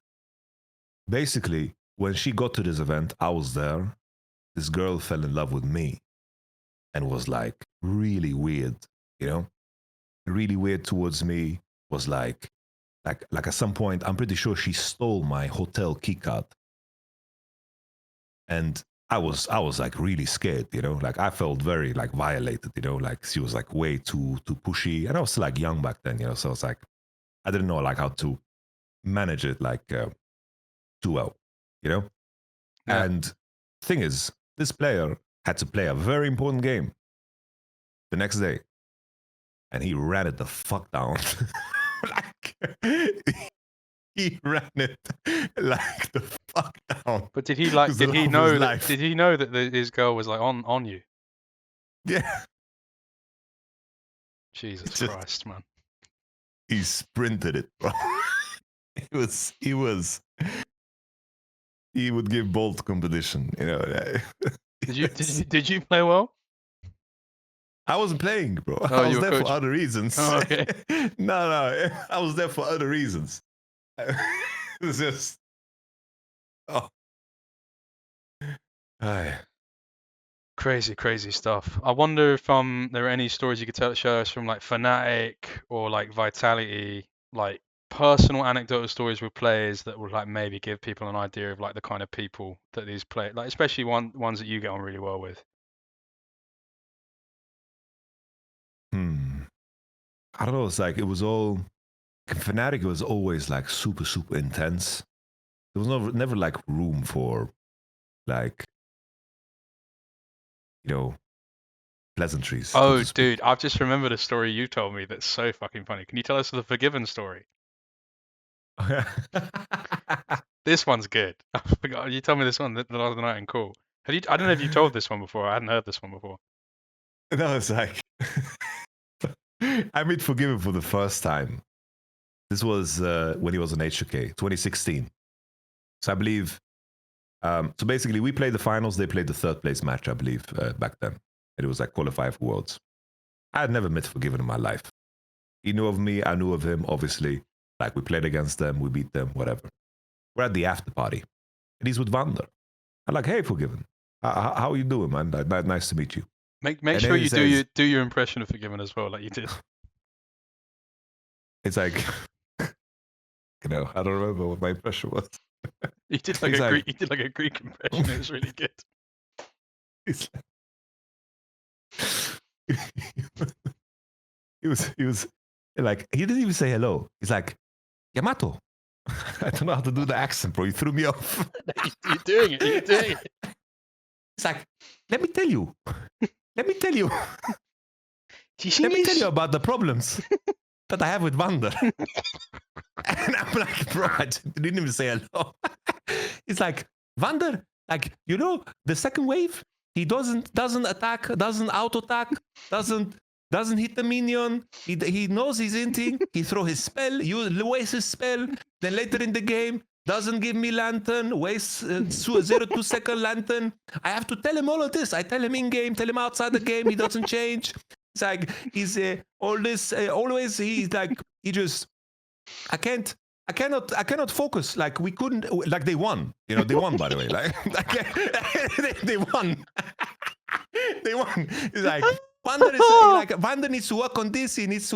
basically when she got to this event, I was there. This girl fell in love with me and was like really weird, you know, really weird towards me. Was like at some point, I'm pretty sure she stole my hotel key card. And I was like really scared, you know, like I felt very like violated, you know, like she was like way too pushy, and I was still like young back then, you know, so it's like I didn't know like how to manage it like too well, you know. yeah. And thing is, this player had to play a very important game the next day, and he ran it the fuck down. Like he ran it like the fuck down. But did he like? Did he know that? Did he know that his girl was like on you? Yeah. Jesus Christ, man. He sprinted it, bro. He would give bolt competition, you know. Did you play well? I wasn't playing, bro. Oh, I was there for other reasons. Oh, okay. No, I was there for other reasons. It was just, oh. Crazy stuff. I wonder if there are any stories you could show us from like Fnatic or like Vitality, like personal anecdotal stories with players that would like maybe give people an idea of like the kind of people that these players, like especially ones that you get on really well with. I don't know. It's like it was all Fnatic was always like super intense. There was never like room for like, you know, pleasantries. Oh, dude, I've just remembered a story you told me that's so fucking funny. Can you tell us the Forgiven story? This one's good. I forgot. You told me this one the other night in call. I don't know if you told this one before. I hadn't heard this one before. No, it's like I made Forgiven for the first time. This was when he was in HK, 2016. So I believe, so basically we played the finals, they played the third place match, I believe, back then. And it was like qualify for Worlds. I had never met Forgiven in my life. He knew of me, I knew of him, obviously. Like we played against them, we beat them, whatever. We're at the after party. And he's with Vander. I'm like, hey, Forgiven, how are you doing, man? Nice to meet you. Make sure you do your impression of Forgiven as well, like you did. It's like, you know, I don't remember what my impression was. You did like a Greek. You did like a Greek impression. It was really good. He was like, he didn't even say hello. He's like, Yamato. I don't know how to do the accent, bro. You threw me off. You're doing it. You're doing it. It's like, let me tell you. Let me tell you. Let me tell you about the problems that I have with Vander. And I'm like, bro, I didn't even say hello. It's like, Vander, like, you know, the second wave, he doesn't attack, doesn't auto attack, doesn't hit the minion. He knows he's inting. He throw his spell, waste his spell. Then later in the game, doesn't give me lantern, wastes 0.2 second lantern. I have to tell him all of this. I tell him in game, tell him outside the game. He doesn't change. It's like he's all this always. He's like he just. I cannot focus. Like we couldn't. Like they won. You know, they won. By the way, like they won. They won. It's like. Vander needs to work on this. He needs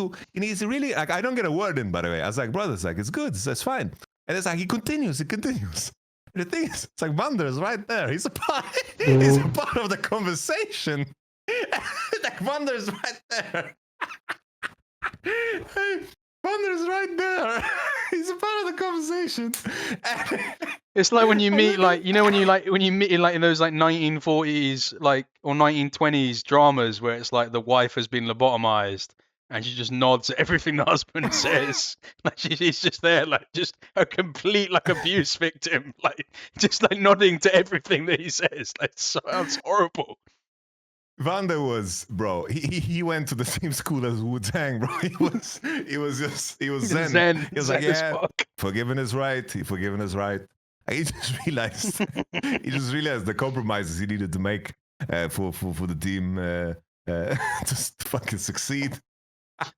really, like, I don't get a word in, by the way. I was like, brother, it's like, it's good. That's fine. And it's like, he continues. The thing is, it's like, Vander is right there. He's a part of the conversation. Like, Vander is right there. Vander is right there. He's a part of the conversation. It's like when you meet, like, you know, when you meet in like in those like 1940s like or 1920s dramas where it's like the wife has been lobotomized and she just nods at everything the husband says. Like she's just there, like just a complete like abuse victim, like just like nodding to everything that he says. Like sounds horrible. Vander was, bro. He went to the same school as Wu-Tang, bro. He was zen. He was like, yeah, forgiven is right. Forgiven is right. He just realized the compromises he needed to make for the team just to fucking succeed.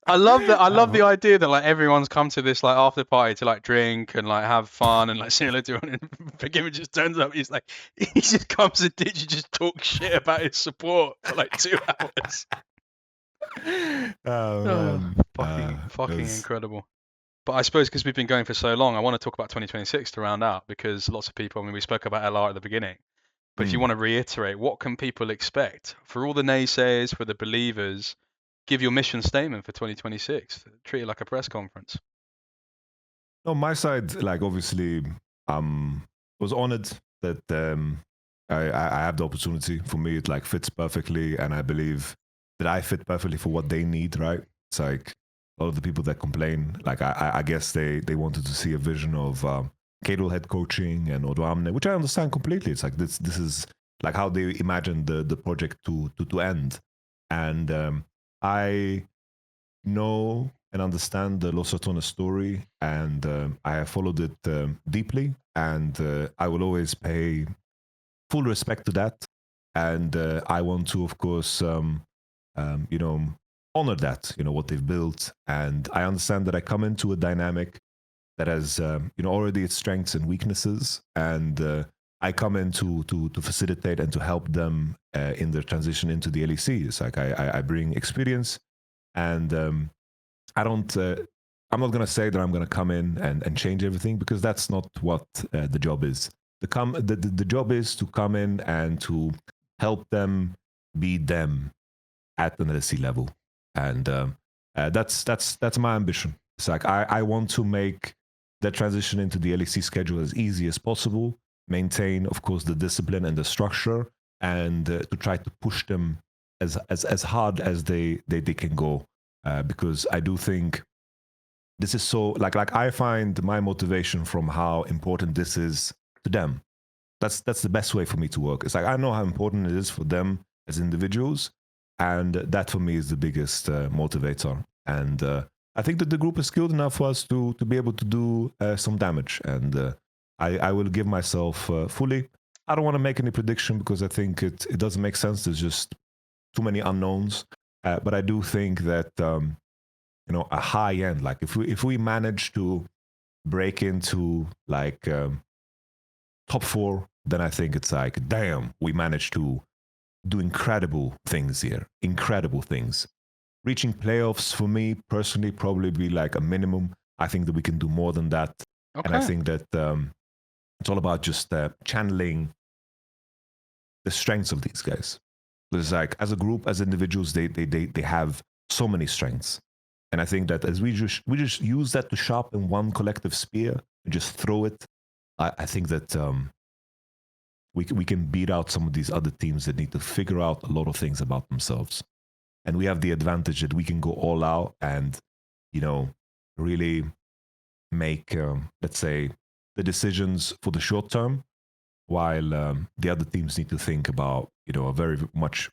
I love that. I love the idea that like everyone's come to this like after party to like drink and like have fun and like similar to and Forgiven just turns up. He's like he just comes and just talk shit about his support for like 2 hours. Fucking incredible. But I suppose because we've been going for so long, I want to talk about 2026 to round out because lots of people. I mean, we spoke about LR at the beginning, but if you want to reiterate, what can people expect for all the naysayers, for the believers? Give your mission statement for 2026. Treat it like a press conference. On my side, like obviously, was honored that I have the opportunity. For me, it like fits perfectly, and I believe that I fit perfectly for what they need. Right? It's like a lot of the people that complain, like I guess they wanted to see a vision of Cadle head coaching and Odoamne, which I understand completely. It's like this is like how they imagined the project to end, and I know and understand the Los Ratones story, and I have followed it deeply, and I will always pay full respect to that. And I want to, of course, you know, honor that, you know, what they've built. And I understand that I come into a dynamic that has, you know, already its strengths and weaknesses, and I come in to facilitate and to help them in their transition into the LEC. It's like I bring experience, and I don't. I'm not gonna say that I'm gonna come in and change everything, because that's not what the job is. The job is to come in and to help them be them at an LEC level, and that's my ambition. It's like I want to make that transition into the LEC schedule as easy as possible. Maintain, of course, the discipline and the structure, and to try to push them as hard as they can go, because I do think this is so like I find my motivation from how important this is to them. That's the best way for me to work. It's like I know how important it is for them as individuals, and that for me is the biggest motivator. And I think that the group is skilled enough for us to be able to do some damage, and I will give myself fully. I don't want to make any prediction because I think it doesn't make sense. There's just too many unknowns. But I do think that you know, a high end, like if we manage to break into like top 4, then I think it's like, damn, we managed to do incredible things here. Incredible things. Reaching playoffs for me personally probably be like a minimum. I think that we can do more than that. Okay. And I think that it's all about just channeling the strengths of these guys. Because like as a group, as individuals, they have so many strengths. And I think that as we just use that to sharpen one collective spear and just throw it, I think that we can beat out some of these other teams that need to figure out a lot of things about themselves. And we have the advantage that we can go all out and, you know, really make, let's say, the decisions for the short term, while the other teams need to think about, you know, a much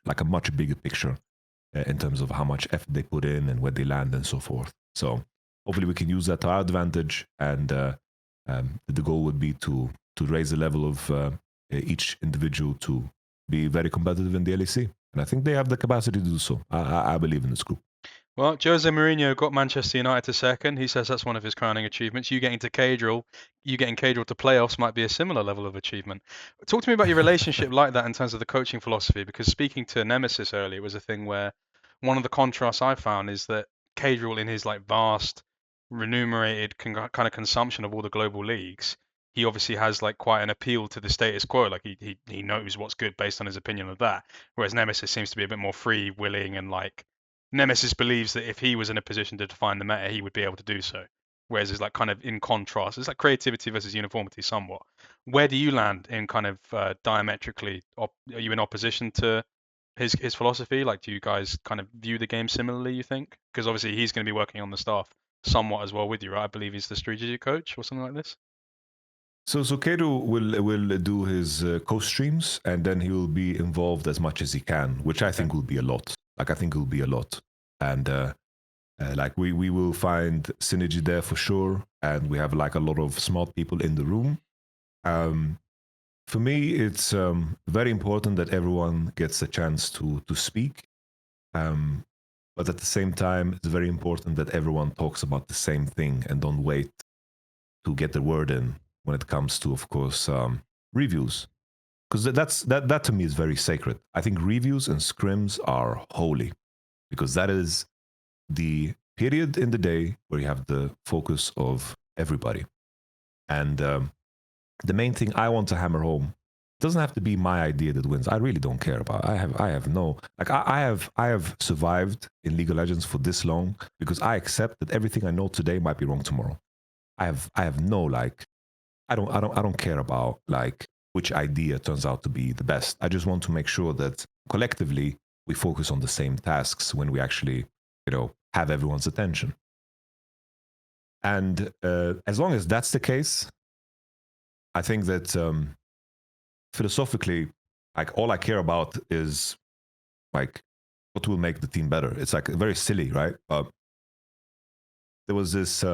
bigger picture in terms of how much effort they put in and where they land and so forth. So hopefully we can use that to our advantage, and The goal would be to raise the level of each individual to be very competitive in the LEC. And I think they have the capacity to do so. I believe in this group. Well, Jose Mourinho got Manchester United to second. He says that's one of his crowning achievements. You getting Cathedral to playoffs might be a similar level of achievement. Talk to me about your relationship like that in terms of the coaching philosophy, because speaking to Nemesis earlier, it was a thing where one of the contrasts I found is that Cathedral, in his like vast, remunerated kind of consumption of all the global leagues, he obviously has like quite an appeal to the status quo. Like he knows what's good based on his opinion of that. Whereas Nemesis seems to be a bit more free, willing, and like Nemesis believes that if he was in a position to define the meta, he would be able to do so. Whereas it's like kind of in contrast. It's like creativity versus uniformity somewhat. Where do you land in kind of diametrically? Are you in opposition to his philosophy? Like, do you guys kind of view the game similarly, you think? Because obviously he's going to be working on the staff somewhat as well with you, right? I believe he's the strategic coach or something like this. So Kato will do his co-streams, and then he will be involved as much as he can, which I think will be a lot. Like, I think it will be a lot. And like we will find synergy there for sure. And we have like a lot of smart people in the room. For me, it's very important that everyone gets a chance to speak. But at the same time, it's very important that everyone talks about the same thing and don't wait to get the word in when it comes to, of course, reviews. Because that to me is very sacred. I think reviews and scrims are holy, because that is the period in the day where you have the focus of everybody. And the main thing I want to hammer home, it doesn't have to be my idea that wins. I really don't care about it. I have no, like I have survived in League of Legends for this long because I accept that everything I know today might be wrong tomorrow. I have no, like, I don't care about like which idea turns out to be the best. I just want to make sure that collectively we focus on the same tasks when we actually, have everyone's attention. And as long as that's the case, I think that philosophically, like, all I care about is like what will make the team better. It's like very silly, right? There was this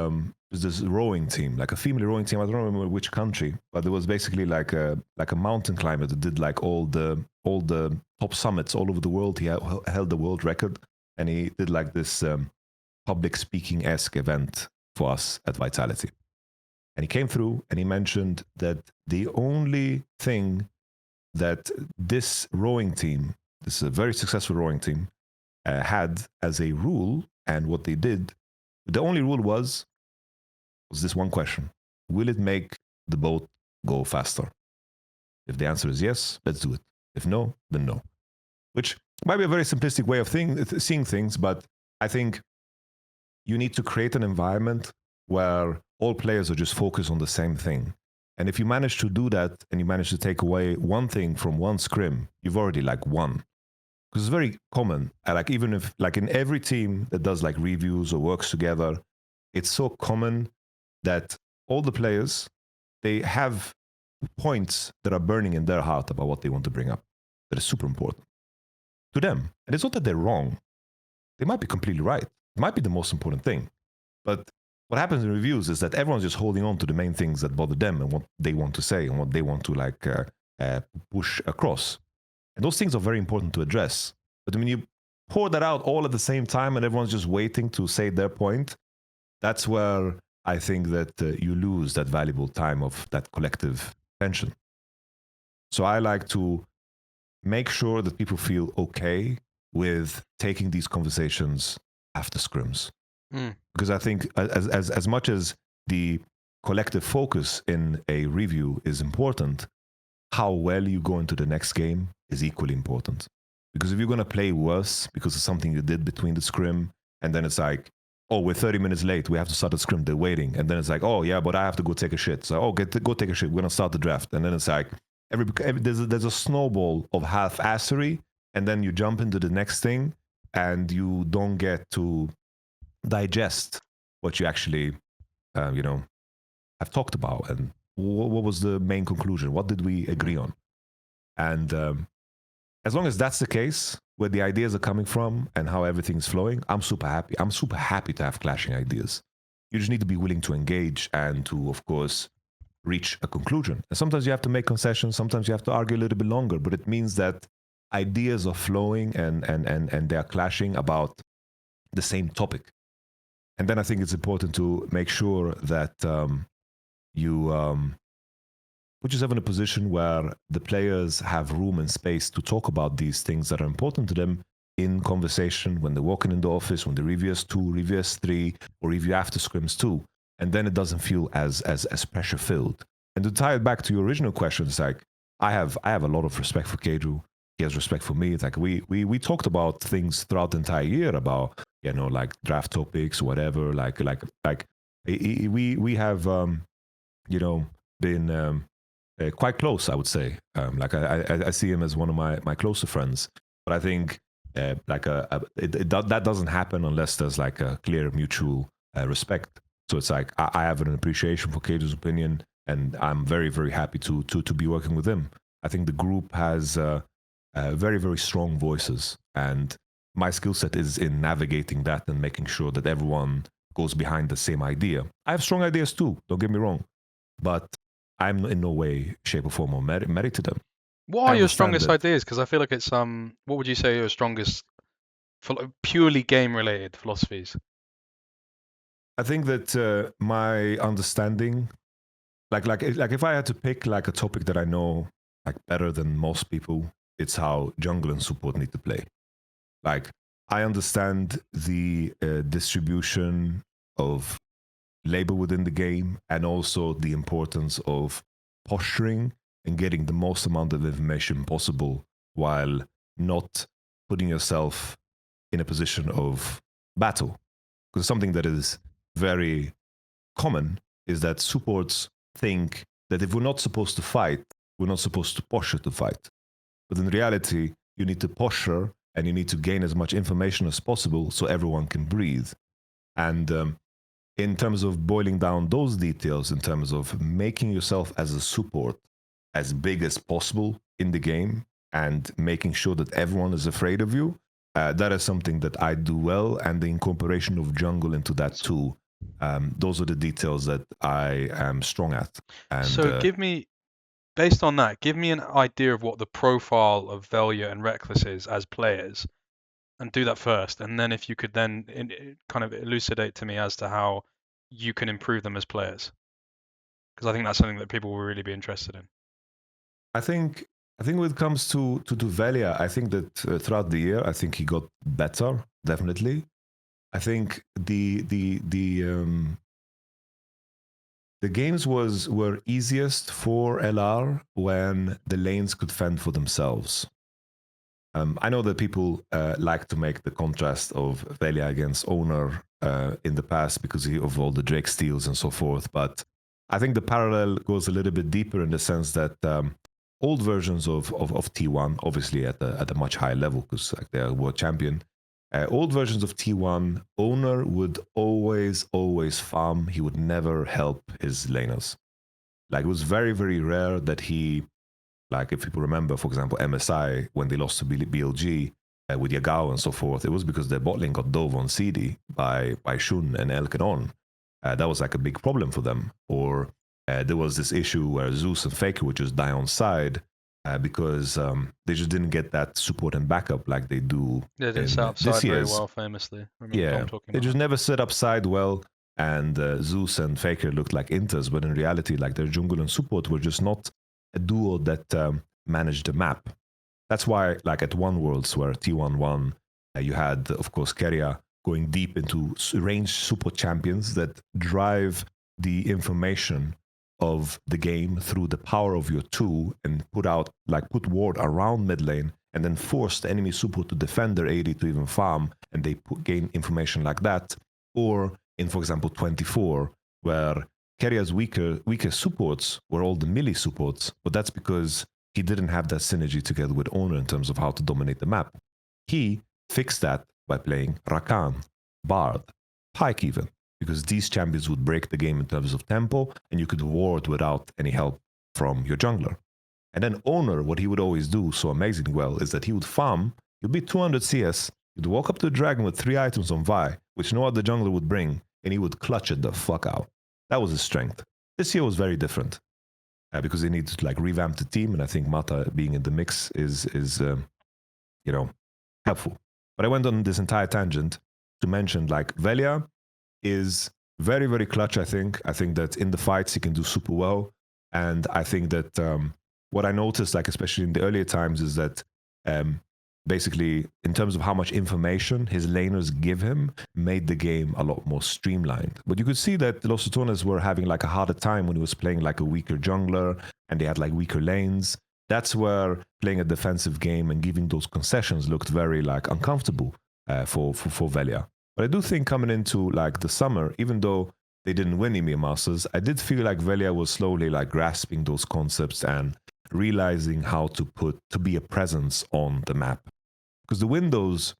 rowing team, like a female rowing team. I don't remember which country, but there was basically like a mountain climber that did like all the top summits all over the world. He held the world record, and he did like this public speaking-esque event for us at Vitality. And he came through and he mentioned that the only thing that this rowing team, this is a very successful rowing team, had as a rule, and what they did, the only rule was this one question: will it make the boat go faster? If the answer is yes, let's do it. If no, then no. Which might be a very simplistic way of seeing things, but I think you need to create an environment where all players are just focused on the same thing. And if you manage to do that and you manage to take away one thing from one scrim, you've already like won. Because it's very common, like even if like in every team that does like reviews or works together, it's so common that all the players, they have points that are burning in their heart about what they want to bring up. That is super important to them. And it's not that they're wrong. They might be completely right. It might be the most important thing. But what happens in reviews is that everyone's just holding on to the main things that bother them and what they want to say and what they want to like push across. And those things are very important to address. But when you pour that out all at the same time and everyone's just waiting to say their point, that's where I think that you lose that valuable time of that collective tension. So I like to make sure that people feel okay with taking these conversations after scrims. Because I think as much as the collective focus in a review is important, how well you go into the next game is equally important. Because if you're going to play worse because of something you did between the scrim, and then it's like, oh, we're 30 minutes late, we have to start the scrim, they're waiting. And then it's like, oh, yeah, but I have to go take a shit. So, oh, go take a shit, we're going to start the draft. And then it's like, there's a snowball of half-assery, and then you jump into the next thing, and you don't get to digest what you actually, have talked about. And what was the main conclusion? What did we agree on? And as long as that's the case, where the ideas are coming from and how everything's flowing, I'm super happy. I'm super happy to have clashing ideas. You just need to be willing to engage and to, of course, reach a conclusion. And sometimes you have to make concessions, sometimes you have to argue a little bit longer, but it means that ideas are flowing and they are clashing about the same topic. And then I think it's important to make sure that you put yourself in a position where the players have room and space to talk about these things that are important to them in conversation when they're walking in the office, when they review S2, review S3, or review after scrims too. And then it doesn't feel as pressure filled. And to tie it back to your original question, it's like I have a lot of respect for Keiju. He has respect for me. It's like we talked about things throughout the entire year about, you know, like draft topics, whatever. Like we have you know, been quite close, I would say. Like I see him as one of my closer friends. But I think that doesn't happen unless there's like a clear mutual respect. So it's like I have an appreciation for Keiju's opinion, and I'm very, very happy to be working with him. I think the group has very, very strong voices, and my skill set is in navigating that and making sure that everyone goes behind the same idea. I have strong ideas too, don't get me wrong, but I'm in no way, shape, or form married to them. What are your strongest ideas? Because I feel like it's what would you say are your strongest, purely game-related philosophies? I think that my understanding, like if I had to pick like a topic that I know like better than most people, it's how jungle and support need to play. Like I understand the distribution of labor within the game, and also the importance of posturing and getting the most amount of information possible while not putting yourself in a position of battle. Because something that is very common is that supports think that if we're not supposed to fight, we're not supposed to posture to fight. But in reality, you need to posture and you need to gain as much information as possible so everyone can breathe. And in terms of boiling down those details, in terms of making yourself as a support as big as possible in the game and making sure that everyone is afraid of you, that is something that I do well. And the incorporation of jungle into that too, those are the details that I am strong at. And, so based on that, give me an idea of what the profile of Velia and Reckless is as players, and do that first. And then if you could then kind of elucidate to me as to how you can improve them as players. Because I think that's something that people will really be interested in. I think when it comes to Velia, I think that throughout the year, I think he got better, definitely. I think the games were easiest for LR when the lanes could fend for themselves. I know that people like to make the contrast of Velia against Owner in the past because of all the Drake steals and so forth, but I think the parallel goes a little bit deeper in the sense that old versions of T1, obviously at a much higher level because like they're world champion, old versions of T1, Owner would always farm. He would never help his laners. Like it was very, very rare that he, like if people remember, for example, MSI, when they lost to BLG with Yagao and so forth, it was because their bot lane got dove on CD by Shun and Elkanon. That was like a big problem for them. Or there was this issue where Zeus and Faker would just die on side because they just didn't get that support and backup like they do. They didn't set up side very well, famously. They just never set up side well, and Zeus and Faker looked like inters, but in reality, like their jungle and support were just not a duo that managed the map. That's why, like at One Worlds, where T1 won, you had, of course, Keria going deep into ranged support champions that drive the information of the game through the power of your tool and put ward around mid lane and then force the enemy support to defend their AD to even farm, and they gain information like that. Or in, for example, 24, where Keria's weaker supports were all the melee supports, but that's because he didn't have that synergy together with Owner in terms of how to dominate the map. He fixed that by playing Rakan, Bard, Pyke even, because these champions would break the game in terms of tempo, and you could ward without any help from your jungler. And then Owner, what he would always do so amazingly well is that he would farm, he'd be 200 CS, he'd walk up to a dragon with 3 items on Vi, which no other jungler would bring, and he would clutch it the fuck out. That was his strength. This year was very different. because they need to like revamp the team, and I think Mata being in the mix is you know, helpful. But I went on this entire tangent to mention like Velia is very, very clutch. I think that in the fights he can do super well, and I think that what I noticed, like especially in the earlier times, is that basically in terms of how much information his laners give him made the game a lot more streamlined. But you could see that Los Ratones were having like a harder time when he was playing like a weaker jungler and they had like weaker lanes. That's where playing a defensive game and giving those concessions looked very like uncomfortable for Velia. But I do think coming into like the summer, even though they didn't win EMEA Masters, I did feel like Velia was slowly like grasping those concepts and realizing how to be a presence on the map. Because the windows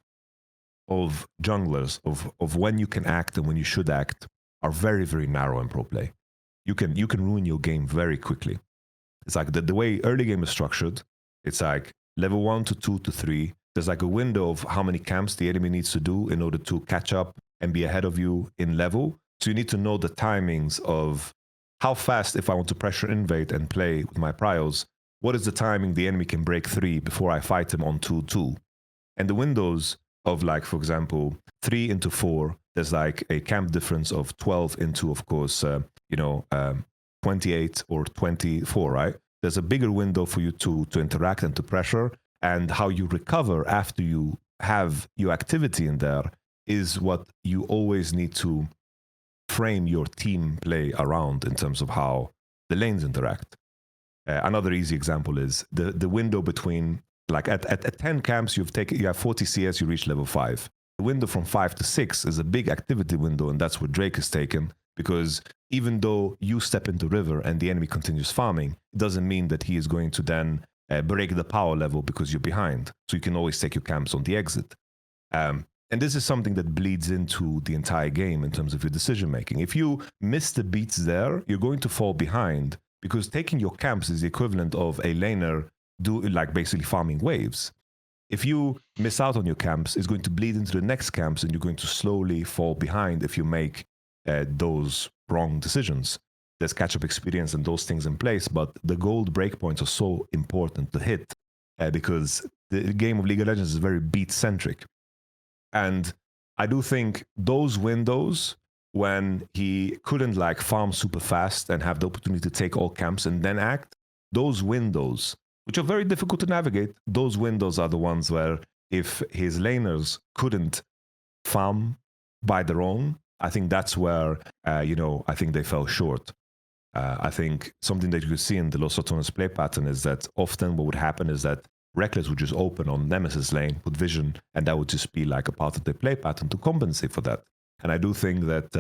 of junglers, of when you can act and when you should act, are very, very narrow in pro play. You can ruin your game very quickly. It's like the way early game is structured, it's like level 1 to 2 to 3. There's like a window of how many camps the enemy needs to do in order to catch up and be ahead of you in level. So you need to know the timings of how fast, if I want to pressure invade and play with my priors, what is the timing the enemy can break 3 before I fight him on 2-2. And the windows of like, for example, 3 into 4, there's like a camp difference of 12 into, of course, 28 or 24, right? There's a bigger window for you to interact and to pressure, and how you recover after you have your activity in there is what you always need to frame your team play around in terms of how the lanes interact. Another easy example is the window between, like at 10 camps, you have 40 CS, you reach level 5. The window from 5 to 6 is a big activity window, and that's where Drake is taken, because even though you step into river and the enemy continues farming, it doesn't mean that he is going to then break the power level because you're behind. So you can always take your camps on the exit. And this is something that bleeds into the entire game in terms of your decision making. If you miss the beats there, you're going to fall behind, because taking your camps is the equivalent of a laner like basically farming waves. If you miss out on your camps, it's going to bleed into the next camps, and you're going to slowly fall behind if you make those wrong decisions. There's catch-up experience and those things in place, but the gold breakpoints are so important to hit because the game of League of Legends is very beat-centric. And I do think those windows when he couldn't like farm super fast and have the opportunity to take all camps and then act, those windows, which are very difficult to navigate, those windows are the ones where if his laners couldn't farm by their own, I think that's where, I think they fell short. I think something that you could see in the Los Ratones play pattern is that often what would happen is that Reckless would just open on Nemesis lane, put vision, and that would just be like a part of their play pattern to compensate for that. And I do think that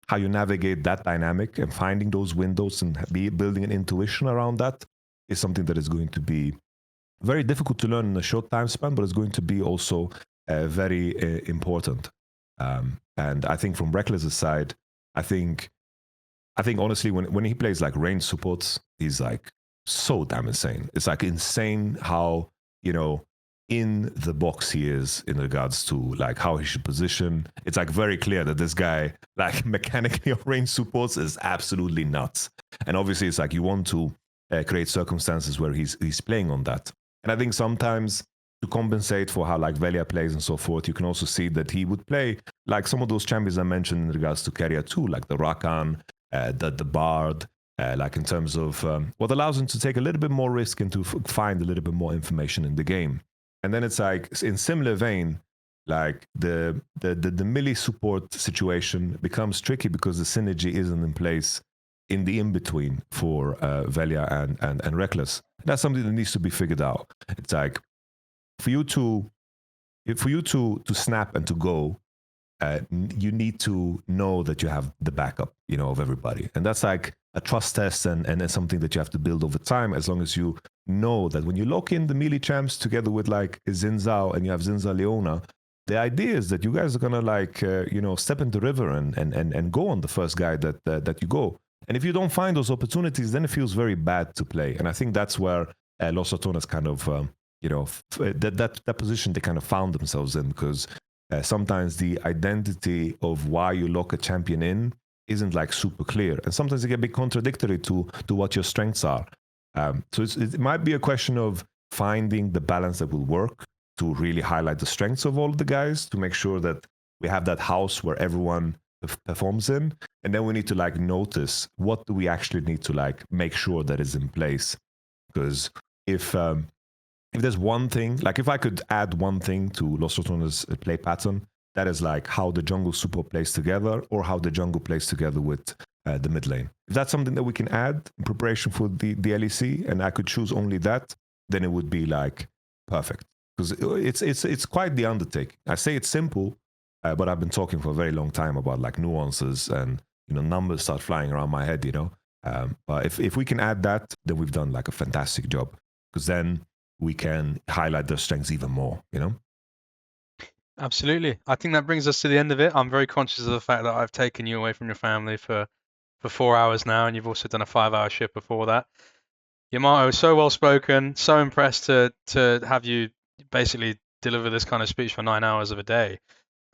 how you navigate that dynamic and finding those windows and building an intuition around that is something that is going to be very difficult to learn in a short time span, but it's going to be also very important. And I think from Reckless's side, I think honestly, when he plays like range supports, he's like so damn insane. It's like insane how, in the box he is in regards to like how he should position. It's like very clear that this guy, like mechanically of range supports, is absolutely nuts. And obviously it's like you want to create circumstances where he's playing on that. And I think sometimes to compensate for how like Velia plays and so forth, you can also see that he would play like some of those champions I mentioned in regards to carrier too, like the Rakan, the Bard, like in terms of what allows him to take a little bit more risk and to find a little bit more information in the game. And then it's like in similar vein, like the melee support situation becomes tricky because the synergy isn't in place in the in-between for Velia and Reckless. That's something that needs to be figured out. It's like for you to snap and to go, you need to know that you have the backup, of everybody. And that's like a trust test and it's something that you have to build over time, as long as you know that when you lock in the melee champs together with like Xin Zhao and you have Xin Zhao Leona, the idea is that you guys are going to like, step into the river and go on the first guy that you go. And if you don't find those opportunities, then it feels very bad to play. And I think that's where Los Ratones kind of, that position they kind of found themselves in, because sometimes the identity of why you lock a champion in isn't like super clear, and sometimes it can be contradictory to what your strengths are. So it might be a question of finding the balance that will work to really highlight the strengths of all of the guys, to make sure that we have that house where everyone performs in, and then we need to like notice what do we actually need to like make sure that is in place. Because if there's one thing, like if I could add one thing to Los Ratones' play pattern, that is like how the jungle support plays together, or how the jungle plays together with the mid lane. If that's something that we can add in preparation for the LEC, and I could choose only that, then it would be like perfect. Because it's quite the undertaking. I say it's simple, but I've been talking for a very long time about like nuances, and numbers start flying around my head. But if we can add that, then we've done like a fantastic job, because then we can highlight their strengths even more. Absolutely. I think that brings us to the end of it. I'm very conscious of the fact that I've taken you away from your family for 4 hours now, and you've also done a 5-hour shift before that. Yamato, so well spoken, so impressed to have you basically deliver this kind of speech for 9 hours of a day.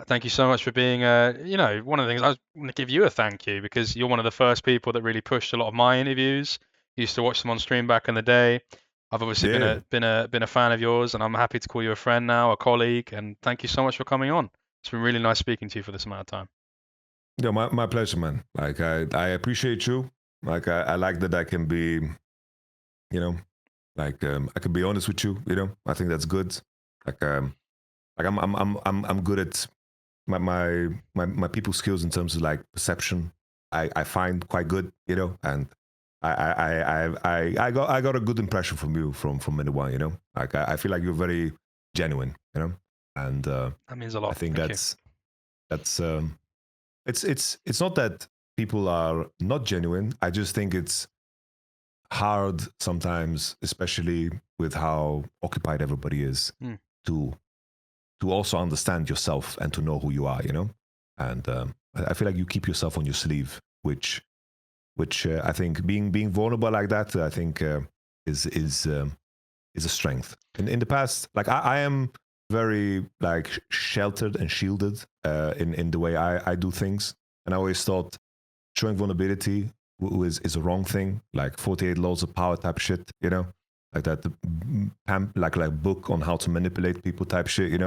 Thank you so much for being one of the things I want to give you a thank you, because you're one of the first people that really pushed a lot of my interviews. Used to watch them on stream back in the day. I've obviously been a fan of yours, and I'm happy to call you a friend now, a colleague, and thank you so much for coming on. It's been really nice speaking to you for this amount of time. Yeah, my pleasure, man. Like I appreciate you. Like I like that I can be, I can be honest with you. I think that's good. Like I'm good at my people skills in terms of like perception. I find quite good, and I got a good impression from you from minute one. Like I feel like you're very genuine, and that means a lot. I think that's it's not that people are not genuine. I just think it's hard sometimes, especially with how occupied everybody is, to also understand yourself and to know who you are, And I feel like you keep yourself on your sleeve, which I think being vulnerable like that, I think is a strength. In the past, like I am very like sheltered and shielded in the way I do things, and I always thought showing vulnerability is a wrong thing, like 48 laws of power type shit, like that like book on how to manipulate people type shit,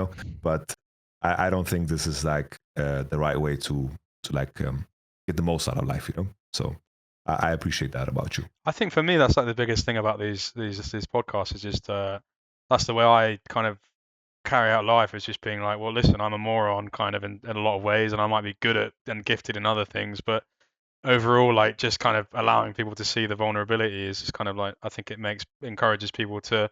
But I don't think this is like the right way to like get the most out of life, So I appreciate that about you. I think for me that's like the biggest thing about these podcasts is just that's the way I kind of carry out life, is just being like, well, listen, I'm a moron kind of in a lot of ways, and I might be good at and gifted in other things, but overall, like just kind of allowing people to see the vulnerability is just kind of like, I think it encourages people to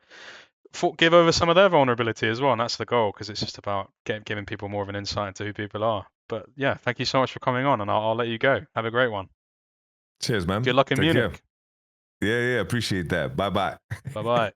give over some of their vulnerability as well, and that's the goal, because it's just about giving people more of an insight into who people are. But yeah, thank you so much for coming on, and I'll let you go. Have a great one. Cheers, man. Good luck in Munich. Care. Yeah, appreciate that. Bye-bye. Bye-bye.